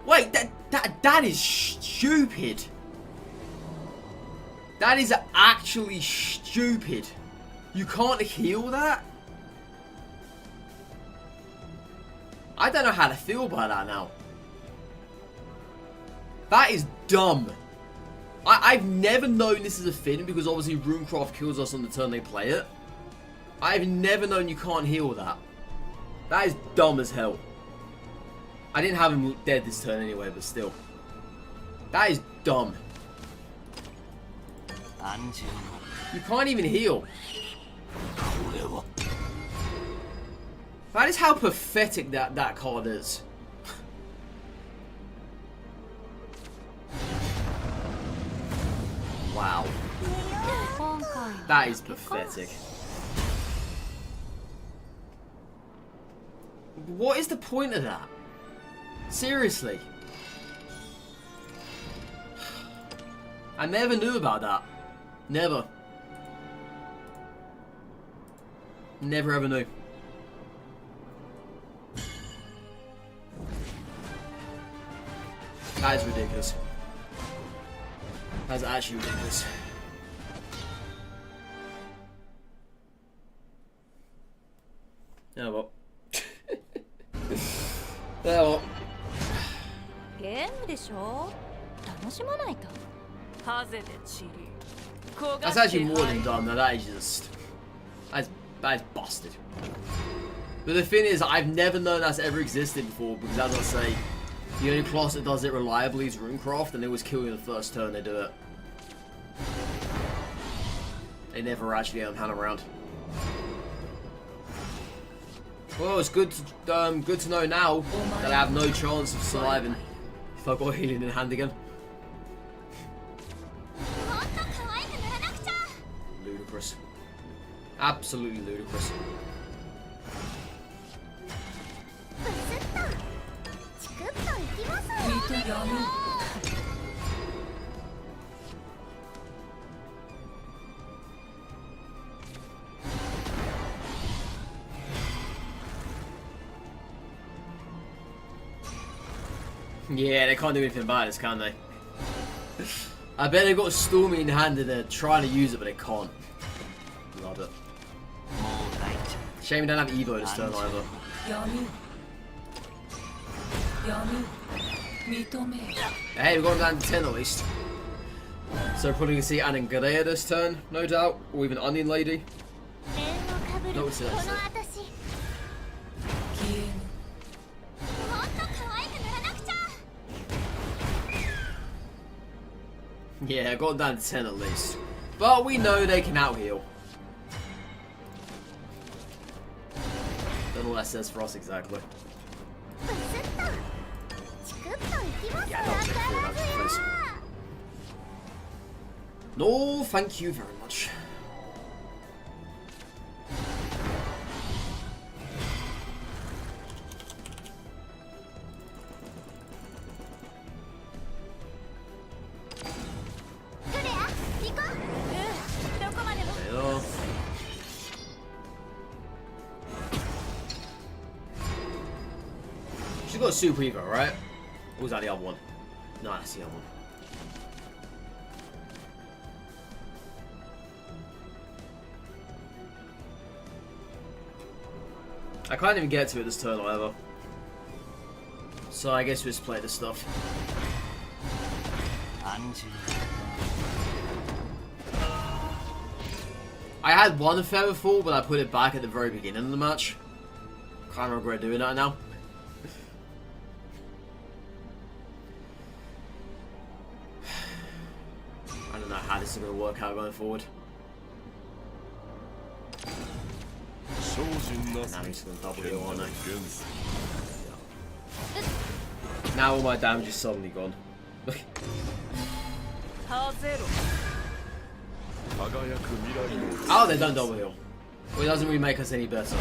Wait, that is stupid. That is actually stupid. You can't heal that? I don't know how to feel about that now. That is dumb. I've never known this is a thing because obviously Runecraft kills us on the turn they play it. I've never known you can't heal that. That is dumb as hell. I didn't have him dead this turn anyway, but still. That is dumb. You can't even heal. That is how pathetic that card is. Wow. That is pathetic. What is the point of that? Seriously. I never knew about that. Never. Never ever knew. That is ridiculous. That's actually ridiculous. Oh well. Yeah, well. That's actually more than done. Now that is just that is busted. But the thing is, I've never known that's ever existed before because, as I say, the only class that does it reliably is Runecraft, and they always kill you in the first turn they do it. They never actually hand around. Well, it's good to know now that I have no chance of surviving if I've got healing in hand again. Ludicrous. Absolutely ludicrous. Yeah, they can't do anything about this, can they? I bet they've got a Stormy in hand and they're trying to use it, but they can't. Love it. Shame we don't have Evo this turn either. Hey, we've got down to 10 at least. So we're probably going to see Anangrea this turn, no doubt. Or even Onion Lady. No, it's this. Yeah, got down to 10 at least. But we know they can out-heal. Don't know what that says for us exactly. Yeah, that was it. 4,000 please. No, thank you very much. She's got a Super Evo, right? Or was that the other one? No, that's the other one. I can't even get to it this turn either. So I guess we just play this stuff. I had one Featherfall, but I put it back at the very beginning of the match. Kinda regret doing that now. I don't know how this is going to work out going forward. Now he's going to double heal, aren't I? Now all my damage is suddenly gone. Oh, they don't double heal. Well, it doesn't really make us any better.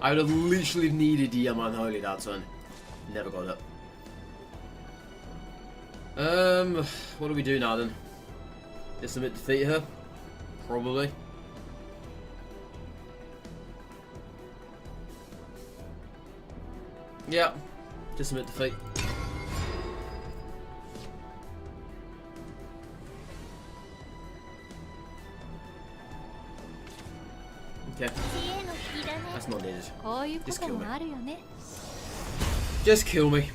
I would have literally needed the Unholy that turn. Never got it. What do we do now then? Just submit defeat her? Probably. Yeah, just submit defeat. Okay. That's not needed. Just kill me. Just kill me.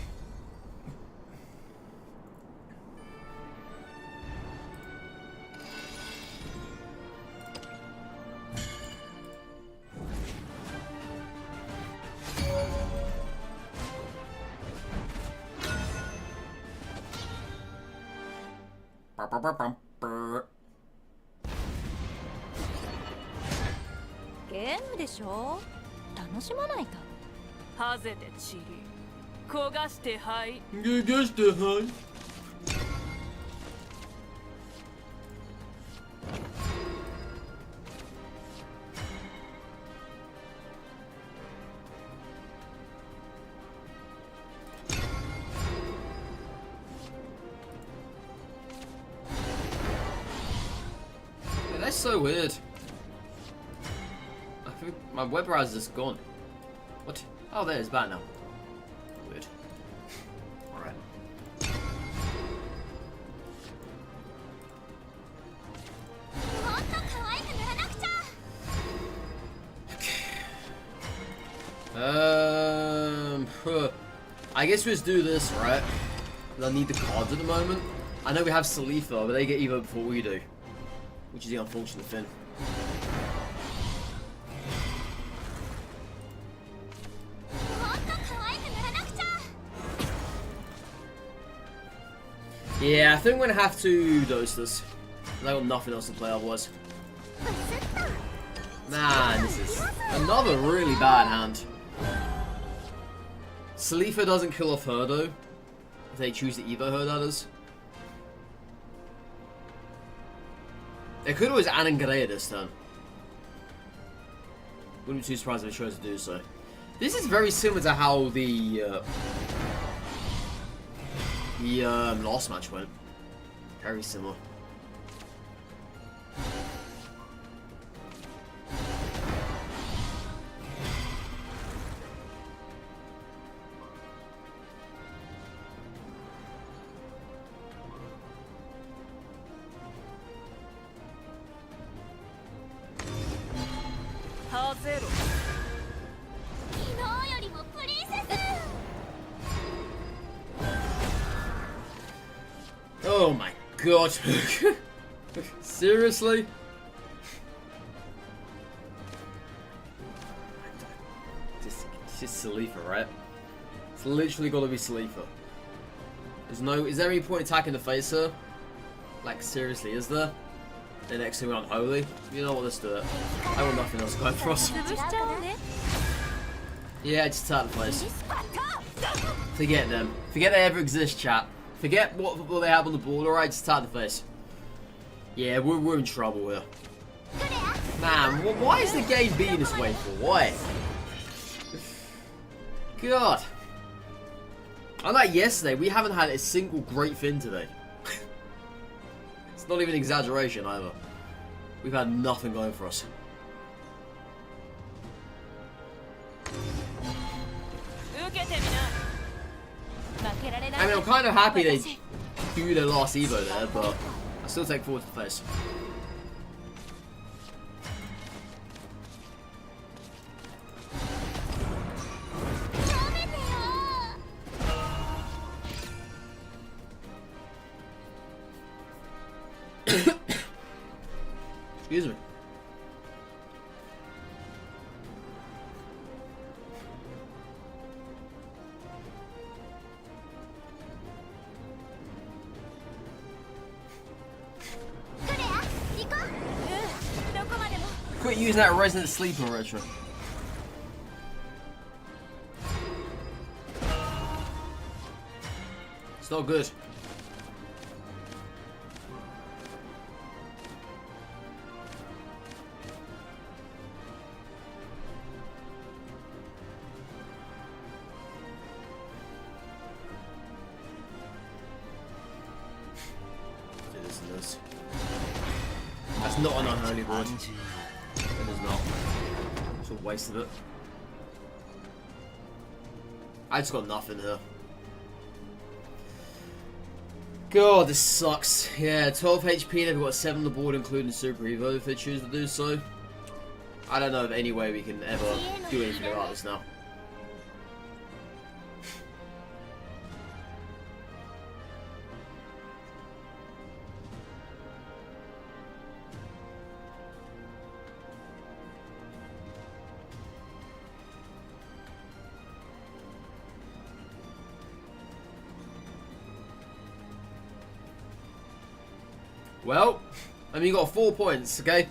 That's so weird. I think my web browser is gone. What? Oh, there, it's back now. Weird. Alright. I guess we just do this, right? I need the cards at the moment. I know we have Salifa, but they get Evo before we do. Which is the unfortunate thing. Yeah, I think we're gonna have to dose this. I got nothing else to play otherwise. Man, this is another really bad hand. Salifa doesn't kill off her though. If they choose to Evo her, that is. They could always Anangrea this turn. Wouldn't be too surprised if they chose to do so. This is very similar to how the last match went. Very similar. ぜろ。昨日よりもプリンセス Oh my god. Seriously? It's Salifa, right? It's literally gotta be Salifa. Is there any point attacking the face here? Like, seriously, is there? The next thing we're unholy? You know what, let's do it. I want nothing else going for us. 潰しちゃうね。 Yeah, just attack the face. Forget them. Forget they ever exist, chat. Forget what they have on the board, alright? Just attack the face. Yeah, we're in trouble here. Man, why is the game being this way for? Why? God. Unlike yesterday, we haven't had a single great thing today. It's not even an exaggeration either. We've had nothing going for us. I mean, I'm kind of happy they do their last Evo there, but I still take forward to the face. Excuse me. Quit using that Resident Sleeper retro. It's not good. Do this and this. That's not an unholy board. It is not. It's a waste of it. I just got nothing here. God, this sucks. Yeah, 12 HP, they've got 7 on the board, including Super Evo, if they choose to do so. I don't know of any way we can ever do anything about this now. Well, I mean, you got 4 points, okay?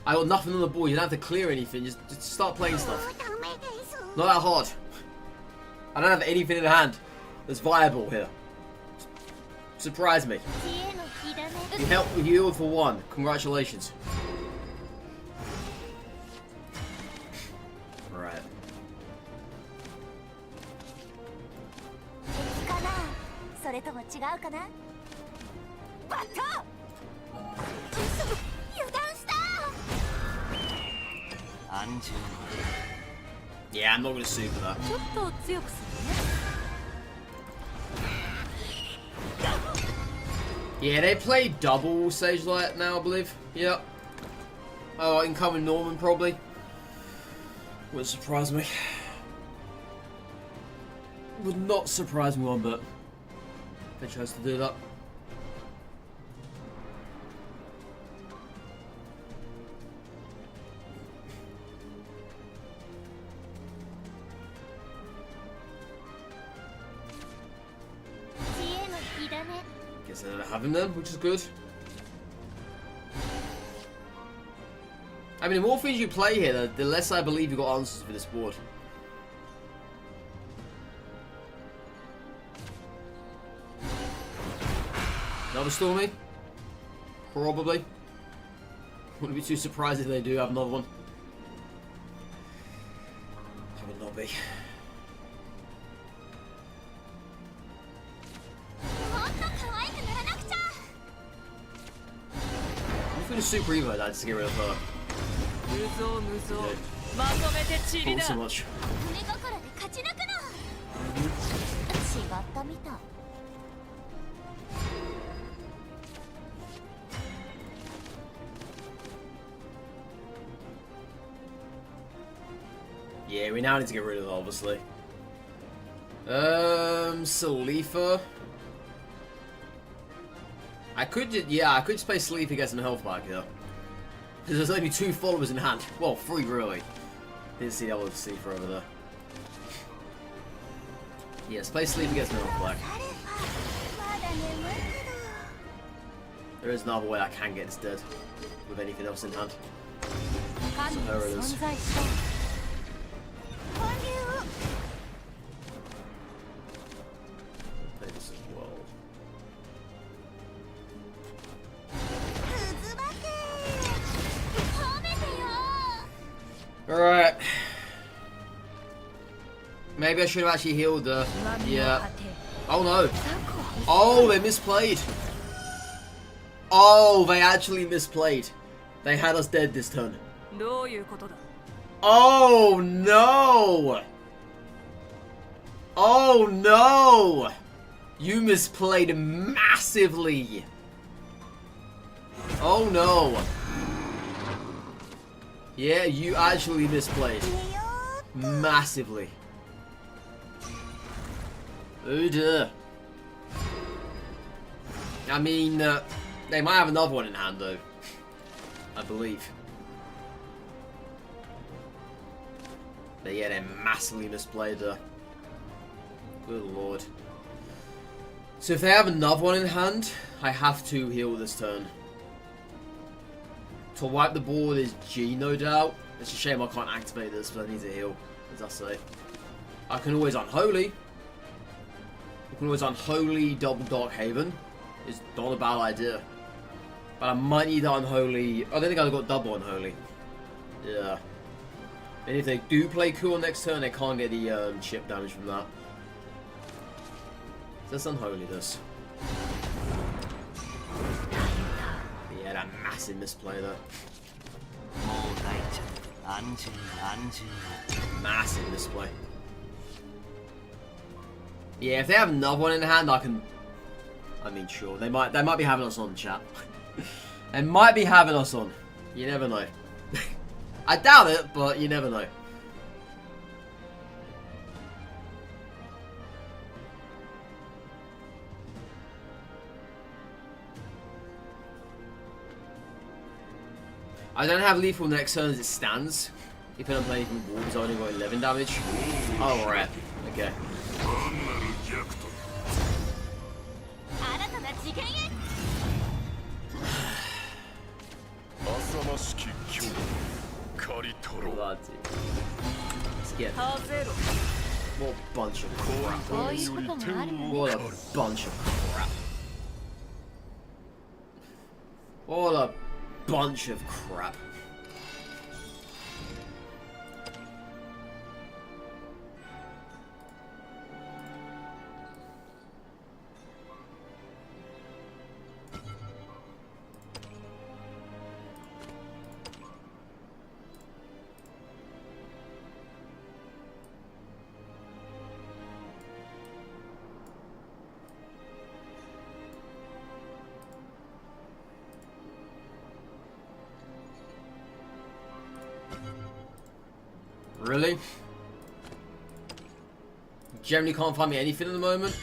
I got nothing on the board. You don't have to clear anything. Just start playing stuff. Not that hard. I don't have anything in hand that's viable here. Surprise me. You healed for 1. Congratulations. Right. Yeah, I'm not gonna super that. ちょっと強くするね。 Yeah, they play double Sage Light now, I believe. Yep. Oh, incoming Norman probably. Wouldn't surprise me. Would not surprise me one bit. If they chose to do that. Guess they don't have him then, which is good. I mean, the more things you play here, the less I believe you got answers for this board. Another Stormy? Probably. Wouldn't be too surprised if they do have another one. I would not be. I'm gonna Super Evo that just to get rid of her. Cool, so much. Yeah, we now need to get rid of it, obviously. Salifa. I could just play Salifa, get some health back here. Because there's only 2 followers in hand. Well, 3 really. Didn't see that with Salifa over there. Yes, play Salifa, get some health back. There is another way I can get this dead with anything else in hand. So there it is. Play this as well. Alright. Maybe I should have actually healed her. Yeah. Oh no. Oh, they misplayed. Oh, they actually misplayed. They had us dead this turn. Oh no! Oh no! You misplayed massively. Oh no. Yeah, you actually misplayed. Massively. Oh dear. I mean, they might have another one in hand though. I believe. But yeah, they massively misplayed her. Good lord. So if they have another one in hand, I have to heal this turn. To wipe the board is G, no doubt. It's a shame I can't activate this, but I need to heal, as I say. I can always Unholy. I can always Unholy double Dark Haven. It's not a bad idea. But I might need Unholy. I don't think I've got double Unholy. Yeah. And if they do play cool next turn, they can't get the chip damage from that. So let's Unholy this. Yeah, that massive misplay there. Massive misplay. Yeah, if they have another one in hand, I can. I mean, sure, they might be having us on, chat. They might be having us on. You never know. I doubt it, but you never know. I don't have lethal next turn as it stands. If I'm playing from Wolves, I only got 11 damage. Oh, right. Okay. Bloody. Let's get it. What a bunch of crap. What a bunch of crap. What a bunch of crap. Really? Generally can't find me anything at the moment?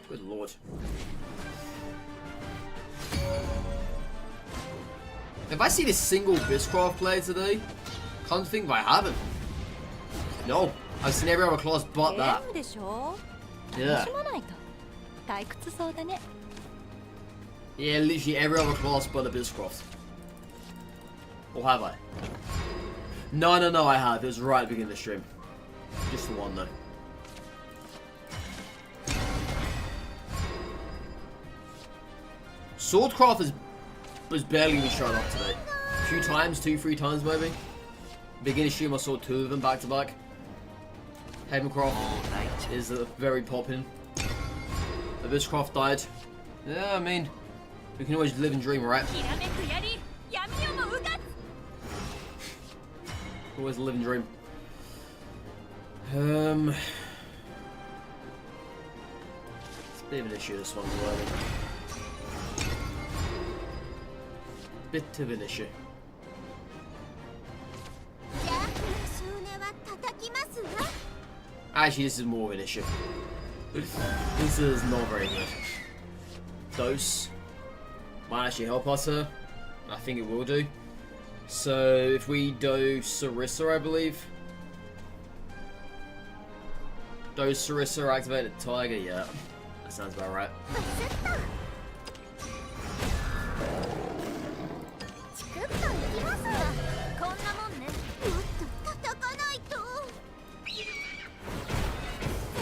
Good lord. Have I seen a single Biscraft player today? Can't think if I haven't. No. I've seen every other class but that. Yeah. Yeah, literally every other class but the Biscraft. Or have I? No, I have. It was right at the beginning of the stream. Just the one, though. Swordcraft was barely even showing up today. A few times, 2-3 times maybe. Beginning stream, I saw 2 of them back to back. Havencroft is very popping. Abysscraft died. Yeah, I mean, we can always live and dream, right? Always a living dream. It's a bit of an issue, this one, bit of an issue. Actually, this is more of an issue. This is not very good. Dose might actually help us here. I think it will do. So if we dose Sarissa, I believe. Dose Sarissa, activate the Tiger. Yeah, that sounds about right. チクッといきます。こんなもんね。もっと叩かないと。ず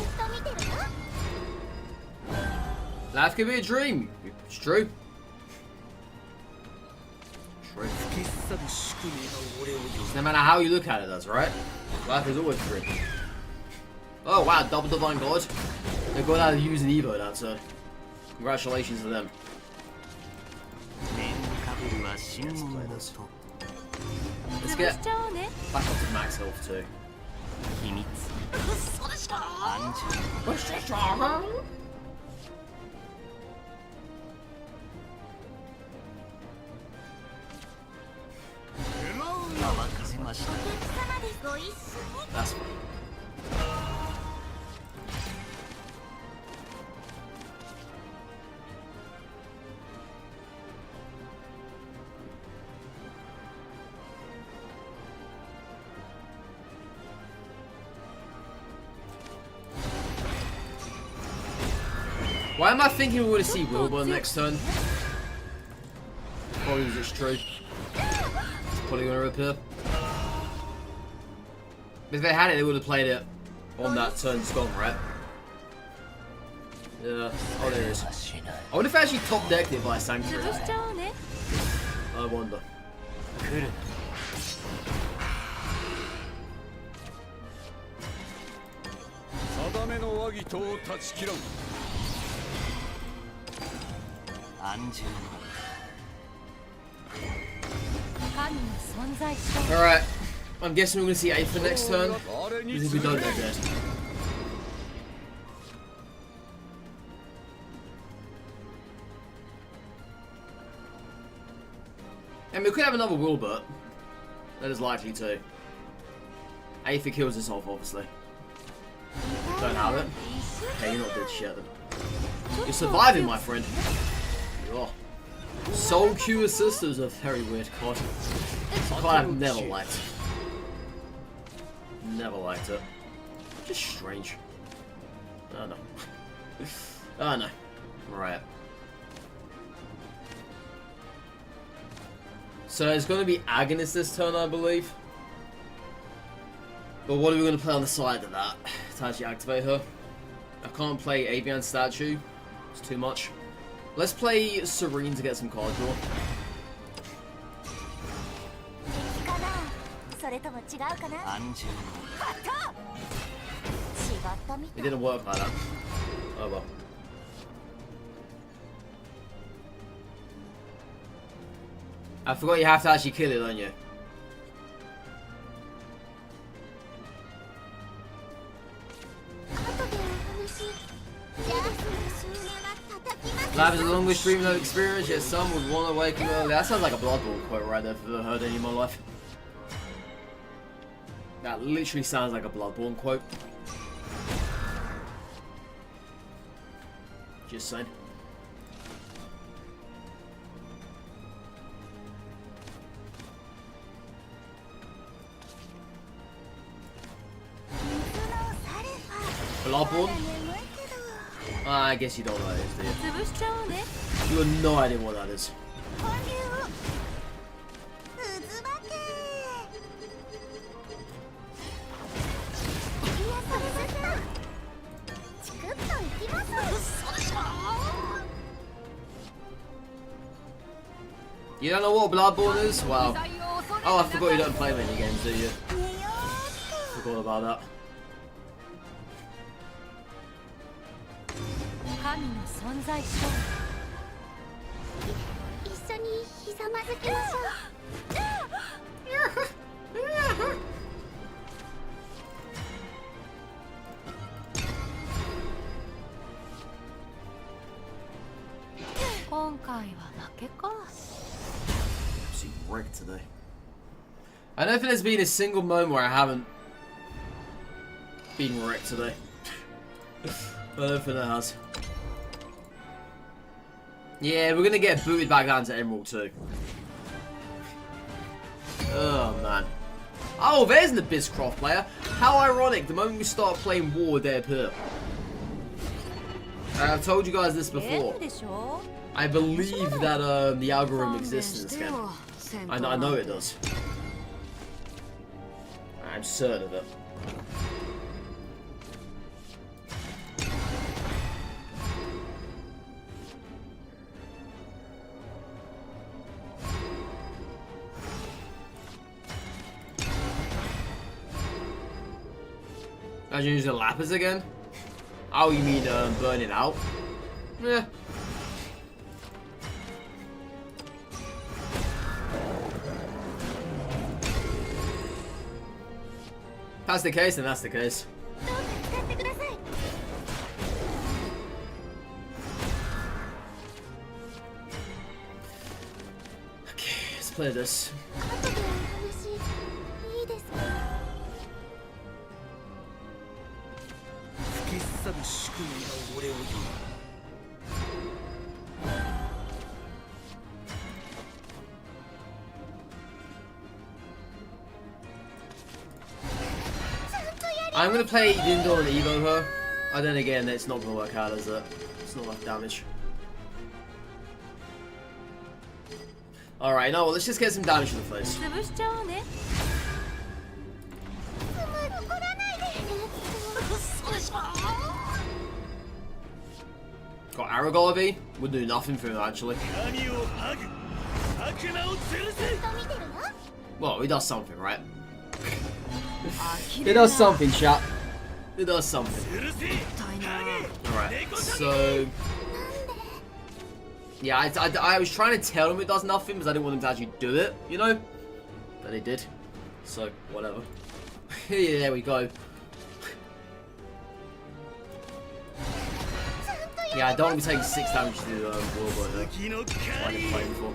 っと見てるよ。 Life could be a dream. It's true. True. 吹き去る宿命が俺を呼ぶ No matter how you look at it, that's right. Life is always a dream. Oh wow, double divine god. They got out of using Evo, that's congratulations to them. 面かぶるは新物の Let's と get 潰しちゃおうね。 back up to max health too. 秘密暗示 泡かせました お客様です。ご一緒に。 That's fine. Why am I thinking we're going to see Wilbur next turn? Probably was just true. Probably going to repair. If they had it, they would have played it on that turn just gone, right? Yeah. Oh, there it is. I wonder if I actually top decked it by Sanctuary. 潰しちゃおうね。 I wonder. 来る定めの和議とを断ち切らん暗示 神の存在証。 Alright. I'm guessing we're going to see 8 for next turn. 誰に Because if we don't, they're dead. And we could have another Wilbert. That is likely to. Aether kills us off, obviously. Don't have it. Okay, you're not dead shit then. You're surviving, my friend. Oh. Soul Q assist is a very weird card. It's a card I've never liked. Never liked it. Just strange. Oh no. Oh no. Right. So it's going to be Agonist this turn, I believe. But what are we going to play on the side of that to actually activate her? I can't play Avian Statue. It's too much. Let's play Serene to get some card draw. 敵かな。それとも違うかな。暗示ハット。違ったみた It い。 didn't work like that. Oh well. I forgot you have to actually kill it, don't you? Life is the longest dream of experience, yet some would want to wake you early. That sounds like a Bloodborne quote right there if I've ever heard any in my life. That literally sounds like a Bloodborne quote. Just saying. Bloodborne? I guess you don't know what that is, do you? 潰しちゃおうね。 You have no idea what that is. 本流渦巻け。いやそれずっと。チクッといきます。 You don't know what Bloodborne is? Wow. Oh, I forgot you don't play many games, do you? 寝よーっ Forgot about that. 神の存在証。と。一緒にひざまずきましょう。今回は負けか。 Absolutely wrecked today. I don't think there's been a single moment where I haven't been wrecked today. I don't think that has. Yeah, we're gonna get booted back down to Emerald too. Oh man. Oh, there's an Abysscroft player. How ironic, the moment we start playing War, they appear. I've told you guys this before. I believe that the algorithm exists in this game. I know it does. I'm certain of it. Imagine using lapis again? Oh, you mean burn it out? Yeah. If that's the case, then that's the case. Okay, let's play this. 吹き去る宿命が俺を呼ぶ I'm gonna play Dindor and Evo her. And then again, it's not gonna work out, is it? It's not enough damage. Alright, no, well, let's just get some damage to the face. Got Aragorn would do nothing for him actually. Well, he does something, right? It does something, chat. It does something. Alright, so... Yeah, I was trying to tell him it does nothing because I didn't want him to actually do it, you know? But he did. So, whatever. Yeah, there we go. Yeah, I don't want to be taking 6 damage to the Warboy though. I didn't play before.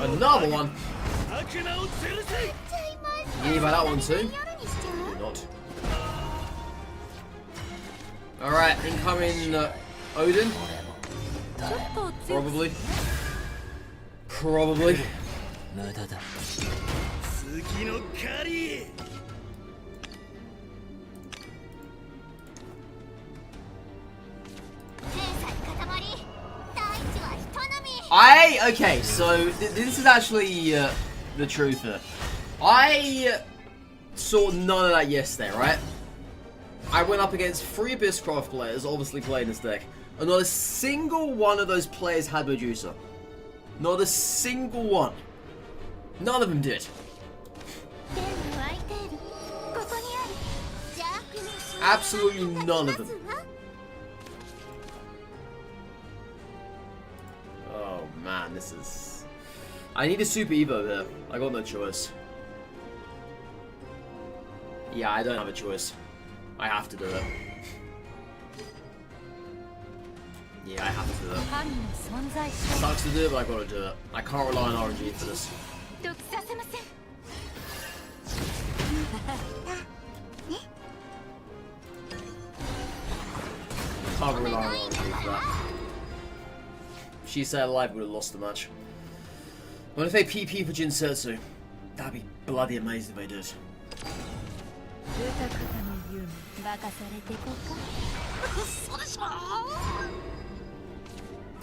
Another one! Yeah, by that one too. Do not. Alright, incoming Odin. Probably. Probably. Okay, so this is actually the truth here. I saw none of that yesterday, right? I went up against 3 Abysscroft players, obviously playing this deck, and not a single one of those players had Medusa. Not a single one. None of them did. Absolutely none of them. Oh man, this is... I need a Super Evo here. I got no choice. Yeah, I don't have a choice. I have to do it. Yeah, I have to do it. Sucks to do it, but I gotta do it. I can't rely on RNG for this. Can't rely on RNG for that. She said alive would have lost the match. What if they PP for Jinsetsu? That'd be bloody amazing if they did.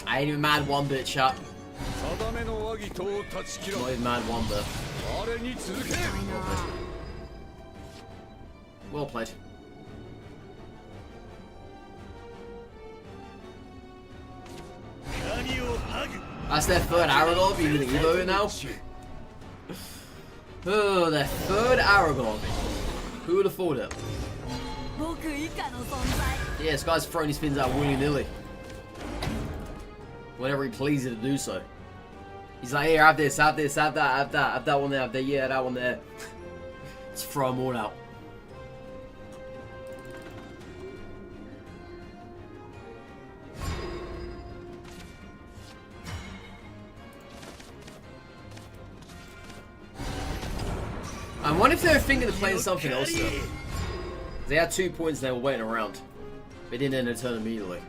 I ain't even mad one bit, chat. Not even mad one bit. Well played. That's their third Aragorn, you're gonna Evo it now? Oh, their third Aragorn. Who would have thought it? Yeah, this guy's throwing his spins out willy-nilly. Whenever he pleases to do so. He's like, here, have this, have this, have that, have that one there, have that, yeah, that one there. Let's throw them all out. I wonder if they were thinking of playing something else though. They had 2 points, they were waiting around. They didn't end a turn immediately.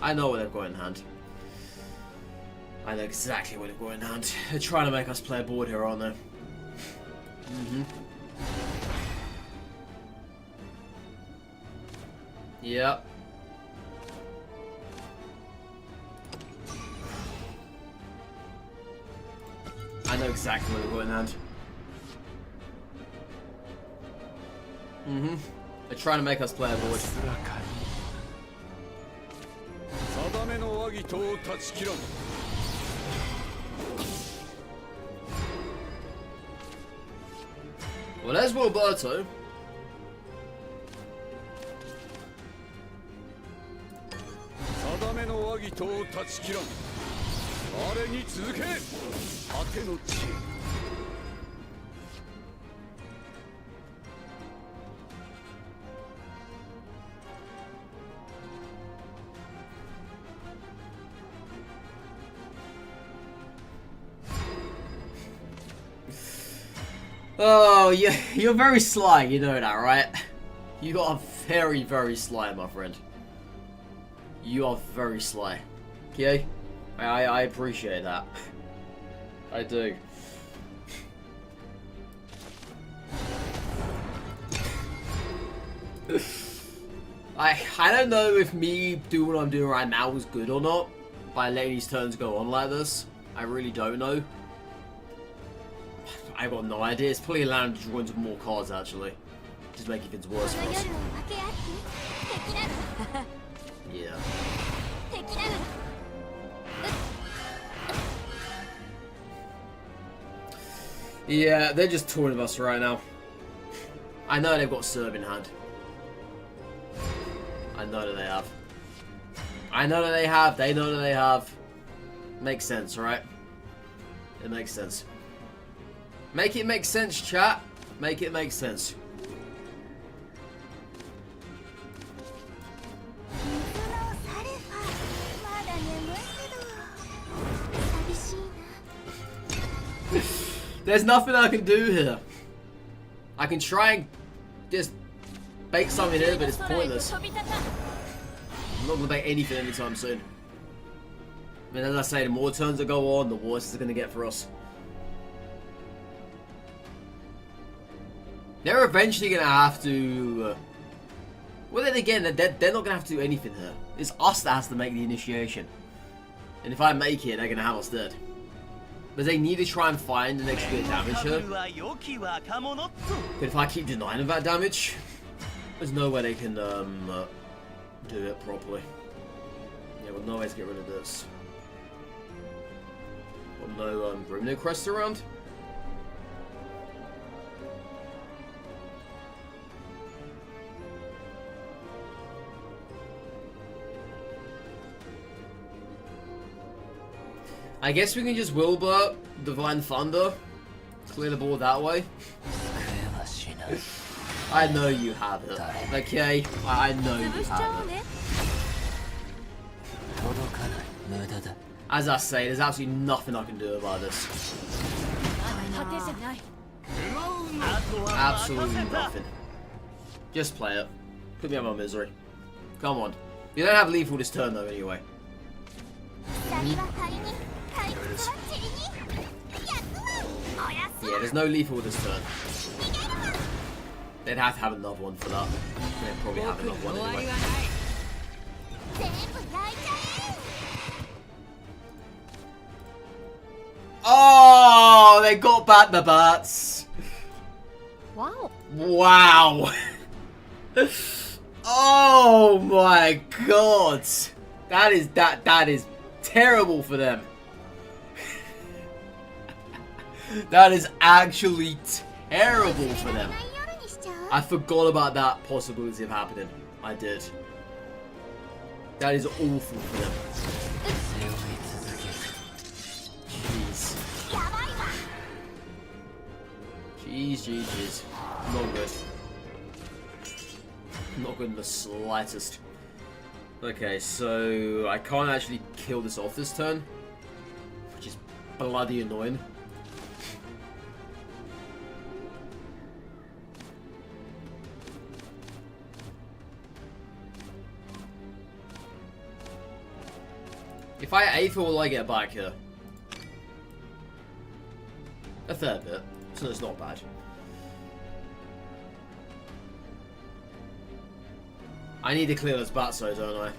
I know what they've got in hand. I know exactly what they've got in hand. They're trying to make us play a board here, aren't they? Yep. I know exactly what they've got in hand. They're trying to make us play a board. 定めの和議とを断ち切らん Well, there's Roberto. 定めの和議とを断ち切らん我に続け果ての地 Oh, yeah, you're very sly, you know that, right? You are very, very sly, my friend. You are very sly. Okay? I appreciate that. I do. I don't know if me doing what I'm doing right now was good or not, by letting these turns go on like this. I really don't know. I got no idea. It's probably allowing to draw into more cards actually. Just making things worse for us. Yeah. Yeah, they're just touring of us right now. I know they've got serve in hand. I know that they have. I know that they have. They know that they have. Makes sense, right? It makes sense. Make it make sense, chat. Make it make sense. There's nothing I can do here. I can try and just bake something here, but it's pointless. I'm not gonna bake anything anytime soon. I mean, as I say, the more turns that go on, the worse it's gonna get for us. They're eventually gonna have to. Well, then again, they're not gonna have to do anything here. It's us that has to make the initiation. And if I make it, they're gonna have us dead. But they need to try and find an extra bit of damage here. But if I keep denying them that damage, there's no way they can do it properly. Yeah, well, no way to get rid of this. Got no Grimnir crest around. I guess we can just Wilbur, Divine Thunder, clear the board that way. I know you have it. Okay? I know you have it. As I say, there's absolutely nothing I can do about this. Absolutely nothing. Just play it. Put me out of my misery. Come on. You don't have lethal this turn though anyway. There it is. Yeah, there's no lethal this turn. They'd have to have another one for that. They'd probably have another one anyway. Oh, they got back the bats. Wow. Wow. Oh my god. That is terrible for them. That is actually terrible for them. ない夜にしちゃう I forgot about that possibility of happening. I did. That is awful for them. Jeez. やばいわ Jeez. Not good. Not good in the slightest. Okay, so I can't actually kill this off this turn, which is bloody annoying. If I Aether, will I get back here? A fair bit, so it's not bad. I need to clear those bats though, don't I?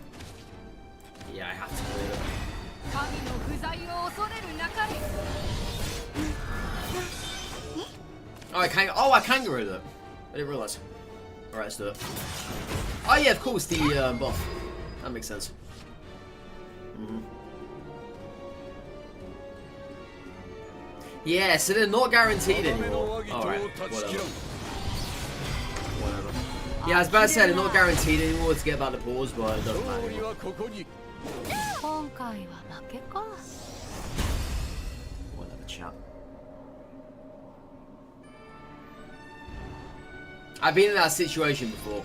Yeah, I have to clear them. 神の不在を恐れるなかれ Oh, I can get rid of it. I didn't realise. Alright, let's do it. Oh yeah, of course, the buff. That makes sense. Yeah, so they're not guaranteed anymore. Alright, whatever. Yeah, I was about to say they're not guaranteed anymore to get back the pause, but it doesn't matter anymore. 今回は負けか Whatever, chat. I've been in that situation before.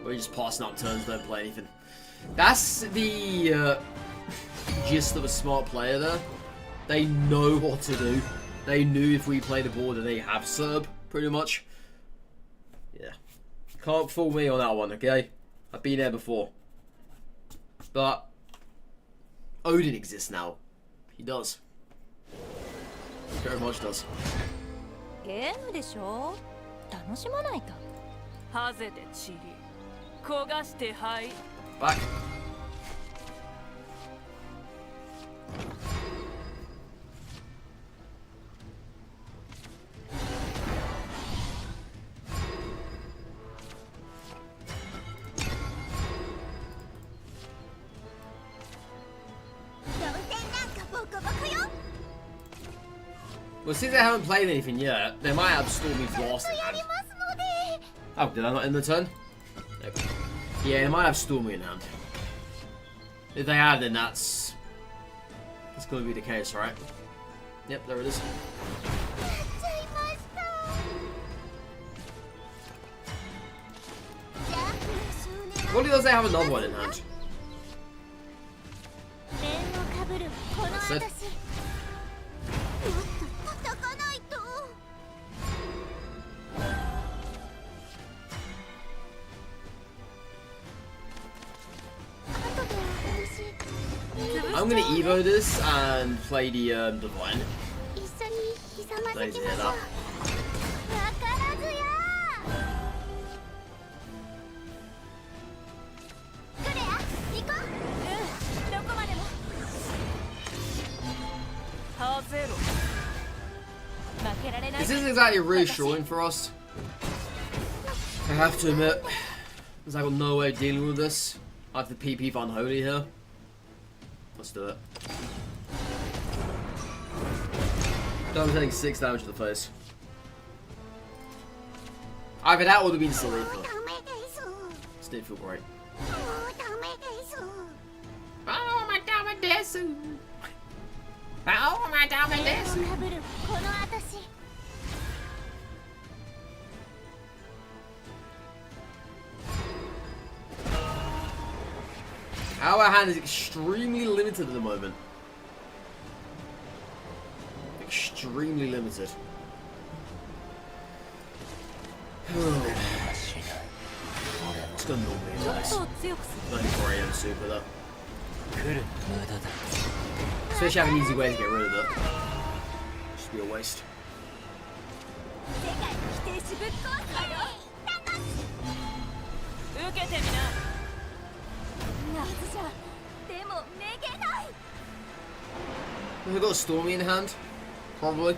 Where you're just passing up turns, don't play anything. That's the gist of a smart player there. They know what to do. They knew if we play the board that they have Serb, pretty much. Yeah. Can't fool me on that one, okay? I've been there before. But Odin exists now. He does. Very much does. ゲームでしょ楽しまないとハゼでチリ焦がしてはい Back. Well, since they haven't played anything yet, they might have Stormy Blast in hand. Oh, did I not end the turn? Okay. Yeah, they might have Stormy in hand. If they have, then that's going to be the case, right? Yep, there it is. What does they have another one in hand? That's it. I'm gonna Evo this and play the Divine. Nice to hear that. This isn't exactly reassuring for us. I have to admit, because I got no way of dealing with this. I have to PP for Unholy here. Let's do it. I'm taking 6 damage to the face. Either that would have been silly. This did feel great. Oh my Damadesu! Oh my Damadesu! Our hand is extremely limited at the moment. Extremely limited. It's gonna normally be nice. 94 AM super though. Especially have an easy way to get rid of it. Just be a waste. Have they got a Stormy in hand? Probably.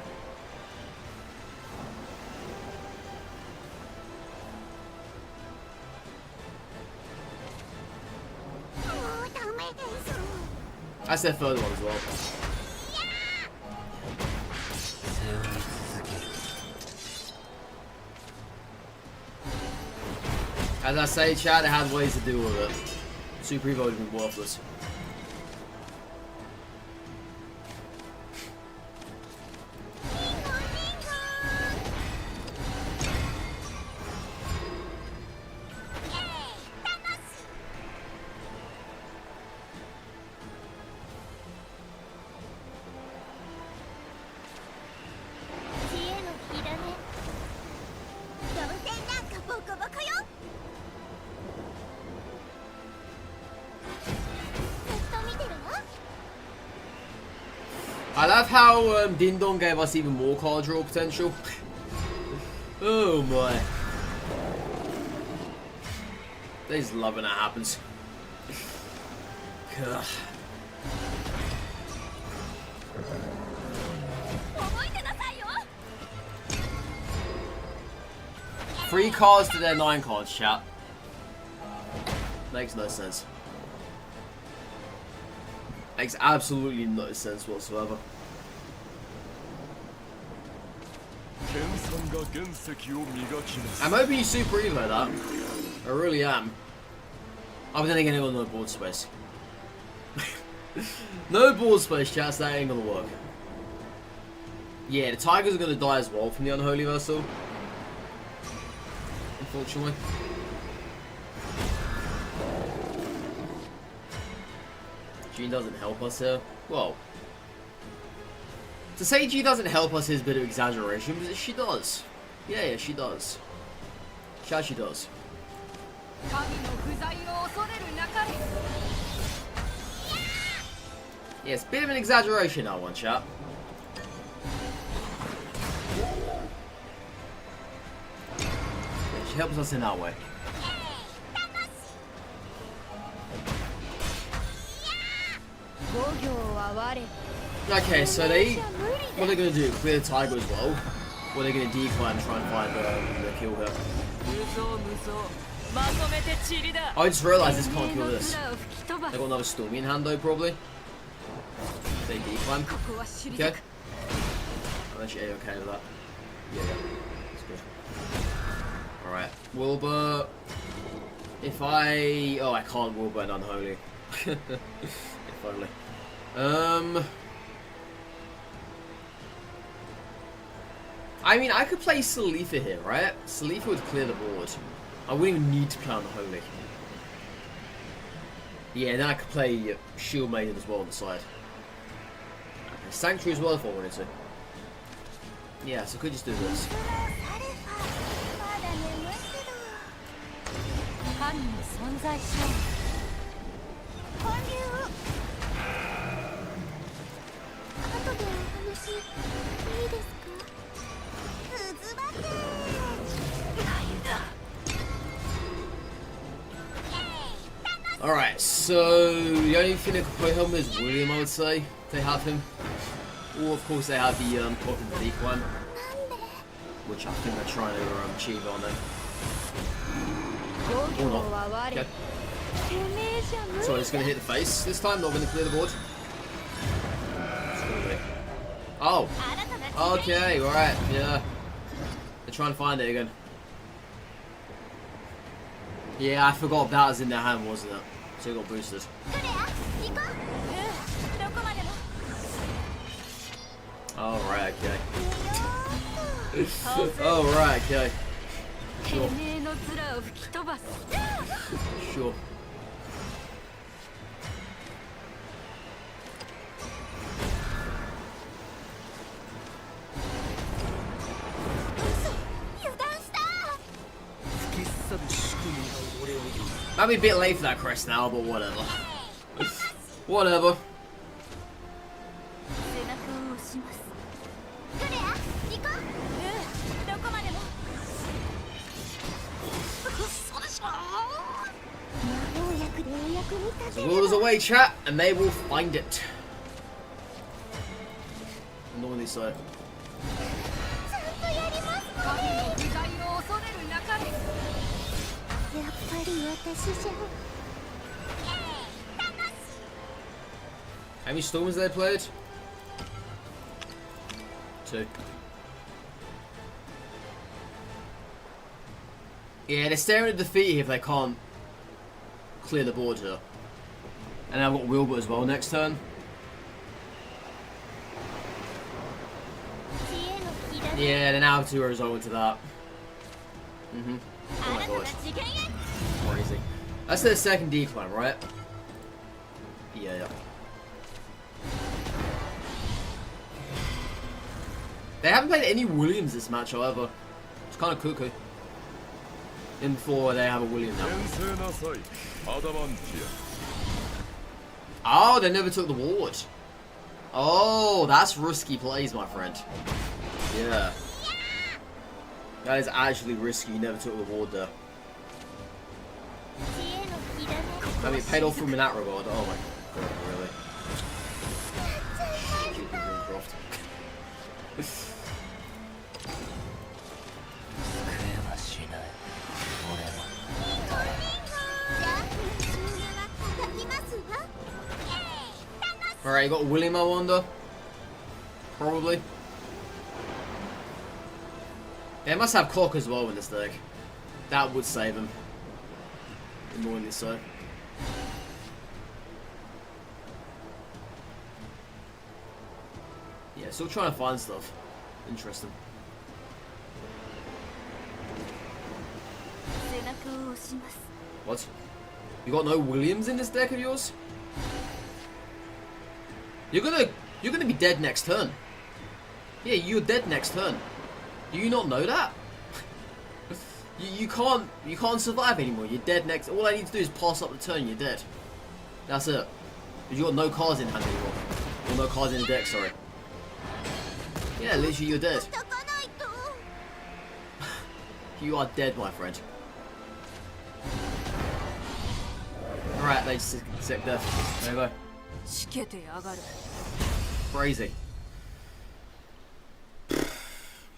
That's their third one as well. As I say, chat, it had ways to deal with it. Super Evo would have been worthless. I love how Ding Dong gave us even more card draw potential. Oh my. They just love when that happens. Ugh. Three cards to their 9 cards, chat. Makes no sense. Makes absolutely no sense whatsoever. I'm hoping you super evo that. I really am. Oh, but then again, I got no board space. No board space, chat, so that ain't gonna work. Yeah, the Tigers are gonna die as well from the Unholy Vessel. Unfortunately. G doesn't help us here. Well, to say G doesn't help us is a bit of exaggeration, but she does. Yeah, she does. She does. Yes, bit of an exaggeration, that one, chat. Yeah, she helps us in that way. Okay, so what are they going to do? Clear the Tiger as well? Or are they going to decline and try and find the kill here? I just realised this can't kill this. They got another Stormy in hand though, probably. They decline. Okay. I'm actually okay with that. Yeah, that's good. Alright, Wilbur. If I... Oh, I can't Wilbur and Unholy. If only. I mean, I could play Salifa here, right? Salifa would clear the board. I wouldn't even need to play Unholy. Yeah, then I could play Shield Maiden as well on the side. Okay, Sanctuary as well if I wanted to. Yeah, so I could just do this. Alright, so the only thing that could play him is William, I would say. They have him. Or of course they have the Clock and Deep one. Which I think they're trying to achieve on them. Or not. Okay. So it's going to hit the face this time, not going to clear the board. Oh! Okay, alright, yeah. They're trying to find it again. Yeah, I forgot that was in their hand, wasn't it? So it got boosted. Oh, right, okay. Oh, right, okay. Sure. Sure. Might be a bit late for that crest now, but whatever. Whatever. The world is away, chat, and they will find it. Normally so. How many storms they played? 2. Yeah, they're staring at defeat if they can't clear the board here. And I've got Wilbur as well next turn. Yeah, they now have 2 heroes over to that. Oh my god. Crazy. That's their second decline, right? Yeah. They haven't played any Williams this match, however. It's kind of cuckoo. In 4, they have a William now. Oh, they never took the ward. Oh, that's risky plays, my friend. Yeah. That is actually risky. You never took the ward there. I mean, it paid off from in that regard. Oh my god, really? Stupid Runecroft. Alright, you got William, I wonder? Probably. They must have Cock as well in this deck. That would save him. Annoyingly so. Yeah, still trying to find stuff. Interesting. What? You got no Williams in this deck of yours? You're gonna be dead next turn. Yeah, you're dead next turn. Do you not know that? you can't survive anymore. You're dead next. All I need to do is pass up the turn. You're dead. That's it. You got no cards in hand anymore. Or no cards in the deck. Sorry. Yeah, literally, you're dead. You are dead, my friend. Alright, they sick death. There you go. Crazy.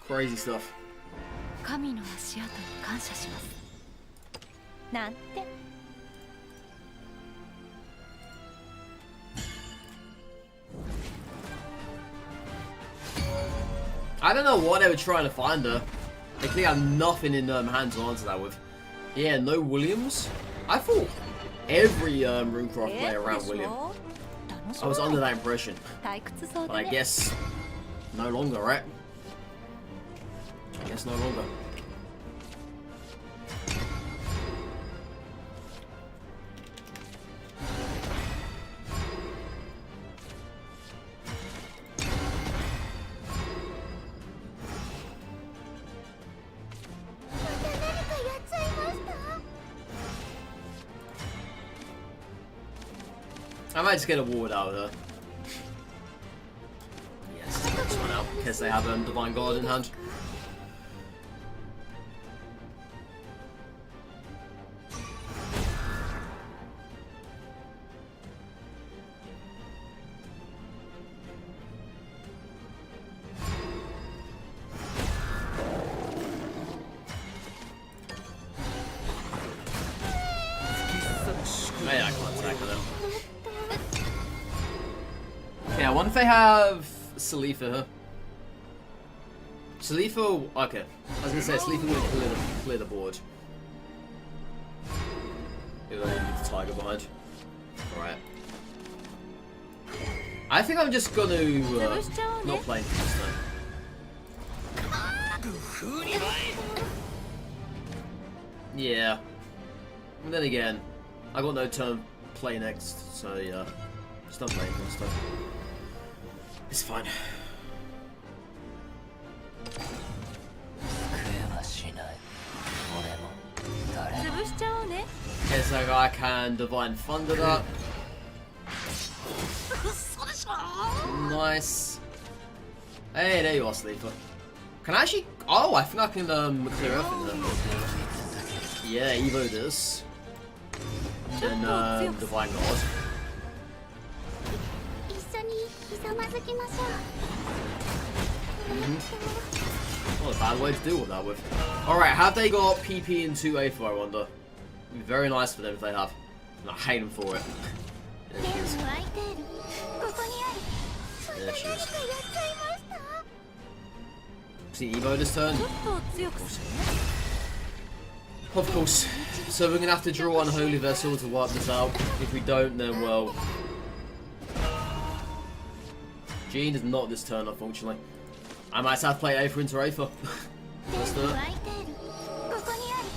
Crazy stuff. I don't know what they were trying to find her. They clearly have nothing in hand to answer that with. Yeah, no Williams. I thought every Runecroft player around William. I was under that impression. But I guess no longer, right? I guess no longer. I might just get a ward out of her. Yes, take this one out because they have Divine Guard in hand. Maybe I can't attack them. Yeah, I wonder if they have Salifa here. Salifa, okay. I was gonna say Salifa will clear the board. If I need the tiger behind. Alright. I think I'm just gonna not play this time. Yeah. And then again, I got no turn play next, so yeah. Just not playing this time. It's fine. Okay, so I can Divine Thunder that. Nice. Hey, there you are, Sleeper. Can I actually... Oh, I think I can clear Earth in there. Yeah, Evo this. Then Divine God. Not a bad way to deal with that with. Alright, have they got PP in 2A for, I wonder? It'd be very nice for them if they have. And I hate them for it. There she is. There she is. See Evo this turn? Of course. So we're gonna have to draw Unholy Vessel to wipe this out. If we don't, then well. Jean is not this turn, unfortunately. I might have to play Aether into Aether. Let's do it. 湧いているここにある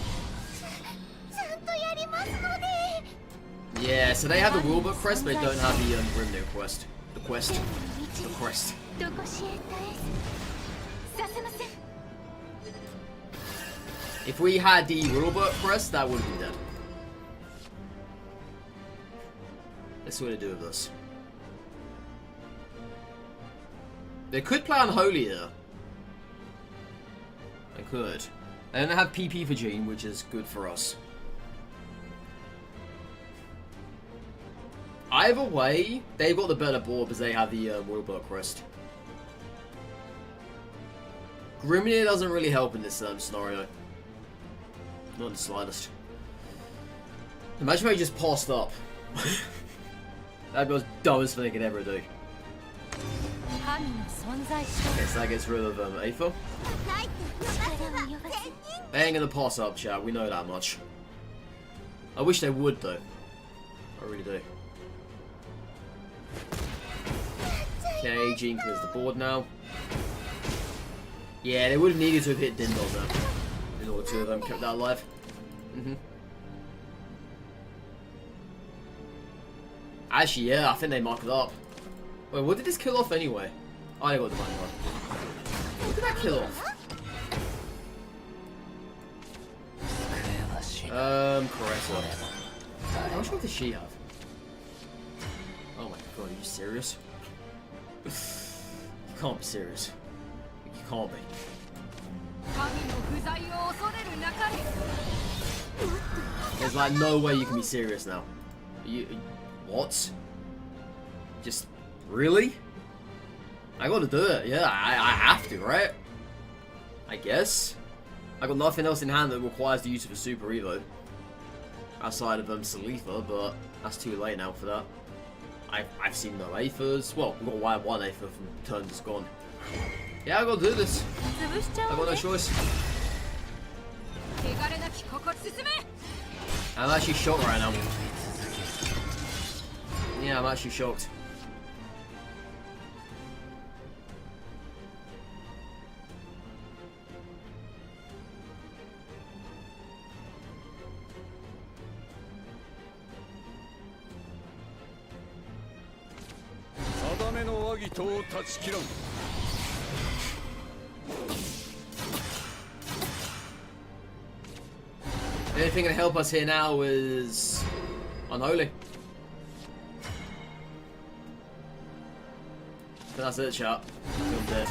ちゃんとやりますので Yeah, so they have the Willbook quest, but they don't have the Grimnir quest. The quest. 天 The の道 quest. どこしへ絶えずさせません If we had the Willbook quest, that would have been dead. Let's see what they do with this. They could play Unholy here. They could. They don't have PP for Jean, which is good for us. Either way, they've got the better board because they have the Willbook quest. Grimnir doesn't really help in this scenario. Not in the slightest. Imagine if he just passed up. That'd be the dumbest thing they could ever do. 神の存在証 Okay, so that gets rid of Aether. ないって力を呼ばせ They ain't gonna pass up, chat. We know that much. I wish they would, though. I really do. Okay, Jean clears the board now. Yeah, they would have needed to have hit Dindon though, in order to have kept that alive. Actually, yeah, I think they marked it up. Wait, what did this kill off anyway? Oh, they got the money one. What did that kill off? Caressa. How much health does she have? Oh my god, are you serious? You can't be serious. You can't be. 神の不在を恐れるなかれ There's like no way you can be serious now. You what? Just really? I gotta do it. Yeah, I have to, right? I guess. I got nothing else in hand that requires the use of a Super Evo outside of Salitha, but that's too late now for that. I've seen no Aethers. Well, we've got one Aether from turn just gone. Yeah, I gotta do this. 潰しちゃ I おう got no ね choice. 汚れなき心進め I'm actually shocked right now. Yeah, I'm actually shocked. The only thing that can help us here now is Unholy. But that's it, chat. I'm dead.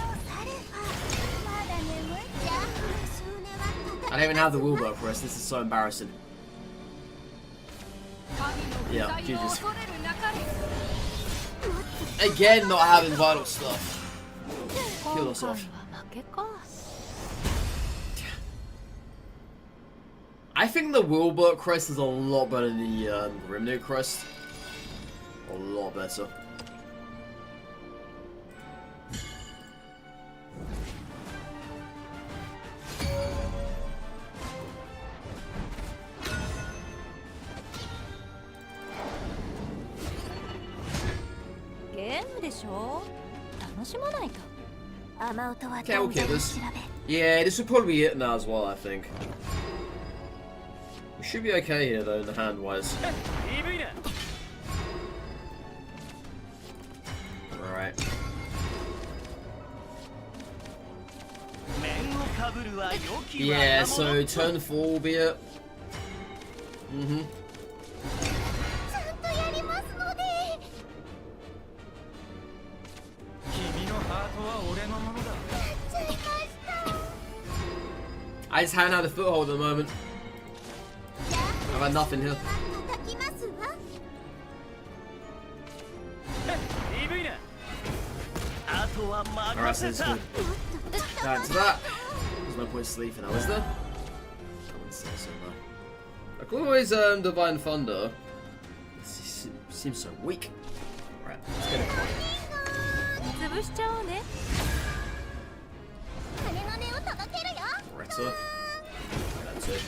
まだ眠いじゃ数年は I don't even have the Willbook for us. This is so embarrassing. 神の不在を恐れるなかれ Again, not having vital stuff. Kill 今 us 回は off. 負けか I think the Willbook crest is a lot better than the Grimnir crest. A lot better. Okay, we'll kill this. Yeah, this would probably be it now as well, I think. We should be okay here, though, in the hand-wise. Alright. Yeah, so turn 4 will be it. ちゃんとやりますので I just haven't had a foothold at the moment. I've had nothing here. 叩きますわ Alright, so let's go back to that. There's no point sleeping now, is there? I wouldn't say so, no. I could always Divine Thunder. This seems so weak. Right, let's get it going. 潰しちゃおうね 鐘の音を届けるよ Right, so. That's it.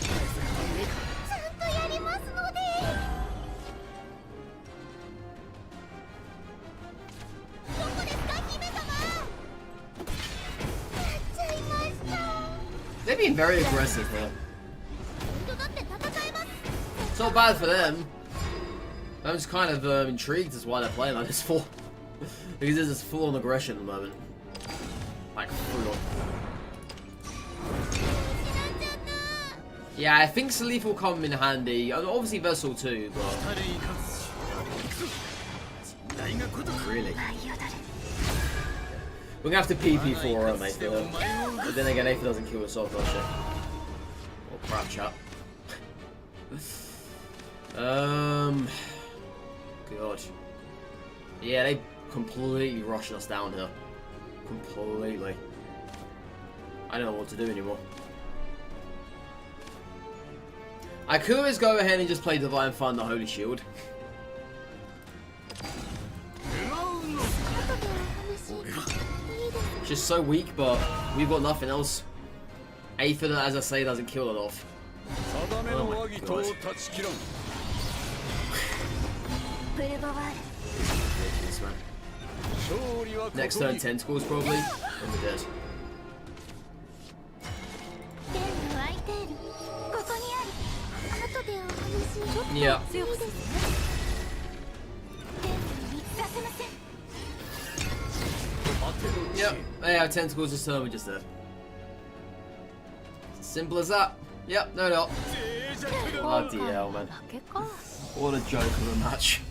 They're being very aggressive here. It's not bad for them. I'm just kind of intrigued as to why they're playing like this for. Because there's this full-on aggression at the moment. Like, full-on. Yeah, I think Salif will come in handy. And obviously Vessel too, but... Really? We're gonna have to PP for her, mate. But then again, Aether doesn't kill herself, does she? Oh, crap, chat. God. Yeah, they completely rushed us down here. Completely. I don't know what to do anymore. I could always go ahead and just play Divine Thunder Holy Shield. It's just so weak, but we've got nothing else. Aether, as I say, doesn't kill it off. Oh my God. Ridiculous, man. Next turn, Tentacles probably, and we're dead. Yeah. Yep, they have Tentacles this turn, we're just dead. Simple as that. Yep, no doubt. Bloody hell, man. What a joke of a match.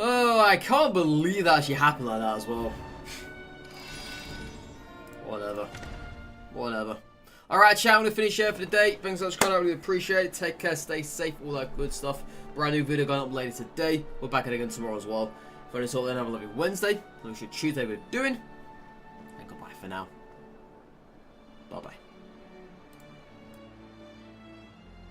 Oh, I can't believe that actually happened like that as well. Whatever. Whatever. Alright, chat, I'm going to finish here for the day. Thanks so much, I really appreciate it. Take care, stay safe, all that good stuff. Brand new video going up later today. We're back at it again tomorrow as well. For this all, then have a lovely Wednesday. Look at Tuesday we're doing. And goodbye for now. Bye-bye.